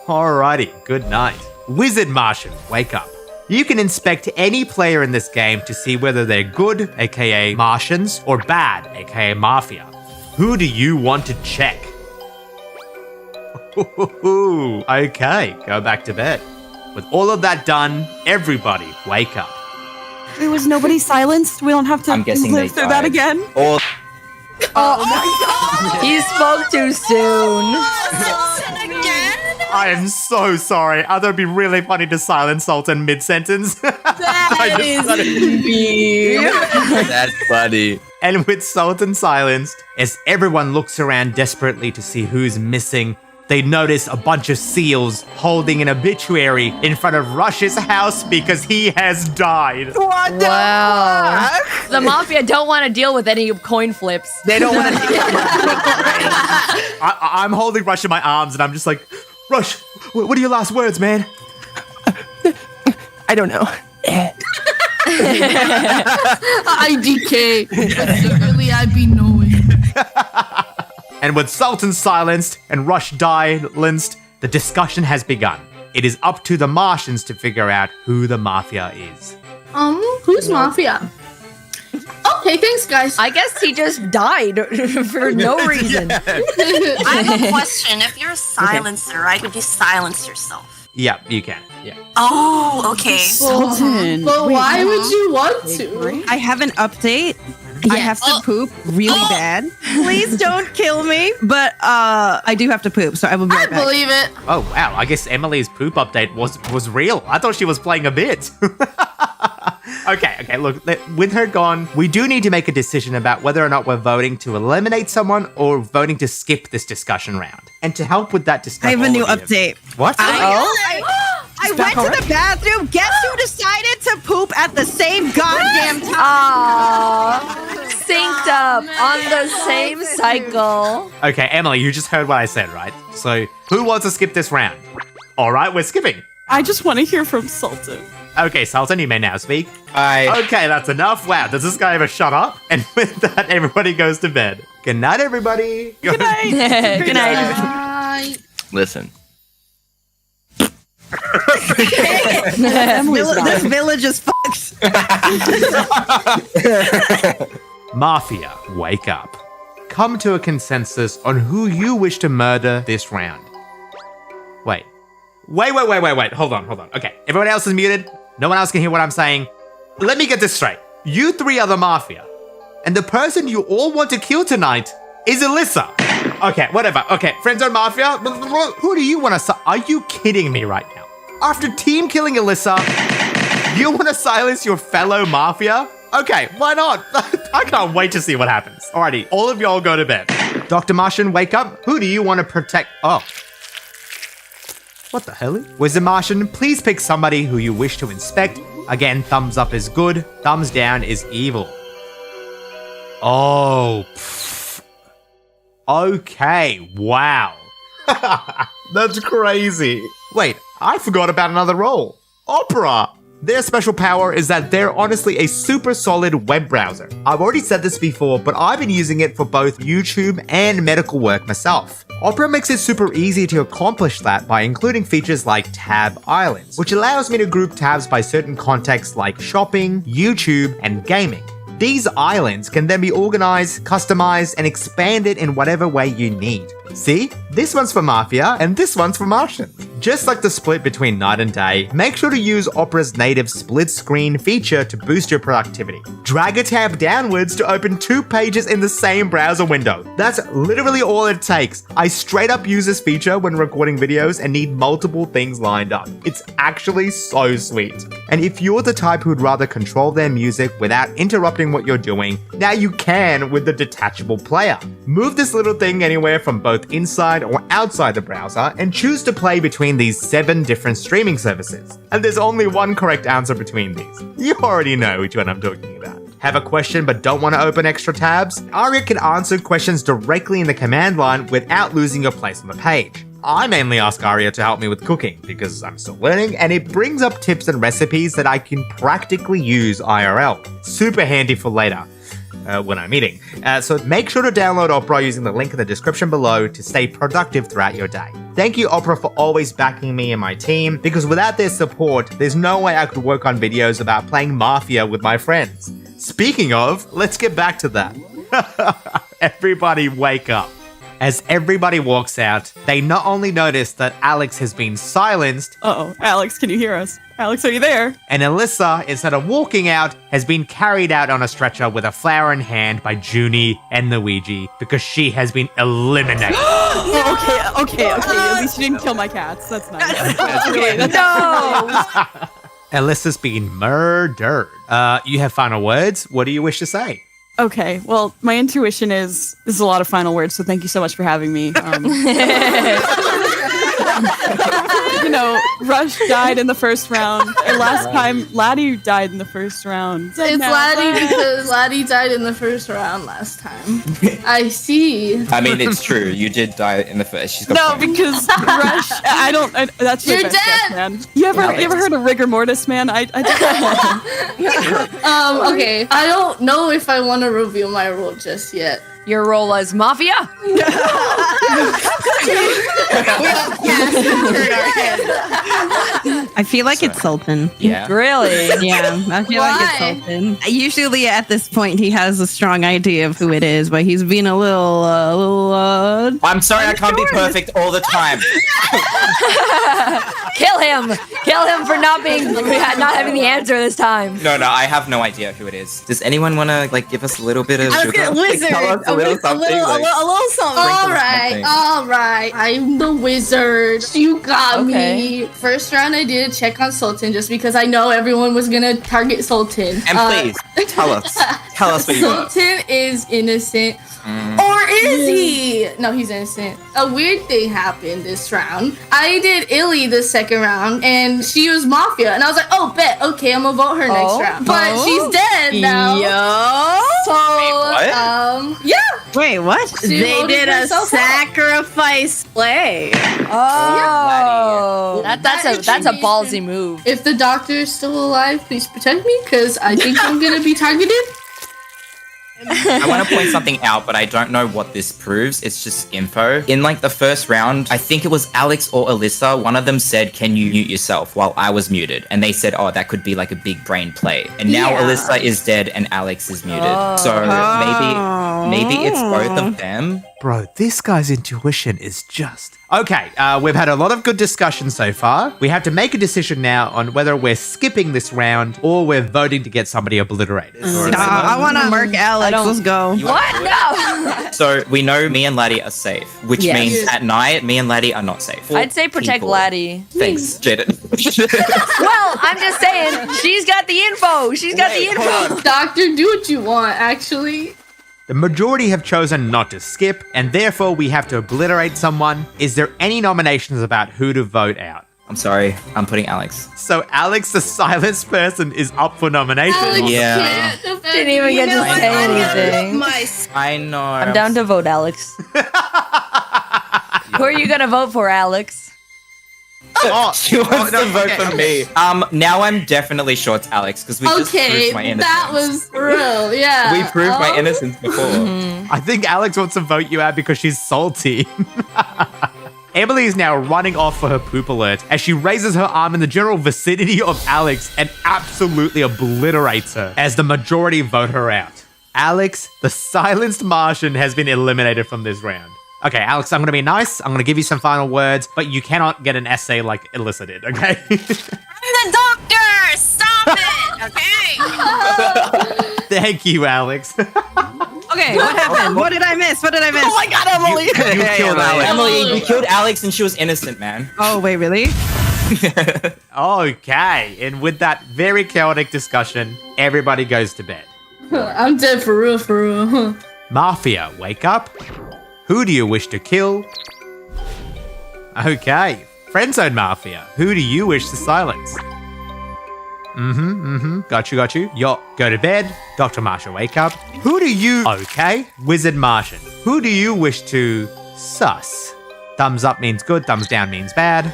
Alrighty, good night. Wizard Martian, wake up. You can inspect any player in this game to see whether they're good, aka Martians, or bad, aka Mafia. Who do you want to check? Okay, go back to bed. With all of that done, everybody wake up. There was nobody silenced. We don't have to I'm guessing live through that again. Or Oh my god! He spoke too soon. I am so sorry. I thought it'd be really funny to silence Sultan mid-sentence. That is mean. That's funny. And with Sultan silenced, as everyone looks around desperately to see who's missing, they notice a bunch of seals holding an obituary in front of Rush's house because he has died. What the fuck? The Mafia don't want to deal with any coin flips. They don't want to deal with I'm holding Rush in my arms and I'm just like, Rush, what are your last words, man? I don't know. IDK. But really, I be knowing. And with Sultan silenced and Rush silenced, the discussion has begun. It is up to the Martians to figure out who the Mafia is. Who's Mafia? Okay, thanks, guys. I guess he just died for no reason. I have a question. If you're a silencer, right, could you silence yourself? Yeah, you can. Yeah. Oh, okay. Sultan. But why would you want to? I have an update. I have to poop really bad. Please don't kill me. But I do have to poop, so I will be right back. Believe it. Oh wow, I guess Emily's poop update was real. I thought she was playing a bit. Okay, look, with her gone, we do need to make a decision about whether or not we're voting to eliminate someone or voting to skip this discussion round. And to help with that discussion, I have a new update. What? I went to the bathroom. Guess who decided to poop at the same goddamn time? Synced up on the same cycle. Okay, Emily, you just heard what I said, right? So, who wants to skip this round? All right, we're skipping. I just want to hear from Sultan. Okay, Sultan, you may now speak. Aye. Okay, that's enough. Wow, does this guy ever shut up? And with that, everybody goes to bed. Good night, everybody. Good night. Good night. Bye. Listen. This village is fucked. Mafia, wake up. Come to a consensus on who you wish to murder this round. Wait. Hold on. Okay, everyone else is muted. No one else can hear what I'm saying. Let me get this straight. You three are the Mafia. And the person you all want to kill tonight is Alyssa. Okay, whatever. Okay, Friendzone Mafia, who do you want to... Are you kidding me right now? After team killing Alyssa, you want to silence your fellow Mafia? Okay, why not? I can't wait to see what happens. Alrighty, all of y'all go to bed. Dr. Martian, wake up. Who do you want to protect? Oh. What the hell? Wizard Martian, please pick somebody who you wish to inspect. Again, thumbs up is good. Thumbs down is evil. Oh. Pff. Okay, wow. That's crazy. Wait, I forgot about another role. Opera. Their special power is that they're honestly a super solid web browser. I've already said this before, but I've been using it for both YouTube and medical work myself. Opera makes it super easy to accomplish that by including features like tab islands, which allows me to group tabs by certain contexts like shopping, YouTube, and gaming. These islands can then be organized, customized, and expanded in whatever way you need. See? This one's for Mafia, and this one's for Martian. Just like the split between night and day, make sure to use Opera's native split screen feature to boost your productivity. Drag a tab downwards to open 2 pages in the same browser window. That's literally all it takes. I straight up use this feature when recording videos and need multiple things lined up. It's actually so sweet. And if you're the type who'd rather control their music without interrupting what you're doing, now you can with the detachable player. Move this little thing anywhere from both inside or outside the browser and choose to play between these 7 different streaming services. And there's only one correct answer between these. You already know which one I'm talking about. Have a question but don't want to open extra tabs? Aria can answer questions directly in the command line without losing your place on the page. I mainly ask Aria to help me with cooking because I'm still learning, and it brings up tips and recipes that I can practically use IRL. Super handy for later. When I'm eating. So make sure to download Opera using the link in the description below to stay productive throughout your day. Thank you, Opera, for always backing me and my team, because without their support, there's no way I could work on videos about playing Mafia with my friends. Speaking of, let's get back to that. Everybody wake up. As everybody walks out, they not only notice that Alex has been silenced. Uh-oh, Alex, can you hear us? Alex, are you there? And Alyssa, instead of walking out, has been carried out on a stretcher with a flower in hand by Junie and Luigi because she has been eliminated. Okay. At least you didn't kill my cats. That's nice. Okay, no. Alyssa's been murdered. You have final words. What do you wish to say? Okay, well, my intuition is this is a lot of final words, so thank you so much for having me. Rush died in the first round. And last time, Laddie died in the first round. It's Laddie because Laddie died in the first round last time. I see. I mean, it's true. You did die in the first. She's got no, because Rush. That's You're dead. Guess, man. You ever heard of rigor mortis, man? I okay. I don't know if I want to reveal my role just yet. your role as Mafia? I feel like it's Sultan. Yeah. Really? Yeah, I feel like it's Sultan. Usually at this point he has a strong idea of who it is, but he's been a little I'm sorry, I can't be perfect all the time. Kill him! Kill him for not having the answer this time. No, I have no idea who it is. Does anyone want to like give us a little bit of sugar? Wizard. Tell us a little something. A little something. All right. I'm the wizard. You got me. First round, I did a check on Sultan just because I know everyone was gonna target Sultan. And please tell us what you got. Sultan is innocent. Or is he? No, he's innocent. A weird thing happened this round. I did Illy the second round, and she was Mafia. And I was like, oh, bet. Okay, I'm gonna vote her next round. But she's dead now. So, yeah. Wait, what? They did a sacrifice play. Oh. That's a ballsy move. If the doctor is still alive, please protect me, because I think I'm gonna be targeted. I want to point something out, but I don't know what this proves. It's just info. In like the first round, I think it was Alex or Alyssa. One of them said, "Can you mute yourself?" while I was muted, and they said, "Oh, that could be like a big brain play." And now Alyssa is dead and Alex is muted. So maybe it's both of them. Bro, this guy's intuition is just... Okay, we've had a lot of good discussion so far. We have to make a decision now on whether we're skipping this round or we're voting to get somebody obliterated. I want to mark Alex. Let's go. What? No! So we know me and Laddie are safe, which means at night, me and Laddie are not safe. I'd say protect Laddie. Thanks, Jaden. Well, I'm just saying, she's got the info. Doctor, do what you want, actually. The majority have chosen not to skip, and therefore we have to obliterate someone. Is there any nominations about who to vote out? I'm sorry, I'm putting Alex. So Alex, the silenced person, is up for nomination. Yeah. Didn't even get to say anything. I know. I'm down to vote Alex. Who are you gonna vote for, Alex? She wants to vote for me. Now I'm definitely sure it's Alex because we just proved my innocence. That was real, yeah. We proved my innocence before. I think Alex wants to vote you out because she's salty. Emily is now running off for her poop alert as she raises her arm in the general vicinity of Alex and absolutely obliterates her as the majority vote her out. Alex, the silenced Martian, has been eliminated from this round. Okay, Alex, I'm going to be nice. I'm going to give you some final words, but you cannot get an essay like Alyssa did, okay? I'm the doctor! Stop it! Okay? Thank you, Alex. Okay, what happened? What did I miss? Oh my god, Emily! You killed Alex. Emily, you killed Alex and she was innocent, man. Oh, wait, really? Okay, and with that very chaotic discussion, everybody goes to bed. I'm dead for real. Mafia, wake up. Who do you wish to kill? Okay. Friendzone Mafia, who do you wish to silence? Got you. Yo, go to bed. Dr. Marshall, wake up. Who do you... Okay. Wizard Martian, who do you wish to sus? Thumbs up means good, thumbs down means bad.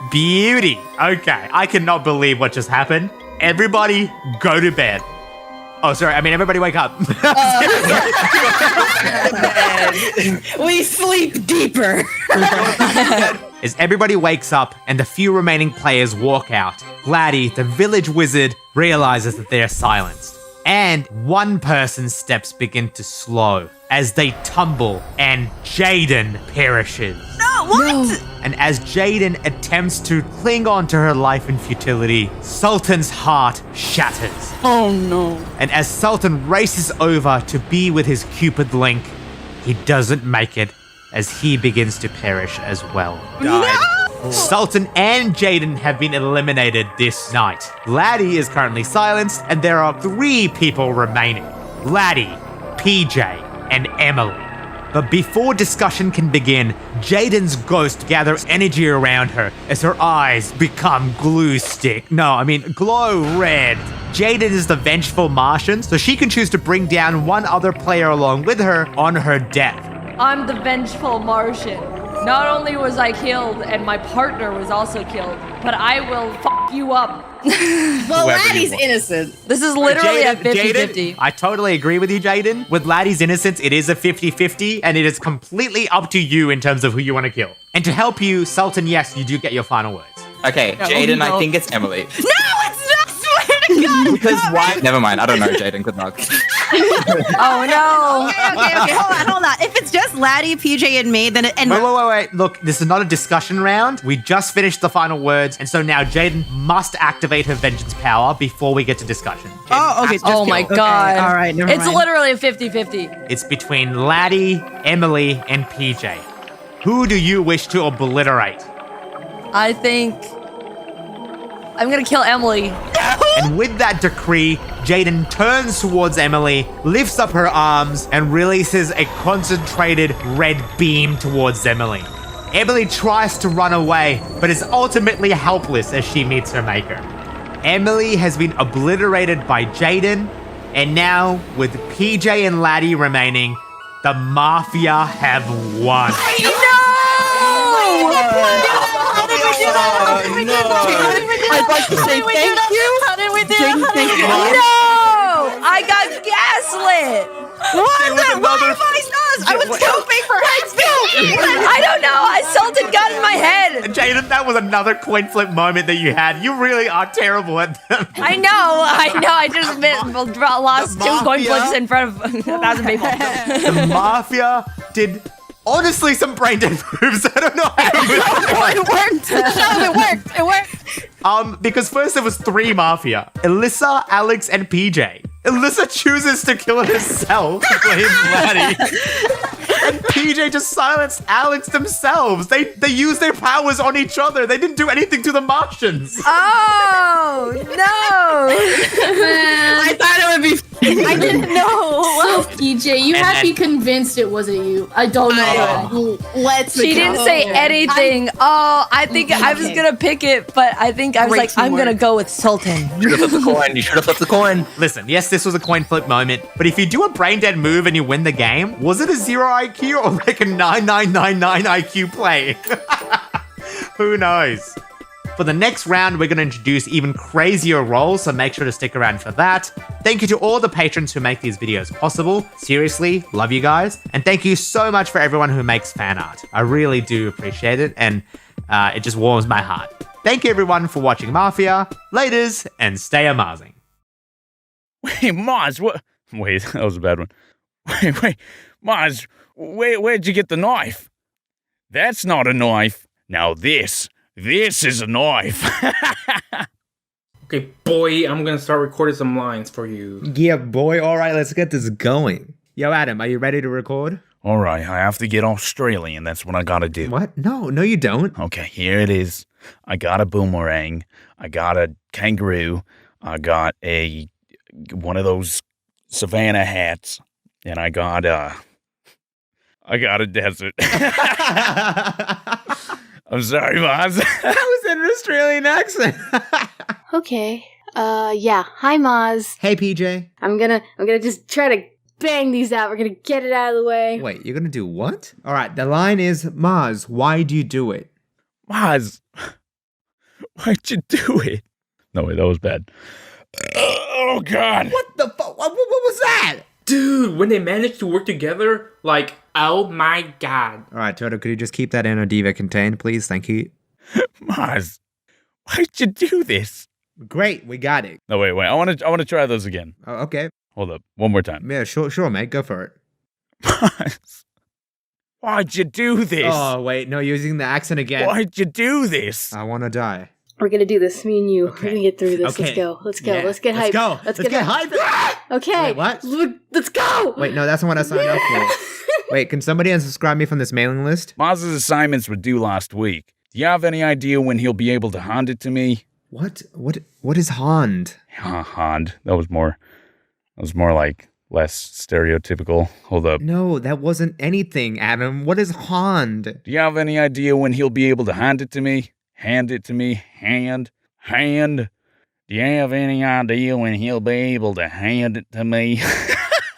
Beauty. Okay, I cannot believe what just happened. Everybody go to bed. Oh, sorry. I mean, everybody wake up. We sleep deeper. As everybody wakes up and the few remaining players walk out, Laddie, the village wizard, realizes that they're silenced. And one person's steps begin to slow as they tumble and Jaden perishes. No, what? No. And as Jaden attempts to cling on to her life in futility, Sultan's heart shatters. Oh no. And as Sultan races over to be with his Cupid link, he doesn't make it as he begins to perish as well. No! Sultan and Jaden have been eliminated this night. Laddie is currently silenced, and there are 3 people remaining. Laddie, PJ, and Emily. But before discussion can begin, Jaden's ghost gathers energy around her as her eyes become glow red. Jaden is the vengeful Martian, so she can choose to bring down one other player along with her on her death. I'm the vengeful Martian. Not only was I killed and my partner was also killed, but I will fuck you up Well, Laddie's innocent. This is literally a 50-50. I totally agree with you, Jaden. With Laddie's innocence, it is a 50-50, and it is completely up to you in terms of who you want to kill. And to help you, Sultan, yes, you do get your final words. Okay, Jaden, I think it's Emily. No, it's not. Swear to God. Because why? Never mind. I don't know, Jaden. Good luck. Oh no. Okay. Hold on. If it's just Laddie, PJ, and me, then Wait. Look, this is not a discussion round. We just finished the final words, and so now Jaden must activate her vengeance power before we get to discussion. Oh, okay. Oh my God. All right, never mind. It's literally a 50-50. It's between Laddie, Emily, and PJ. Who do you wish to obliterate? I think I'm gonna kill Emily. And with that decree, Jaden turns towards Emily, lifts up her arms, and releases a concentrated red beam towards Emily. Emily tries to run away, but is ultimately helpless as she meets her maker. Emily has been obliterated by Jaden, and now, with PJ and Laddie remaining, the Mafia have won. I'd like to say thank you. How did we do Jaden, thank you. No! I got gaslit! What? Why am I sus? I was hoping for heads. I don't know. I Sultan got in my head. Jaden, that was another coin flip moment that you had. You really are terrible at them. I know. I just lost 2 coin flips in front of 1,000 people. The Mafia did honestly some brain dead moves. I don't know how It worked. It worked. Because first there was 3 Mafia. Alyssa, Alex, and PJ. Alyssa chooses to kill herself to blame Laddie. And PJ just silenced Alex themselves. They used their powers on each other. They didn't do anything to the Martians. Oh, no. I thought it would be. I didn't know. PJ, you have to be convinced it wasn't you. I don't know. She didn't say anything. I think I was going to pick it, but I think I was like, I'm going to go with Sultan. You should have flipped the coin. You should have flipped the coin. Listen, yes, this was a coin flip moment, but if you do a brain dead move and you win the game, was it a 0 IQ or like a 9999 IQ play? Who knows? For the next round, we're going to introduce even crazier roles, so make sure to stick around for that. Thank you to all the patrons who make these videos possible. Seriously, love you guys. And thank you so much for everyone who makes fan art. I really do appreciate it, and it just warms my heart. Thank you everyone for watching Mafia. Laters, and stay amazing. Wait, Maaz, what? Wait, that was a bad one. Wait, Maaz, where'd you get the knife? That's not a knife. Now this is a knife. Okay, boy, I'm gonna start recording some lines for you. Yeah, boy. All right, let's get this going. Yo, Adam, are you ready to record? All right, I have to get Australian. That's what I gotta do. What? No, you don't. Okay, here it is. I got a boomerang. I got a kangaroo. I got one of those savannah hats, and I got a desert. I'm sorry, Maaz. That was an Australian accent. Okay. Yeah. Hi, Maaz. Hey, PJ. I'm gonna just try to bang these out. We're gonna get it out of the way. Wait, you're gonna do what? All right, the line is, Maaz, why do you do it? Maaz, why'd you do it? No, wait, that was bad. Oh, God. What the fuck? What was that? Dude, when they managed to work together, like, oh my God. All right, Toto, could you just keep that NOD contained, please? Thank you. Maaz, why'd you do this? Great, we got it. No, wait. I want to try those again. Oh, okay. Hold up, one more time. Yeah, sure, mate. Go for it. Maaz, why'd you do this? Oh, wait, no, using the accent again. Why'd you do this? I want to die. We're gonna do this, me and you. Okay. We're gonna get through this. Okay. Let's go. Yeah. Let's get hyped. Let's get hyped. Okay. Wait, what? Let's go. Wait, no, that's not what I signed up for. Wait, can somebody unsubscribe me from this mailing list? Maz's assignments were due last week. Do you have any idea when he'll be able to hand it to me? What is hand? Hand. That was more like less stereotypical. Hold up. No, that wasn't anything, Adam. What is hand? Do you have any idea when he'll be able to hand it to me? Hand it to me. Hand. Do you have any idea when he'll be able to hand it to me?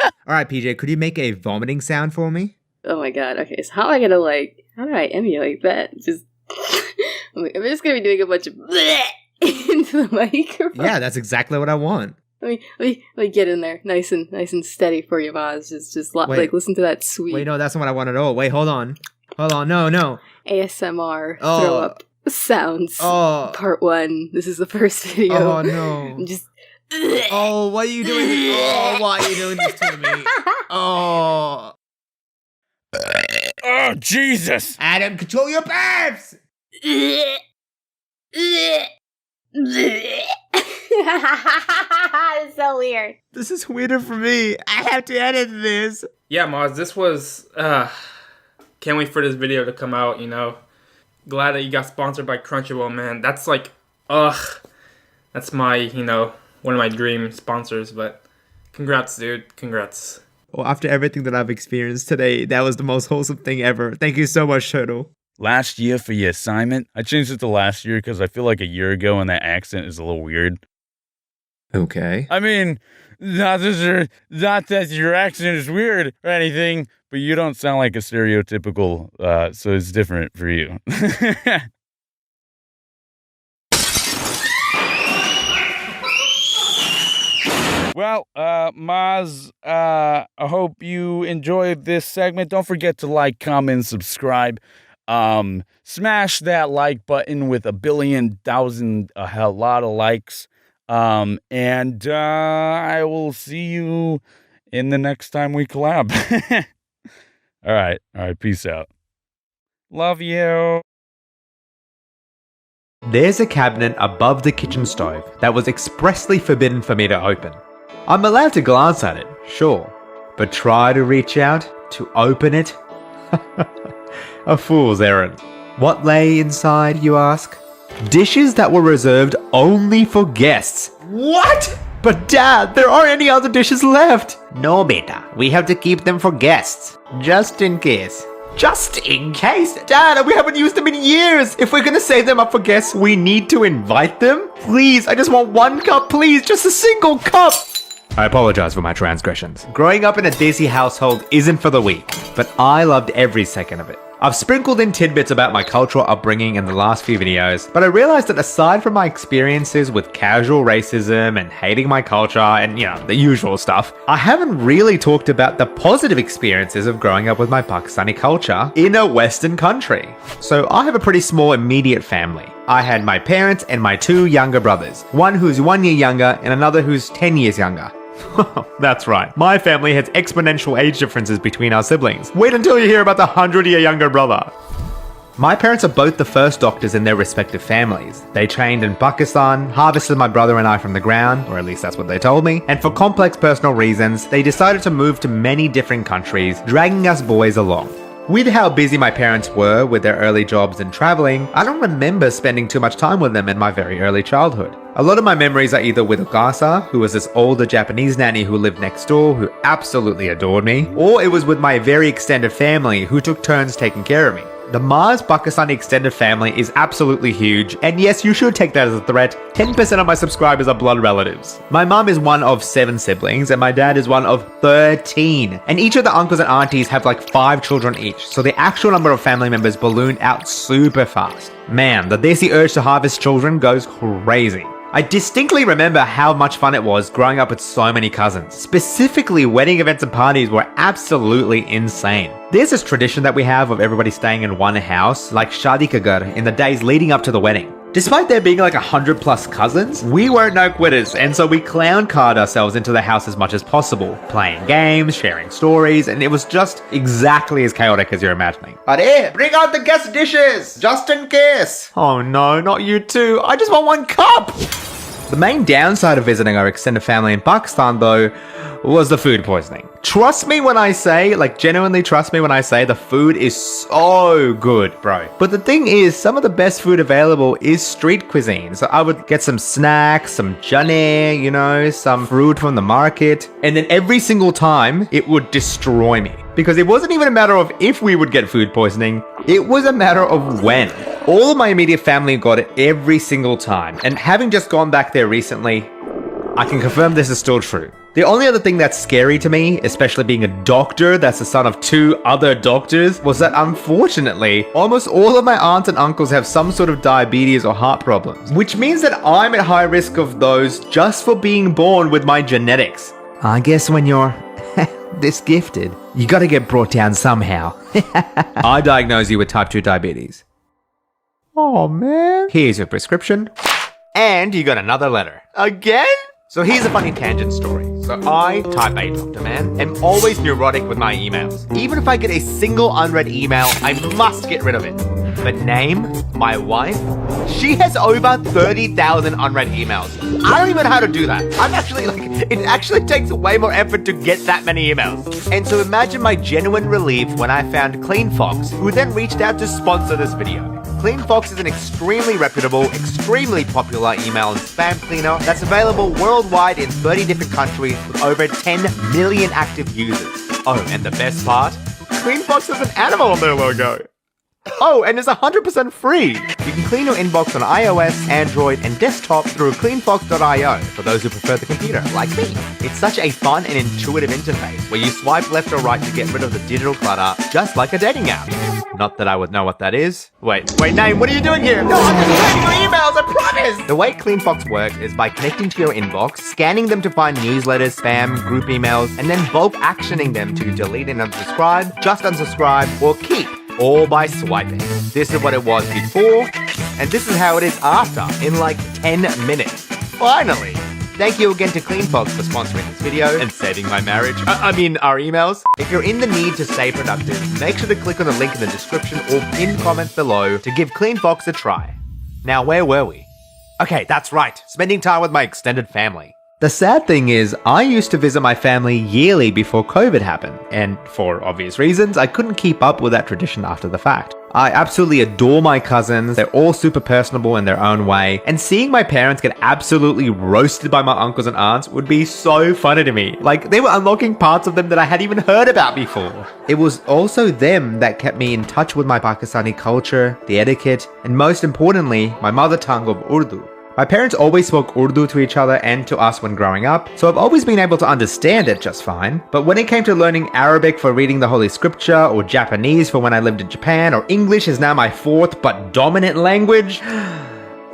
All right, PJ, could you make a vomiting sound for me? Oh my God. Okay, so how do I emulate that? I'm just gonna be doing a bunch of bleh. into the microphone. Yeah, that's exactly what I want. Let me get in there, nice and steady for you, Maaz. Just like listen to that sweet. Wait, no, that's not what I want at all. Wait, hold on, no. ASMR throw up sounds. Oh. Part 1. This is the first video. Oh no. Just. Oh, why are you doing this? Oh, why are you doing this to me? Oh. Oh, Jesus! Adam, control your burps! It's so weird. This is weirder for me. I have to edit this. Yeah, Maaz, this was can't wait for this video to come out, you know. Glad that you got sponsored by Crunchyroll, man. That's like that's my, you know, one of my dream sponsors, but congrats, dude. Congrats. Well, after everything that I've experienced today, that was the most wholesome thing ever. Thank you so much, Turtle. Last year for your assignment, I changed it to last year because I feel like a year ago and that accent is a little weird. Okay. I mean, not that your accent is weird or anything, but you don't sound like a stereotypical, so it's different for you. Well, Maaz, I hope you enjoyed this segment. Don't forget to like, comment, subscribe. Smash that like button with a lot of likes. And I will see you in the next time we collab. All right, peace out. Love you. There's a cabinet above the kitchen stove that was expressly forbidden for me to open. I'm allowed to glance at it, sure, but try to reach out to open it? A fool's errand. What lay inside, you ask? Dishes that were reserved only for guests. What? But Dad, there aren't any other dishes left. No, beta. We have to keep them for guests. Just in case. Just in case? Dad, we haven't used them in years. If we're gonna save them up for guests, we need to invite them? Please, I just want one cup, please. Just a single cup. I apologize for my transgressions. Growing up in a Desi household isn't for the weak, but I loved every second of it. I've sprinkled in tidbits about my cultural upbringing in the last few videos, but I realized that aside from my experiences with casual racism and hating my culture and, you know, the usual stuff, I haven't really talked about the positive experiences of growing up with my Pakistani culture in a Western country. So I have a pretty small immediate family. I had my parents and my 2 younger brothers, one who's 1 year younger and another who's 10 years younger. That's right. My family has exponential age differences between our siblings. Wait until you hear about the 100-year younger brother. My parents are both the first doctors in their respective families. They trained in Pakistan, harvested my brother and I from the ground, or at least that's what they told me, and for complex personal reasons, they decided to move to many different countries, dragging us boys along. With how busy my parents were with their early jobs and traveling, I don't remember spending too much time with them in my very early childhood. A lot of my memories are either with Okasa, who was this older Japanese nanny who lived next door who absolutely adored me, or it was with my very extended family who took turns taking care of me. The Maaz Pakistani extended family is absolutely huge, and yes, you should take that as a threat. 10% of my subscribers are blood relatives. My mum is one of 7 siblings, and my dad is one of 13. And each of the uncles and aunties have like 5 children each, so the actual number of family members ballooned out super fast. Man, the Desi urge to harvest children goes crazy. I distinctly remember how much fun it was growing up with so many cousins. Specifically, wedding events and parties were absolutely insane. There's this tradition that we have of everybody staying in one house, like Shadi Ka Ghar, in the days leading up to the wedding. Despite there being like 100 plus cousins, we weren't no quitters, and so we clown card ourselves into the house as much as possible, playing games, sharing stories, and it was just exactly as chaotic as you're imagining. But hey, bring out the guest dishes, just in case. Oh no, not you too. I just want 1 cup. The main downside of visiting our extended family in Pakistan, though, was the food poisoning. Trust me when I say, like genuinely trust me when I say the food is so good, bro. But the thing is, some of the best food available is street cuisine. So I would get some snacks, some chane, you know, some fruit from the market. And then every single time, it would destroy me. Because it wasn't even a matter of if we would get food poisoning, it was a matter of when. All of my immediate family got it every single time. And having just gone back there recently, I can confirm this is still true. The only other thing that's scary to me, especially being a doctor that's the son of 2 other doctors, was that unfortunately, almost all of my aunts and uncles have some sort of diabetes or heart problems, which means that I'm at high risk of those just for being born with my genetics. I guess when you're this gifted, you gotta get brought down somehow. I diagnose you with type 2 diabetes. Oh man. Here's your prescription. And you got another letter. Again? So here's a funny tangent story. So I, type A doctor man, am always neurotic with my emails. Even if I get a single unread email, I must get rid of it. But name, my wife, she has over 30,000 unread emails. I don't even know how to do that. It actually takes way more effort to get that many emails. And so imagine my genuine relief when I found CleanFox, who then reached out to sponsor this video. CleanFox is an extremely reputable, extremely popular email and spam cleaner that's available worldwide in 30 different countries with over 10 million active users. Oh, and the best part? CleanFox has an animal on their logo. Oh, and it's 100% free. You can clean your inbox on iOS, Android, and desktop through cleanfox.io for those who prefer the computer, like me. It's such a fun and intuitive interface where you swipe left or right to get rid of the digital clutter, just like a dating app. Not that I would know what that is. Wait, Name, what are you doing here? No, I'm just reading your emails, I promise! The way CleanFox works is by connecting to your inbox, scanning them to find newsletters, spam, group emails, and then bulk actioning them to delete and unsubscribe, just unsubscribe, or keep. All by swiping. This is what it was before, and this is how it is after, in like 10 minutes. Finally! Thank you again to CleanFox for sponsoring this video and saving my marriage. Our emails. If you're in the need to stay productive, make sure to click on the link in the description or pinned comment below to give CleanFox a try. Now, where were we? Okay, that's right. Spending time with my extended family. The sad thing is, I used to visit my family yearly before COVID happened, and for obvious reasons, I couldn't keep up with that tradition after the fact. I absolutely adore my cousins, they're all super personable in their own way, and seeing my parents get absolutely roasted by my uncles and aunts would be so funny to me. Like, they were unlocking parts of them that I hadn't even heard about before. It was also them that kept me in touch with my Pakistani culture, the etiquette, and most importantly, my mother tongue of Urdu. My parents always spoke Urdu to each other and to us when growing up, so I've always been able to understand it just fine. But when it came to learning Arabic for reading the Holy Scripture, or Japanese for when I lived in Japan, or English is now my 4th but dominant language,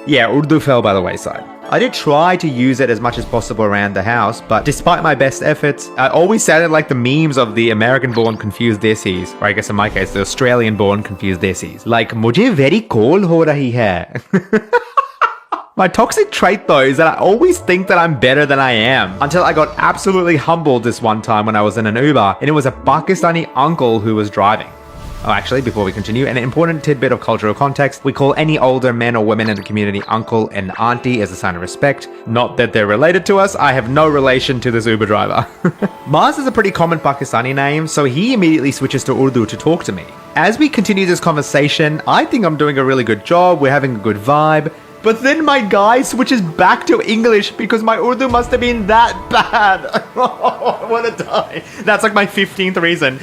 yeah, Urdu fell by the wayside. I did try to use it as much as possible around the house, but despite my best efforts, I always sounded like the memes of the American-born confused desis, or I guess in my case, the Australian-born confused desis. Like, mujhe very cold ho rahi hai. My toxic trait though is that I always think that I'm better than I am, until I got absolutely humbled this one time when I was in an Uber and it was a Pakistani uncle who was driving. Oh, actually, before we continue, an important tidbit of cultural context. We call any older men or women in the community uncle and auntie as a sign of respect. Not that they're related to us, I have no relation to this Uber driver. Maaz is a pretty common Pakistani name, so he immediately switches to Urdu to talk to me. As we continue this conversation, I think I'm doing a really good job, we're having a good vibe. But then my guy switches back to English because my Urdu must have been that bad. I want to die. That's like my 15th reason.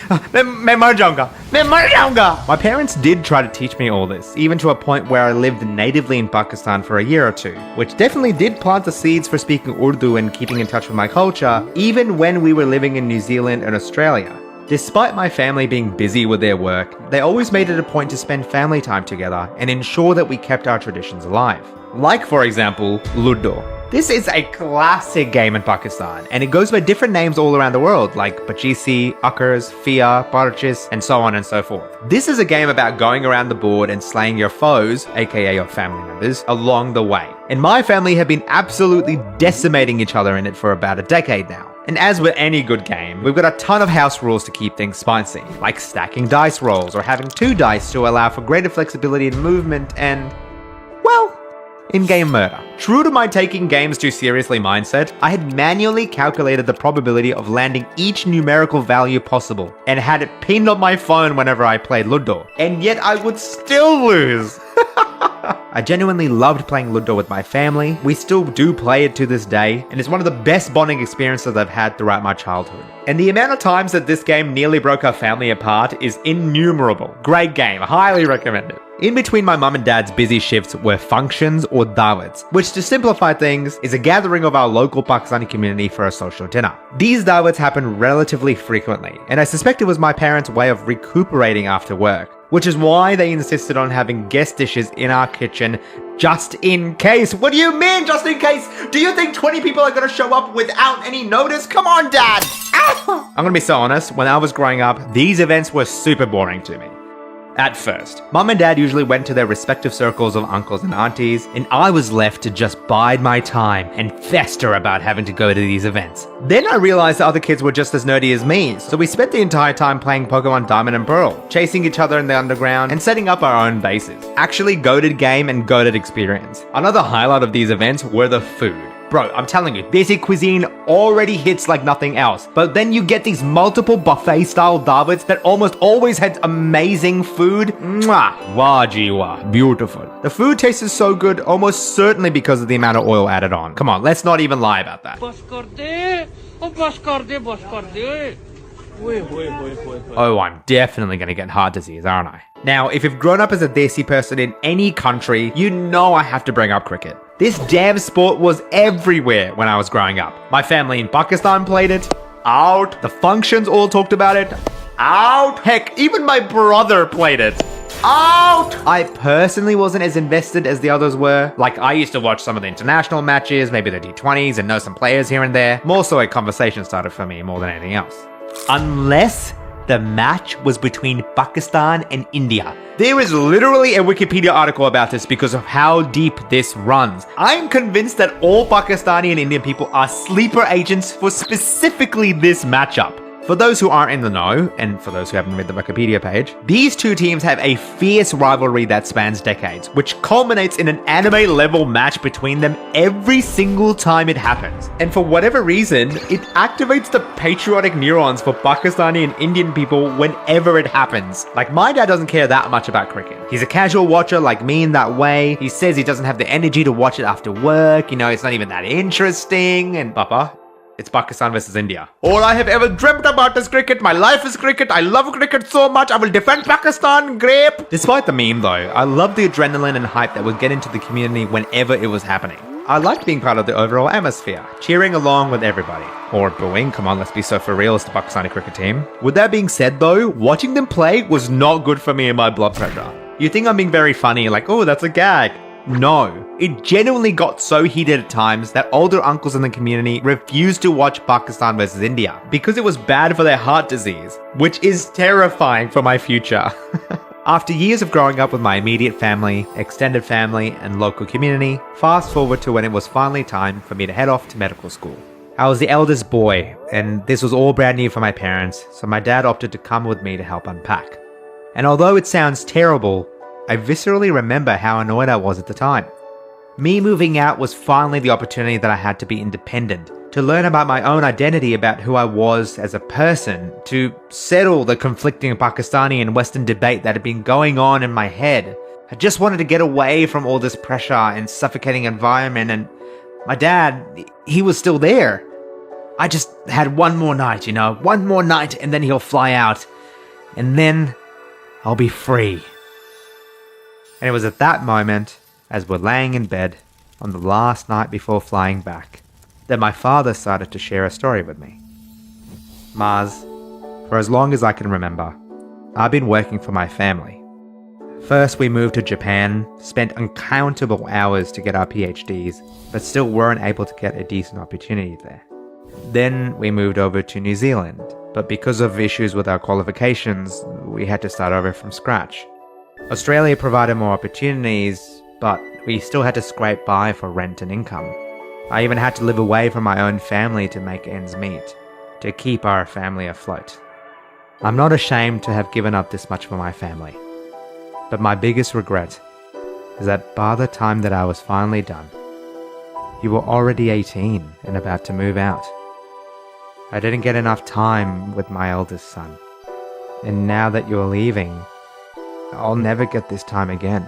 My parents did try to teach me all this, even to a point where I lived natively in Pakistan for a year or two, which definitely did plant the seeds for speaking Urdu and keeping in touch with my culture, even when we were living in New Zealand and Australia. Despite my family being busy with their work, they always made it a point to spend family time together and ensure that we kept our traditions alive. Like, for example, Ludo. This is a classic game in Pakistan, and it goes by different names all around the world, like Pachisi, Uckers, Fia, Parchis, and so on and so forth. This is a game about going around the board and slaying your foes, aka your family members, along the way. And my family have been absolutely decimating each other in it for about a decade now. And as with any good game, we've got a ton of house rules to keep things spicy, like stacking dice rolls or having 2 dice to allow for greater flexibility in movement and, well, in-game murder. True to my taking games too seriously mindset, I had manually calculated the probability of landing each numerical value possible and had it pinned on my phone whenever I played Ludo. And yet I would still lose. I genuinely loved playing Ludo with my family. We still do play it to this day, and it's one of the best bonding experiences I've had throughout my childhood. And the amount of times that this game nearly broke our family apart is innumerable. Great game, highly recommend it. In between my mum and dad's busy shifts were functions or dawats, which to simplify things is a gathering of our local Pakistani community for a social dinner. These dawats happen relatively frequently, and I suspect it was my parents' way of recuperating after work, which is why they insisted on having guest dishes in our kitchen just in case. What do you mean just in case? Do you think 20 people are gonna show up without any notice? Come on, Dad! I'm gonna be so honest, when I was growing up, these events were super boring to me. At first, Mum and Dad usually went to their respective circles of uncles and aunties, and I was left to just bide my time and fester about having to go to these events. Then I realized the other kids were just as nerdy as me, so we spent the entire time playing Pokemon Diamond and Pearl, chasing each other in the underground, and setting up our own bases. Actually goated game and goated experience. Another highlight of these events were the food. Bro, I'm telling you, desi cuisine already hits like nothing else. But then you get these multiple buffet-style dawats that almost always had amazing food. Mwah! Wajiwa. Beautiful. The food tasted so good, almost certainly because of the amount of oil added on. Come on, let's not even lie about that. Oh, I'm definitely gonna get heart disease, aren't I? Now, if you've grown up as a desi person in any country, you know I have to bring up cricket. This damn sport was everywhere when I was growing up. My family in Pakistan played it. Out. The functions all talked about it. Out. Heck, even my brother played it. Out! I personally wasn't as invested as the others were. Like, I used to watch some of the international matches, maybe the D20s, and know some players here and there. More so a conversation started for me more than anything else. Unless the match was between Pakistan and India. There is literally a Wikipedia article about this because of how deep this runs. I'm convinced that all Pakistani and Indian people are sleeper agents for specifically this matchup. For those who aren't in the know, and for those who haven't read the Wikipedia page, these two teams have a fierce rivalry that spans decades, which culminates in an anime-level match between them every single time it happens. And for whatever reason, it activates the patriotic neurons for Pakistani and Indian people whenever it happens. Like, my dad doesn't care that much about cricket. He's a casual watcher like me in that way. He says he doesn't have the energy to watch it after work, it's not even that interesting, and Papa, it's Pakistan versus India. All I have ever dreamt about is cricket. My life is cricket. I love cricket so much. I will defend Pakistan. Grape. Despite the meme though, I love the adrenaline and hype that would get into the community whenever it was happening. I liked being part of the overall atmosphere, cheering along with everybody. Or booing, come on, let's be so for real, it's the Pakistani cricket team. With that being said though, watching them play was not good for me and my blood pressure. You think I'm being very funny, like, oh, that's a gag. No, it genuinely got so heated at times that older uncles in the community refused to watch Pakistan versus India because it was bad for their heart disease, which is terrifying for my future. After years of growing up with my immediate family, extended family, and local community, fast forward to when it was finally time for me to head off to medical school. I was the eldest boy, and this was all brand new for my parents, so my dad opted to come with me to help unpack. And although it sounds terrible, I viscerally remember how annoyed I was at the time. Me moving out was finally the opportunity that I had to be independent, to learn about my own identity, about who I was as a person, to settle the conflicting Pakistani and Western debate that had been going on in my head. I just wanted to get away from all this pressure and suffocating environment, and my dad, he was still there. I just had one more night, one more night, and then he'll fly out, and then I'll be free. And it was at that moment, as we're laying in bed on the last night before flying back, that my father started to share a story with me. Maaz, for as long as I can remember, I've been working for my family. First, we moved to Japan, spent uncountable hours to get our PhDs, but still weren't able to get a decent opportunity there. Then we moved over to New Zealand, but because of issues with our qualifications, we had to start over from scratch. Australia provided more opportunities, but we still had to scrape by for rent and income. I even had to live away from my own family to make ends meet, to keep our family afloat. I'm not ashamed to have given up this much for my family, but my biggest regret is that by the time that I was finally done, you were already 18 and about to move out. I didn't get enough time with my eldest son, and now that you're leaving, I'll never get this time again.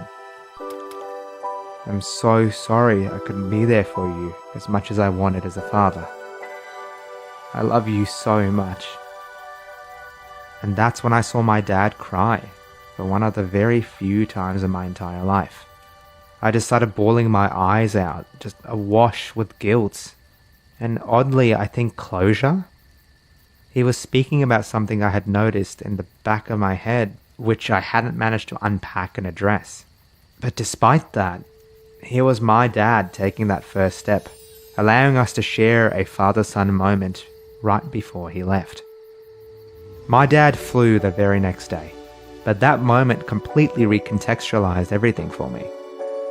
I'm so sorry I couldn't be there for you as much as I wanted as a father. I love you so much. And that's when I saw my dad cry for one of the very few times in my entire life. I just started bawling my eyes out, just awash with guilt. And oddly, I think closure? He was speaking about something I had noticed in the back of my head, which I hadn't managed to unpack and address. But despite that, here was my dad taking that first step, allowing us to share a father-son moment right before he left. My dad flew the very next day, but that moment completely recontextualized everything for me.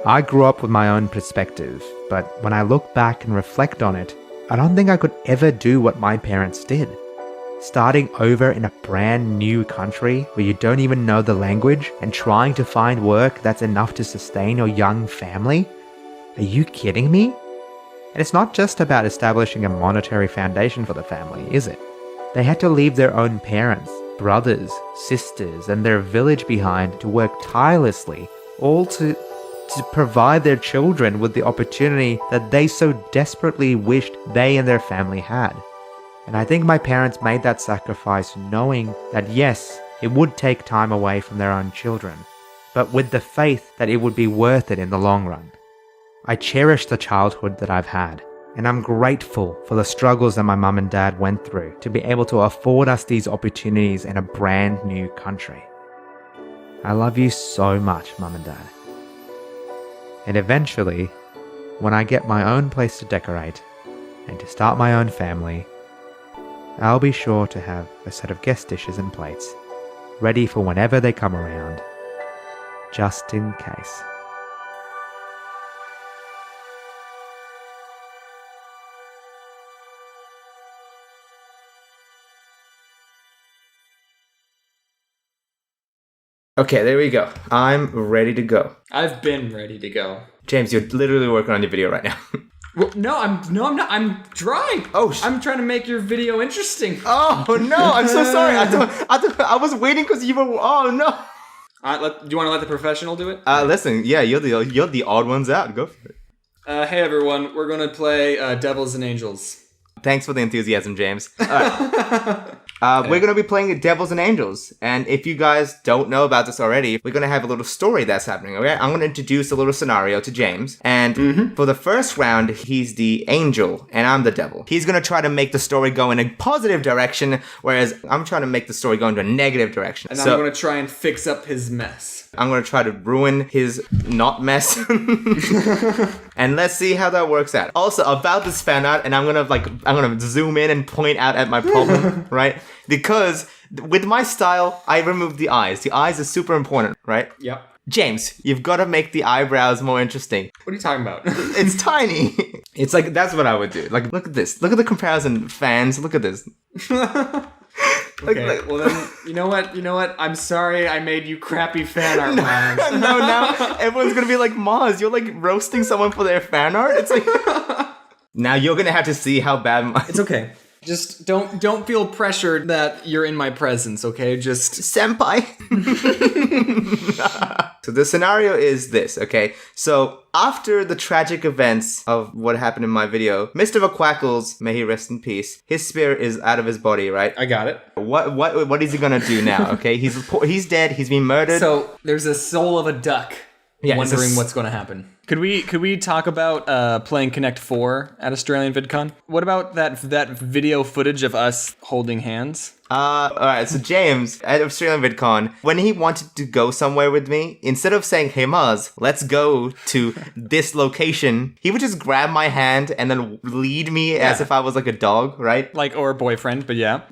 I grew up with my own perspective, but when I look back and reflect on it, I don't think I could ever do what my parents did. Starting over in a brand new country where you don't even know the language and trying to find work that's enough to sustain your young family? Are you kidding me? And it's not just about establishing a monetary foundation for the family, is it? They had to leave their own parents, brothers, sisters, and their village behind to work tirelessly, all to provide their children with the opportunity that they so desperately wished they and their family had. And I think my parents made that sacrifice knowing that yes, it would take time away from their own children, but with the faith that it would be worth it in the long run. I cherish the childhood that I've had, and I'm grateful for the struggles that my mum and dad went through to be able to afford us these opportunities in a brand new country. I love you so much, Mum and Dad. And eventually, when I get my own place to decorate and to start my own family, I'll be sure to have a set of guest dishes and plates ready for whenever they come around, just in case. Okay, there we go. I'm ready to go. I've been ready to go. James, you're literally working on your video right now. Well, no, I'm not. I'm drawing. I'm trying to make your video interesting. Oh no, I'm so sorry. I was waiting because you were. Oh no. Do you want to let the professional do it? Listen, yeah, you're the odd ones out. Go for it. Hey everyone, we're gonna play Devils and Angels. Thanks for the enthusiasm, James. All right. We're going to be playing Devils and Angels. And if you guys don't know about this already, we're going to have a little story that's happening, okay? I'm going to introduce a little scenario to James. And for the first round, he's the angel and I'm the devil. He's going to try to make the story go in a positive direction, whereas I'm trying to make the story go into a negative direction. And I'm going to try and fix up his mess. I'm going to try to ruin his not mess. And let's see how that works out. Also, about this fan art, and I'm going to zoom in and point out at my problem, right? Because with my style, I removed the eyes. The eyes are super important, right? Yep. James, you've got to make the eyebrows more interesting. What are you talking about? It's tiny. It's like, that's what I would do. Like, look at this. Look at the comparison, fans. Look at this. Okay, well then, you know what? I'm sorry I made you crappy fan art, Maaz. No, now everyone's gonna be like, Maaz, you're like roasting someone for their fan art? It's like... Now you're gonna have to see how bad It's okay. Just don't feel pressured that you're in my presence, okay? Just... Senpai! So the scenario is this, okay? So after the tragic events of what happened in my video, Mr. McQuackles, may he rest in peace, his spirit is out of his body, right? I got it. What is he gonna do now, okay? He's dead, he's been murdered. So there's a soul of a duck wondering what's gonna happen. Could we talk about playing Connect 4 at Australian VidCon? What about that video footage of us holding hands? Alright, so James, at Australian VidCon, when he wanted to go somewhere with me, instead of saying, hey Maaz, let's go to this location, he would just grab my hand and then lead me as if I was like a dog, right? Like, or a boyfriend, but yeah.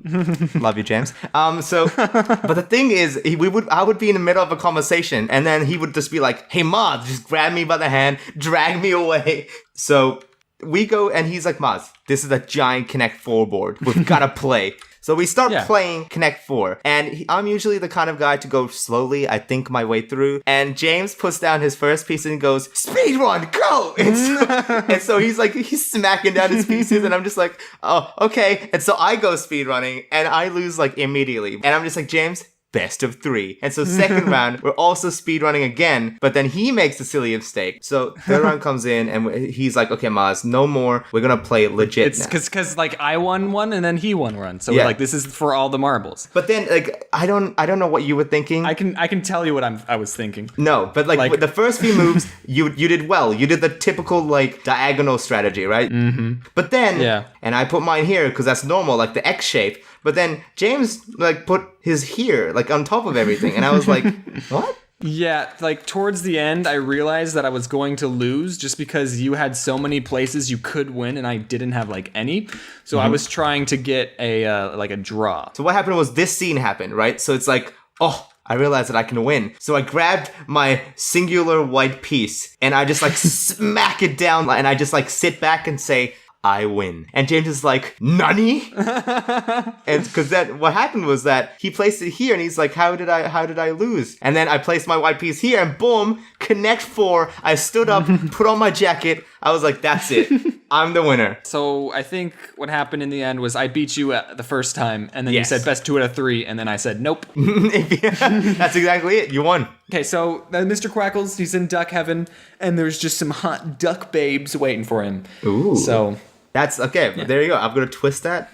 Love you, James. But the thing is, I would be in the middle of a conversation, and then he would just be like, hey Maaz, just grab me by the hand, drag me away. So we go, and he's like, Maaz, this is a giant Connect 4 board. We've got to play. So we start playing Connect 4, and I'm usually the kind of guy to go slowly. I think my way through, and James puts down his first piece and goes, speedrun, go! And so he's smacking down his pieces, and I'm just like, oh, okay. And so I go speedrunning, and I lose like immediately. And I'm just like, James, best of 3. And so second round, we're also speedrunning again, but then he makes the silly mistake. So third round comes in and he's like, okay, Maaz, no more. We're going to play it legit It's now. because like I won one and then he won one. So Yeah. like this is for all the marbles. But then like I don't know what you were thinking. I can tell you what I was thinking. No, but like with the first few moves, you did well. You did the typical like diagonal strategy, right? Mm-hmm. But then, Yeah. and I put mine here because that's normal, like the X shape. But then James like put his here, like on top of everything, and I was like, what? Yeah, like towards the end, I realized that I was going to lose just because you had so many places you could win and I didn't have like any. So I was trying to get a like a draw. So what happened was this scene happened, right? So it's like, oh, I realized that I can win. So I grabbed my singular white piece and I just like smack it down and I just like sit back and say, I win. And James is like, Nani? And because that what happened was that he placed it here and he's like, how did I lose? And then I placed my white piece here and boom, connect 4. I stood up, put on my jacket. I was like, that's it. I'm the winner. So I think what happened in the end was I beat you the first time and then Yes. you said best 2 out of 3 and then I said nope. That's exactly it. You won. Okay, so Mr. Quackles, he's in duck heaven and there's just some hot duck babes waiting for him. Ooh. So that's okay. Yeah. There you go. I'm going to twist that.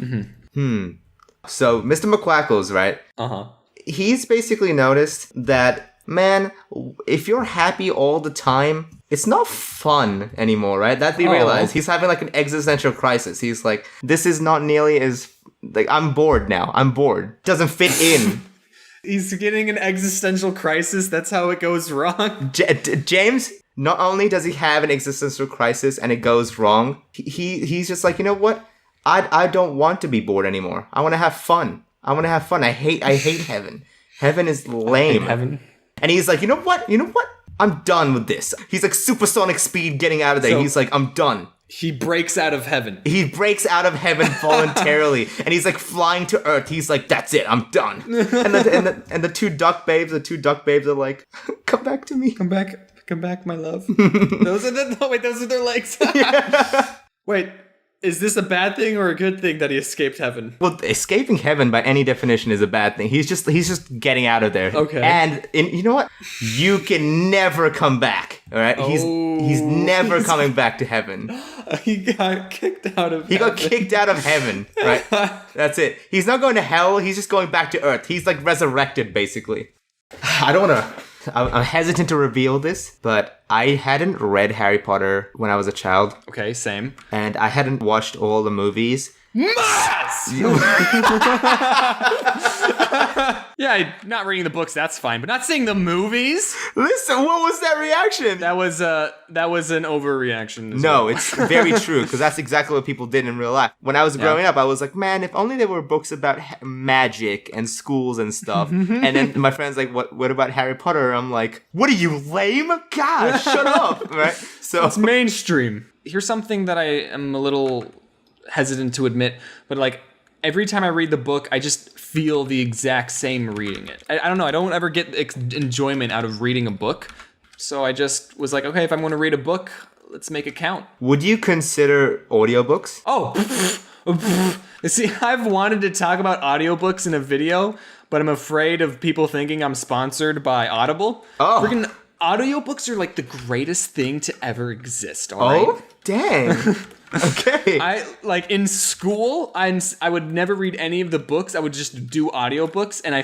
So Mr. McQuackles, right? Uh-huh. He's basically noticed that, man, if you're happy all the time, it's not fun anymore, right? That he realized. He's having like an existential crisis. He's like, this is not nearly as, like, I'm bored now. I'm bored. Doesn't fit in. He's getting an existential crisis. That's how it goes wrong. James, not only does he have an existential crisis and it goes wrong, he's just like, you know what? I don't want to be bored anymore. I want to have fun. I hate heaven. Heaven is lame. Heaven. And he's like, you know what? I'm done with this. He's like supersonic speed getting out of there. So- He's like, I'm done. He breaks out of heaven. He breaks out of heaven voluntarily, and he's like flying to Earth. He's like, "That's it, I'm done." And the two duck babes are like, "Come back to me, come back, my love." Those are their legs. Wait, is this a bad thing or a good thing that he escaped heaven? Well, escaping heaven by any definition is a bad thing. He's just getting out of there. Okay. And you know what? You can never come back. All right. He's never coming back to heaven. He got kicked out of. He got kicked out of heaven. Right. That's it. He's not going to hell. He's just going back to Earth. He's like resurrected, basically. I don't want to. I'm hesitant to reveal this, but I hadn't read Harry Potter when I was a child. Okay, same. And I hadn't watched all the movies. Yeah, not reading the books, that's fine, but not seeing the movies? Listen, what was that reaction? That was an overreaction. No, it's very true, because that's exactly what people did in real life. When I was growing up, I was like, man, if only there were books about magic and schools and stuff. And then my friend's like, what about Harry Potter? I'm like, what are you, lame? God, shut up, right? So it's mainstream. Here's something that I am a little hesitant to admit, but like every time I read the book, I just feel the exact same reading it. I don't know. I don't ever get enjoyment out of reading a book. So I just was like, okay, if I'm going to read a book, let's make it count. Would you consider audiobooks? Oh, see, I've wanted to talk about audiobooks in a video, but I'm afraid of people thinking I'm sponsored by Audible. Oh. Freaking audiobooks are like the greatest thing to ever exist, all right? Oh, dang. Okay. I like in school, I would never read any of the books. I would just do audiobooks, and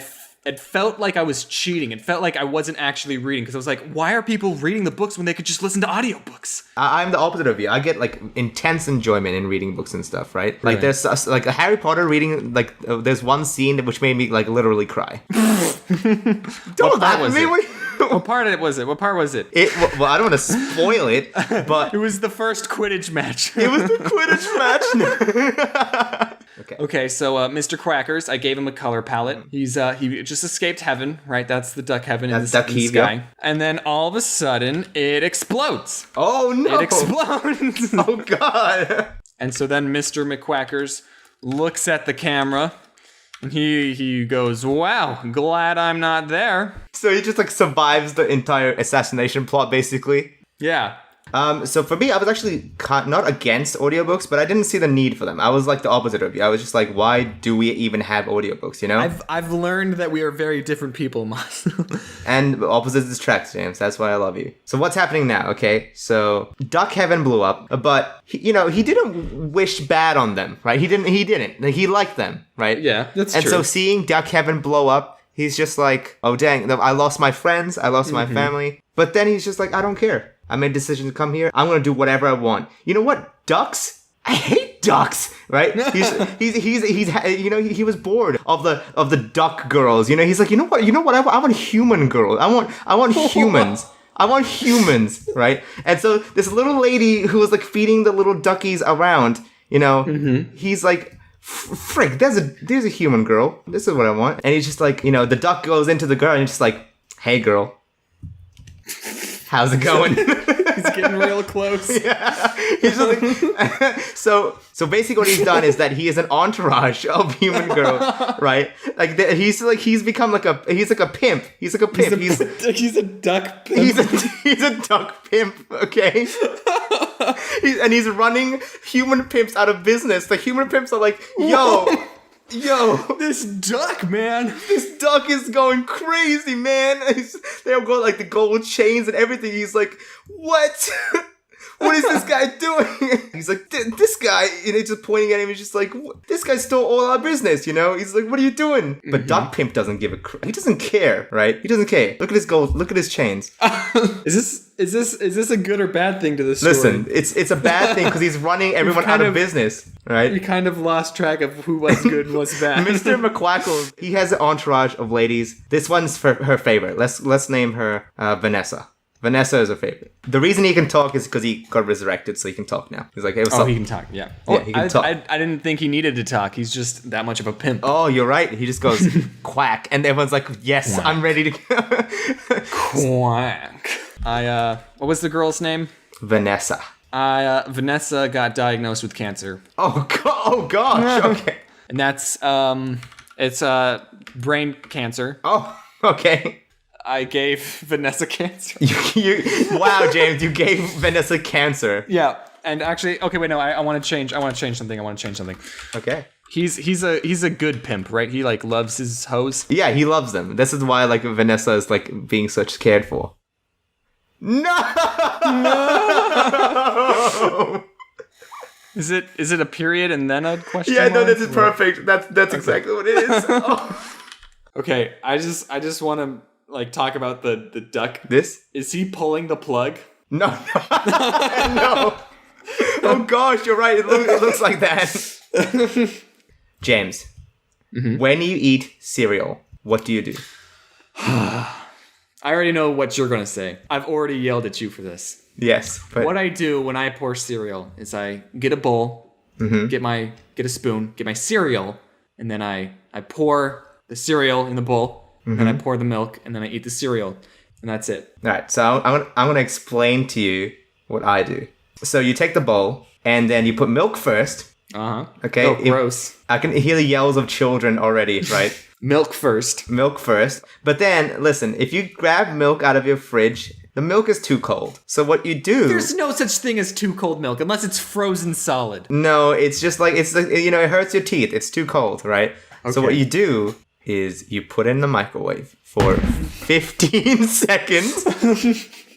it felt like I was cheating. It felt like I wasn't actually reading, because I was like, why are people reading the books when they could just listen to audiobooks? I'm the opposite of you. I get like intense enjoyment in reading books and stuff, right? Like there's like a Harry Potter reading, like there's one scene which made me like literally cry. Don't laugh at me. What part was it? Well, I don't want to spoil it, but it was the first Quidditch match. It was the Quidditch match. Okay, so Mr. Quackers, I gave him a color palette. He just escaped heaven, right? That's the duck heaven in the sky. Yeah. And then all of a sudden, it explodes. Oh no! It explodes. Oh god! And so then Mr. McQuackers looks at the camera. And he goes, wow, glad I'm not there. So he just like survives the entire assassination plot, basically. Yeah. So for me, I was actually not against audiobooks, but I didn't see the need for them. I was like the opposite of you. I was just like, why do we even have audiobooks, you know? I've learned that we are very different people, Maaz. And opposites attract, James. That's why I love you. So what's happening now, okay? So Duck Heaven blew up, but, he didn't wish bad on them, right? He didn't. Like, he liked them, right? Yeah, that's true. And so seeing Duck Heaven blow up, he's just like, oh, dang, I lost my friends. I lost my family. But then he's just like, I don't care. I made a decision to come here. I'm going to do whatever I want. You know what? Ducks? I hate ducks, right? He was bored of the duck girls. He's like, you know what? I want human girls. I want humans. I want humans, right? And so this little lady who was like feeding the little duckies around, he's like, frick, there's a human girl. This is what I want. And he's just like, the duck goes into the girl and he's just like, hey girl. How's it going? He's getting real close. Yeah. He's just like, so basically what he's done is that he is an entourage of human girls, right? Like he's become like a pimp. He's like a pimp. He's a duck pimp. He's a duck pimp, okay? He's running human pimps out of business. The human pimps are like, yo, this duck, man. This duck is going crazy, man. They've got like the gold chains and everything. He's like, what? What is this guy doing? He's like, this guy, just pointing at him. He's just like, this guy stole all our business, He's like, what are you doing? But Duck Pimp doesn't give a crap. He doesn't care, right? He doesn't care. Look at his gold. Look at his chains. Is this a good or bad thing to this story? Listen, it's a bad thing because he's running everyone out of business, right? You kind of lost track of who was good and what's bad. Mr. McQuackles, he has an entourage of ladies. This one's for her favorite. Let's name her Vanessa. Vanessa is her favorite. The reason he can talk is because he got resurrected, so he can talk now. He's like, hey, what's up? He can talk, yeah. Yeah, he can talk. I didn't think he needed to talk. He's just that much of a pimp. Oh, you're right. He just goes, quack. And everyone's like, yes, quack. I'm ready to go. Quack. What was the girl's name? Vanessa. Vanessa got diagnosed with cancer. Oh gosh. Okay. And that's, it's brain cancer. Oh, okay. I gave Vanessa cancer. Wow, James, you gave Vanessa cancer. Yeah, and actually, okay, wait, no, I want to change. I want to change something. Okay. He's a good pimp, right? He like loves his hoes. Yeah, he loves them. This is why like Vanessa is like being such cared for. No. Is it a period and then a question? Yeah, no, this is perfect. That's exactly what it is. Oh. Okay, I just want to like talk about the duck. This? Is he pulling the plug? No. No. Oh gosh, you're right. It looks like that. James, when you eat cereal, what do you do? I already know what you're going to say. I've already yelled at you for this. Yes. But what I do when I pour cereal is I get a bowl, get a spoon, get my cereal, and then I pour the cereal in the bowl, and I pour the milk, and then I eat the cereal, and that's it. All right, so I'm gonna explain to you what I do. So you take the bowl, and then you put milk first. Okay. Oh, gross. I can hear the yells of children already, right? Milk first. But then, listen, if you grab milk out of your fridge, the milk is too cold. So what you do... There's no such thing as too cold milk, unless it's frozen solid. No, it's just like, it hurts your teeth. It's too cold, right? Okay. So what you do is you put it in the microwave for 15 seconds.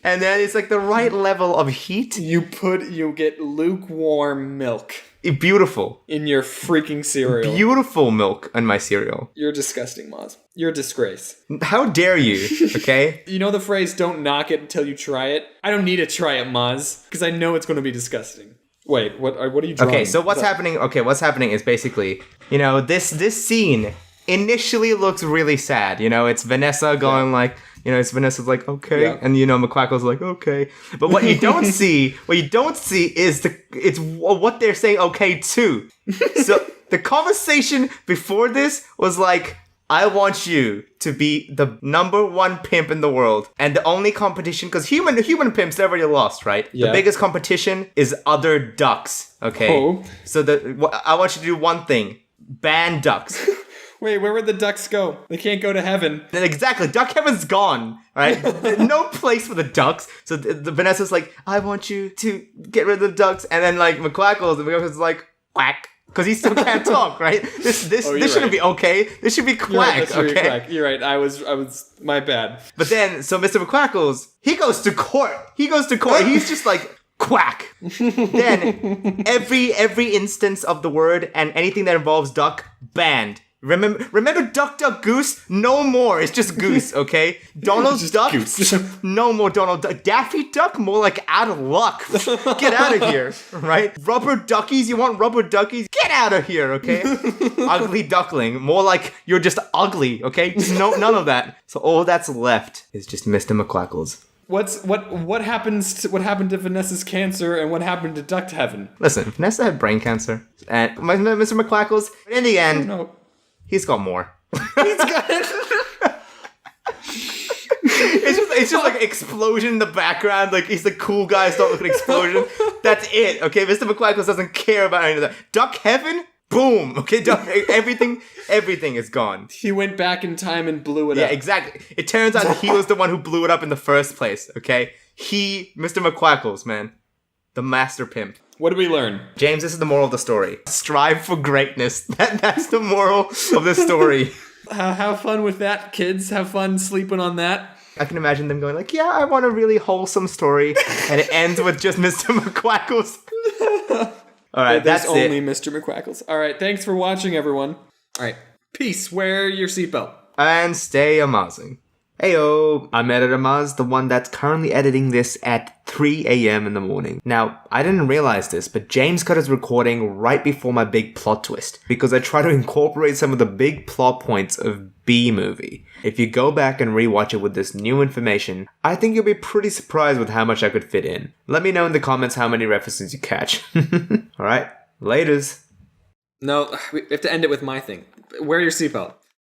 And then it's like the right level of heat. You get lukewarm milk. Beautiful. In your freaking cereal. Beautiful milk in my cereal. You're disgusting, Maaz. You're a disgrace. How dare you, okay? You know the phrase, don't knock it until you try it? I don't need to try it, Maaz, because I know it's going to be disgusting. Wait, what are you drawing? Okay, so what's happening? Okay, what's happening is basically, this scene initially looks really sad. It's Vanessa going like... it's Vanessa's like, okay. Yeah. And, McQuackle's like, okay. But what you don't see is it's what they're saying okay to. So the conversation before this was like, I want you to be the number one pimp in the world. And the only competition, because human pimps, they've already lost, right? Yeah. The biggest competition is other ducks, okay? Oh. So I want you to do one thing. Ban ducks. Wait, where would the ducks go? They can't go to heaven. Exactly, duck heaven's gone, right? No place for the ducks. So the Vanessa's like, I want you to get rid of the ducks. And then like McQuackles like, quack. Because he still can't talk, right? This shouldn't be okay. This should be quack, okay? You're right. I was my bad. But then, so Mr. McQuackles, he goes to court. He's just like, quack. Then every instance of the word and anything that involves duck, banned. Remember Duck Duck Goose? No more. It's just Goose, okay? Donald Duck? No more Donald Duck. Daffy Duck? More like out of luck. Get out of here, right? Rubber duckies? You want rubber duckies? Get out of here, okay? Ugly duckling. More like you're just ugly, okay? None of that. So all that's left is just Mr. McQuackles. What happened to Vanessa's cancer and what happened to Duck Heaven? Listen, Vanessa had brain cancer. And Mr. McQuackles, in the end, he's got more. It's just like explosion in the background. Like he's the cool guy. Start looking at explosion. That's it. Okay, Mr. McQuackles doesn't care about any of that. Duck Heaven, boom. Okay, everything is gone. He went back in time and blew it up. Yeah, exactly. It turns out he was the one who blew it up in the first place. Okay, Mr. McQuackles, man, the master pimp. What did we learn? James, this is the moral of the story. Strive for greatness. That's the moral of the story. Have fun with that, kids. Have fun sleeping on that. I can imagine them going like, yeah, I want a really wholesome story. And it ends with just Mr. McQuackles. All right, that's only it. Mr. McQuackles. All right, thanks for watching, everyone. All right, peace. Wear your seatbelt. And stay aMAAZing. Heyo, I'm editor Maaz, the one that's currently editing this at 3 a.m. in the morning. Now, I didn't realize this, but James cut his recording right before my big plot twist, because I try to incorporate some of the big plot points of B movie. If you go back and rewatch it with this new information, I think you'll be pretty surprised with how much I could fit in. Let me know in the comments how many references you catch. Alright, laters. No, we have to end it with my thing. Wear your seatbelt.